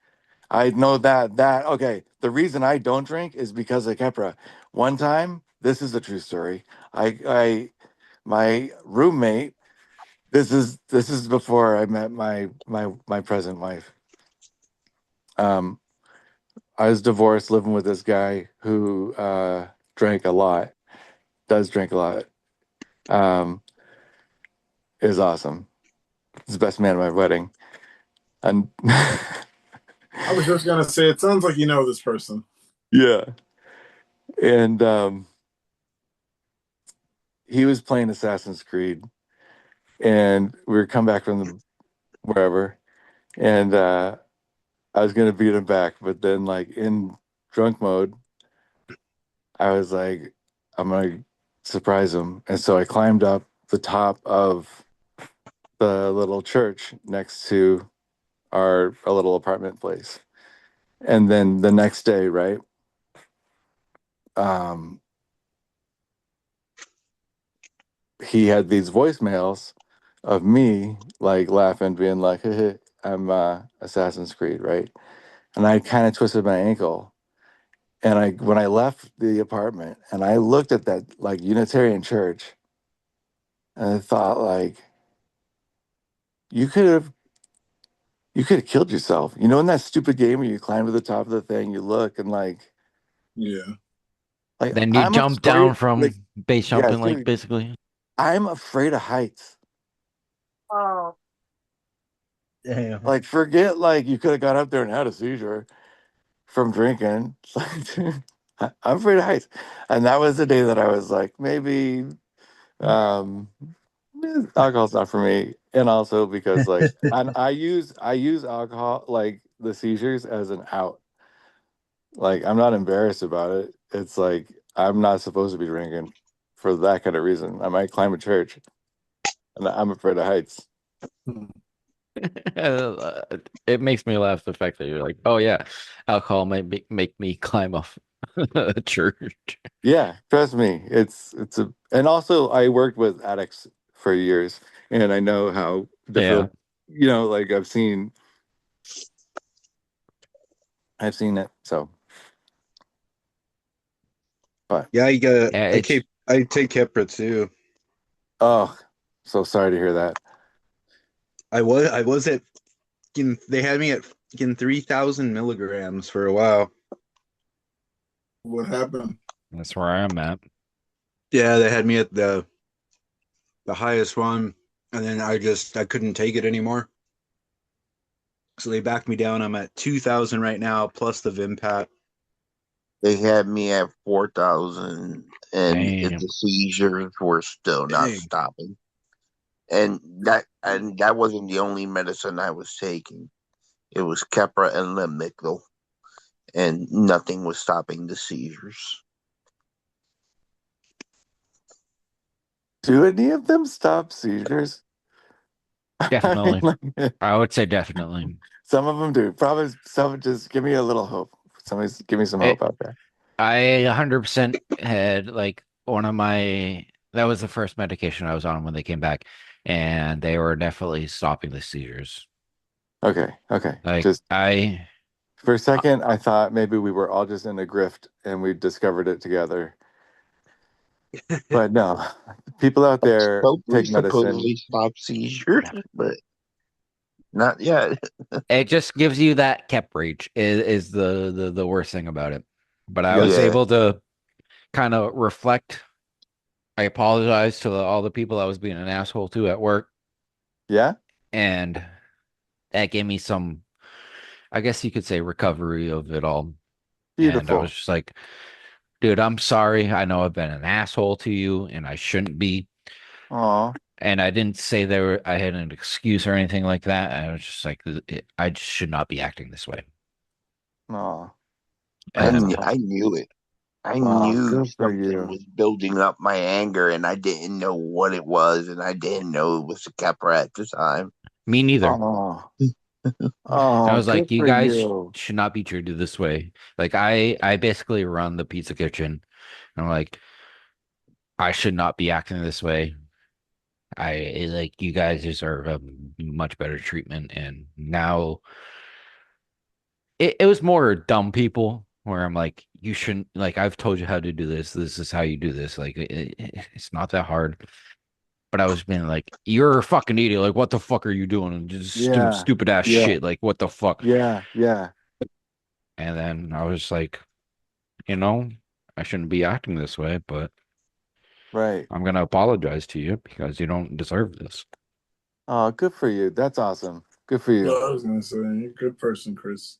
I know that okay. The reason I don't drink is because of Keppra. One time, this is a true story. I my roommate. This is before I met my present wife. Um, I was divorced, living with this guy who drank a lot. Does drink a lot. Um, is awesome. He's the best man at my wedding. And I was just gonna say, it sounds like you know this person. yeah, and he was playing Assassin's Creed, and we were come back from the wherever, and I was gonna beat him back, but then like in drunk mode, I was like, I'm gonna surprise him, and so I climbed up the top of the little church next to our little apartment place. And then the next day, right? He had these voicemails of me like laughing, being like, hey, I'm Assassin's Creed, right? And I kind of twisted my ankle. And when I left the apartment and I looked at that like Unitarian church, and I thought like, you could have killed yourself. You know, in that stupid game where you climb to the top of the thing, you look and Yeah. like Then you I'm jump afraid, down from like, base yeah, jumping, like dude, basically. I'm afraid of heights. Oh, Damn. Like, forget like you could have got up there and had a seizure from drinking. I'm afraid of heights. And that was the day that I was like, maybe um alcohol's not for me. And also because like I use alcohol, like the seizures, as an out. Like, I'm not embarrassed about it. It's like I'm not supposed to be drinking for that kind of reason. I might climb a church, and I'm afraid of heights. It makes me laugh the fact that you're like, oh yeah, alcohol might make me climb off a church. Yeah, trust me. It's a, and also I worked with addicts for years, and I know how Yeah. difficult. Like I've seen it. So, but Yeah, Yeah, it's I take Keppra too. oh, so sorry to hear that. I was at they had me at 3,000 milligrams for a while. What happened? that's where I'm at. Yeah, they had me at the highest one, and then I couldn't take it anymore. So they backed me down. I'm at 2,000 right now, plus the Vimpat. They had me at 4,000, and Damn. the seizures were still not Dang. stopping. And that wasn't the only medicine I was taking. It was Keppra and Lamictal, and nothing was stopping the seizures. Do any of them stop seizures? I mean, Definitely. like, I would say definitely. some of them do. Probably some. Just give me a little hope. Somebody's give me some hope It, out there. I 100% had like one of my that was the first medication I was on when they came back, and they were definitely stopping the seizures. Okay. Okay. Like Just for a second, I thought maybe we were all just in a grift and we discovered it together. But no, people out there Supposedly, take medicine. supposedly stop seizures, but not yet. it just gives you that cap reach is the worst thing about it. But I You was gotta Yeah. able to kind of reflect. I apologize to all the people I was being an asshole to at work, Yeah. and that gave me some, I guess you could say, recovery of it all. And I was Beautiful. just like, dude, I'm sorry. I know I've been an asshole to you, and I shouldn't be. Aw. And I didn't say I had an excuse or anything like that. I was just like, I just should not be acting this way. Aw. I That's And knew, I awesome. knew it. I Aw, knew good for something you. was building up my anger, and I didn't know what it was, and I didn't know it was the Keppra at the time. me neither. Aw. I Oh, was like, good you for guys you. should not be treated this way. Like I basically run the pizza kitchen. And I'm like, I should not be acting this way. I like you guys deserve a much better treatment. And now it was more dumb people where I'm like, you shouldn't like I've told you how to do this. This is how you do this. Like it's not that hard. But I was being like, you're a fucking idiot. Like, what the fuck are you doing? Just Yeah. stupid ass Yeah. shit. Like, what the fuck? Yeah. Yeah. And then I was like, you know, I shouldn't be acting this way, but Right. I'm gonna apologize to you because you don't deserve this. Oh, good for you. That's awesome. Good for Well, you. I was gonna say, you're a good person, Chris.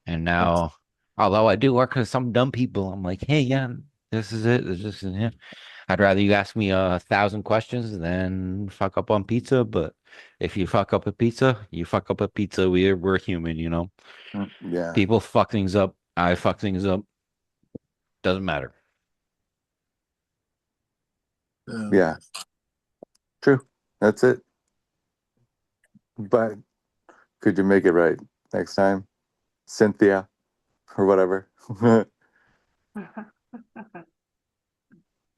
And That's now, although I do work with some dumb people, I'm like, hey, yeah, this is it. This is it. I'd rather you ask me 1,000 questions than fuck up on pizza. But if you fuck up a pizza, you fuck up a pizza. We're human, you know. yeah. People fuck things up. I fuck things up. Doesn't matter. Yeah. True. That's it. But Could you make it right next time, Cynthia, or whatever?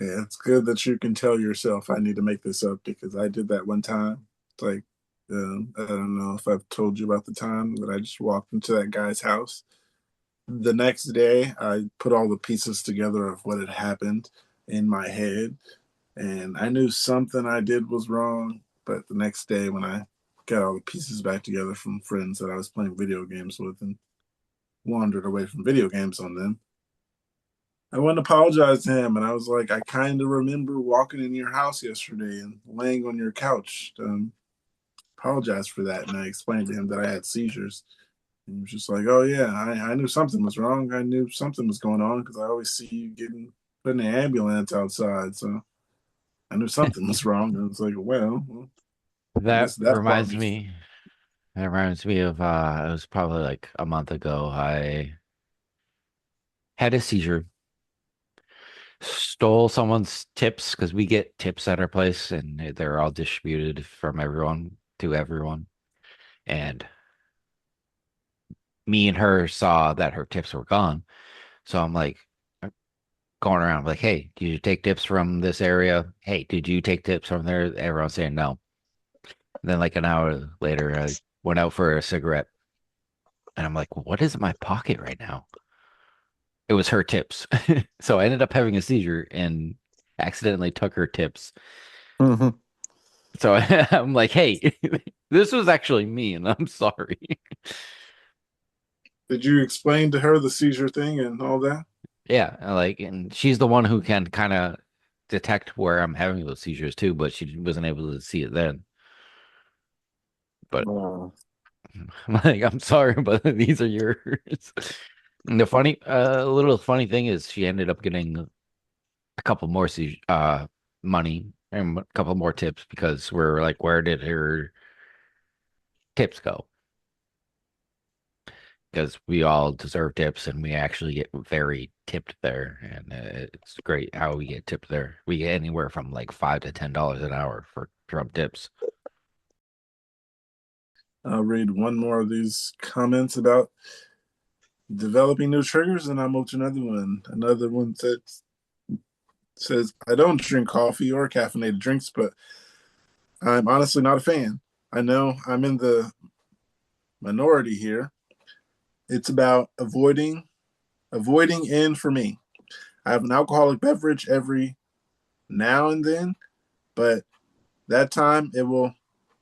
Yeah, it's good that you can tell yourself I need to make this up because I did that one time. It's like, I don't know if I've told you about the time that I just walked into that guy's house. The next day, I put all the pieces together of what had happened in my head, and I knew something I did was wrong. But the next day, when I got all the pieces back together from friends that I was playing video games with and wandered away from video games on them, I went to apologize to him, and I was like, I kind of remember walking in your house yesterday and laying on your couch. Apologize for that. And I explained to him that I had seizures. And he was just like, oh, yeah, I knew something was wrong. I knew something was going on because I always see you getting put in an ambulance outside. So I knew something was wrong. And I was like, well, I That guess that part reminds makes me. That reminds me of it was probably like a month ago. I had a seizure, stole someone's tips because we get tips at our place and they're all distributed from everyone to everyone. And me and her saw that her tips were gone. So I'm like going around like, hey, did you take tips from this area? Hey, did you take tips from there? Everyone's saying no. And then like an hour later, I went out for a cigarette and I'm like, what is in my pocket right now? It was her tips. So I ended up having a seizure and accidentally took her tips. Mhm. So I'm like, hey, this was actually me and I'm sorry. Did you explain to her the seizure thing and all that? Yeah, like, and she's the one who can kind of detect where I'm having those seizures too, but she wasn't able to see it then. But Oh. like, I'm sorry, but these are yours. And the little funny thing is, she ended up getting a couple more money and a couple more tips because we're like, where did her tips go? Because we all deserve tips and we actually get very tipped there, and it's great how we get tipped there. We get anywhere from like $5 to $10 an hour for Trump tips. I'll read one more of these comments about developing new triggers, and I'll move to another one. Another one says, I don't drink coffee or caffeinated drinks, but I'm honestly not a fan. I know I'm in the minority here. It's about avoiding in for me. I have an alcoholic beverage every now and then, but that time it will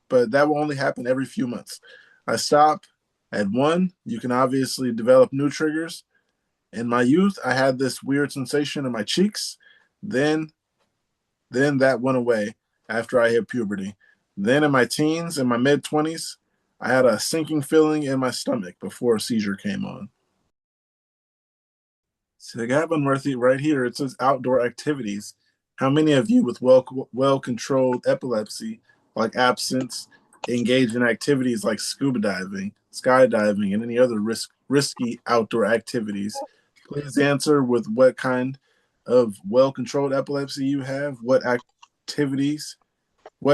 but that will only happen every few months. I stop at one. You can obviously develop new triggers. In my youth, I had this weird sensation in my cheeks. Then then that went away after I hit puberty. Then in my teens, in my mid 20s, I had a sinking feeling in my stomach before a seizure came on. So I got one right here. It says outdoor activities. How many of you with well controlled epilepsy, like absence, engage in activities like scuba diving, skydiving, and any other risky outdoor activities? Please answer with what kind of well controlled epilepsy you have, what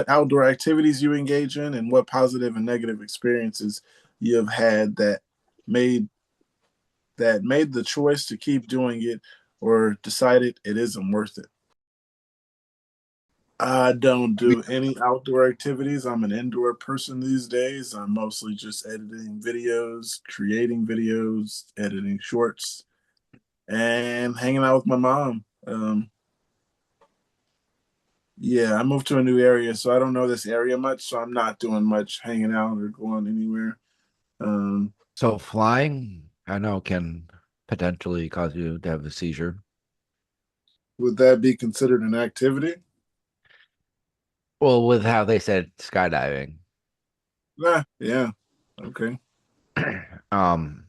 outdoor activities you engage in, and what positive and negative experiences you have had made made the choice to keep doing it or decided it isn't worth it. I don't do any outdoor activities. I'm an indoor person these days. I'm mostly just editing videos, creating videos, editing shorts, and hanging out with my mom. Yeah, I moved to a new area, so I don't know this area much. So I'm not doing much hanging out or going anywhere. Um, So flying, I know, can potentially cause you to have a seizure. would that be considered an activity? Well, with how they said skydiving. Yeah. Okay. Um,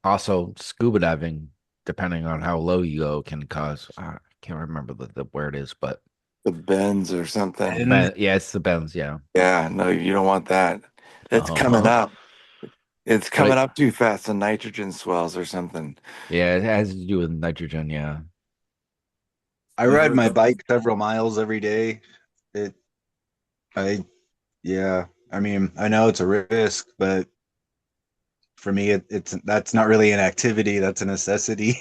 Also scuba diving, depending on how low you go, can cause I can't remember the where it is, but The bends or something. yeah, it's the bends, yeah. Yeah, no, you don't want that. It's coming Uh-huh. up. It's But coming up too fast. The nitrogen swells or something. yeah, it has to do with nitrogen, yeah. I I ride heard my that. bike several miles every day. It, I, yeah, I mean, I know it's a risk, but for me, that's not really an activity. That's a necessity.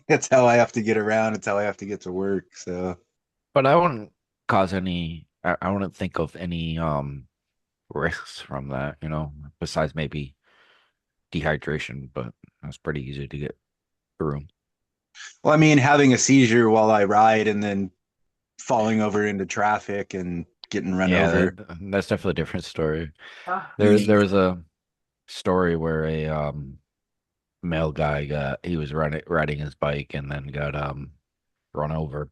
That's how I have to get around. It's how I have to get to work. So, But I wouldn't cause any. I wouldn't think of any risks from that. Besides maybe dehydration, but that's pretty easy to get through. well, I mean, having a seizure while I ride and then falling over into traffic and getting run Yeah, over. that's definitely a different story. Ah, There was a story where a male guy he was riding his bike and then got run over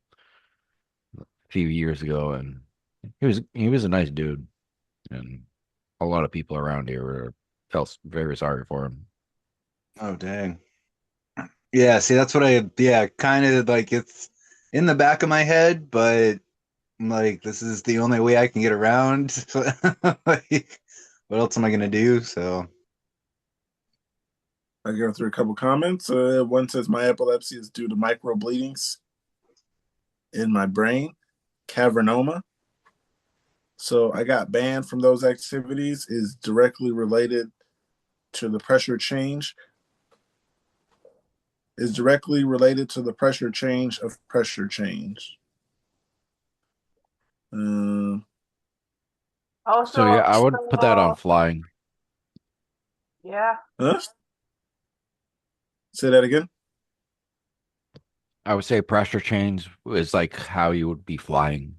a few years ago, and he was a nice dude, and a lot of people around here felt very sorry for him. Oh, dang. Yeah, see, that's what yeah, kind of like it's in the back of my head, but I'm like, this is the only way I can get around. Like, what else am I gonna do? So, I go through a couple comments. One says my epilepsy is due to micro bleedings in my brain, cavernoma. So I got banned from those activities. Is directly related to the pressure change. Is directly related to the pressure change of pressure change. So yeah, also, I would put that on flying. yeah. Huh? Say that again. I would say pressure change is like how you would be flying,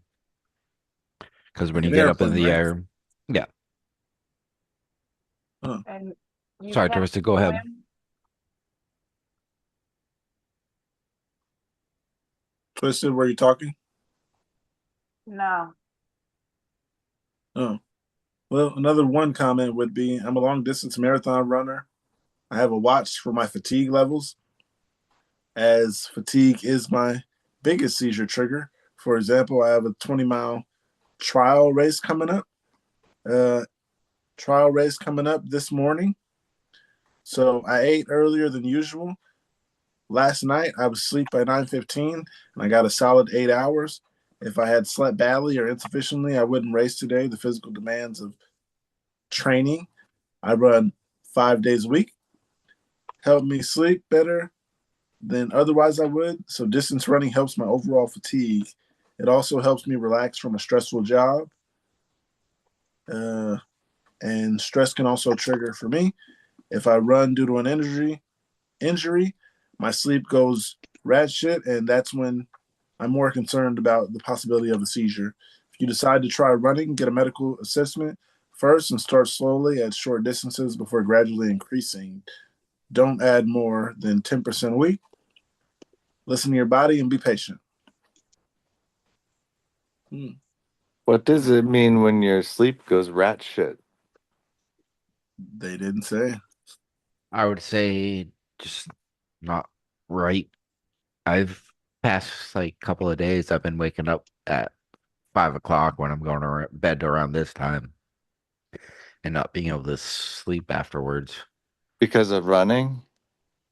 because when Like you an get up in airplane, the right? air, yeah. Huh. And you Sorry, can't Tristan, go ahead. swim. Twisted, were you talking? No. Oh. Well, another one comment would be I'm a long distance marathon runner. I have a watch for my fatigue levels, as fatigue is my biggest seizure trigger. For example, I have a 20-mile trial race coming up. This morning. So I ate earlier than usual. Last night I was asleep by 9:15 and I got a solid 8 hours. If I had slept badly or insufficiently, I wouldn't race today. The physical demands of training. I run 5 days a week. Help me sleep better than otherwise I would. So distance running helps my overall fatigue. It also helps me relax from a stressful job. Uh, and stress can also trigger for me. If I run due to an injury, my sleep goes rat shit, and that's when I'm more concerned about the possibility of a seizure. If you decide to try running, get a medical assessment first and start slowly at short distances before gradually increasing. Don't add more than 10% a week. Listen to your body and be patient. What does it mean when your sleep goes rat shit? They didn't say. I would say just not right. I've past like couple of days I've been waking up at 5 o'clock when I'm going to bed around this time and not being able to sleep afterwards. Because of running?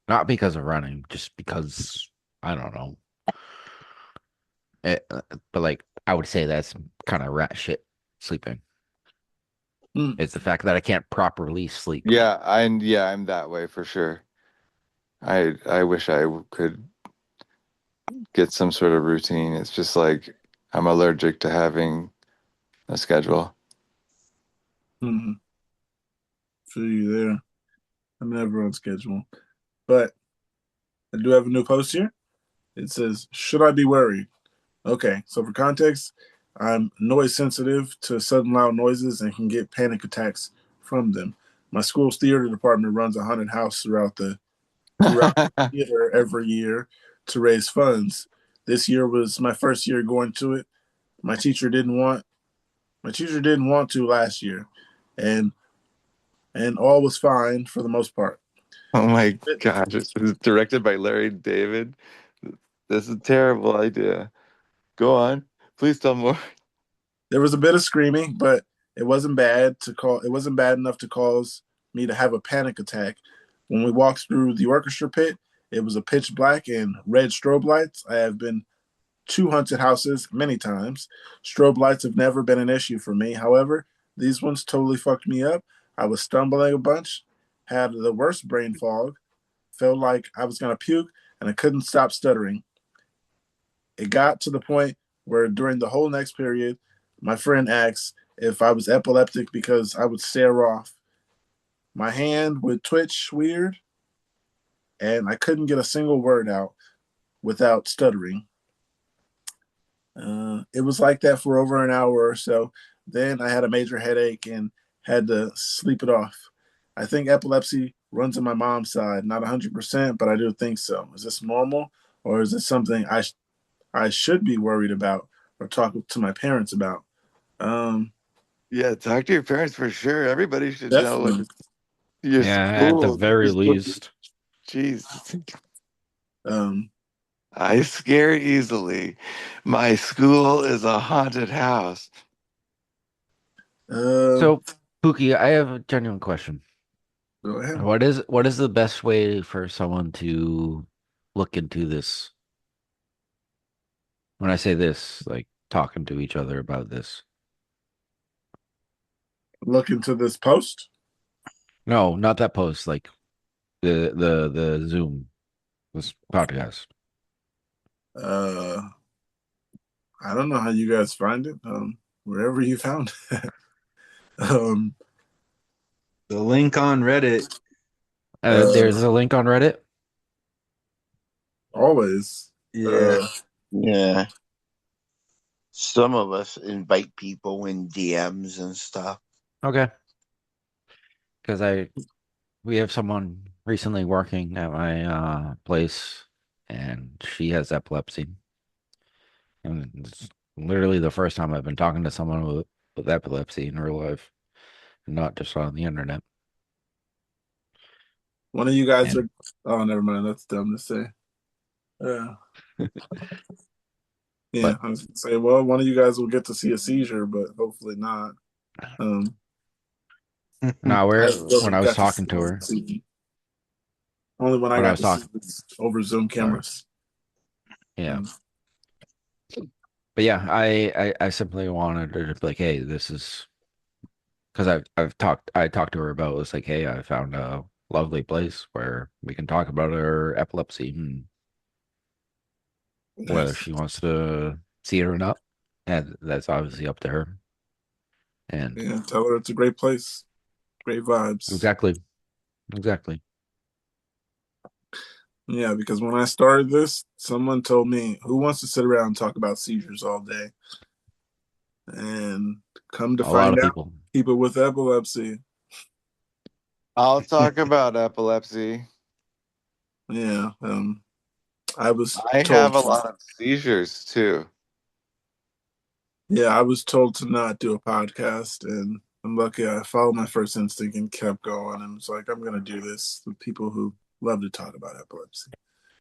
Not because of running, just because I don't know. But like I would say that's kind of rat shit sleeping. It's the fact that I can't properly sleep. Yeah, I'm that way for sure. I wish I could get some sort of routine. It's just like I'm allergic to having a schedule. Mm-hmm. Feel you there. I'm never on schedule. But I do have a new post here. It says, should I be worried? Okay, so for context, I'm noise sensitive to sudden loud noises and can get panic attacks from them. My school's theater department runs a haunted house throughout the theater every year to raise funds. This year was my first year going to it. My teacher didn't want to last year, and all was fine for the most part. Oh my gosh, this is directed by Larry David. This is a terrible idea. Go on. Please tell more. There was a bit of screaming, but it wasn't bad enough to cause me to have a panic attack. When we walked through the orchestra pit, it was a pitch black and red strobe lights. I have been to haunted houses many times. Strobe lights have never been an issue for me. However, These ones totally fucked me up. I was stumbling a bunch, had the worst brain fog, felt like I was going to puke, and I couldn't stop stuttering. It got to the point where during the whole next period, my friend asked if I was epileptic because I would stare off. My hand would twitch weird, and I couldn't get a single word out without stuttering. It was like that for over an hour or so. Then I had a major headache and had to sleep it off. I think epilepsy runs in my mom's side, not 100%, but I do think so. Is this normal, or is it something I should be worried about or talk to my parents about? Yeah, talk to your parents for sure. Everybody should know what Definitely. your Yeah, at the school. very least. Jeez. Um, I scare easily. My school is a haunted house. So, Pookie, I have a genuine question. Go ahead. What is the best way for someone to look into this? When I say this, like talking to each other about this. Look into this post. No, not that post, like the Zoom, this podcast. I don't know how you guys find it. Wherever you found it. um, The link on Reddit. There's a link on Reddit. Always. Yeah. Yeah. Some of us invite people in DMs and stuff. Okay. Because we have someone recently working at my place, and she has epilepsy. And it's literally the first time I've been talking to someone with epilepsy in real life, and not just on the internet. One of you guys And- are. Oh, never mind. That's dumb to say. Yeah, I was gonna say, well, one of you guys will get to see a seizure, but hopefully not. No, when I was Got to talking to her, see. Only when I when I got was to see talking, this over Zoom cameras. yeah. But yeah, I simply wanted her to be like, hey, this is because I talked to her about it. It's like, hey, I found a lovely place where we can talk about her epilepsy and whether Nice. she wants to see it or not. And that's obviously up to her. And Yeah, tell her it's a great place. Great vibes. exactly. Yeah, because when I started this, someone told me, who wants to sit around and talk about seizures all day? And come to A lot find of out, people. people with epilepsy. I'll talk about epilepsy. Yeah, I was I told. have a lot of seizures too. Yeah, I was told to not do a podcast, and I'm lucky I followed my first instinct and kept going. And it's like, I'm going to do this with people who love to talk about epilepsy.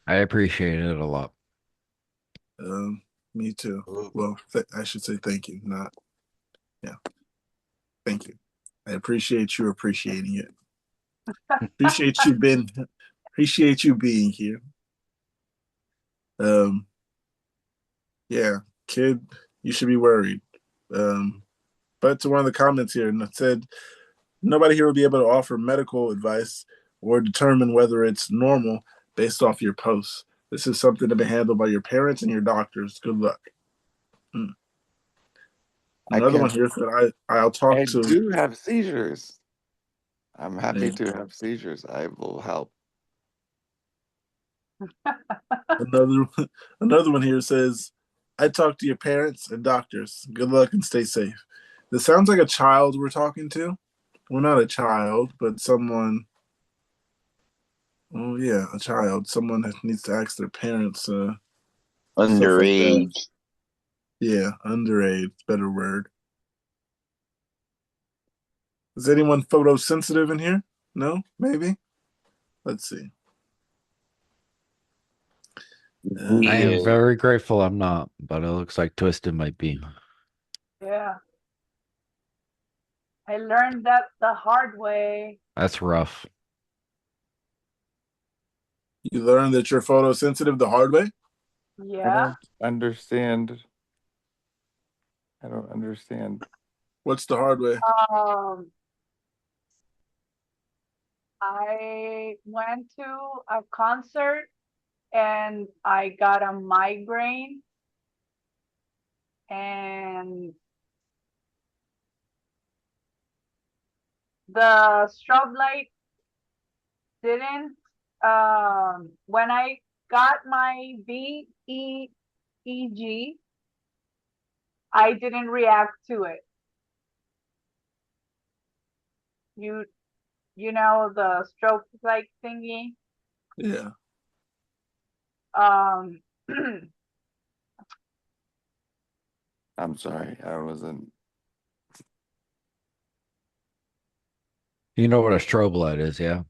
I appreciate it a lot. Me too. Well, I should say thank you, not, yeah. Thank you. I appreciate you appreciating it. Appreciate you being here. Yeah, kid, you should be worried. But to one of the comments here, and it said, nobody here will be able to offer medical advice or determine whether it's normal based off your posts. This is something to be handled by your parents and your doctors. Good luck. Another one here said, I'll talk I to. do have seizures. I'm happy Yeah. to have seizures. I will help. Another one here says, I talk to your parents and doctors. Good luck and stay safe. This sounds like a child we're talking to. Well, not a child, but someone. Oh yeah, a child. Someone that needs to ask their parents. Stuff like that. Underage. Yeah, underage. Better word. Is anyone photosensitive in here? No, maybe. Let's see. I am very grateful I'm not, but it looks like Twisted might be. Yeah. I learned that the hard way. That's rough. You learned that you're photosensitive the hard way? Yeah. Understand. I don't understand. What's the hard way? I went to a concert and I got a migraine and the strobe light didn't when I got my VEEG, I didn't react to it. You you know the strobe light thingy? Yeah. Um I'm sorry. I wasn't. You know what a strobe light is, yeah?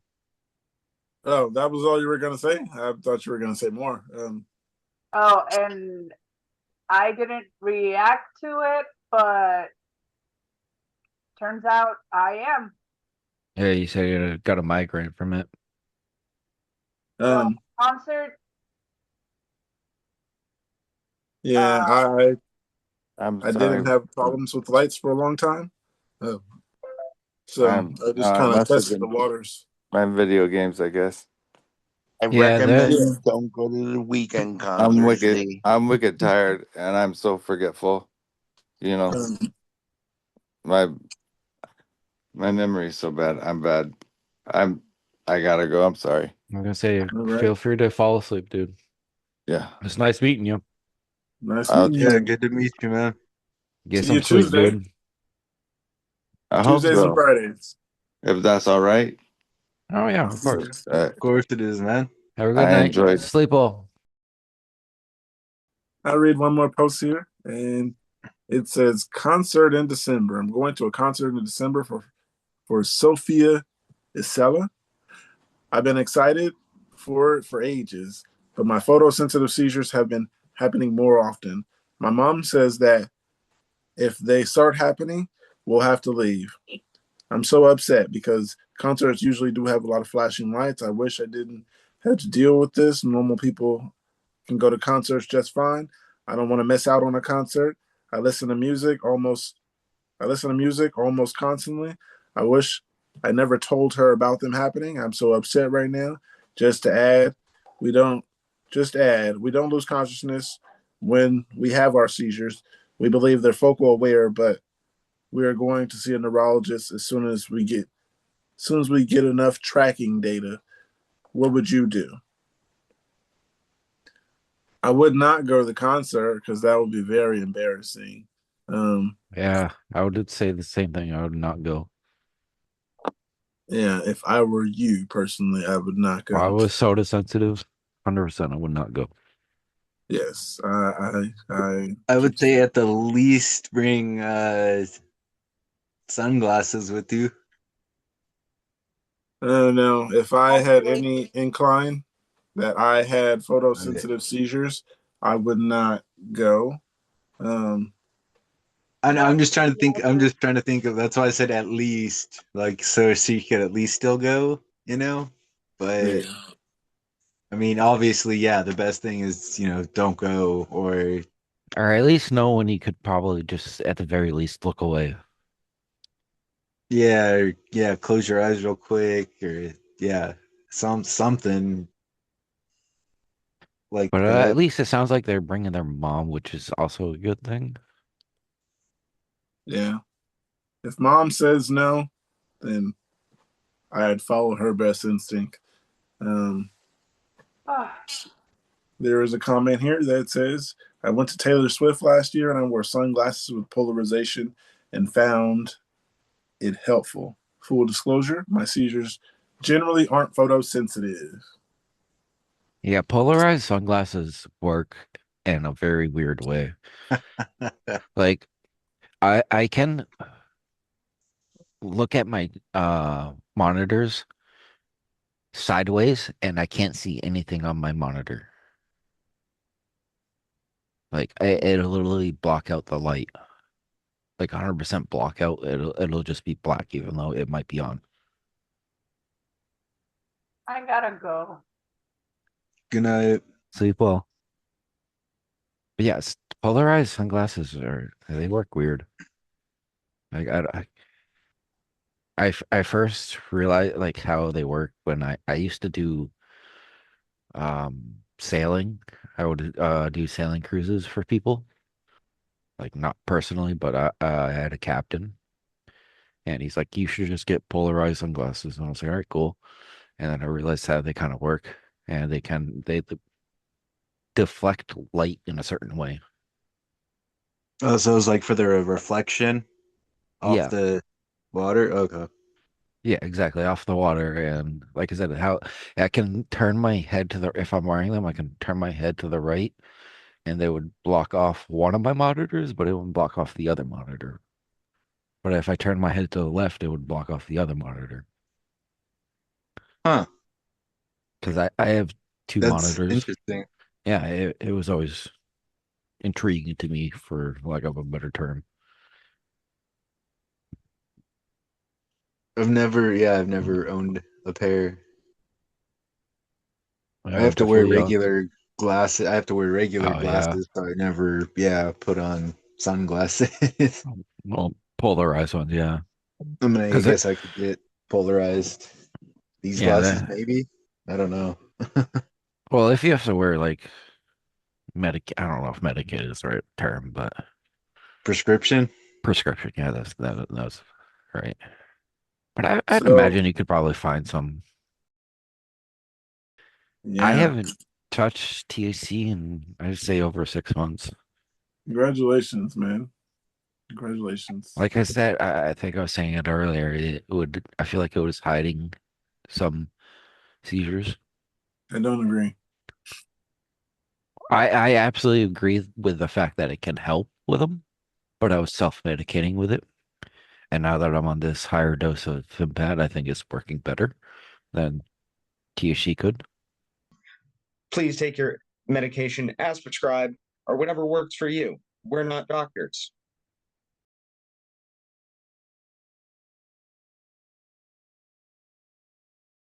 Oh, that was all you were gonna say? I thought you were gonna say more. oh, and I didn't react to it, but turns out I am. Yeah, you said you got a migraine from it. Well, um, concert, yeah, I'm I sorry. didn't have problems with lights for a long time, uh, so I'm. I just It kind of must have tested the been waters. my video games, I guess. I Yeah, that Yeah. recommend don't go to the weekend concerts. They I'm wicked tired, and I'm so forgetful. You know, Um, my my memory is so bad. I'm bad. I'm. I gotta go. I'm sorry. I'm gonna say all right. feel free to fall asleep, dude. Yeah. It's nice meeting you. Nice I'll, meeting Yeah, you. good to meet you, man. Get See some you sleep, Tuesday. dude. I hope Tuesdays and so. Fridays. If that's all right. Oh yeah, of course. Of course it is, man. Have a good I night. enjoyed. Sleep well. I'll read one more post here, and it says concert in December. I'm going to a concert in December for Sophia Isella. I've been excited for it for ages, but my photosensitive seizures have been happening more often. My mom says that if they start happening, we'll have to leave. I'm so upset because concerts usually do have a lot of flashing lights. I wish I didn't have to deal with this. Normal people can go to concerts just fine. I don't want to miss out on a concert. I listen to music almost I listen to music almost constantly. I wish I never told her about them happening. I'm so upset right now. Just to add, we don't we don't lose consciousness when we have our seizures. We believe they're focal aware, but we are going to see a neurologist as soon as we get enough tracking data. What would you do? I would not go to the concert because that would be very embarrassing. Yeah, I would say the same thing. I would not go. Yeah, if I were you personally, I would not If I go. was soda sensitive, 100% I would not go. Yes, I would say at the least bring sunglasses with you. I don't know. If I had any incline that I had Okay. photosensitive seizures, I would not go. Um, I know, I'm just trying to think. I'm just trying to think of. That's why I said at least, like, so you could at least still go, you know. But yeah, I mean, obviously, yeah. The best thing is, don't go, Or at least know when you could probably just, at the very least, look away. yeah. Close your eyes real quick, or yeah, something like But at that. least it sounds like they're bringing their mom, which is also a good thing. yeah. If mom says no, then I'd follow her best instinct. Um, there is a comment here that says, I went to Taylor Swift last year and I wore sunglasses with polarization and found it helpful. Full disclosure, my seizures generally aren't photosensitive. Yeah, polarized sunglasses work in a very weird way. Like I can look at my monitors sideways and I can't see anything on my monitor. Like it'll literally block out the light. Like 100% block out. It'll just be black even though it might be on. I gotta go. Good night. Sleep well. But yes, polarized sunglasses they work weird. Like I first realized like how they work when I used to do sailing. I would do sailing cruises for people, like not personally, but I had a captain, and he's like, you should just get polarized sunglasses. And I was like, all right, cool. And then I realized how they kind of work, and they deflect light in a certain way. Oh, so it was like for the reflection off Yeah, the water. Okay. yeah, exactly, off the water. And like I said, how I can turn my head to the if I'm wearing them, I can turn my head to the right, and they would block off one of my monitors, but it wouldn't block off the other monitor. But if I turned my head to the left, it would block off the other monitor. Huh. Because I have two That's monitors. interesting. Yeah, it was always intriguing to me, for lack of a better term. I've never owned a pair. I Yeah, have to wear definitely. regular glasses. I have to wear regular Oh yeah. glasses, so I never, yeah, put on sunglasses. Well, polarized ones, yeah. I mean, I Because it, guess I could get polarized. These yeah, glasses, that. maybe. I don't know. Well, if you have to wear like I don't know if Medicaid is the right term, but Prescription. prescription. Yeah, that's right. But I'd So imagine you could probably find some. I yeah, haven't touched THC in I'd say over 6 months. congratulations, man. Congratulations. Like I said, I think I was saying it earlier. I feel like it was hiding some seizures. I don't agree. I absolutely agree with the fact that it can help with them, but I was self-medicating with it. And now that I'm on this higher dose of Fimpat, I think it's working better than THC could. Please take your medication as prescribed or whatever works for you. We're not doctors.